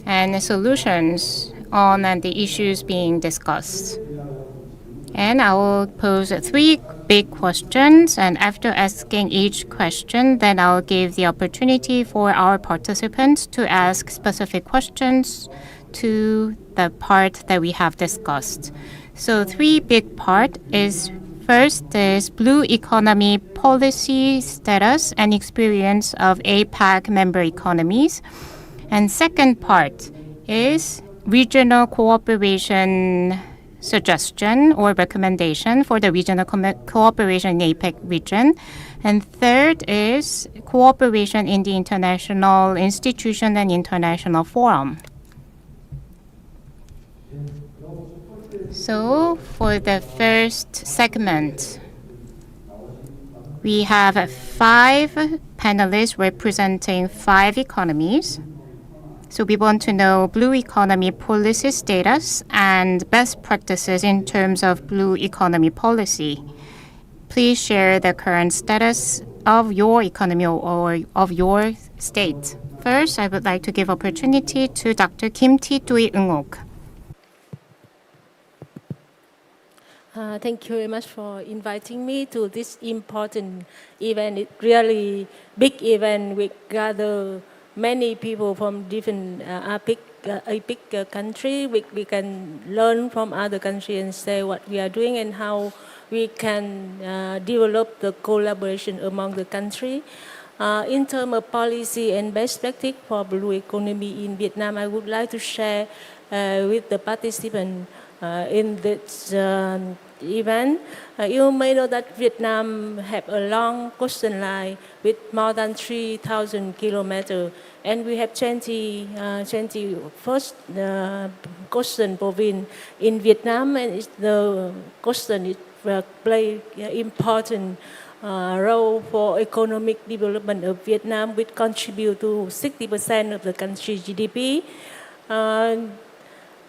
and solutions on the issues being discussed. And I will pose 3 big questions, and after asking each question, then I'll give the opportunity for our participants to ask specific questions to the part that we have discussed. So 3 big part is first is blue economy policy status and experience of APEC member economies. And second part is regional cooperation suggestion or recommendation for the regional cooperation in APEC region. And third is cooperation in the international institution and international forum. So for the first segment, we have 5 panelists representing 5 economies. So we want to know blue economy policy status and best practices in terms of blue economy policy. Please share the current status of your economy or of your state. First, I would like to give opportunity to Dr. Kim Ti-Tui Eung-ok. Thank you very much for inviting me to this important event. It's really big event. We gather many people from different APIC country. We can learn from other countries and say what we are doing and how we can develop the collaboration among the country. In terms of policy and best practice for blue economy in Vietnam, I would like to share with the participants in this event. You may know that Vietnam have a long coastline line with more than 3,000 kilometers, and we have 21st coastal province in Vietnam, and the coastline play important role for economic development of Vietnam, which contribute to 60% of the country's GDP.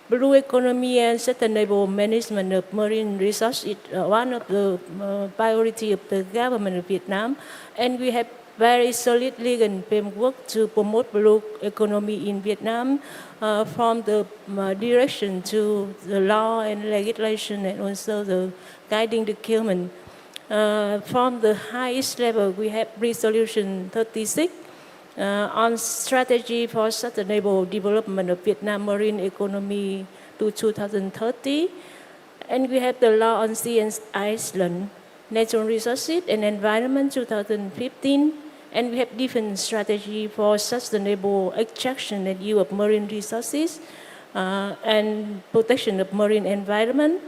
Blue economy and sustainable management of marine resources is one of the priority of the government of Vietnam, and we have very solid legal framework to promote blue economy in Vietnam, from the direction to the law and legislation, and also the guiding document. From the highest level, we have Resolution 36 on strategy for sustainable development of Vietnam marine economy to 2030. And we have the law on sea and island, natural resources and environment 2015. And we have different strategy for sustainable extraction and use of marine resources and protection of marine environment.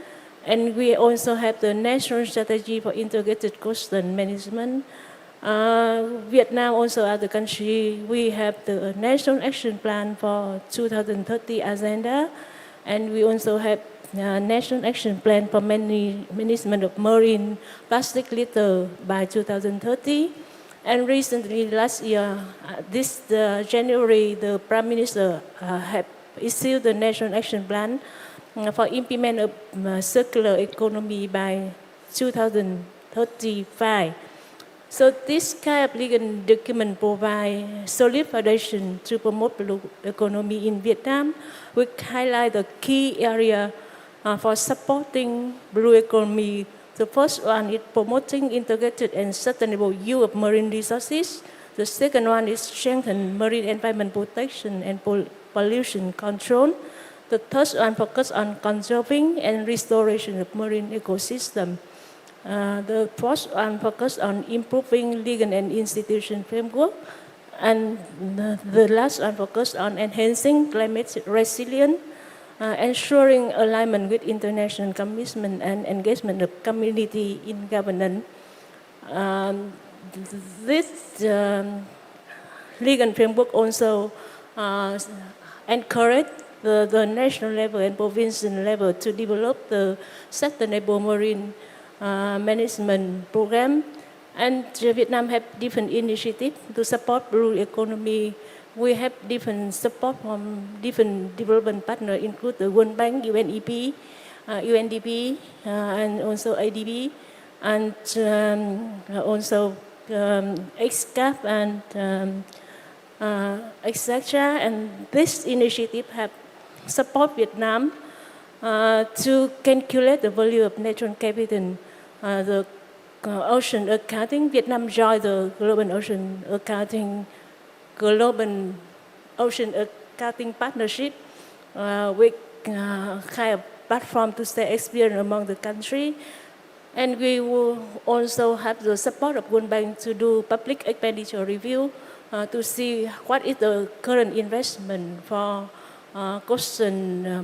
And we also have the national strategy for integrated coastal management. Vietnam also as the country, we have the National Action Plan for 2030 agenda, and we also have National Action Plan for management of marine plastic litter by 2030. And recently, last year, this January, the Prime Minister have issued the National Action Plan for implement of circular economy by 2035. So this kind of legal document provide solid foundation to promote blue economy in Vietnam. We highlight the key area for supporting blue economy. The first one is promoting integrated and sustainable use of marine resources. The second one is strengthen marine environment protection and pollution control. The third one focus on conserving and restoration of marine ecosystem. The fourth one focus on improving legal and institution framework. And the last one focus on enhancing climate resilience, ensuring alignment with international commitment and engagement of community in governance. This legal framework also encourage the national level and provincial level to develop the sustainable marine management program. And Vietnam have different initiatives to support blue economy. We have different support from different development partners, include the World Bank, UNEP, UNDP, and also ADB, and also EXCAP and etc. And this initiative have support Vietnam to calculate the value of natural capital, the ocean accounting. Vietnam joined the Global Ocean Accounting Partnership with kind of platform to share experience among the country. And we will also have the support of World Bank to do public expenditure review to see what is the current investment for coastal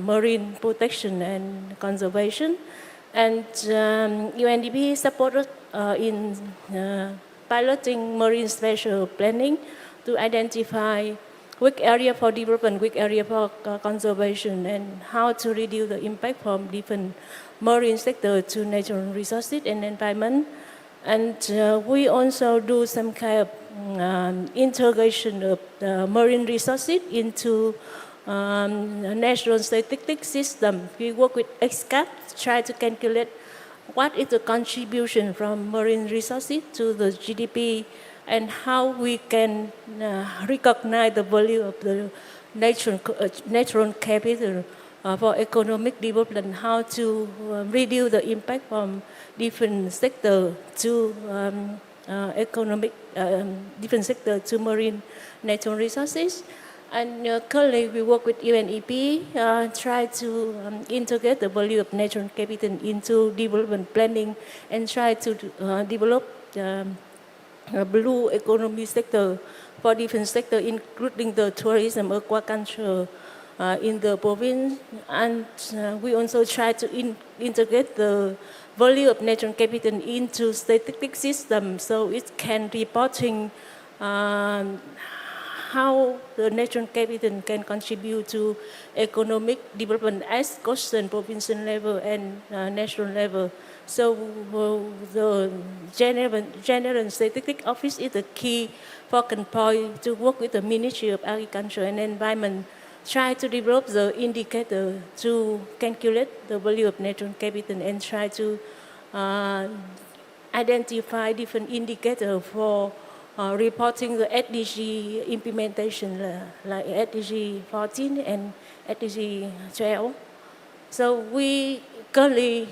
marine protection and conservation. And UNDP supported in piloting marine spatial planning to identify which area for development, which area for conservation, and how to reduce the impact from different marine sector to natural resources and environment. And we also do some kind of integration of marine resources into national statistics system. We work with EXCAP to try to calculate what is the contribution from marine resources to the GDP, and how we can recognize the value of the natural capital for economic development, how to reduce the impact from different sectors to different sectors to marine natural resources. And currently we work with UNEP, try to integrate the value of natural capital into development planning and try to develop a blue economy sector for different sectors, including the tourism, aquaculture in the province. And we also try to integrate the value of natural capital into statistic system, so it can reporting how the natural capital can contribute to economic development as concerned provincial level and national level. So the General Statistics Office is the key focal point to work with the Ministry of Agriculture and Environment, try to develop the indicator to calculate the value of natural capital and try to identify different indicators for reporting the SDG implementation, like SDG 14 and SDG 12. So we currently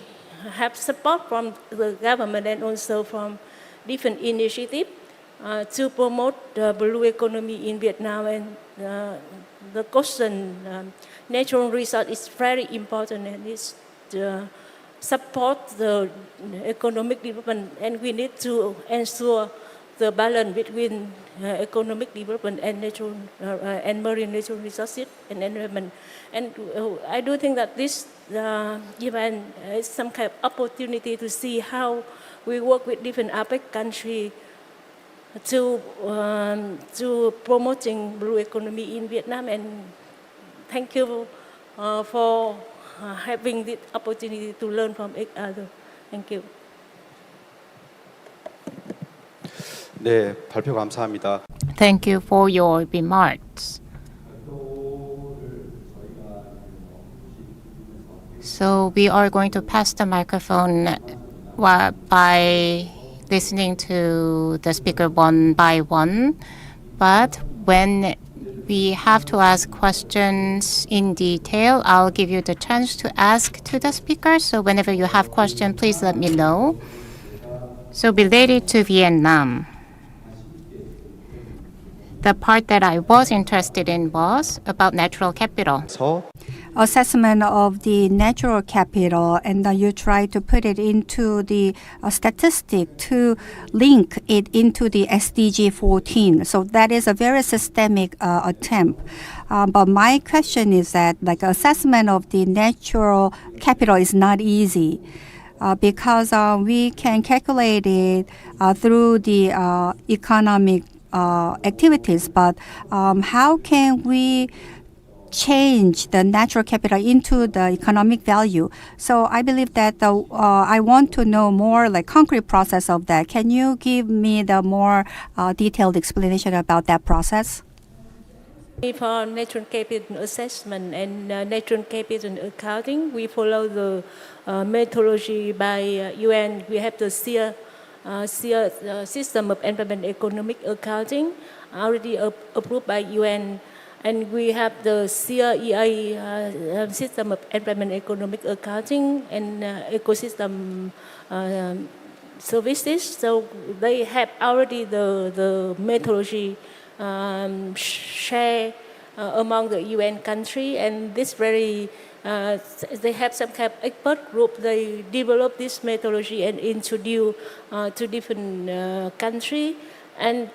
have support from the government and also from different initiatives to promote the blue economy in Vietnam. And the question, natural resource is very important, and it's support the economic development, and we need to ensure the balance between economic development and natural and marine natural resources and environment. And I do think that this given some kind of opportunity to see how we work with different APEC countries to promoting blue economy in Vietnam. And thank you for having the opportunity to learn from each other. Thank you. 네, 발표 감사합니다. Thank you for your remarks. So we are going to pass the microphone by listening to the speaker one by one. But when we have to ask questions in detail, I'll give you the chance to ask to the speaker. So whenever you have questions, please let me know. So related to Vietnam, the part that I was interested in was about natural capital. Assessment of the natural capital, and you try to put it into the statistic to link it into the SDG 14. So that is a very systemic attempt. But my question is that, like, assessment of the natural capital is not easy. Because we can calculate it through the economic activities, but how can we change the natural capital into the economic value? So I believe that I want to know more like concrete process of that. Can you give me the more detailed explanation about that process? For natural capital assessment and natural capital accounting, we follow the methodology by UN. We have the SEER System of Environment Economic Accounting, already approved by UN. And we have the CEA System of Environment Economic Accounting and Ecosystem Services. So they have already the methodology share among the UN country, and this very they have some kind of expert group. They develop this methodology and introduce to different country. And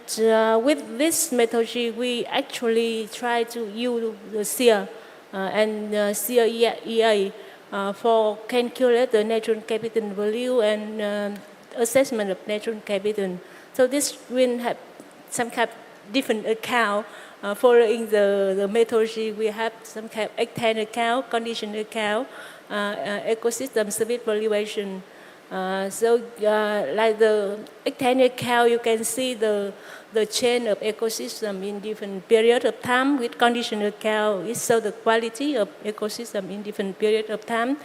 with this methodology, we actually try to use the SEER and CEA for calculate the natural capital value and assessment of natural capital. So this will have some kind of different account following the methodology. We have some kind of external account, condition account, ecosystem service valuation, Like the octennial cow, you can see the chain of ecosystem in different period of time. With conditional cow, it shows the quality of ecosystem in different period of time.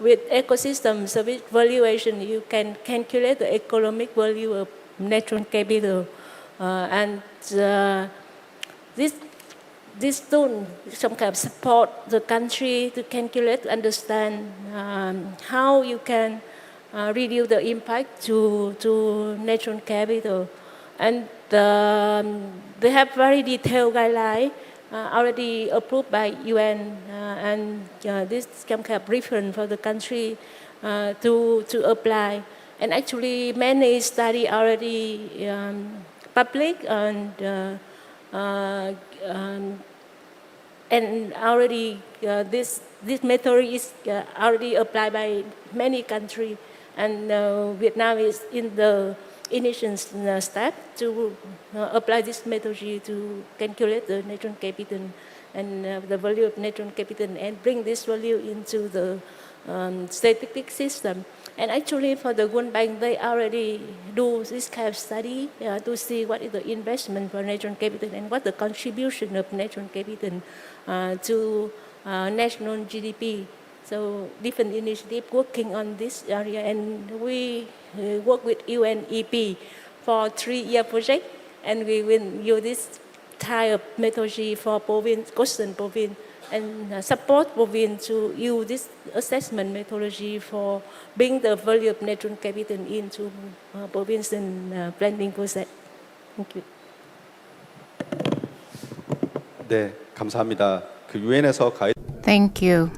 With ecosystem service valuation, you can calculate the economic value of natural capital. This tool some kind of support the country to calculate, understand how you can reduce the impact to natural capital. And they have very detailed guidelines already approved by UN, and this some kind of reference for the country to apply. And actually, many studies already public and already this method is already applied by many countries, and Vietnam is in the initial step to apply this methodology to calculate the natural capital and the value of natural capital and bring this value into the statistic system. And actually for the World Bank, they already do this kind of study to see what is the investment for natural capital and what the contribution of natural capital to national GDP. So different initiatives working on this area, and we work with UNEP for 3-year project, and we will use this type of methodology for province, coastal province, and support province to use this assessment methodology for bring the value of natural capital into province and planning process. Thank you. 네, 감사합니다. 그 유엔에서 Thank you.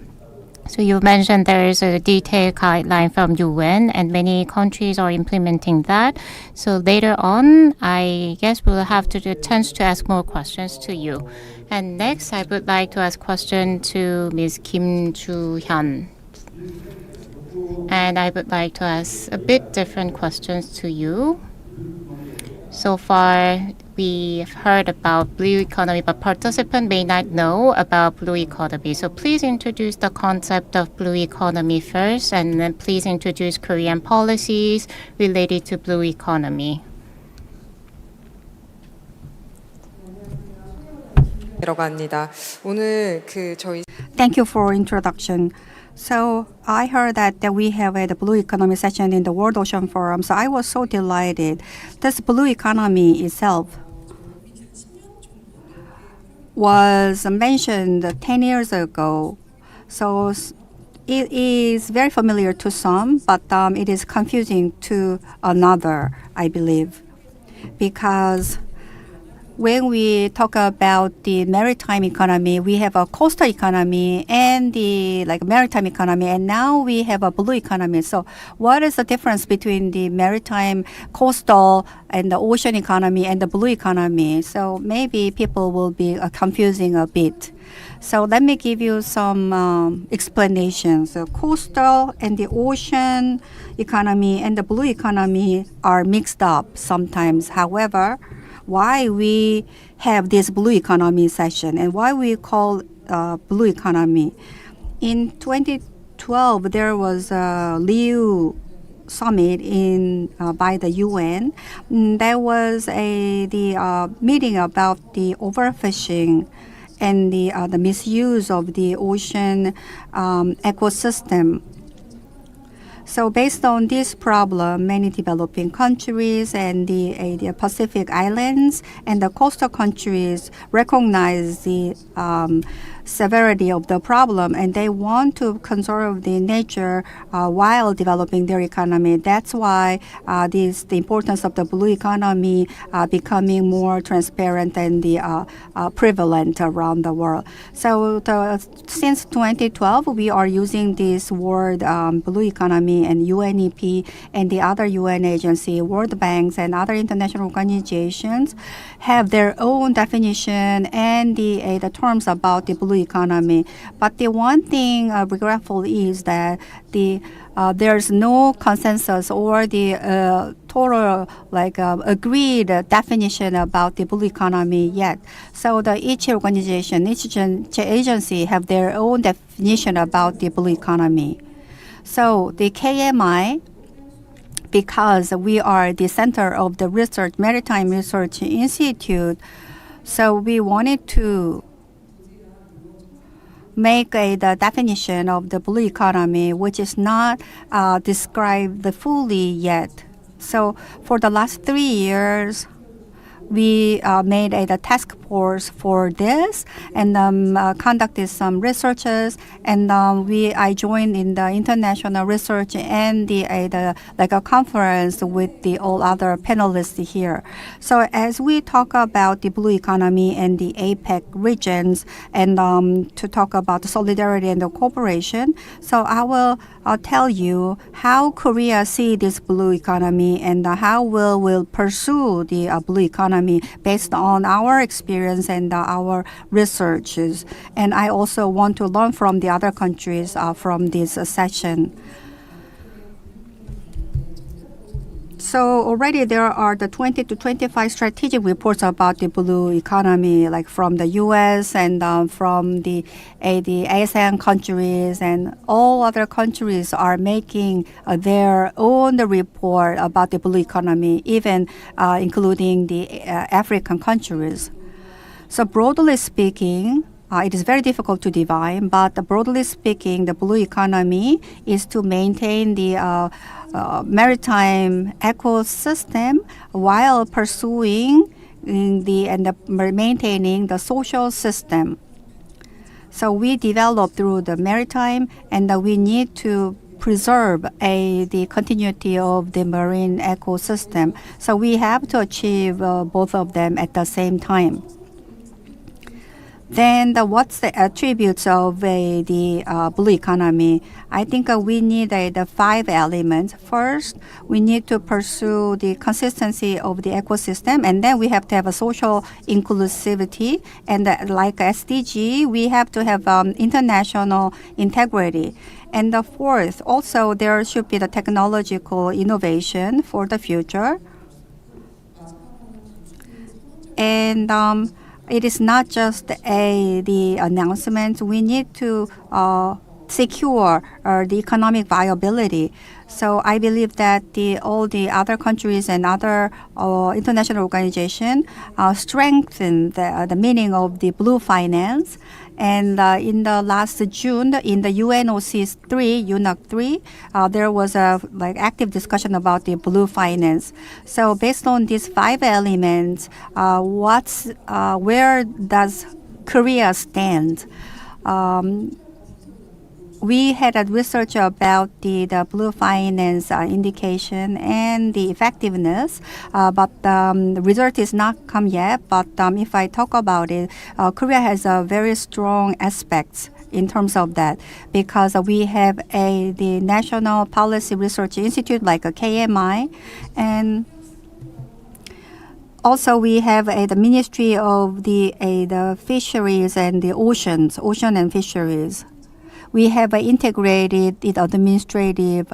So you mentioned there is a detailed guideline from UN and many countries are implementing that. So later on, I guess we'll have the chance to ask more questions to you. And next, I would like to ask question to Ms. Kim Joo-hyun. And I would like to ask a bit different questions to you. So far, we've heard about blue economy, but participants may not know about blue economy. So please introduce the concept of blue economy first, and then please introduce Korean policies related to blue economy. Thank you for introduction. So I heard that we have a blue economy session in the World Ocean Forum. So I was so delighted. This blue economy itself was mentioned 10 years ago. So it is very familiar to some, but it is confusing to another, I believe, because when we talk about the maritime economy, we have a coastal economy and the maritime economy, and now we have a blue economy. So what is the difference between the maritime, coastal, and the ocean economy and the blue economy? So maybe people will be confusing a bit. So let me give you some explanations. So coastal and the ocean economy and the blue economy are mixed up sometimes. However, why we have this blue economy session and why we call blue economy. In 2012, there was a Rio summit by the UN. There was the meeting about the overfishing and the misuse of the ocean ecosystem. So based on this problem, many developing countries and the Pacific Islands and the coastal countries recognize the severity of the problem, and they want to conserve the nature while developing their economy. That's why the importance of the blue economy becoming more transparent and prevalent around the world. So since 2012, we are using this word blue economy, and UNEP and the other UN agency, World Banks and other international organizations have their own definition and the terms about the blue economy. But the one thing regretful is that there's no consensus or the total agreed definition about the blue economy yet. So each organization, each agency have their own definition about the blue economy. So the KMI because we are the center of the research, Maritime Research Institute. So we wanted to make the definition of the blue economy, which is not described fully yet. So for the last 3 years, we made a task force for this and conducted some researches, and I joined in the international research and the like a conference with the all other panelists here. So as we talk about the blue economy and the APEC regions, and to talk about the solidarity and the cooperation, so I will tell you how Korea see this blue economy and how we'll pursue the blue economy based on our experience and our researches. And I also want to learn from the other countries from this session. So already there are the 20 to 25 strategic reports about the blue economy, like from the U.S. and from the ASEAN countries, and all other countries are making their own report about the blue economy, even including the African countries. So broadly speaking, it is very difficult to define, but broadly speaking, the blue economy is to maintain the maritime ecosystem while pursuing maintaining the social system. So we develop through the maritime, and we need to preserve the continuity of the marine ecosystem. So we have to achieve both of them at the same time. Then what's the attributes of the blue economy? I think we need the 5 elements. First, we need to pursue the consistency of the ecosystem, and then we have to have a social inclusivity. And like SDG, we have to have international integrity. And the fourth, also there should be the technological innovation for the future. And it is not just the announcement. We need to secure the economic viability. So I believe that all the other countries and other international organizations strengthen the meaning of the blue finance. And in the last June, in the UNOC 3, UNOC 3, there was a active discussion about the blue finance. So based on these 5 elements, where does Korea stand? We had a research about the blue finance indication and the effectiveness, but the result is not come yet. But if I talk about it, Korea has a very strong aspects in terms of that, because we have the National Policy Research Institute like a KMI, and also we have the Ministry of the Fisheries and the Ocean and Fisheries. We have integrated the administrative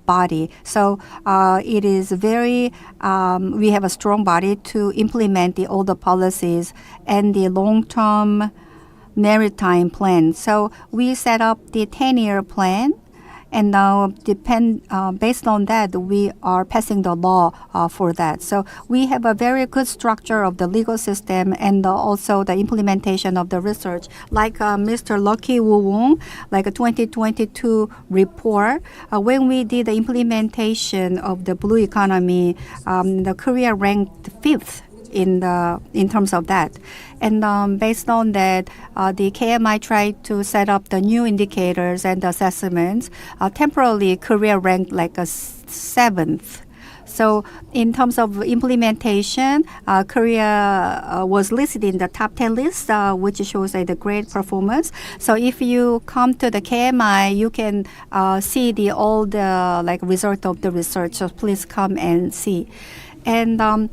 body. So it is very, we have a strong body to implement all the policies and the long-term maritime plan. So we set up the 10-year plan, and now based on that, we are passing the law for that. So we have a very good structure of the legal system and also the implementation of the research. Like Mr. Lucky Woo Wong, like a 2022 report, when we did the implementation of the blue economy, the Korea ranked 5th in terms of that. And based on that, the KMI tried to set up the new indicators and assessments. Temporarily, Korea ranked like a 7th. So in terms of implementation, Korea was listed in the top 10 list, which shows the great performance. So if you come to the KMI, you can see all the result of the research. So please come and see. And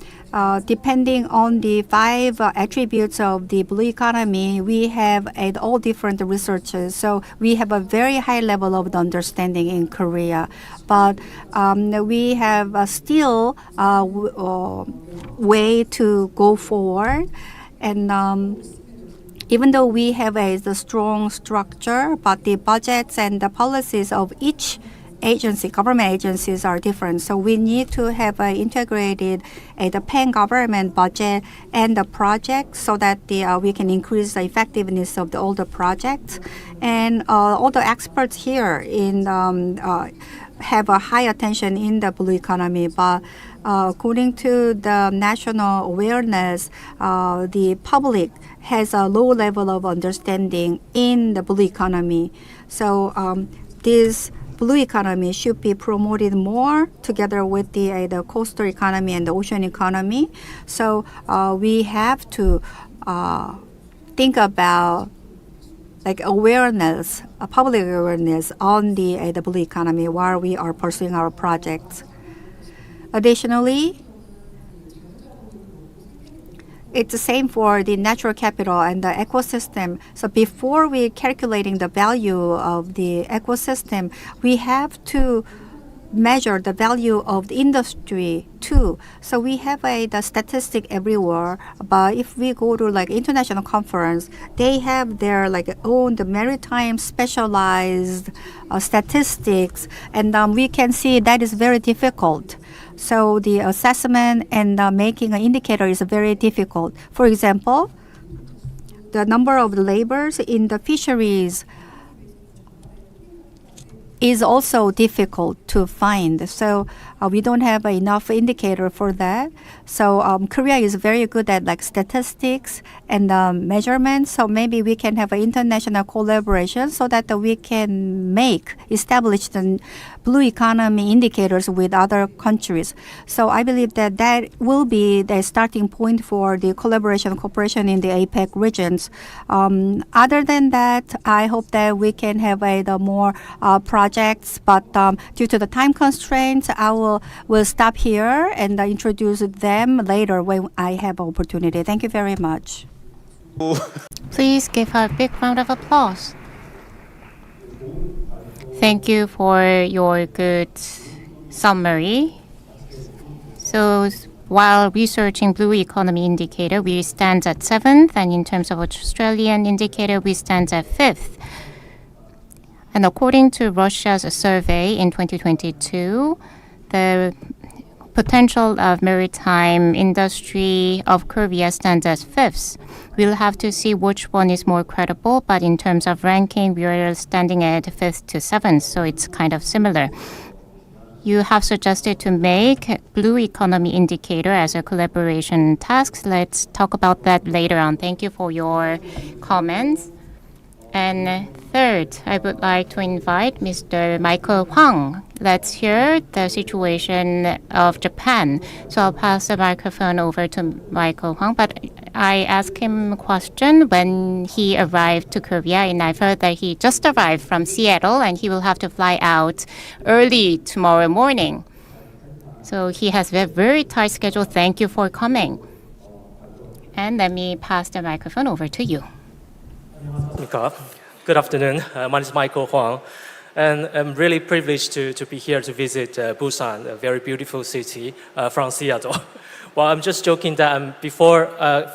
depending on the 5 attributes of the blue economy, we have all different researches. So we have a very high level of understanding in Korea. But we have still a way to go forward. And even though we have the strong structure, but the budgets and the policies of each government agencies are different. So we need to have integrated the pan-government budget and the project so that we can increase the effectiveness of all the projects. And all the experts here have a high attention in the blue economy, but according to the national awareness, the public has a low level of understanding in the blue economy. So this blue economy should be promoted more together with the coastal economy and the ocean economy. So we have to think about like awareness, public awareness on the blue economy while we are pursuing our projects. Additionally, it's the same for the natural capital and the ecosystem. So before we calculating the value of the ecosystem, we have to measure the value of the industry too. So we have the statistic everywhere, but if we go to like international conference, they have their like own the maritime specialized statistics, and we can see that is very difficult. So the assessment and making an indicator is very difficult. For example, the number of laborers in the fisheries is also difficult to find. So we don't have enough indicator for that. So Korea is very good at like statistics and measurements. So maybe we can have an international collaboration so that we can establish the blue economy indicators with other countries. So I believe that that will be the starting point for the cooperation in the APEC regions. Other than that, I hope that we can have the more projects, but due to the time constraints, I will stop here and introduce them later when I have opportunity. Thank you very much. Please give her a big round of applause. Thank you for your good summary. So while researching blue economy indicator, we stand at 7th, and in terms of Australian indicator, we stand at 5th. And according to Russia's survey in 2022, the potential of maritime industry of Korea stands as 5th. We'll have to see which one is more credible, but in terms of ranking, we are standing at 5th to 7th, so it's kind of similar. You have suggested to make blue economy indicator as a collaboration task. Let's talk about that later on. Thank you for your comments. And third, I would like to invite Mr. Michael Hwang. Let's hear the situation of Japan. So I'll pass the microphone over to Michael Hwang, but I asked him a question when he arrived to Korea, and I've heard that he just arrived from Seattle and he will have to fly out early tomorrow morning. So he has a very tight schedule. Thank you for coming. And let me pass the microphone over to you. Good afternoon. My name is Michael Hwang, and I'm really privileged to be here to visit Busan, a very beautiful city from Seattle. Well, I'm just joking that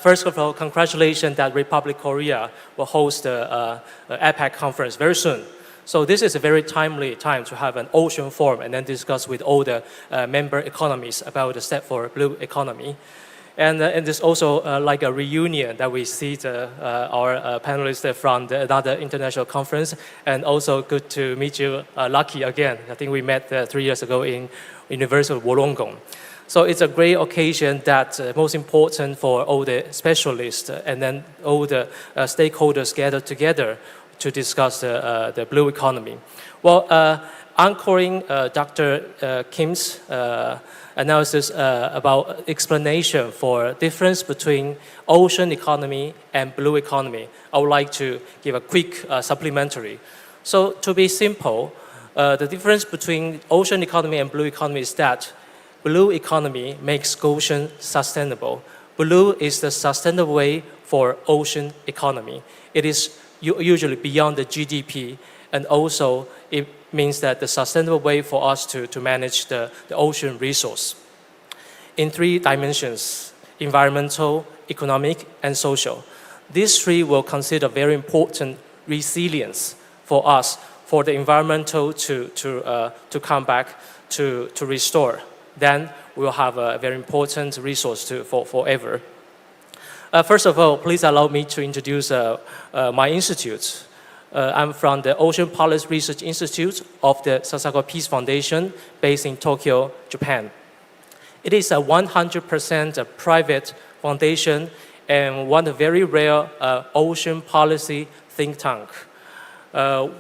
first of all, congratulations that Republic Korea will host the APEC conference very soon. So this is a very timely time to have an ocean forum and then discuss with all the member economies about the step for blue economy. And it's also like a reunion that we see our panelists from another international conference, and also good to meet you, Lucky, again. I think we met 3 years ago in University of Wollongong. So it's a great occasion that most important for all the specialists and then all the stakeholders gathered together to discuss the blue economy. Well, anchoring Dr. Kim's analysis about explanation for difference between ocean economy and blue economy, I would like to give a quick supplementary. So to be simple, the difference between ocean economy and blue economy is that blue economy makes ocean sustainable. Blue is the sustainable way for ocean economy. It is usually beyond the GDP, and also it means that the sustainable way for us to manage the ocean resource in 3 dimensions: environmental, economic, and social. These 3 will consider very important resilience for us for the environmental to come back to restore. Then we'll have a very important resource for forever. First of all, please allow me to introduce my institute. I'm from the Ocean Policy Research Institute of the Sasakawa Peace Foundation based in Tokyo, Japan. It is a 100% private foundation and one of the very rare ocean policy think tank.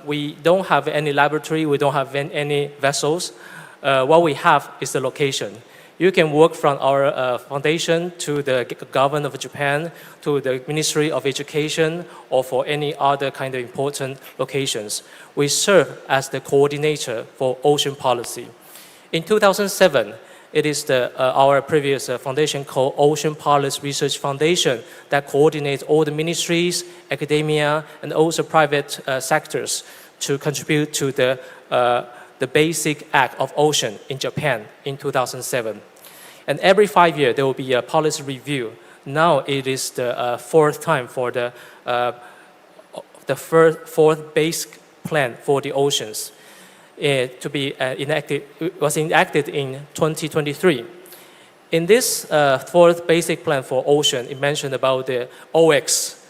We don't have any laboratory, we don't have any vessels. What we have is the location. You can work from our foundation to the government of Japan, to the Ministry of Education, or for any other kind of important locations. We serve as the coordinator for ocean policy. In 2007, it is our previous foundation called Ocean Policy Research Foundation that coordinates all the ministries, academia, and also private sectors to contribute to the basic act of ocean in Japan in 2007. And every 5 years, there will be a policy review. Now it is the fourth time for the fourth basic plan for the oceans to be enacted. It was enacted in 2023. In this fourth basic plan for ocean, it mentioned about the OX,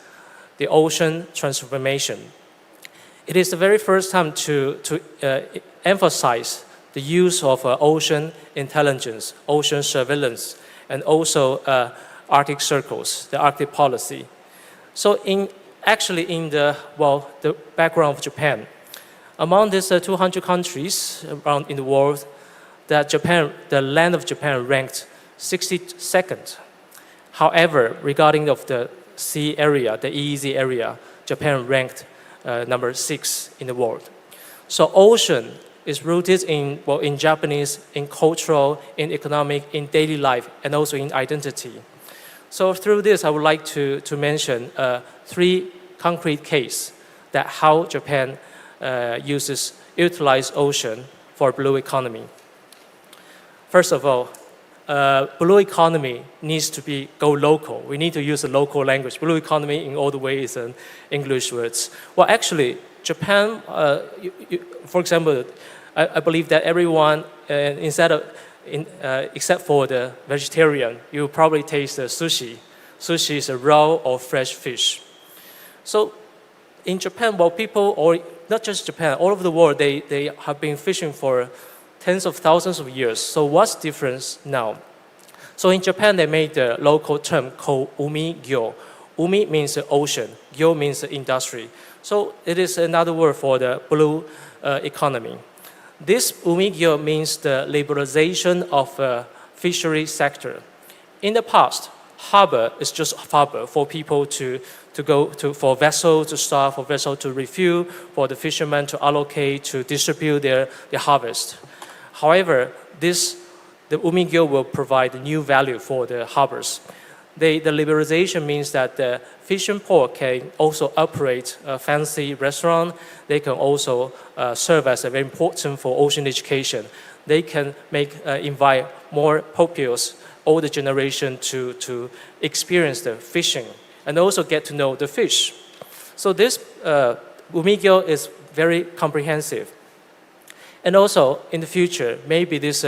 the ocean transformation. It is the very first time to emphasize the use of ocean intelligence, ocean surveillance, and also Arctic circles, the Arctic policy. So actually in the background of Japan, among these 200 countries around in the world, the land of Japan ranked 62nd. However, regarding of the sea area, the EEZ area, Japan ranked number 6 in the world. So ocean is rooted in Japanese, in cultural, in economic, in daily life, and also in identity. So through this, I would like to mention 3 concrete cases that how Japan utilize ocean for blue economy. First of all, blue economy needs to go local. We need to use the local language. Blue economy in all the ways and English words. Well, actually, Japan, for example, I believe that everyone, except for the vegetarian, you probably taste the sushi. Sushi is a raw or fresh fish. So in Japan, people, or not just Japan, all over the world, they have been fishing for tens of thousands of years. So what's the difference now? So in Japan, they made the local term called umi-gyo. Umi means the ocean, gyo means the industry. So it is another word for the blue economy. This umi-gyo means the liberalization of fishery sector. In the past, harbor is just harbor for people to go to, for vessel to start, for vessel to refuel, for the fishermen to allocate, to distribute their harvest. However, the umi-gyo will provide new value for the harbors. The liberalization means that the fishing port can also operate a fancy restaurant. They can also serve as very important for ocean education. They can invite more pupils, older generation to experience the fishing and also get to know the fish. So this umi-gyo is very comprehensive. And also, in the future, maybe this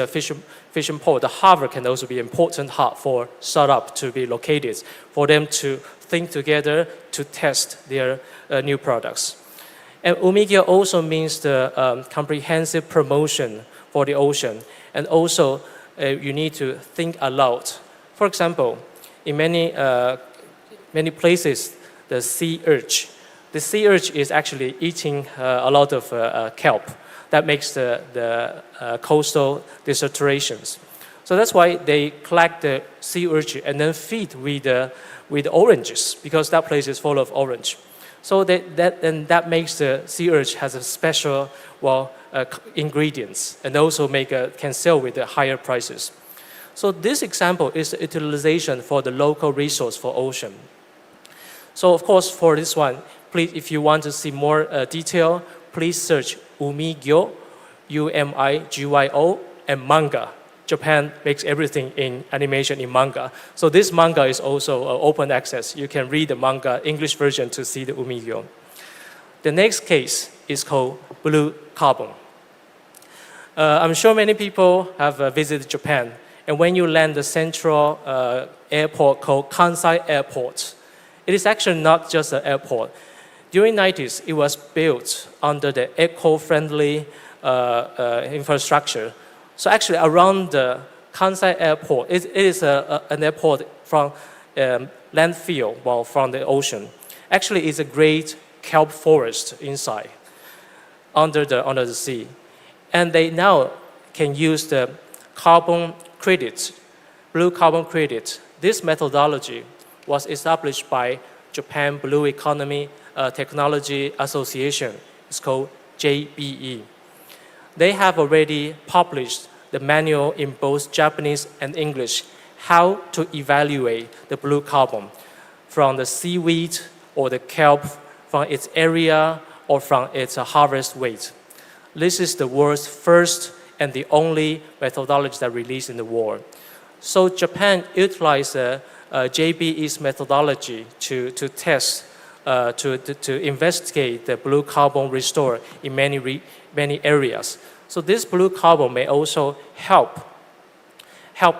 fishing port, the harbor can also be an important hub for startup to be located, for them to think together to test their new products. And umi-gyo also means the comprehensive promotion for the ocean. And also, you need to think aloud. For example, in many places, the sea urge. The sea urge is actually eating a lot of kelp. That makes the coastal desaturations. So that's why they collect the sea urchin and then feed with oranges, because that place is full of orange. So that makes the sea urchin has a special ingredients and also can sell with the higher prices. So this example is the utilization for the local resource for ocean. So of course for this one, please, if you want to see more detail, please search umi-gyo, U-M-I-G-Y-O, and manga. Japan makes everything in animation in manga. So this manga is also open access. You can read the manga English version to see the umi-gyo. The next case is called blue carbon. I'm sure many people have visited Japan, and when you land the central airport called Kansai Airport, it is actually not just an airport. During the 90s, it was built under the eco-friendly infrastructure. So actually around the Kansai Airport, it is an airport from landfill, well, from the ocean. Actually, it's a great kelp forest inside, under the sea. And they now can use the carbon credits, blue carbon credit. This methodology was established by Japan Blue Economy Technology Association. It's called JBE. They have already published the manual in both Japanese and English how to evaluate the blue carbon from the seaweed or the kelp, from its area or from its harvest weight. This is the world's first and the only methodology that released in the world. So Japan utilized JBE's methodology to test, to investigate the blue carbon restore in many areas. So this blue carbon may also help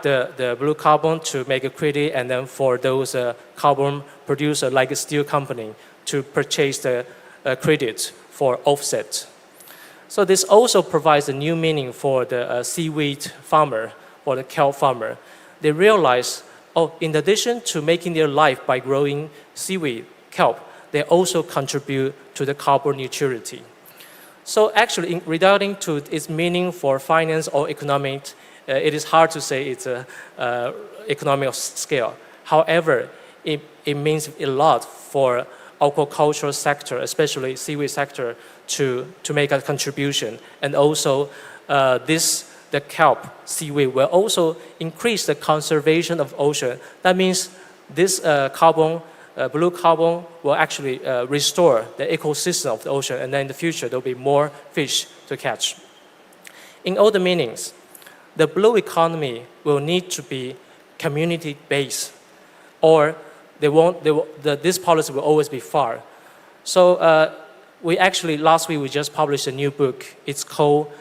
the blue carbon to make a credit, and then for those carbon producer like a steel company to purchase the credits for offset. So this also provides a new meaning for the seaweed farmer or the kelp farmer. They realize, oh, in addition to making their life by growing seaweed, kelp, they also contribute to the carbon neutrality. So actually, regarding to its meaning for finance or economic, it is hard to say it's a economic scale. However, it means a lot for aquaculture sector, especially seaweed sector, to make a contribution. And also, the kelp seaweed will also increase the conservation of ocean. That means this blue carbon will actually restore the ecosystem of the ocean, and then in the future there will be more fish to catch. In all the meanings, the blue economy will need to be community-based, or this policy will always be far. So last week we just published a new book. It's called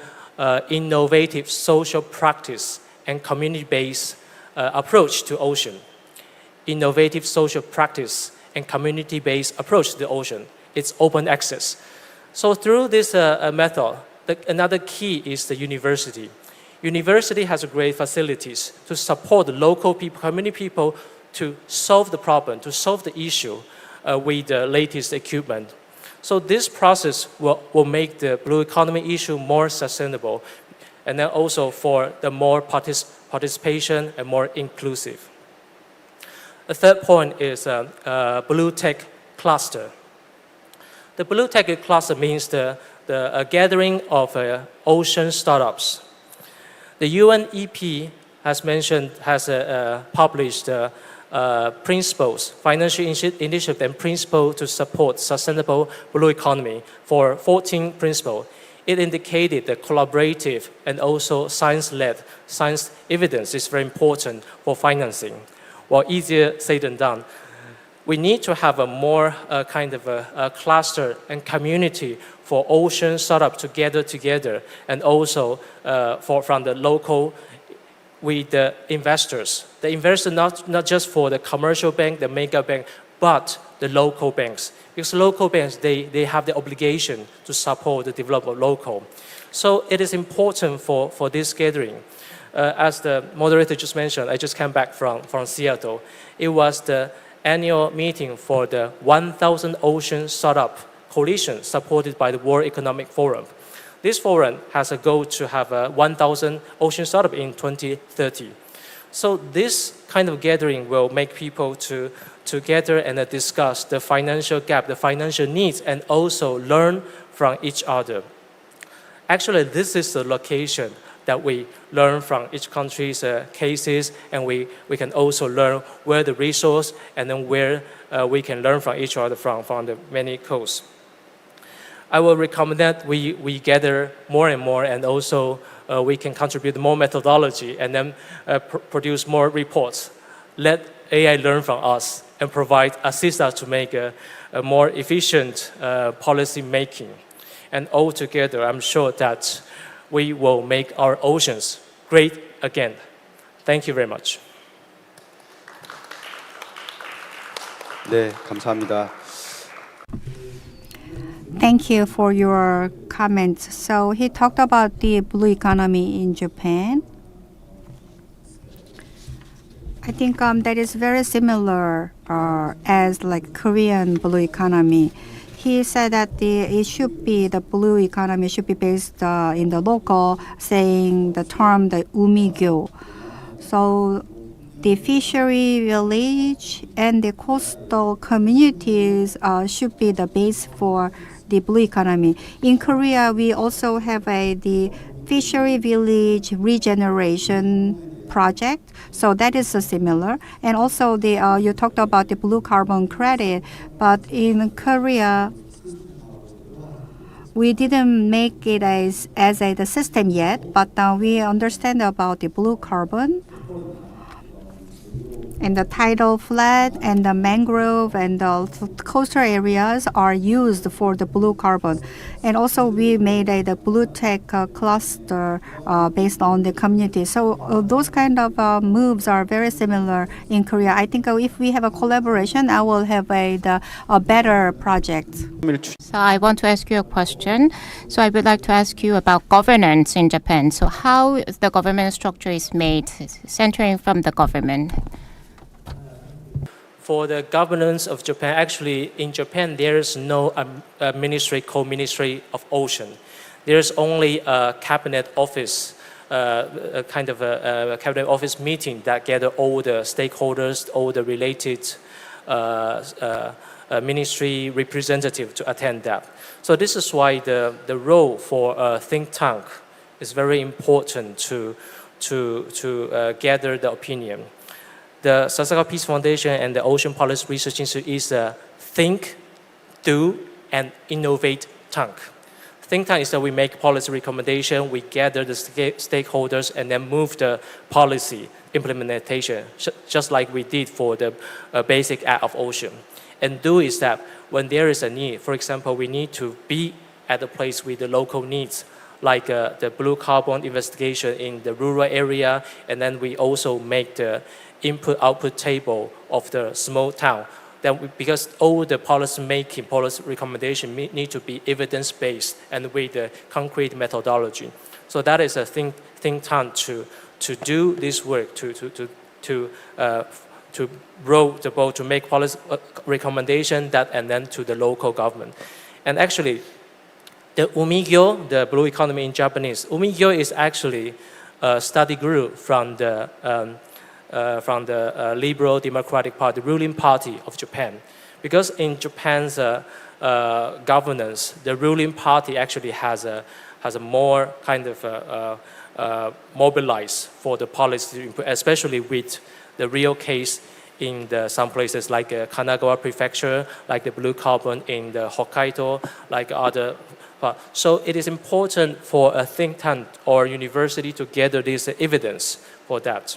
Innovative Social Practice and Community-Based Approach to Ocean. Innovative social practice and community-based approach to the ocean. It's open access. So through this method, another key is the university. University has great facilities to support the local people, community people, to solve the problem, to solve the issue with the latest equipment. So this process will make the blue economy issue more sustainable, and then also for the more participation and more inclusive. The third point is Blue Tech Cluster. The Blue Tech Cluster means the gathering of ocean startups. The UNEP has published principles, financial initiative and principles to support sustainable blue economy for 14 principles. It indicated that collaborative and also science-led, science evidence is very important for financing. Well, easier said than done. We need to have a more kind of a cluster and community for ocean startup to gather together, and also from the local with the investors. The investors not just for the commercial bank, the mega bank, but the local banks. Because local banks, they have the obligation to support the development of local. So it is important for this gathering. As the moderator just mentioned, I just came back from Seattle. It was the annual meeting for the 1,000 Ocean Startup Coalition supported by the World Economic Forum. This forum has a goal to have 1,000 ocean startups in 2030. So this kind of gathering will make people to gather and discuss the financial gap, the financial needs, and also learn from each other. Actually, this is the location that we learn from each country's cases, and we can also learn where the resource and then where we can learn from each other from the many coasts. I will recommend that we gather more and more, and also we can contribute more methodology and then produce more reports. Let AI learn from us and assist us to make a more efficient policy making. And all together, I'm sure that we will make our oceans great again. Thank you very much. 네, 감사합니다. Thank you for your comments. So he talked about the blue economy in Japan. I think that is very similar as like Korean blue economy. He said that the blue economy should be based in the local, saying the term the umigyo. So the fishery village and the coastal communities should be the base for the blue economy. In Korea, we also have the fishery village regeneration project, so that is similar. And also you talked about the blue carbon credit, but in Korea we didn't make it as the system yet, but we understand about the blue carbon. And the tidal flat and the mangrove and the coastal areas are used for the blue carbon. And also we made the blue tech cluster based on the community. So those kind of moves are very similar in Korea. I think if we have a collaboration, I will have a better project. So I want to ask you a question. So I would like to ask you about governance in Japan. So how the government structure is made, centering from the government? For the governance of Japan, actually in Japan there is no ministry, co-ministry of ocean. There's only a cabinet office, a kind of a cabinet office meeting that gather all the stakeholders, all the related ministry representative to attend that. So this is why the role for a think tank is very important to gather the opinion. The Sasaka Peace Foundation and the Ocean Policy Research Institute is a think, do, and innovate tank. Think tank is that we make policy recommendation, we gather the stakeholders, and then move the policy implementation, just like we did for the Basic Act of Ocean. And do is that when there is a need, for example, we need to be at a place with the local needs, like the blue carbon investigation in the rural area, and then we also make the input-output table of the small town. Then because all the policy making, policy recommendation need to be evidence-based and with the concrete methodology. So that is a think tank to do this work, to row the boat, to make policy recommendation that, and then to the local government. And actually, the umigyo, the blue economy in Japanese, umigyo is actually a study group from the Liberal Democratic Party, ruling party of Japan. Because in Japan's governance, the ruling party actually has a more kind of mobilized for the policy, especially with the real case in some places like Kanagawa Prefecture, like the blue carbon in the Hokkaido, like other. So it is important for a think tank or university to gather this evidence for that.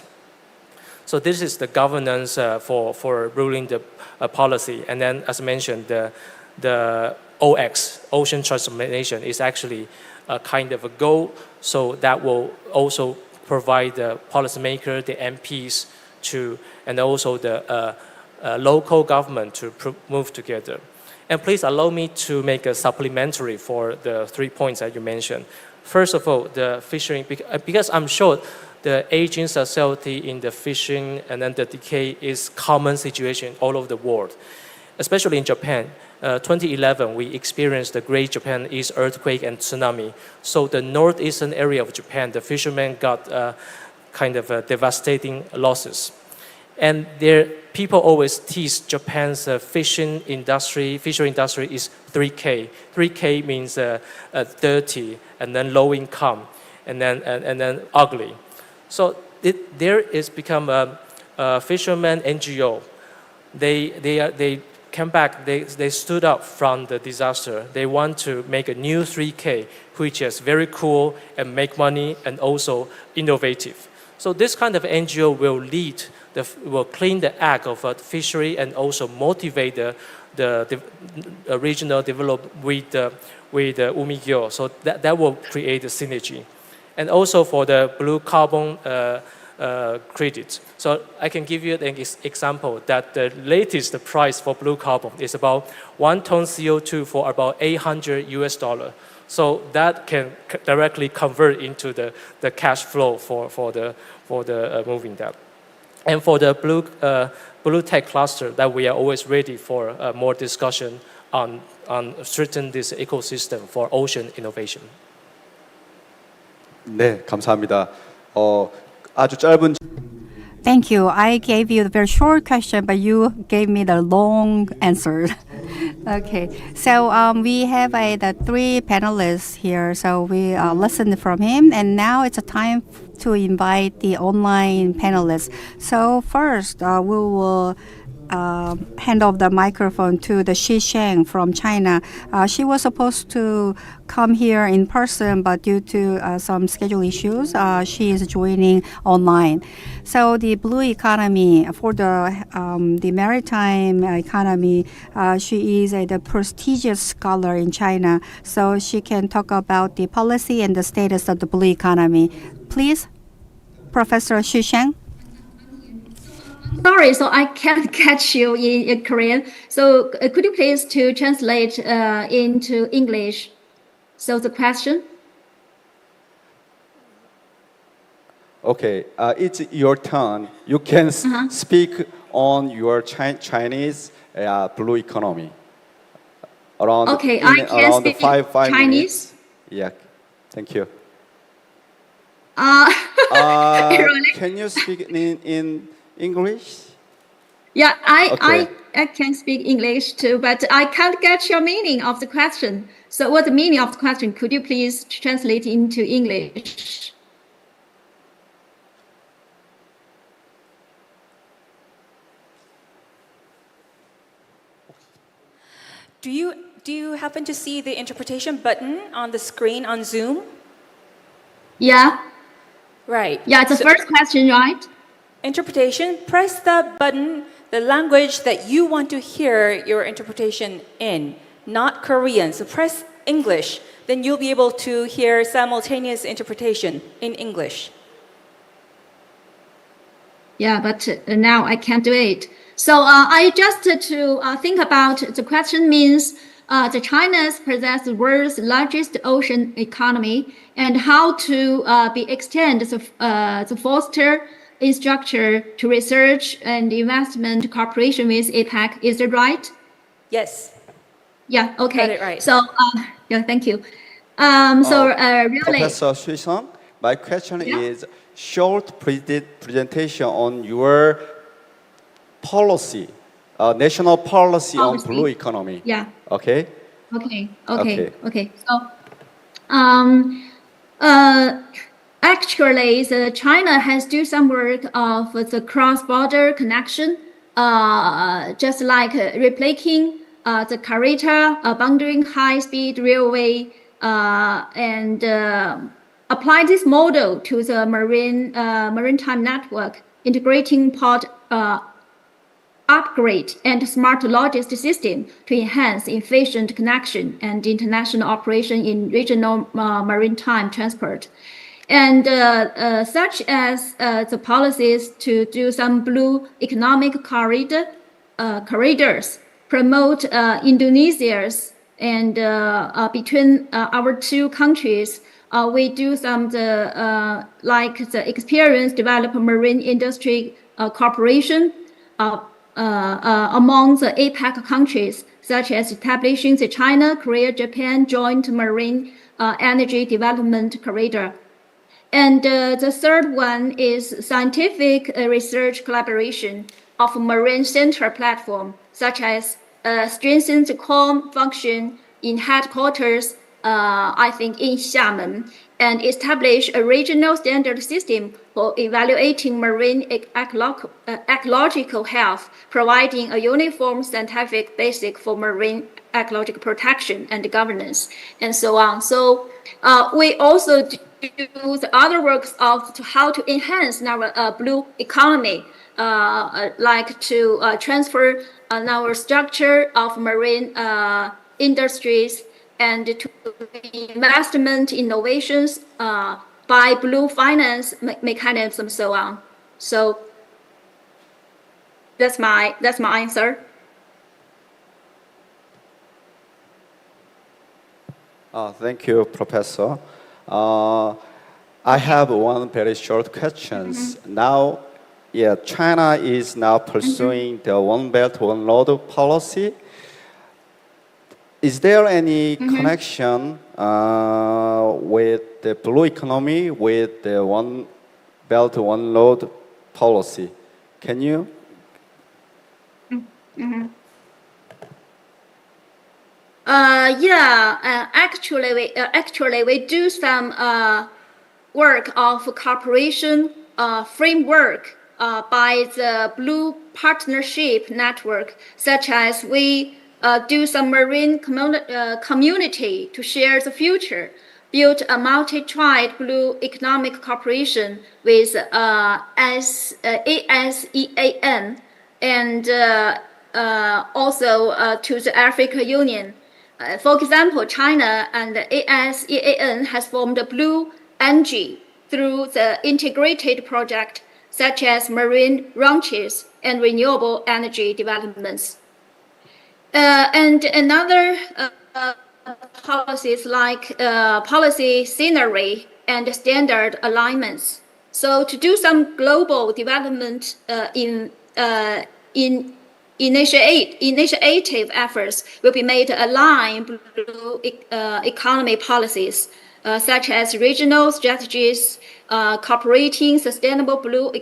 So this is the governance for ruling the policy. And then, as mentioned, the OX, Ocean Transformation, is actually a kind of a goal. So that will also provide the policymaker, the MPs, and also the local government to move together. And please allow me to make a supplementary for the 3 points that you mentioned. First of all, the fishing, because I'm sure the aging society in the fishing and then the decay is common situation all over the world, especially in Japan. 2011, we experienced the Great Japanese earthquake and tsunami. So the northeastern area of Japan, the fishermen got kind of devastating losses. And people always tease Japan's fishery industry is 3K. 3K means dirty, and then low income, and then ugly. So there is become a fisherman NGO. They came back. They stood up from the disaster. They want to make a new 3K, which is very cool and make money and also innovative. So this kind of NGO will clean the act of fishery and also motivate the regional development with with Umigyo. So that will create a synergy. And also for the blue carbon credit. So I can give you an example that the latest price for blue carbon is about 1 ton CO2 for about $800. So that can directly convert into the cash flow for the moving that. And for the blue tech cluster, that we are always ready for more discussion on strengthening this ecosystem for ocean innovation. 네, 감사합니다. 아주 짧은 Thank you. I gave you the very short question, but you gave me the long answer. Okay, so we have the three panelists here, so we listened from him, and now it's a time to invite the online panelists. So first, we will hand off the microphone to the Xi Sheng from China. She was supposed to come here in person, but due to some schedule issues, she is joining online. So the blue economy, for the maritime economy, she is the prestigious scholar in China, so she can talk about the policy and the status of the blue economy. Please, Professor Xi Sheng. Sorry, so I can't catch you in Korean. So could you please to translate into English? So the question. Okay, it's your turn. You can speak on your Chinese blue economy. Around Okay, I can around speak five Chinese. minutes. Yeah, thank you. Really? Can you speak in English? Yeah, Okay. I can speak English too, but I can't get your meaning of the question. So what's the meaning of the question? Could you please translate into English? Do you happen to see the interpretation button on the screen on Zoom? Yeah. Right. Yeah, it's the first question, right? Interpretation, press the button, the language that you want to hear your interpretation in, not Korean. So press English, then you'll be able to hear simultaneous interpretation in English. Yeah, but now I can't do it. So I just to think about the question means the China's possess the world's largest ocean economy and how to be extend the foster in structure to research and investment cooperation with APEC. Is that right? Yes. Yeah. Okay. Got it right. So yeah, thank you. Really. Professor Xu Sheng, my question is short presentation on your policy, national policy on blue economy. Yeah. Okay. Okay. So, actually, China has do some work of the cross-border connection, just like replicating the Karita bundling high-speed railway and apply this model to the maritime network, integrating port upgrade and smart logistic system to enhance efficient connection and international operation in regional maritime transport. And such as the policies to do some blue economic corridors, promote Indonesia's and between our two countries, we do some like the experience develop marine industry cooperation among the APEC countries, such as establishing the China, Korea, Japan joint marine energy development corridor. And the third one is scientific research collaboration of marine center platform, such as strengthen the core function in headquarters, I think in Xiamen, and establish a regional standard system for evaluating marine ecological health, providing a uniform scientific basic for marine ecological protection and governance, and so on. So we also do the other works of how to enhance our blue economy, like to transfer our structure of marine industries and to investment innovations by blue finance mechanisms and so on. So that's my answer. Thank you, Professor. I have one very short question. Now, China is now pursuing the One Belt, One Road policy. Is there any connection with the blue economy with the One Belt, One Road policy? Can you? Actually, we do some work of cooperation framework by the Blue Partnership Network, such as we do some marine community to share the future, build a multi-tried blue economic cooperation with ASEAN, and also to the African Union. For example, China and the ASEAN has formed a Blue ENG through the integrated project such as marine ranches and renewable energy developments. And another policies like policy scenery and standard alignments. So to do some global development in initiative efforts will be made to align blue economy policies, such as regional strategies, incorporating sustainable blue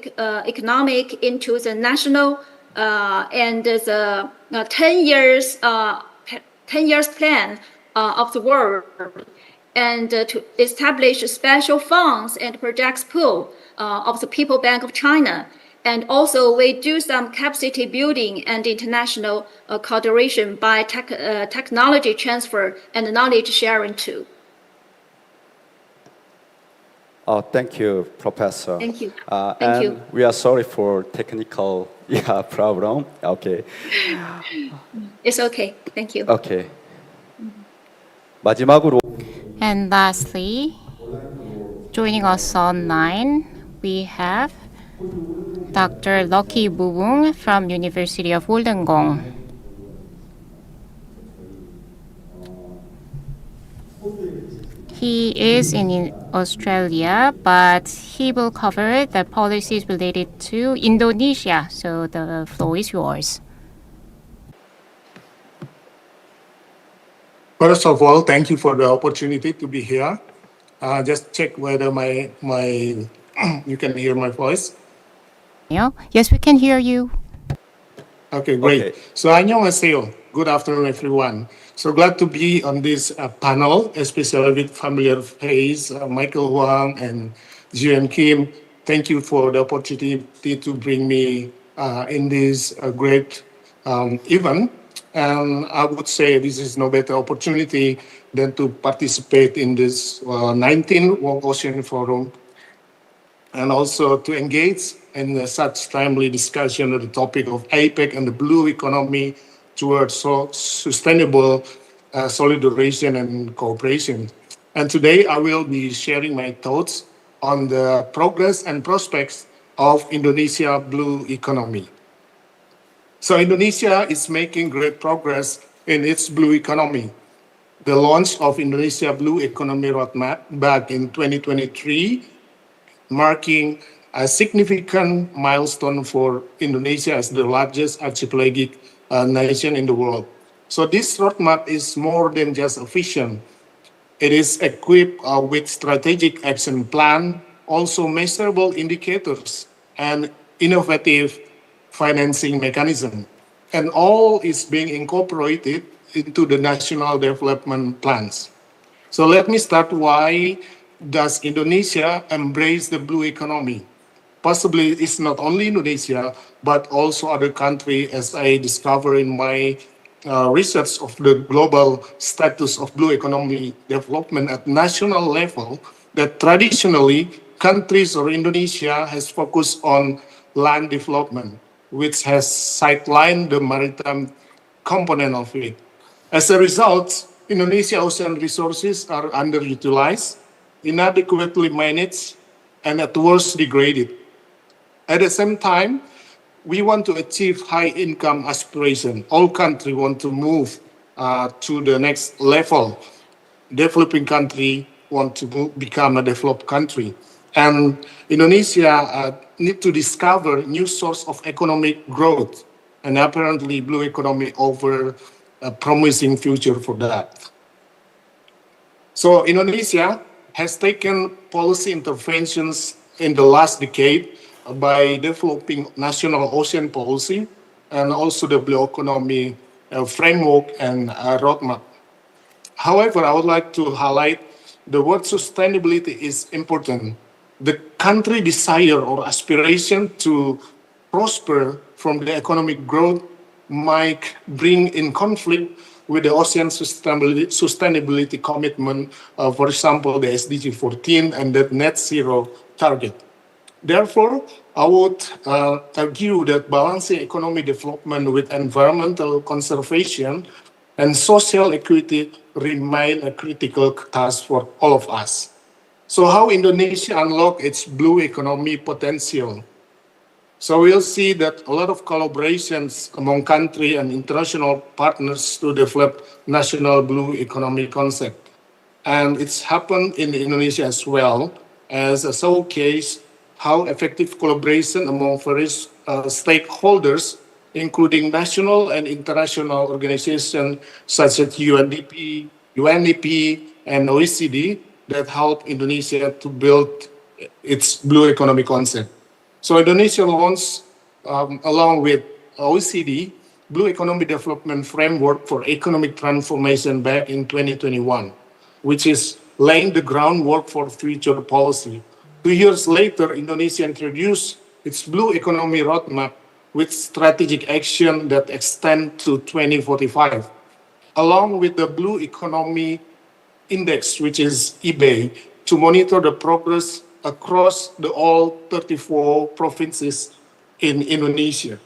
economic into the national and the 10 years plan of the world, and to establish special funds and projects pool of the People Bank of China. And also, we do some capacity building and international collaboration by technology transfer and knowledge sharing too. Thank you, Professor. Thank you. Thank you. We are sorry for technical problem. Okay. It's okay. Thank you. Okay. 마지막으로. And lastly, joining us online, we have Dr. Lucky Bubung from University of Wollongong. He is in Australia, but he will cover the policies related to Indonesia. So the floor is yours. First of all, thank you for the opportunity to be here. Just check whether my you can hear my voice. Yes, we can hear you. Okay, great. Okay. So 안녕하세요. Good afternoon, everyone. So glad to be on this panel, especially with familiar face, Michael Huang and Jian Kim. Thank you for the opportunity to bring me in this great event. And I would say this is no better opportunity than to participate in this 19th World Ocean Forum, and also to engage in such timely discussion of the topic of APEC and the blue economy towards sustainable solidarity and cooperation. And today I will be sharing my thoughts on the progress and prospects of Indonesia blue economy. So Indonesia is making great progress in its blue economy. The launch of Indonesia Blue Economy Roadmap back in 2023, marking a significant milestone for Indonesia as the largest archipelagic nation in the world. So this roadmap is more than just a vision. It is equipped with strategic action plan, also measurable indicators and innovative financing mechanism. And all is being incorporated into the national development plans. So let me start. Why does Indonesia embrace the blue economy? Possibly it's not only Indonesia, but also other countries, as I discover in my research of the global status of blue economy development at national level, that traditionally countries or Indonesia has focused on land development, which has sidelined the maritime component of it. As a result, Indonesia ocean resources are underutilized, inadequately managed, and at worst degraded. At the same time, we want to achieve high income aspiration. All countries want to move to the next level. Developing country want to become a developed country. And Indonesia need to discover new source of economic growth. And apparently blue economy offer a promising future for that. So Indonesia has taken policy interventions in the last decade by developing national ocean policy and also the blue economy framework and roadmap. However, I would like to highlight the word sustainability is important. The country desire or aspiration to prosper from the economic growth might bring in conflict with the ocean sustainability commitment, for example, the SDG 14 and the net zero target. Therefore, I would argue that balancing economic development with environmental conservation and social equity remain a critical task for all of us. So how Indonesia unlock its blue economy potential? So we'll see that a lot of collaborations among country and international partners to develop national blue economy concept. And it's happened in Indonesia as well as a showcase how effective collaboration among various stakeholders, including national and international organizations such as UNDP, and OECD, that help Indonesia to build its blue economy concept. So Indonesia launched, along with OECD, Blue Economy Development Framework for Economic Transformation back in 2021, which is laying the groundwork for future policy. 2 years later, Indonesia introduced its Blue Economy Roadmap with strategic action that extend to 2045, along with the Blue Economy Index, which is eBay, to monitor the progress across all 34 provinces in Indonesia.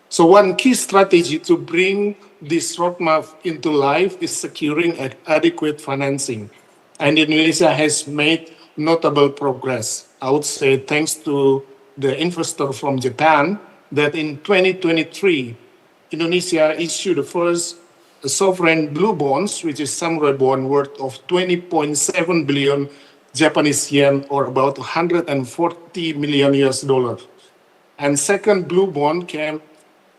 So one key strategy to bring this roadmap into life is securing adequate financing. And Indonesia has made notable progress. I would say thanks to the investor from Japan that in 2023, Indonesia issued the first sovereign blue bonds, which is samurai bond worth of 20.7 billion Japanese yen, or about 140 million US dollars. And second blue bond came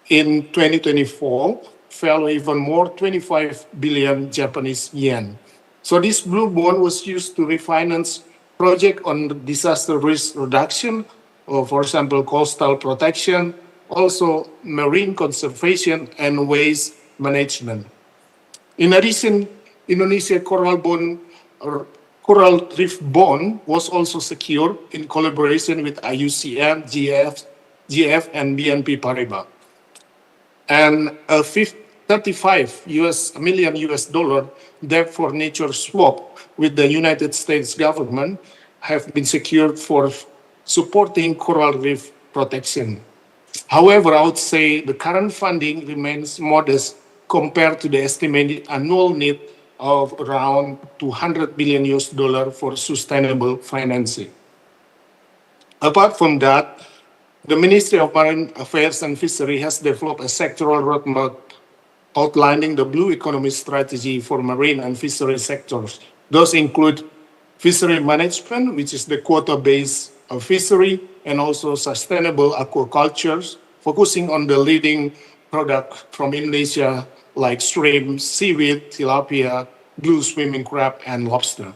in 2024, fell even more, 25 billion Japanese yen. So this blue bond was used to refinance project on disaster risk reduction, or for example, coastal protection, also marine conservation and waste management. In addition, Indonesia Coral Coral Reef Bond was also secured in collaboration with IUCN, GF, and BNP Paribas. And a 35 million US dollar debt for nature swap with the United States government have been secured for supporting coral reef protection. However, I would say the current funding remains modest compared to the estimated annual need of around 200 billion US dollar for sustainable financing. Apart from that, the Ministry of Marine Affairs and Fishery has developed a sectoral roadmap outlining the blue economy strategy for marine and fishery sectors. Those include fishery management, which is the quota-based fishery, and also sustainable aquaculture, focusing on the leading product from Indonesia like shrimp, seaweed, tilapia, blue swimming crab, and lobster.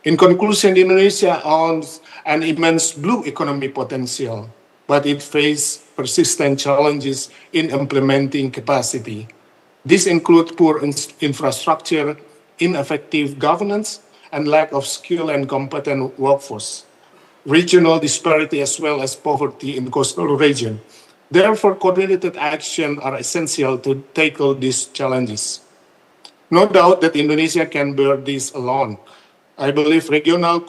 In conclusion, Indonesia owns an immense blue economy potential, but it faces persistent challenges in implementing capacity. These include poor infrastructure, ineffective governance, and lack of skill and competent workforce, regional disparity, as well as poverty in coastal region. Therefore, coordinated action are essential to tackle these challenges. No doubt that Indonesia can bear this alone. I believe regional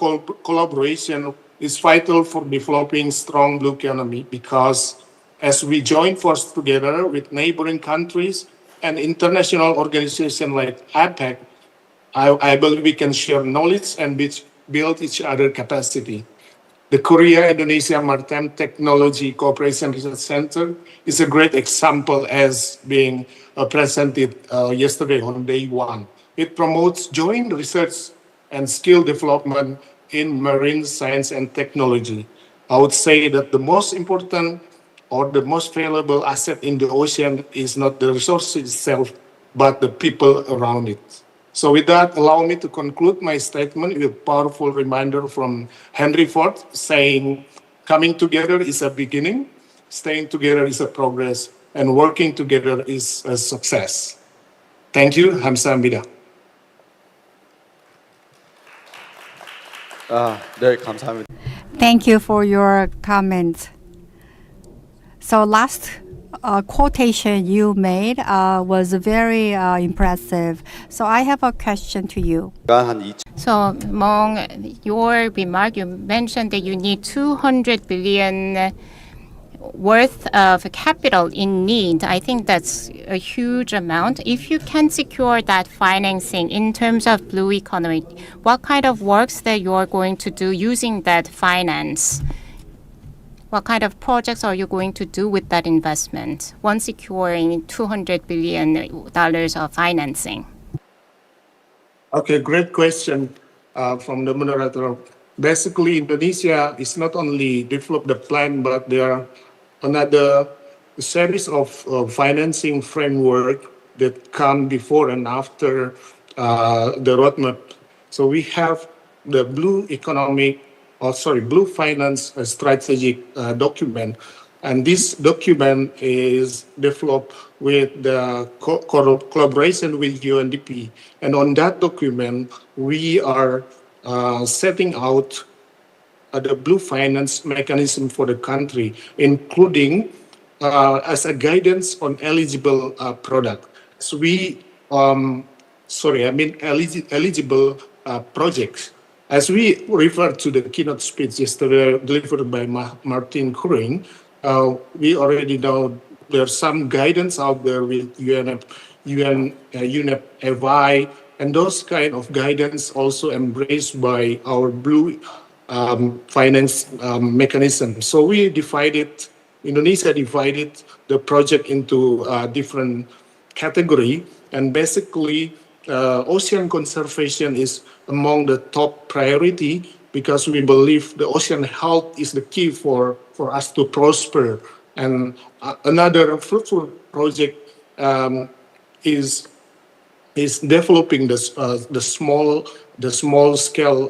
collaboration is vital for developing strong blue economy because as we join forces together with neighboring countries, an international organization like APEC, I believe we can share knowledge and build each other capacity. The Korea-Indonesia Maritime Technology Cooperation Research Center is a great example as being presented yesterday on day one. It promotes joint research and skill development in marine science and technology. I would say that the most important or the most valuable asset in the ocean is not the resource itself, but the people around it. So with that, allow me to conclude my statement with a powerful reminder from Henry Ford saying, coming together is a beginning, staying together is a progress, and working together is a success. Thank you. 감사합니다. 네, 감사합니다. Thank you for your comments. So last quotation you made was very impressive. So I have a question to you. So among your remark, you mentioned that you need 200 billion worth of capital in need. I think that's a huge amount. If you can secure that financing in terms of blue economy, what kind of works that you're going to do using that finance? What kind of projects are you going to do with that investment once securing $200 billion of financing? Okay, great question from the moderator. Basically, Indonesia is not only developed the plan, but there are another series of financing framework that come before and after the roadmap. So we have the blue finance strategic document. And this document is developed with the collaboration with UNDP. And on that document, we are setting out the blue finance mechanism for the country, including as a guidance on eligible product. So eligible projects. As we refer to the keynote speech yesterday delivered by Martin Kuring, we already know there's some guidance out there with UNEP, FI, and those kind of guidance also embraced by our blue finance mechanism. So Indonesia divided the project into different category, and basically ocean conservation is among the top priority because we believe the ocean health is the key for us to prosper. And another fruitful project is developing the small scale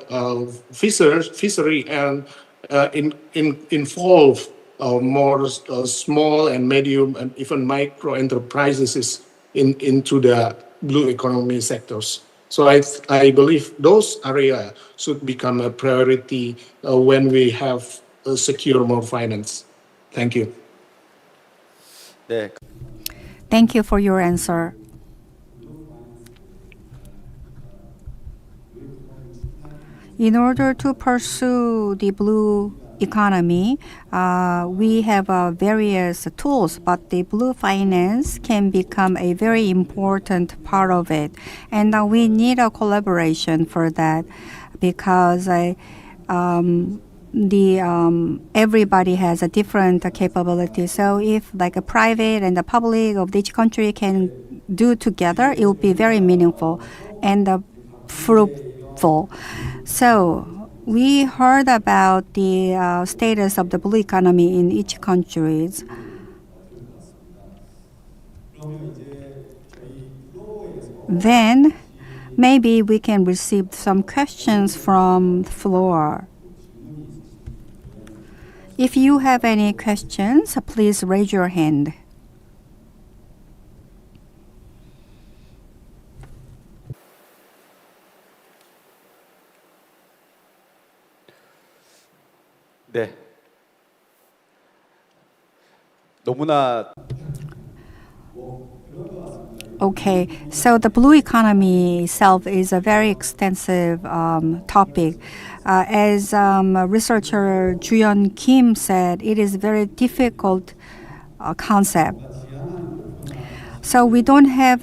fishery and involve more small and medium and even micro enterprises into the blue economy sectors. So I believe those areas should become a priority when we have secure more finance. Thank you. 네. Thank you for your answer. In order to pursue the blue economy, we have various tools, but the blue finance can become a very important part of it. And we need a collaboration for that because everybody has a different capability. So if like a private and the public of each country can do together, it will be very meaningful and fruitful. So we heard about the status of the blue economy in each countries. Then maybe we can receive some questions from the floor. If you have any questions, please raise your hand. 네. 너무나 Okay, so the blue economy itself is a very extensive topic. As researcher Juyeon Kim said, it is a very difficult concept. So we don't have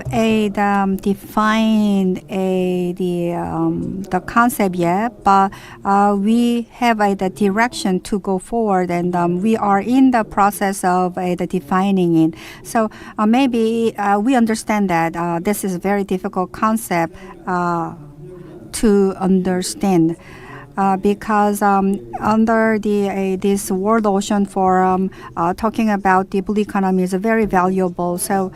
defined the concept yet, but we have the direction to go forward, and we are in the process of the defining it. So maybe we understand that this is a very difficult concept to understand. Because under this World Ocean Forum, talking about the blue economy is very valuable. So,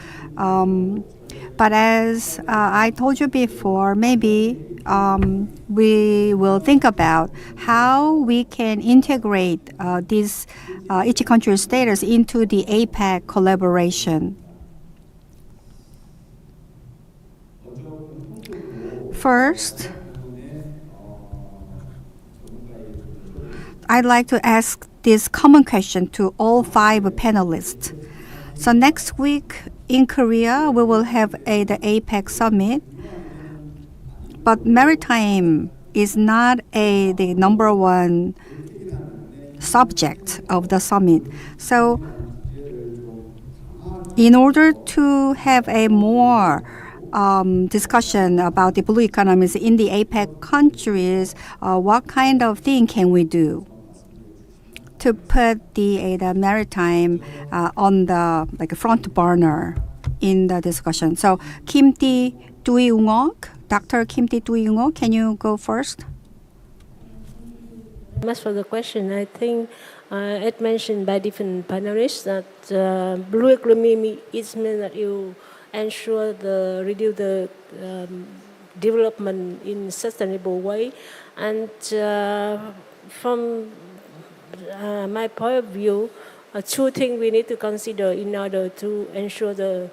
but as I told you before, maybe we will think about how we can integrate this each country's status into the APEC collaboration. First, I'd like to ask this common question to all 5 panelists. So next week in Korea, we will have the APEC summit, but maritime is not the number one subject of the summit. So in order to have a more discussion about the blue economies in the APEC countries, what kind of thing can we do to put the maritime on the front burner in the discussion? So Kim-Tae Dui-ungok, Dr. Kim-Tae Dui-ungok, can you go first? As for the question, I think it mentioned by different panelists that blue economy is meant that you ensure reduce the development in sustainable way, and from my point of view, 2 things we need to consider in order to ensure the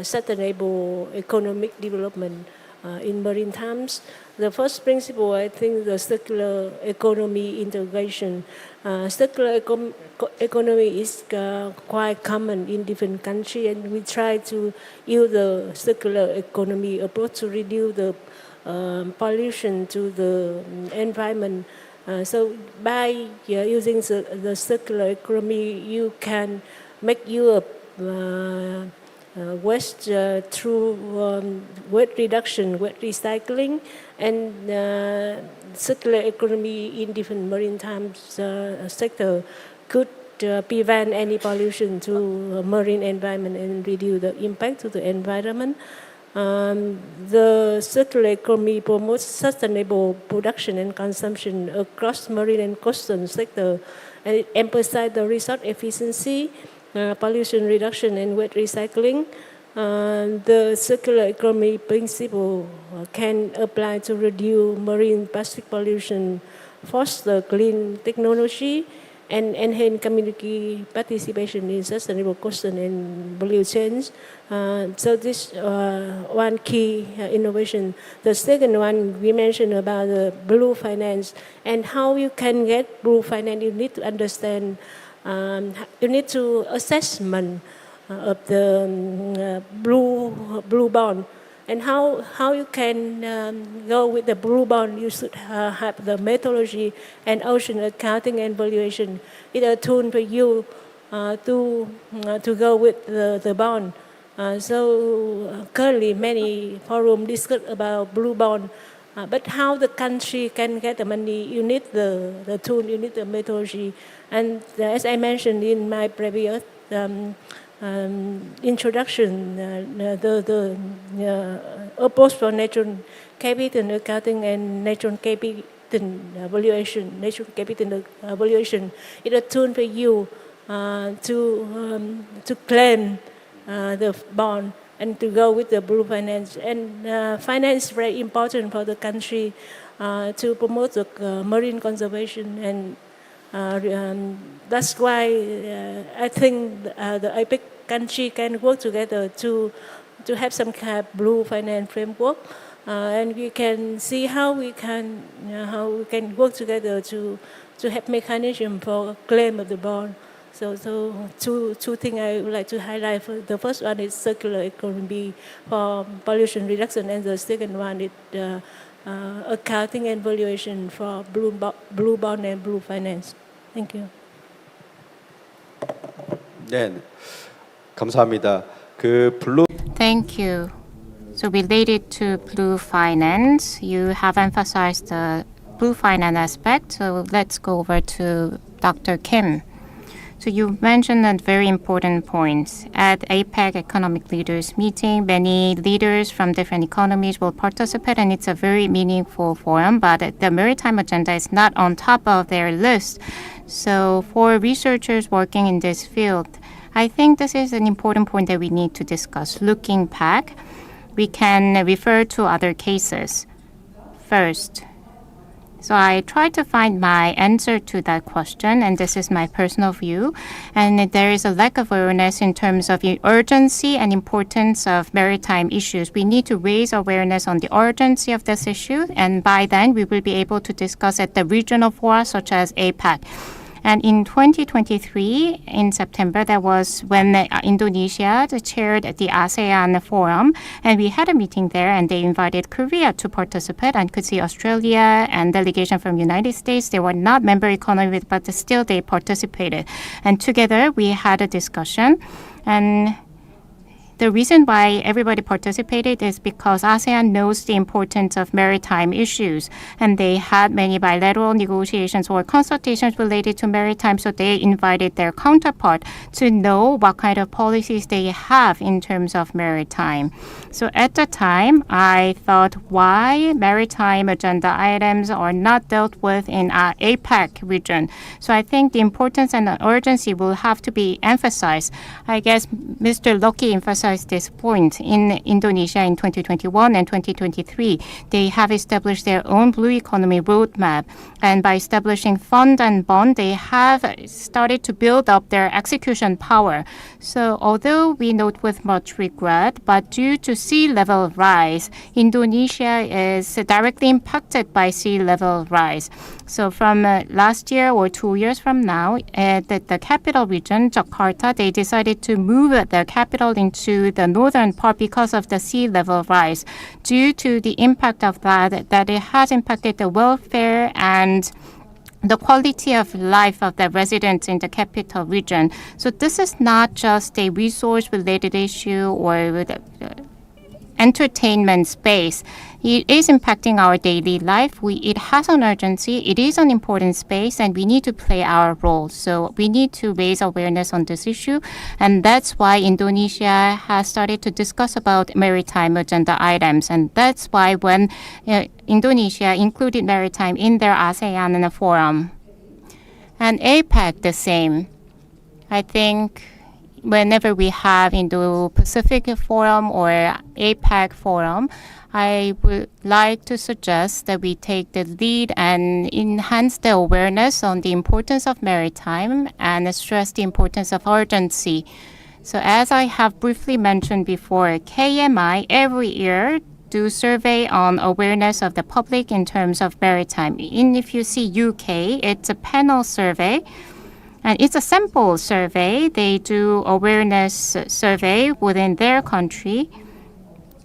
sustainable economic development in marine times. The first principle, I think, the circular economy integration. Circular economy is quite common in different countries, and we try to use the circular economy approach to reduce the pollution to the environment. So by using the circular economy, you can make Europe waste through waste reduction, waste recycling, and circular economy in different maritime sector could prevent any pollution to marine environment and reduce the impact to the environment. The circular economy promotes sustainable production and consumption across marine and coastal sector, and it emphasizes the resource efficiency, pollution reduction, and waste recycling. The circular economy principle can apply to reduce marine plastic pollution, foster clean technology, and enhance community participation in sustainable coastal and value chains. So this one key innovation. The second one we mentioned about the blue finance and how you can get blue finance. You need to understand. You need to assessment of the blue bond. And how you can go with the blue bond, you should have the methodology and ocean accounting and valuation. It's a tool for you to go with the bond. So currently many forums discuss about blue bond, but how the country can get the money, you need the tool, you need the methodology. And as I mentioned in my previous introduction, the approach for natural capital accounting and natural capital valuation, natural capital valuation is a tool for you to claim the bond and to go with the blue finance. And finance is very important for the country to promote the marine conservation, and that's why I think the APEC country can work together to have some kind of blue finance framework, and we can see how we can work together to have mechanism for claim of the bond. So two things I would like to highlight. The first one is circular economy for pollution reduction, and the second one is accounting and valuation for blue bond and blue finance. Thank you. 네, 감사합니다. 그 블루 Thank you. So related to blue finance, you have emphasized the blue finance aspect. So let's go over to Dr. Kim. So you mentioned a very important point. At APEC Economic Leaders Meeting, many leaders from different economies will participate, and it's a very meaningful forum, but the maritime agenda is not on top of their list. So for researchers working in this field, I think this is an important point that we need to discuss. Looking back, we can refer to other cases. First, so I tried to find my answer to that question, and this is my personal view. And there is a lack of awareness in terms of the urgency and importance of maritime issues. We need to raise awareness on the urgency of this issue, and by then we will be able to discuss at the regional fora such as APEC. And in 2023, in September, that was when Indonesia chaired the ASEAN Forum. And we had a meeting there, and they invited Korea to participate. And could see Australia and delegation from United States. They were not member economies, but still they participated. And together, we had a discussion. And the reason why everybody participated is because ASEAN knows the importance of maritime issues, and they had many bilateral negotiations or consultations related to maritime, so they invited their counterpart to know what kind of policies they have in terms of maritime. So at the time, I thought why maritime agenda items are not dealt with in our APEC region. So I think the importance and the urgency will have to be emphasized. I guess Mr. Loki emphasized this point. In Indonesia in 2021 and 2023, they have established their own blue economy roadmap. And by establishing fund and bond, they have started to build up their execution power. So although we note with much regret, but due to sea level rise, Indonesia is directly impacted by sea level rise. So from last year or 2 years from now, the capital region, Jakarta, they decided to move the capital into the northern part because of the sea level rise. Due to the impact of that it has impacted the welfare and the quality of life of the residents in the capital region. So this is not just a resource-related issue or entertainment space. It is impacting our daily life. It has an urgency. It is an important space, and we need to play our role. So we need to raise awareness on this issue, and that's why Indonesia has started to discuss about maritime agenda items, and that's why when Indonesia included maritime in their ASEAN forum. And APEC the same. I think whenever we have Indo-Pacific Forum or APEC Forum, I would like to suggest that we take the lead and enhance the awareness on the importance of maritime and stress the importance of urgency. So as I have briefly mentioned before, KMI every year do survey on awareness of the public in terms of maritime. If you see UK, it's a panel survey. And it's a sample survey. They do awareness survey within their country.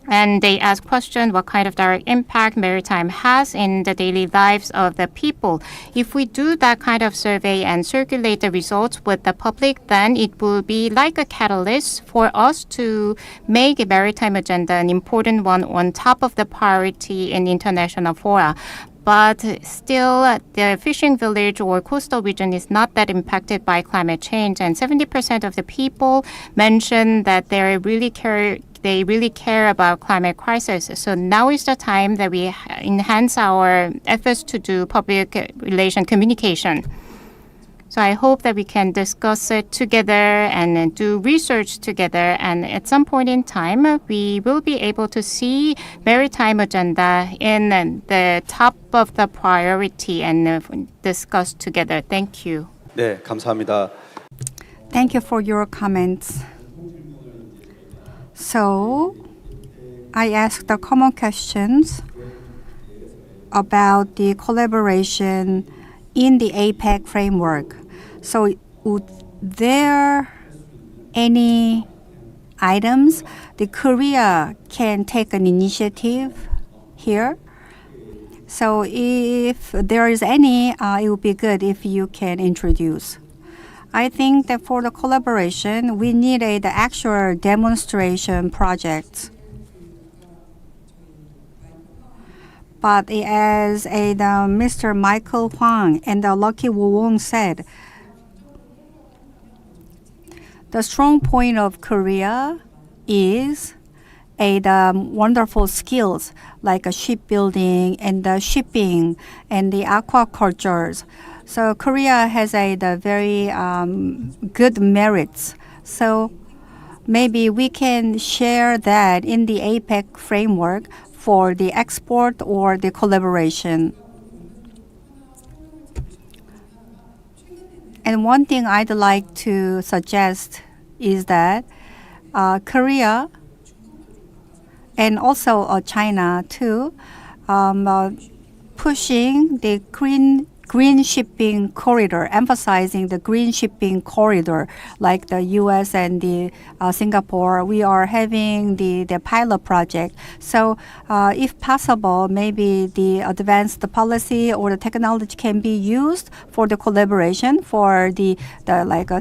And they ask questions what kind of direct impact maritime has in the daily lives of the people. If we do that kind of survey and circulate the results with the public, then it will be like a catalyst for us to make a maritime agenda an important one on top of the priority in international fora. But still, the fishing village or coastal region is not that impacted by climate change. And 70% of the people mention that they really care about climate crisis. So now is the time that we enhance our efforts to do public relation communication. So I hope that we can discuss it together and do research together. And at some point in time, we will be able to see maritime agenda in the top of the priority and discuss together. Thank you. 네, 감사합니다. Thank you for your comments. So, I asked the common questions about the collaboration in the APEC framework. So, would there any items that Korea can take an initiative here? So, if there is any, it would be good if you can introduce. I think that for the collaboration, we need the actual demonstration project. But as Mr. Michael Huang and Lucky Wong said, the strong point of Korea is the wonderful skills like shipbuilding and the shipping and the aquacultures. So Korea has the very good merits. So maybe we can share that in the APEC framework for the export or the collaboration. And one thing I'd like to suggest is that Korea and also China too, pushing the green shipping corridor, emphasizing the green shipping corridor, like the U.S. and the Singapore. We are having the pilot project. So, if possible, maybe the advanced policy or the technology can be used for the collaboration for the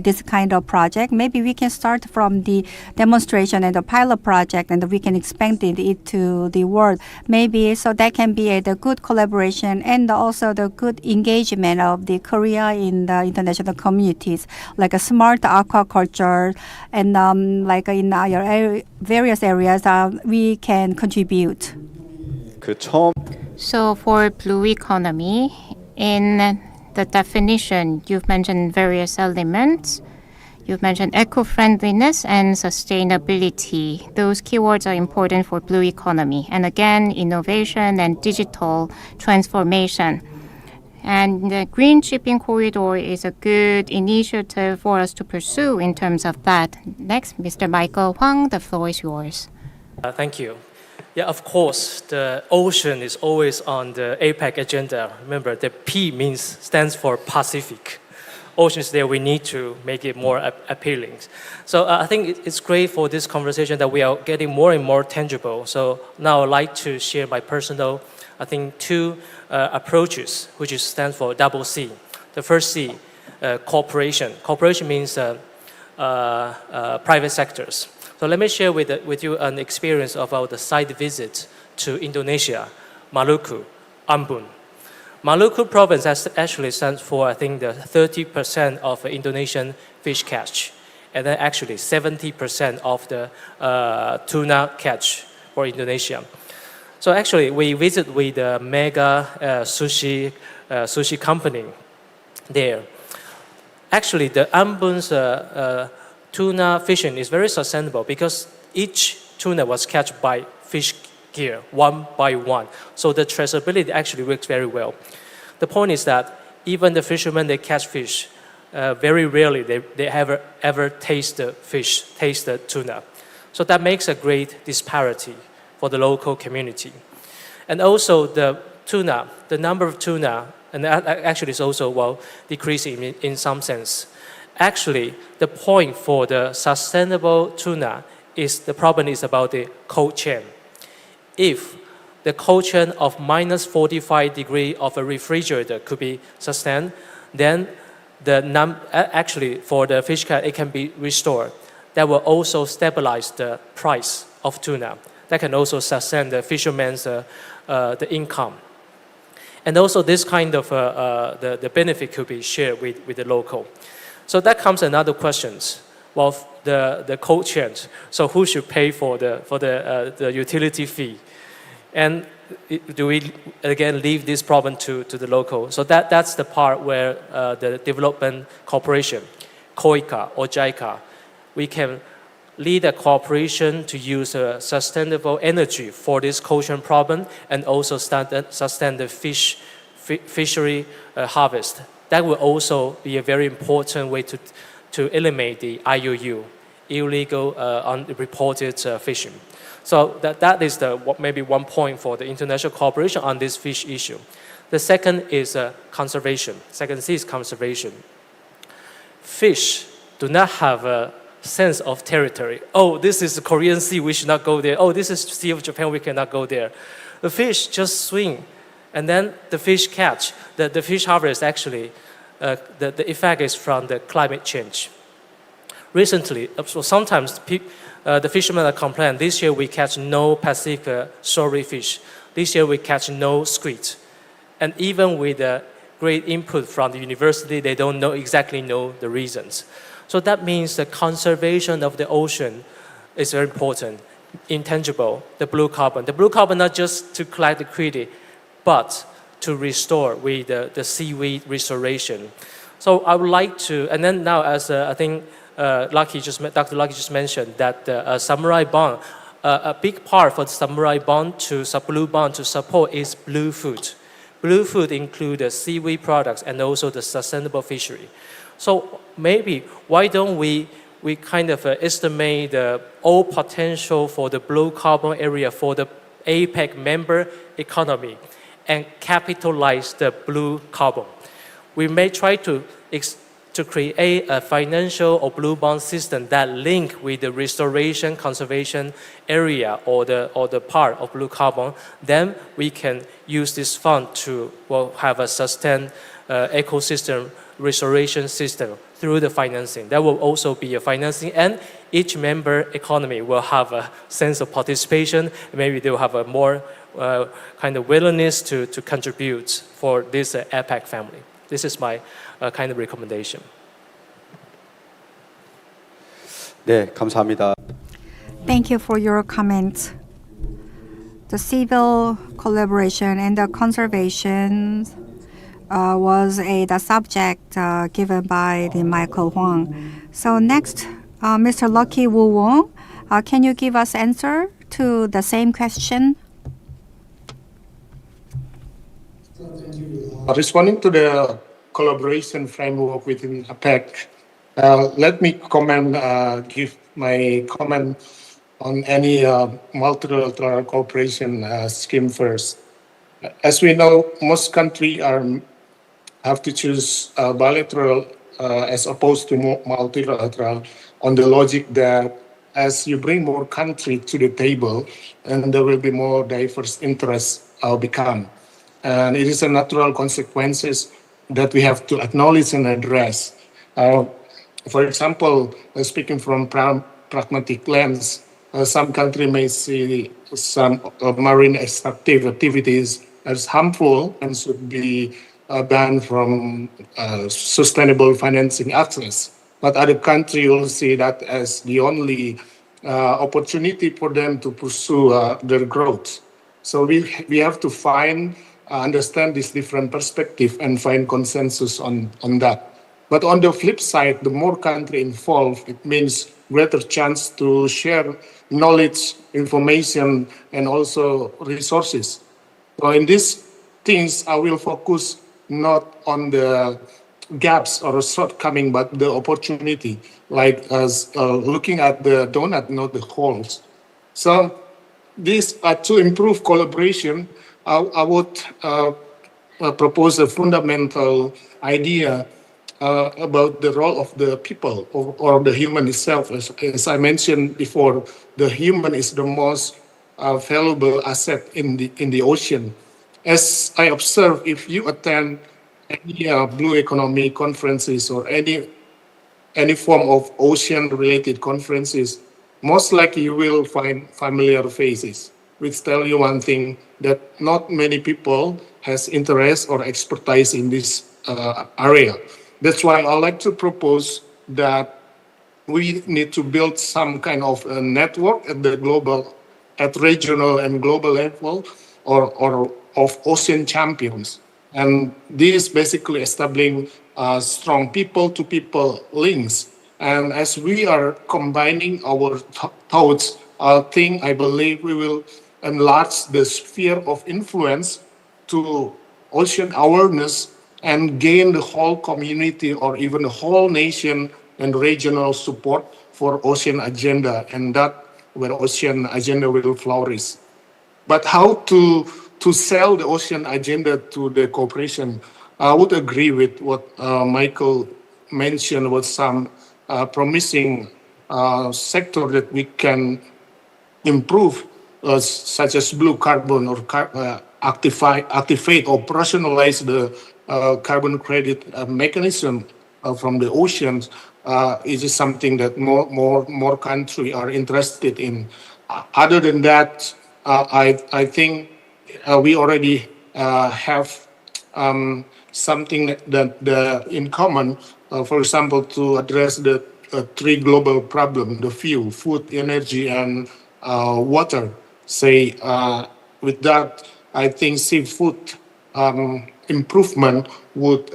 this kind of project. Maybe we can start from the demonstration and the pilot project, and we can expand it to the world. Maybe so that can be the good collaboration and also the good engagement of the Korea in the international communities, like a smart aquaculture, and like in our various areas, we can contribute. So for blue economy, in the definition, you've mentioned various elements. You've mentioned eco-friendliness and sustainability. Those keywords are important for blue economy. And again, innovation and digital transformation. And the green shipping corridor is a good initiative for us to pursue in terms of that. Next, Mr. Michael Huang, the floor is yours. Thank you. Yeah, of course, the ocean is always on the APEC agenda. Remember, the P stands for Pacific. Ocean is there, we need to make it more appealing. So I think it's great for this conversation that we are getting more and more tangible. So now I'd like to share my personal, I think, two approaches, which stands for double C. The first C, cooperation. Cooperation means private sectors. So let me share with you an experience about the site visit to Indonesia, Maluku, Ambon. Maluku province actually stands for, I think, the 30% of Indonesian fish catch, and then actually 70% of the tuna catch for Indonesia. So actually, we visit with a mega sushi company there. Actually, the Ambon's tuna fishing is very sustainable because each tuna was catch by fish gear, one by one. So the traceability actually works very well. The point is that even the fishermen, they catch fish, very rarely they ever taste the tuna. So that makes a great disparity for the local community. And also the tuna, the number of tuna, and actually is also decreasing in some sense. Actually, the point for the sustainable tuna is the problem is about the cold chain. If the cold chain of minus 45 degrees of a refrigerator could be sustained, then actually for the fish catch, it can be restored. That will also stabilize the price of tuna. That can also sustain the fisherman's the income. And also this kind of the benefit could be shared with the local. So that comes another questions. Well, the cold chain. So who should pay for the utility fee? And do we again leave this problem to the local? So that's the part where the development corporation, COICA or JICA, we can lead a cooperation to use sustainable energy for this cold chain problem and also sustain the fishery harvest. That will also be a very important way to eliminate the IUU, illegal unreported fishing. So that is maybe one point for the international cooperation on this fish issue. The second is conservation. Second C is conservation. Fish do not have a sense of territory. Oh, this is the Korean Sea, we should not go there. Oh, this is Sea of Japan, we cannot go there. The fish just swim, and then the fish catch. The fish harvest actually the effect is from the climate change. Recently, so sometimes the fishermen are complaining, this year we catch no Pacific sorry fish. This year we catch no squid. And even with the great input from the university, they don't exactly know the reasons. So that means the conservation of the ocean is very important, intangible, the blue carbon. The blue carbon not just to collect the credit, but to restore with the seaweed restoration. So I would like to, and then now as I think Dr. Lucky just mentioned that Samurai Bond, a big part for the Samurai Bond Blue Bond to support is blue food. Blue food includes seaweed products and also the sustainable fishery. So maybe why don't we kind of estimate the all potential for the blue carbon area for the APEC member economy and capitalize the blue carbon. We may try to create a financial or blue bond system that link with the restoration conservation area or the part of blue carbon. Then we can use this fund to have a sustained ecosystem restoration system through the financing. That will also be a financing, and each member economy will have a sense of participation. Maybe they will have a more kind of willingness to contribute for this APEC family. This is my kind of recommendation. 네, 감사합니다. Thank you for your comments. The civil collaboration and the conservation was the subject given by the Michael Huang. So next, Mr. Lucky Wu Wong, can you give us answer to the same question? Responding to the collaboration framework within APEC, let me give my comment on any multilateral cooperation scheme first. As we know, most countries have to choose bilateral as opposed to multilateral on the logic that as you bring more countries to the table, and there will be more diverse interests become. And it is a natural consequences that we have to acknowledge and address. For example, speaking from pragmatic lens, some countries may see some marine extractive activities as harmful and should be banned from sustainable financing access. But other countries will see that as the only opportunity for them to pursue their growth. So we have to understand this different perspective and find consensus on that. But on the flip side, the more countries involved, it means greater chance to share knowledge, information, and also resources. So in these things, I will focus not on the gaps or shortcoming, but the opportunity, like as looking at the donut, not the holes. So this to improve collaboration, I would propose a fundamental idea about the role of the people or the human itself. As I mentioned before, the human is the most valuable asset in the ocean. As I observe, if you attend any blue economy conferences or any form of ocean-related conferences, most likely you will find familiar faces, which tell you one thing, that not many people has interest or expertise in this area. That's why I like to propose that we need to build some kind of a network at regional and global level, or of ocean champions. And this basically establishing strong people-to-people links. And as we are combining our thoughts, I believe we will enlarge the sphere of influence to ocean awareness and gain the whole community or even the whole nation and regional support for ocean agenda, and that where ocean agenda will flourish. But how to sell the ocean agenda to the cooperation? I would agree with what Michael mentioned about some promising sector that we can improve, such as blue carbon or activate or personalize the carbon credit mechanism from the oceans is something that more countries are interested in. Other than that, I think we already have something that in common. For example, to address the three global problems: the fuel, food, energy, and water. Say with that, I think seafood improvement would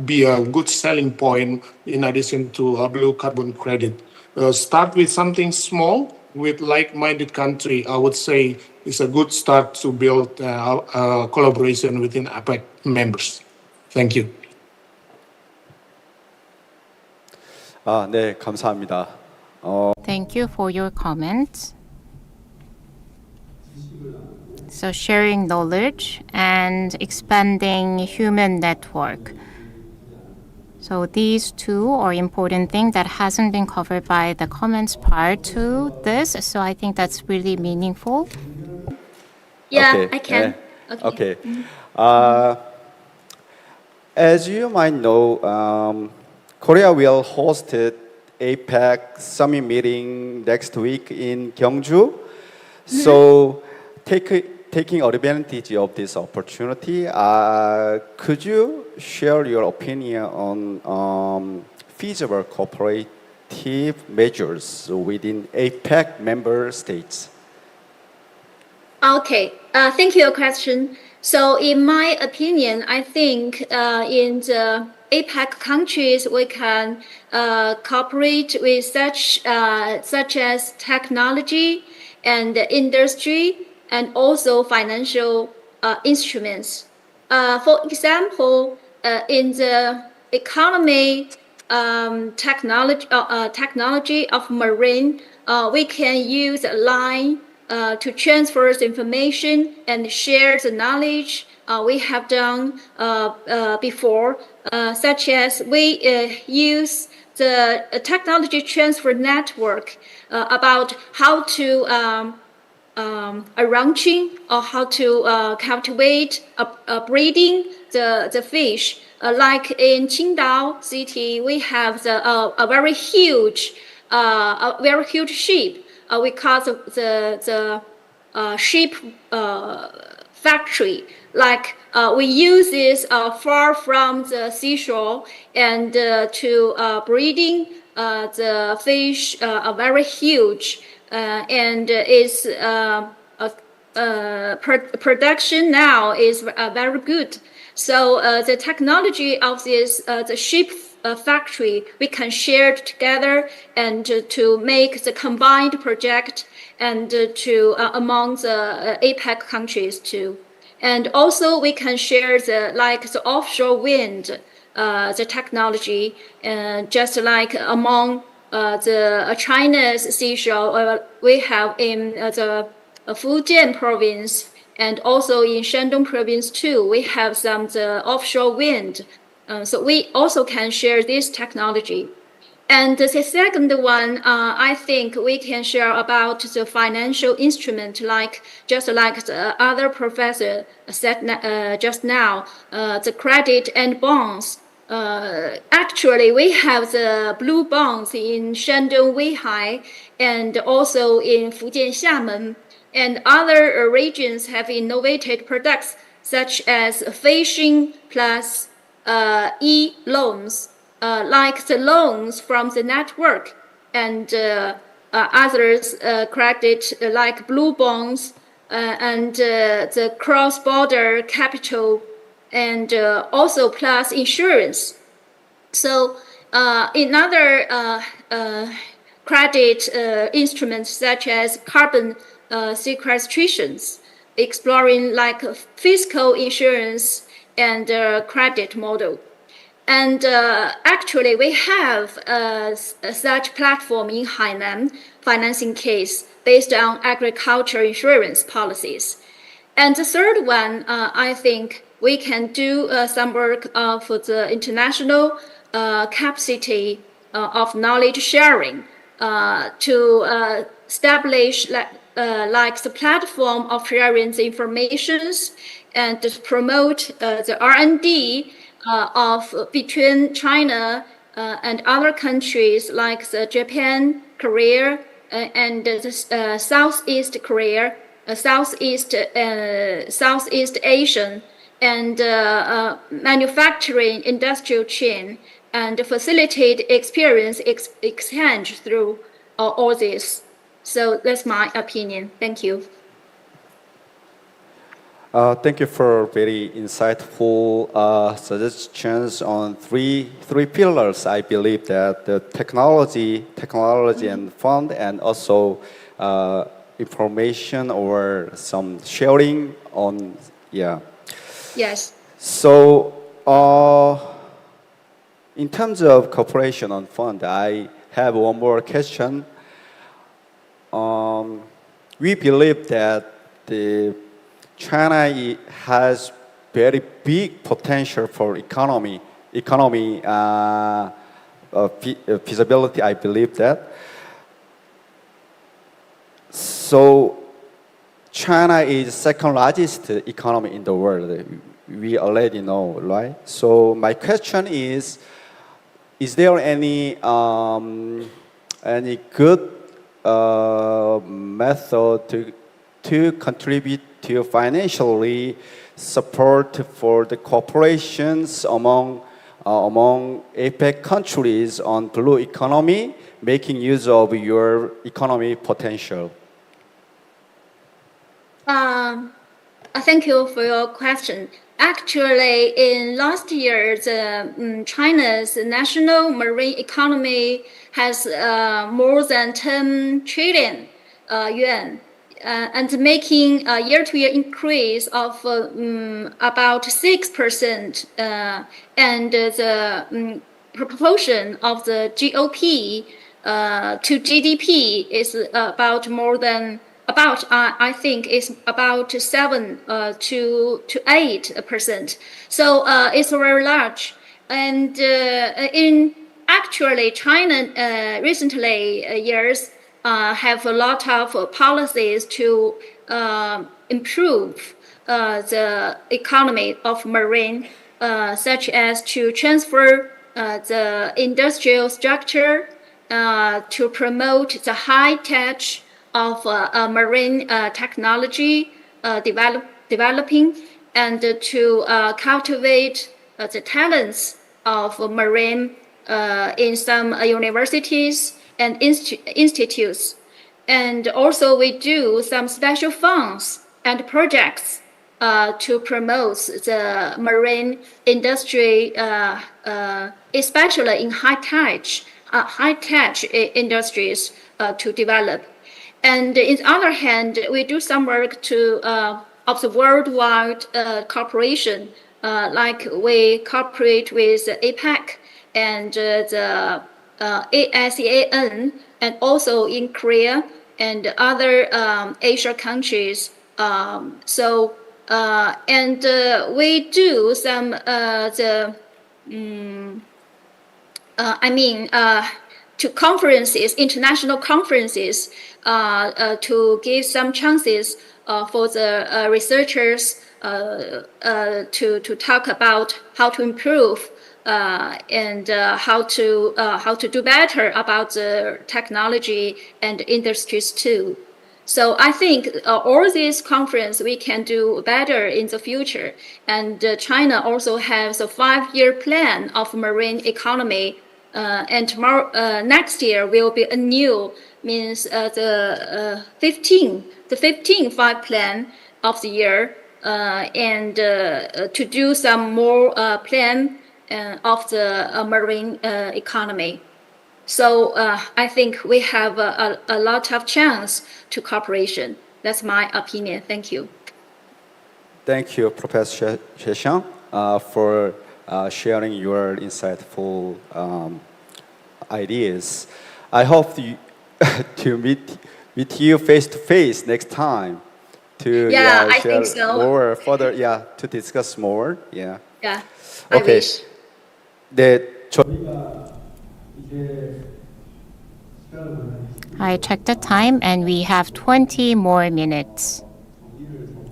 be a good selling point in addition to a blue carbon credit. Start with something small with like-minded country. I would say it's a good start to build collaboration within APEC members. Thank you. 네, 감사합니다. Thank you for your comments. So sharing knowledge and expanding human network. So these two are important things that hasn't been covered by the comments prior to this. So I think that's really meaningful. Yeah, Okay, I can. Okay. As you might know, Korea will host APEC summit meeting next week in Gyeongju. So taking advantage of this opportunity, could you share your opinion on feasible cooperative measures within APEC member states? Okay, thank you for your question. So in my opinion, I think in the APEC countries, we can cooperate with such as technology and industry and also financial instruments. For example, in the economy technology of marine, we can use a line to transfer information and share the knowledge we have done before, such as we use the technology transfer network about how to arranging or how to cultivate breeding the fish. Like in Qingdao city, we have a very huge sheep. We call the sheep factory. Like we use this far from the seashore and to breeding the fish are very huge and is production now is very good. So the technology of this the sheep factory we can share together and to make the combined project and to among the APEC countries too. And also we can share the offshore wind the technology just like among the China's seashore we have in the Fujian province and also in Shandong province too. We have some the offshore wind. So we also can share this technology. And the second one, I think we can share about the financial instrument, just like the other professor said just now, the credit and bonds. Actually, we have the blue bonds in Shandong, Weihai, and also in Fujian, Xiamen, and other regions have innovated products such as fishing plus e-loans, like the loans from the network and others credit like blue bonds and the cross-border capital and also plus insurance. So in other credit instruments such as carbon sequestrations, exploring like fiscal insurance and credit model. And actually, we have such platform in Hainan financing case based on agriculture insurance policies. And the third one, I think we can do some work for the international capacity of knowledge sharing to establish like the platform of sharing the informations and to promote the R&D of between China and other countries like Japan, Korea, and Southeast Korea, Southeast Asian, and manufacturing industrial chain, and facilitate experience exchange through all this. So that's my opinion. Thank you. Thank you for very insightful suggestions on three pillars. I believe that the technology and fund, and also information or some sharing on Yes. So in terms of cooperation on fund, I have one more question. We believe that China has very big potential for economy feasibility. I believe that. So China is second largest economy in the world. We already know, right? So my question is there any good method to contribute to financially support for the corporations among APEC countries on blue economy, making use of your economy potential? Thank you for your question. Actually, in last year, China's national marine economy has more than 10 trillion yuan, and making a year-to-year increase of about 6%, and the proportion of the GOP to GDP is about more than I think it's about 7 to 8%. So it's very large. And in actually China recently years have a lot of policies to improve the economy of marine, such as to transfer the industrial structure, to promote the high tech of marine technology developing, and to cultivate the talents of marine in some universities and institutes. And also we do some special funds and projects to promote the marine industry, especially in high tech industries to develop. And on the other hand, we do some work to of the worldwide cooperation, like we cooperate with APEC and the ASEAN, and also in Korea and other Asia countries. We do some to conferences, international conferences, to give some chances for the researchers to talk about how to improve and how to do better about the technology and industries too. So I think all these conferences we can do better in the future. And China also has a 5-year plan of marine economy. And next year will be a new, means the 15th 5 plan of the year, and to do some more plan of the marine economy. So I think we have a lot of chance to cooperation. That's my opinion. Thank you. Thank you, Professor Sheshang, for sharing your insightful ideas. I hope to meet you face to face next time to I share think so. more further, to discuss more. Yeah, okay. I wish. I checked the time and we have 20 more minutes.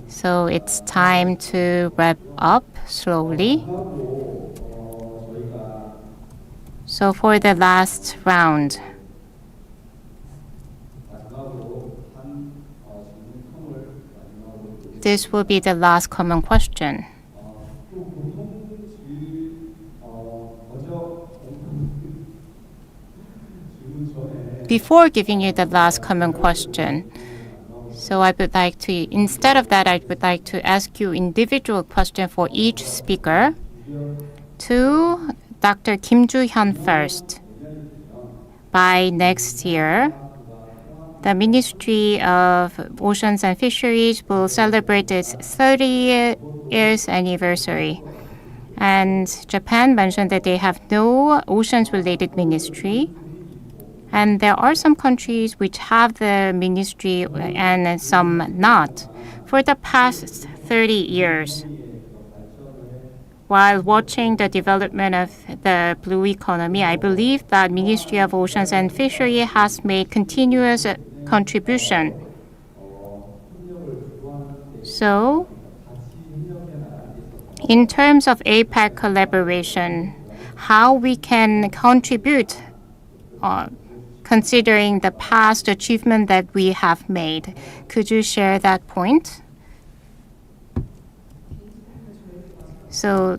So it's time to wrap up slowly. So for the last round, this will be the last common question. Before giving you the last common question, so I would like to, instead of that, I would like to ask you individual question for each speaker. To Dr. Kim Joo-hyun first. By next year, the Ministry of Oceans and Fisheries will celebrate its 30 years anniversary. And Japan mentioned that they have no oceans-related ministry. And there are some countries which have the ministry and some not. For the past 30 years, while watching the development of the blue economy, I believe that Ministry of Oceans and Fishery has made continuous contribution. So, in terms of APEC collaboration, how we can contribute considering the past achievement that we have made. Could you share that point? So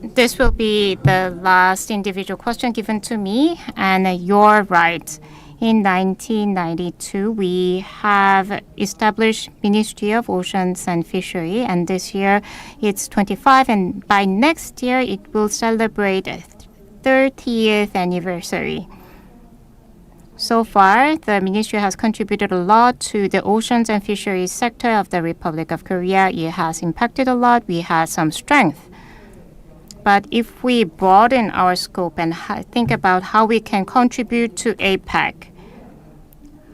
this will be the last individual question given to me, and you're right. In 1992, we have established Ministry of Oceans and Fishery, and this year it's 25, and by next year it will celebrate 30th anniversary. So far, the ministry has contributed a lot to the oceans and fisheries sector of the Republic of Korea. It has impacted a lot. We had some strength. But if we broaden our scope and think about how we can contribute to APEC,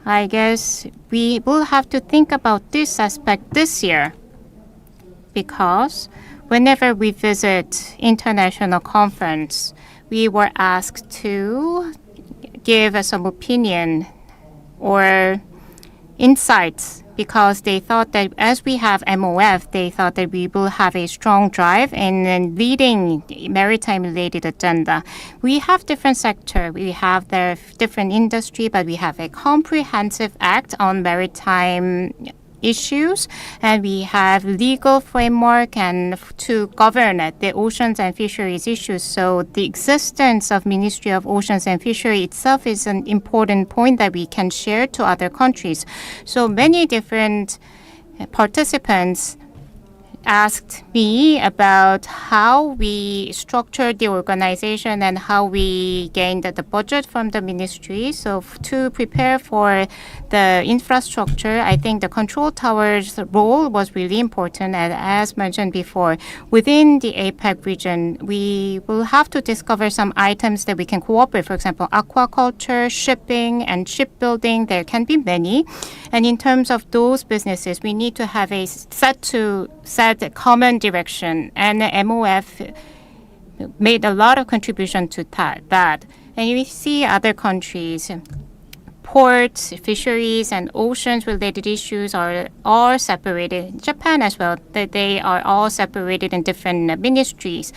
I guess we will have to think about this aspect this year, because whenever we visit international conference, we were asked to give some opinion or insights, because they thought that as we have MOF, they thought that we will have a strong drive in leading maritime-related agenda. We have different sector, we have the different industry, but we have a comprehensive act on maritime issues, and we have legal framework and to govern the oceans and fisheries issues. So the existence of Ministry of Oceans and Fishery itself is an important point that we can share to other countries. So many different participants asked me about how we structured the organization and how we gained the budget from the ministry. So to prepare for the infrastructure, I think the control tower's role was really important. And as mentioned before, within the APEC region, we will have to discover some items that we can cooperate. For example, aquaculture, shipping, and shipbuilding. There can be many. And in terms of those businesses, we need to have a set a common direction, and the MOF made a lot of contribution to that. And we see other countries, ports, fisheries, and oceans-related issues are all separated. Japan as well, that they are all separated in different ministries.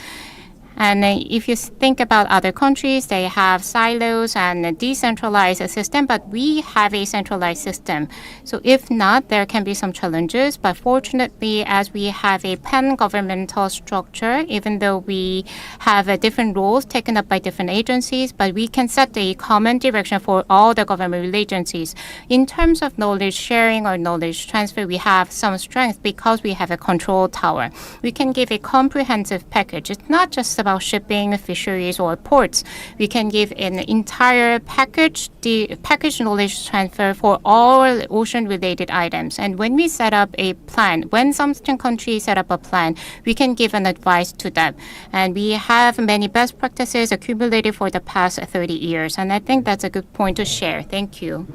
And if you think about other countries, they have silos and a decentralized system, but we have a centralized system. So if not, there can be some challenges. But fortunately, as we have a pan-governmental structure, even though we have different roles taken up by different agencies, but we can set a common direction for all the government agencies. In terms of knowledge sharing or knowledge transfer, we have some strength because we have a control tower. We can give a comprehensive package. It's not just about shipping, fisheries, or ports. We can give an entire package, the package knowledge transfer for all ocean-related items. And when we set up a plan, when some countries set up a plan, we can give an advice to them. And we have many best practices accumulated for the past 30 years. And I think that's a good point to share. Thank you.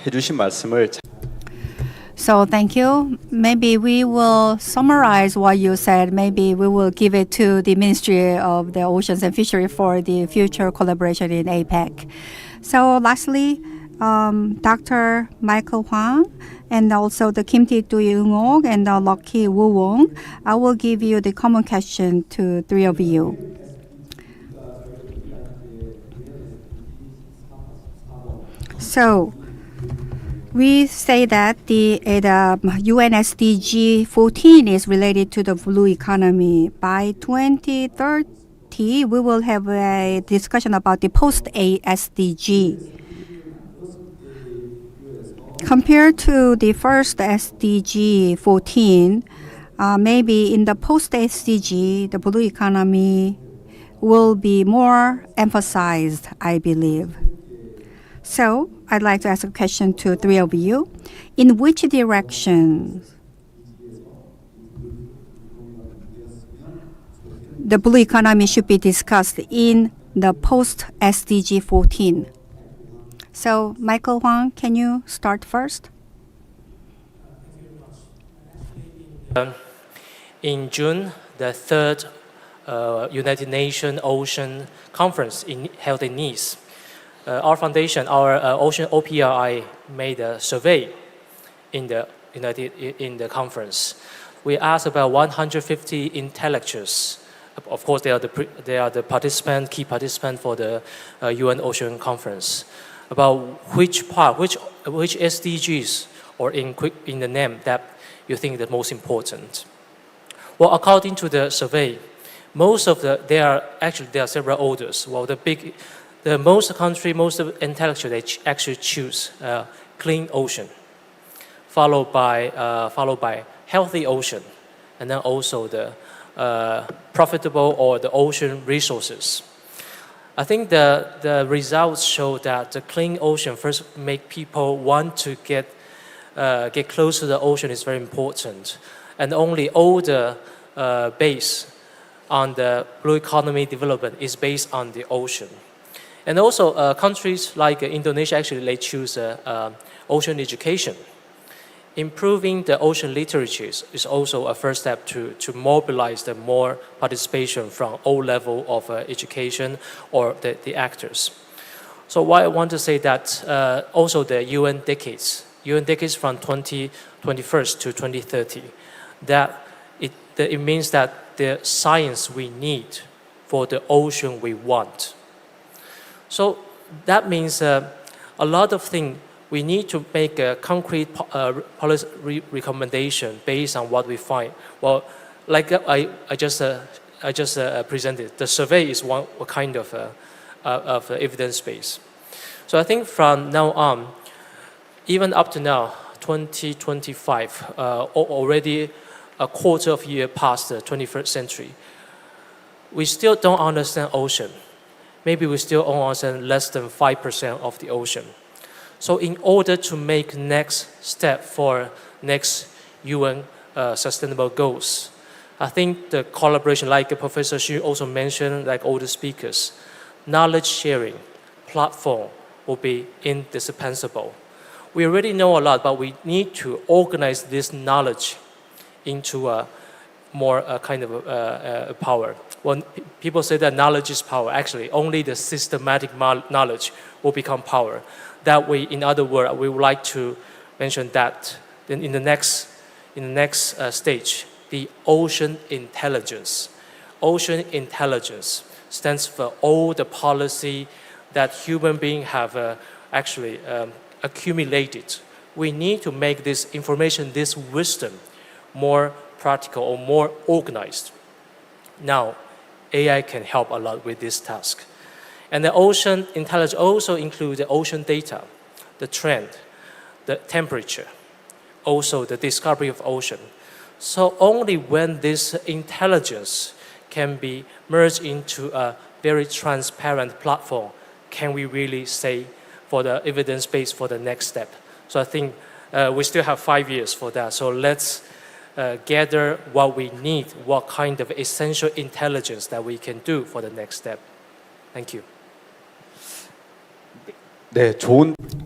해주신 말씀을 So thank you. Maybe we will summarize what you said. Maybe we will give it to the Ministry of the Oceans and Fishery for the future collaboration in APEC. So lastly, Dr. Michael Hwang and also the Kim Tae-Eung and the Lucky Woo-wong, I will give you the common question to three of you. So we say that the UN SDG 14 is related to the blue economy. By 2030, we will have a discussion about the post-SDG. Compared to the first SDG 14, maybe in the post-SDG, the blue economy will be more emphasized, I believe. So I'd like to ask a question to three of you. In which direction the blue economy should be discussed in the post-SDG 14? So Michael Huang, can you start first? In June, the third United Nations Ocean Conference held in Nice, our foundation, our Ocean OPRI, made a survey in the conference. We asked about 150 intellectuals. Of course, they are the key participants for the UN Ocean Conference. About which SDGs or in the name that you think the most important. Well, according to the survey, there are several orders. Well, most intellectuals, they actually choose clean ocean, followed by healthy ocean, and then also the profitable or the ocean resources. I think the results show that the clean ocean first make people want to get close to the ocean is very important, and only all the base on the blue economy development is based on the ocean. And also countries like Indonesia, actually they choose ocean education. Improving the ocean literature is also a first step to mobilize the more participation from all level of education or the actors. So why I want to say that also the UN decades from 2021 to 2030, that it means that the science we need for the ocean we want. So that means a lot of things we need to make a concrete policy recommendation based on what we find. Well, like I just presented, the survey is one kind of evidence base. So I think from now on, even up to now, 2025, already a quarter of a year past the 21st century, we still don't understand ocean. Maybe we still only understand less than 5% of the ocean. So in order to make next step for next UN sustainable goals, I think the collaboration, like Professor Xu also mentioned, like all the speakers, knowledge sharing platform will be indispensable. We already know a lot, but we need to organize this knowledge into a more kind of power. When people say that knowledge is power, actually only the systematic knowledge will become power. That way, in other words, we would like to mention that then in the next stage, the ocean intelligence. Ocean intelligence stands for all the policy that human beings have actually accumulated. We need to make this information, this wisdom, more practical or more organized. Now, AI can help a lot with this task. And the ocean intelligence also includes the ocean data, the trend, the temperature, also the discovery of ocean. So only when this intelligence can be merged into a very transparent platform can we really say for the evidence base for the next step. So I think we still have 5 years for that. So let's gather what we need, what kind of essential intelligence that we can do for the next step. Thank you.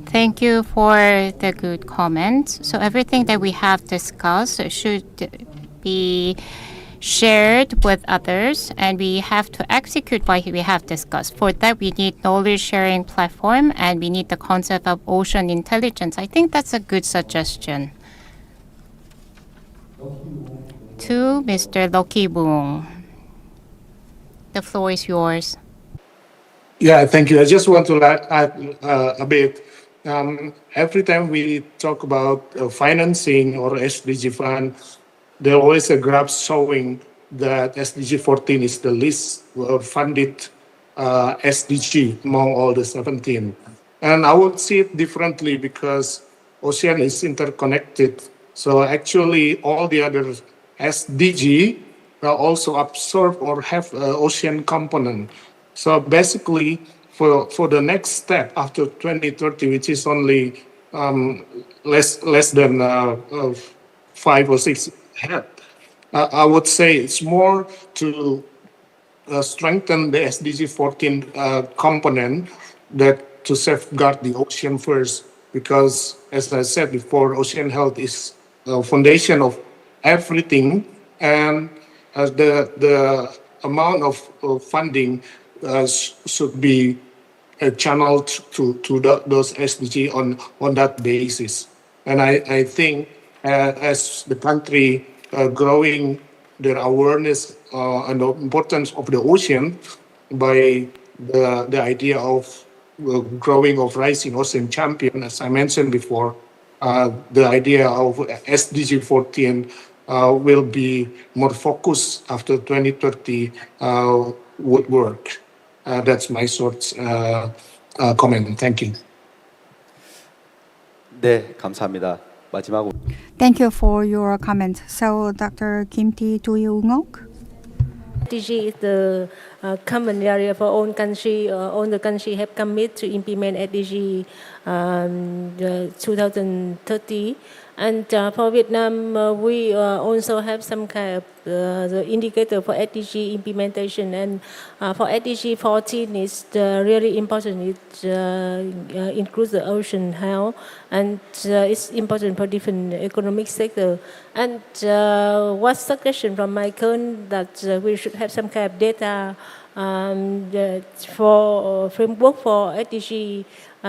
Thank you for the good comments. So everything that we have discussed should be shared with others, and we have to execute what we have discussed. For that, we need knowledge sharing platform, and we need the concept of ocean intelligence. I think that's a good suggestion. To Mr. Loki Boong, the floor is yours. Yeah, thank you. I just want to add a bit. every time we talk about financing or SDG fund, there always a graph showing that SDG 14 is the least funded SDG among all the 17. And I would see it differently because ocean is interconnected. So actually all the other SDG also absorb or have ocean component. So basically for the next step after 2030, which is only less than 5 or 6 ahead, I would say it's more to strengthen the SDG 14 component that to safeguard the ocean first, because as I said before, ocean health is the foundation of everything, and the amount of funding should be channeled to those SDG on that basis. And I think as the country growing their awareness and the importance of the ocean by the idea of growing of rising ocean champion, as I mentioned before, the idea of SDG 14 will be more focused after 2030 would work. That's my short comment. Thank you. 네, 감사합니다. 마지막으로. Thank you for your comment. So, Dr. Kim Tae Do-young-ok? SDG is the common area for all country. All the country have committed to implement SDG 2030. And for Vietnam, we also have some kind of the indicator for SDG implementation. And for SDG 14, it's really important. It includes the ocean health, and it's important for different economic sector. And what suggestion from Michael that we should have some kind of data for framework for SDG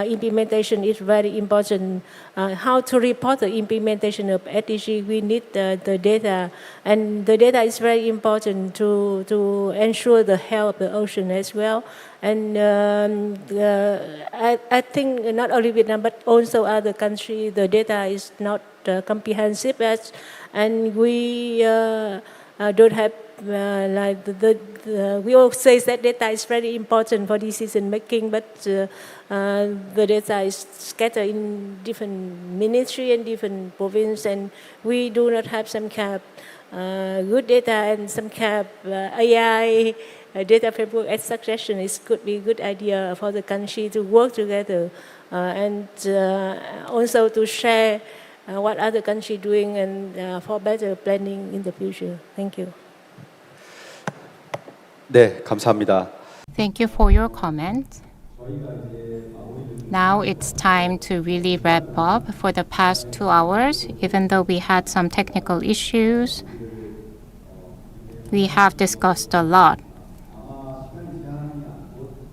implementation is very important. How to report the implementation of SDG, we need the data, and the data is very important to ensure the health of the ocean as well. And I think not only Vietnam but also other countries, the data is not comprehensive as, and we don't have like we all say that data is very important for decision making, but the data is scattered in different ministry and different province, and we do not have some kind of good data and some kind of AI data framework as suggestion. It could be a good idea for the country to work together and also to share what other country doing and for better planning in the future. Thank you. 네, 감사합니다. Thank you for your comment. Now it's time to really wrap up. For the past 2 hours, even though we had some technical issues, we have discussed a lot.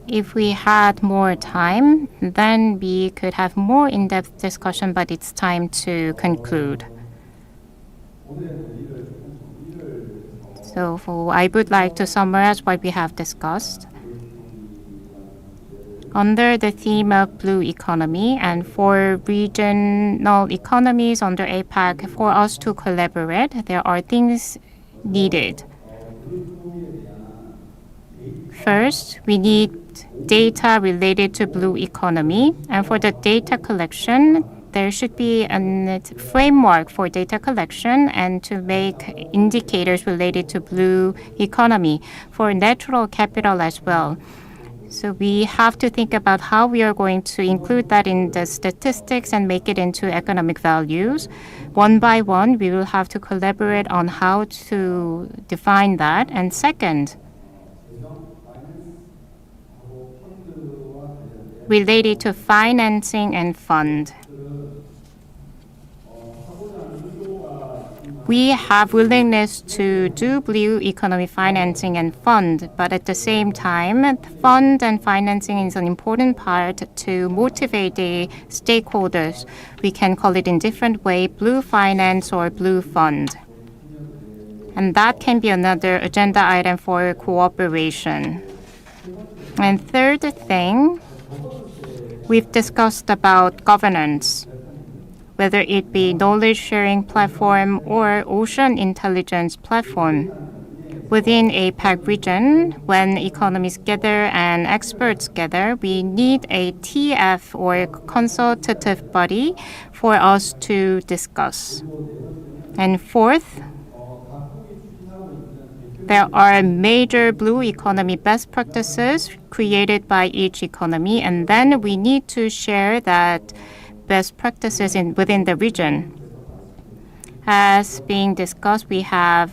If we had more time, then we could have more in-depth discussion, but it's time to conclude. So I would like to summarize what we have discussed. Under the theme of blue economy and for regional economies under APEC, for us to collaborate, there are things needed. First, we need data related to blue economy, and for the data collection, there should be a framework for data collection and to make indicators related to blue economy for natural capital as well. So we have to think about how we are going to include that in the statistics and make it into economic values. One by one, we will have to collaborate on how to define that. And second, related to financing and fund. We have willingness to do blue economy financing and fund, but at the same time, fund and financing is an important part to motivate the stakeholders. We can call it in different way, blue finance or blue fund. And that can be another agenda item for cooperation. And third thing, We've discussed about governance, whether it be knowledge sharing platform or ocean intelligence platform. Within APAC region, when economies gather and experts gather, we need a TF or consultative body for us to discuss. And fourth, there are major blue economy best practices created by each economy, and then we need to share that best practices within the region. As being discussed, we have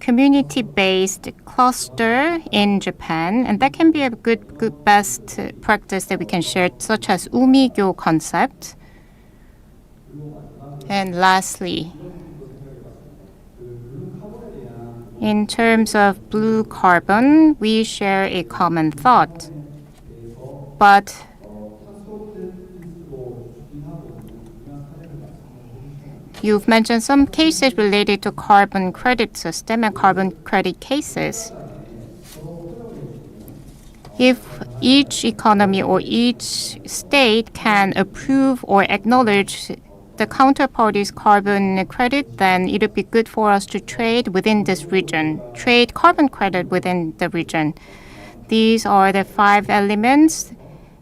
community-based cluster in Japan, and that can be a good best practice that we can share, such as umigyo concept. And lastly, in terms of blue carbon, we share a common thought. But you've mentioned some cases related to carbon credit system and carbon credit cases. If each economy or each state can approve or acknowledge the counterparty's carbon credit, then it would be good for us to trade within this region, trade carbon credit within the region. These are the 5 elements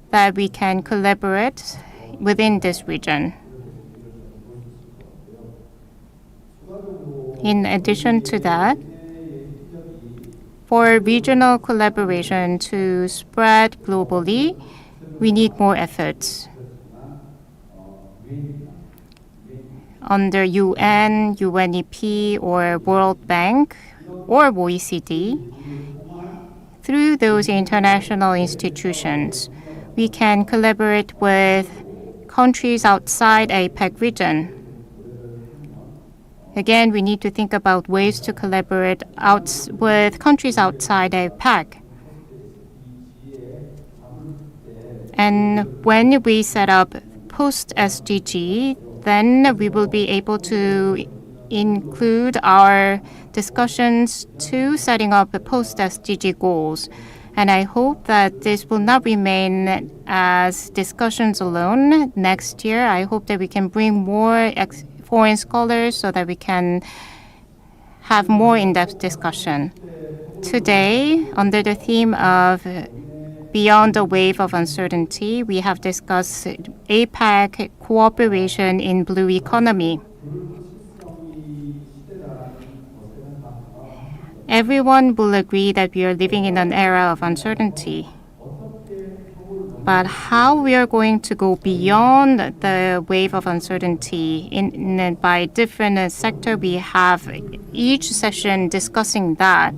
that we can collaborate within this region. In addition to that, for regional collaboration to spread globally, we need more efforts. Under UN, UNEP, or World Bank, or OECD, through those international institutions, we can collaborate with countries outside APEC region. Again, we need to think about ways to collaborate with countries outside APEC. And when we set up post-SDG, then we will be able to include our discussions to setting up the post-SDG goals. And I hope that this will not remain as discussions alone. Next year, I hope that we can bring more foreign scholars so that we can have more in-depth discussion. Today, under the theme of Beyond the Wave of Uncertainty, we have discussed APAC cooperation in blue economy. Everyone will agree that we are living in an era of uncertainty. But how we are going to go beyond the wave of uncertainty by different sector, we have each session discussing that.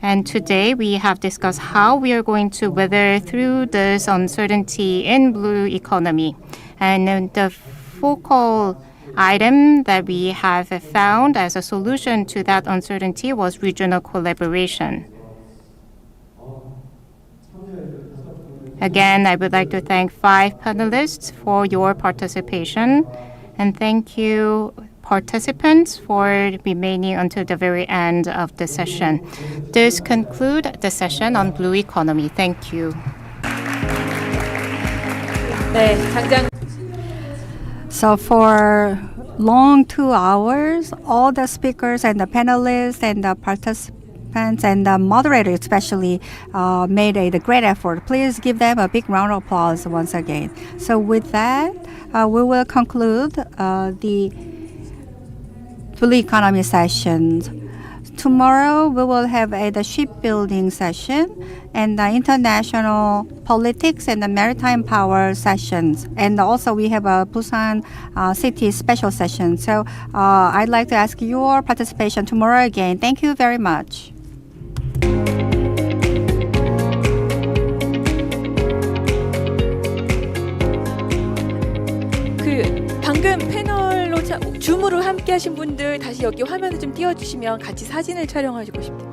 And today we have discussed how we are going to weather through this uncertainty in blue economy. And the focal item that we have found as a solution to that uncertainty was regional collaboration. Again, I would like to thank 5 panelists for your participation, and thank you participants for remaining until the very end of the session. This concludes the session on blue economy. Thank you. 네, 당장. So for long 2 hours, all the speakers and the panelists and the participants and the moderator especially made a great effort. Please give them a big round of applause once again. So with that, we will conclude the blue economy sessions. Tomorrow we will have the shipbuilding session and the international politics and the maritime power sessions. And also we have a Busan city special session. So I'd like to ask your participation tomorrow again. Thank you very much. 방금 패널로 줌으로 함께 하신 분들 다시 여기 화면을 좀 띄워주시면 같이 사진을 촬영하고 싶대요.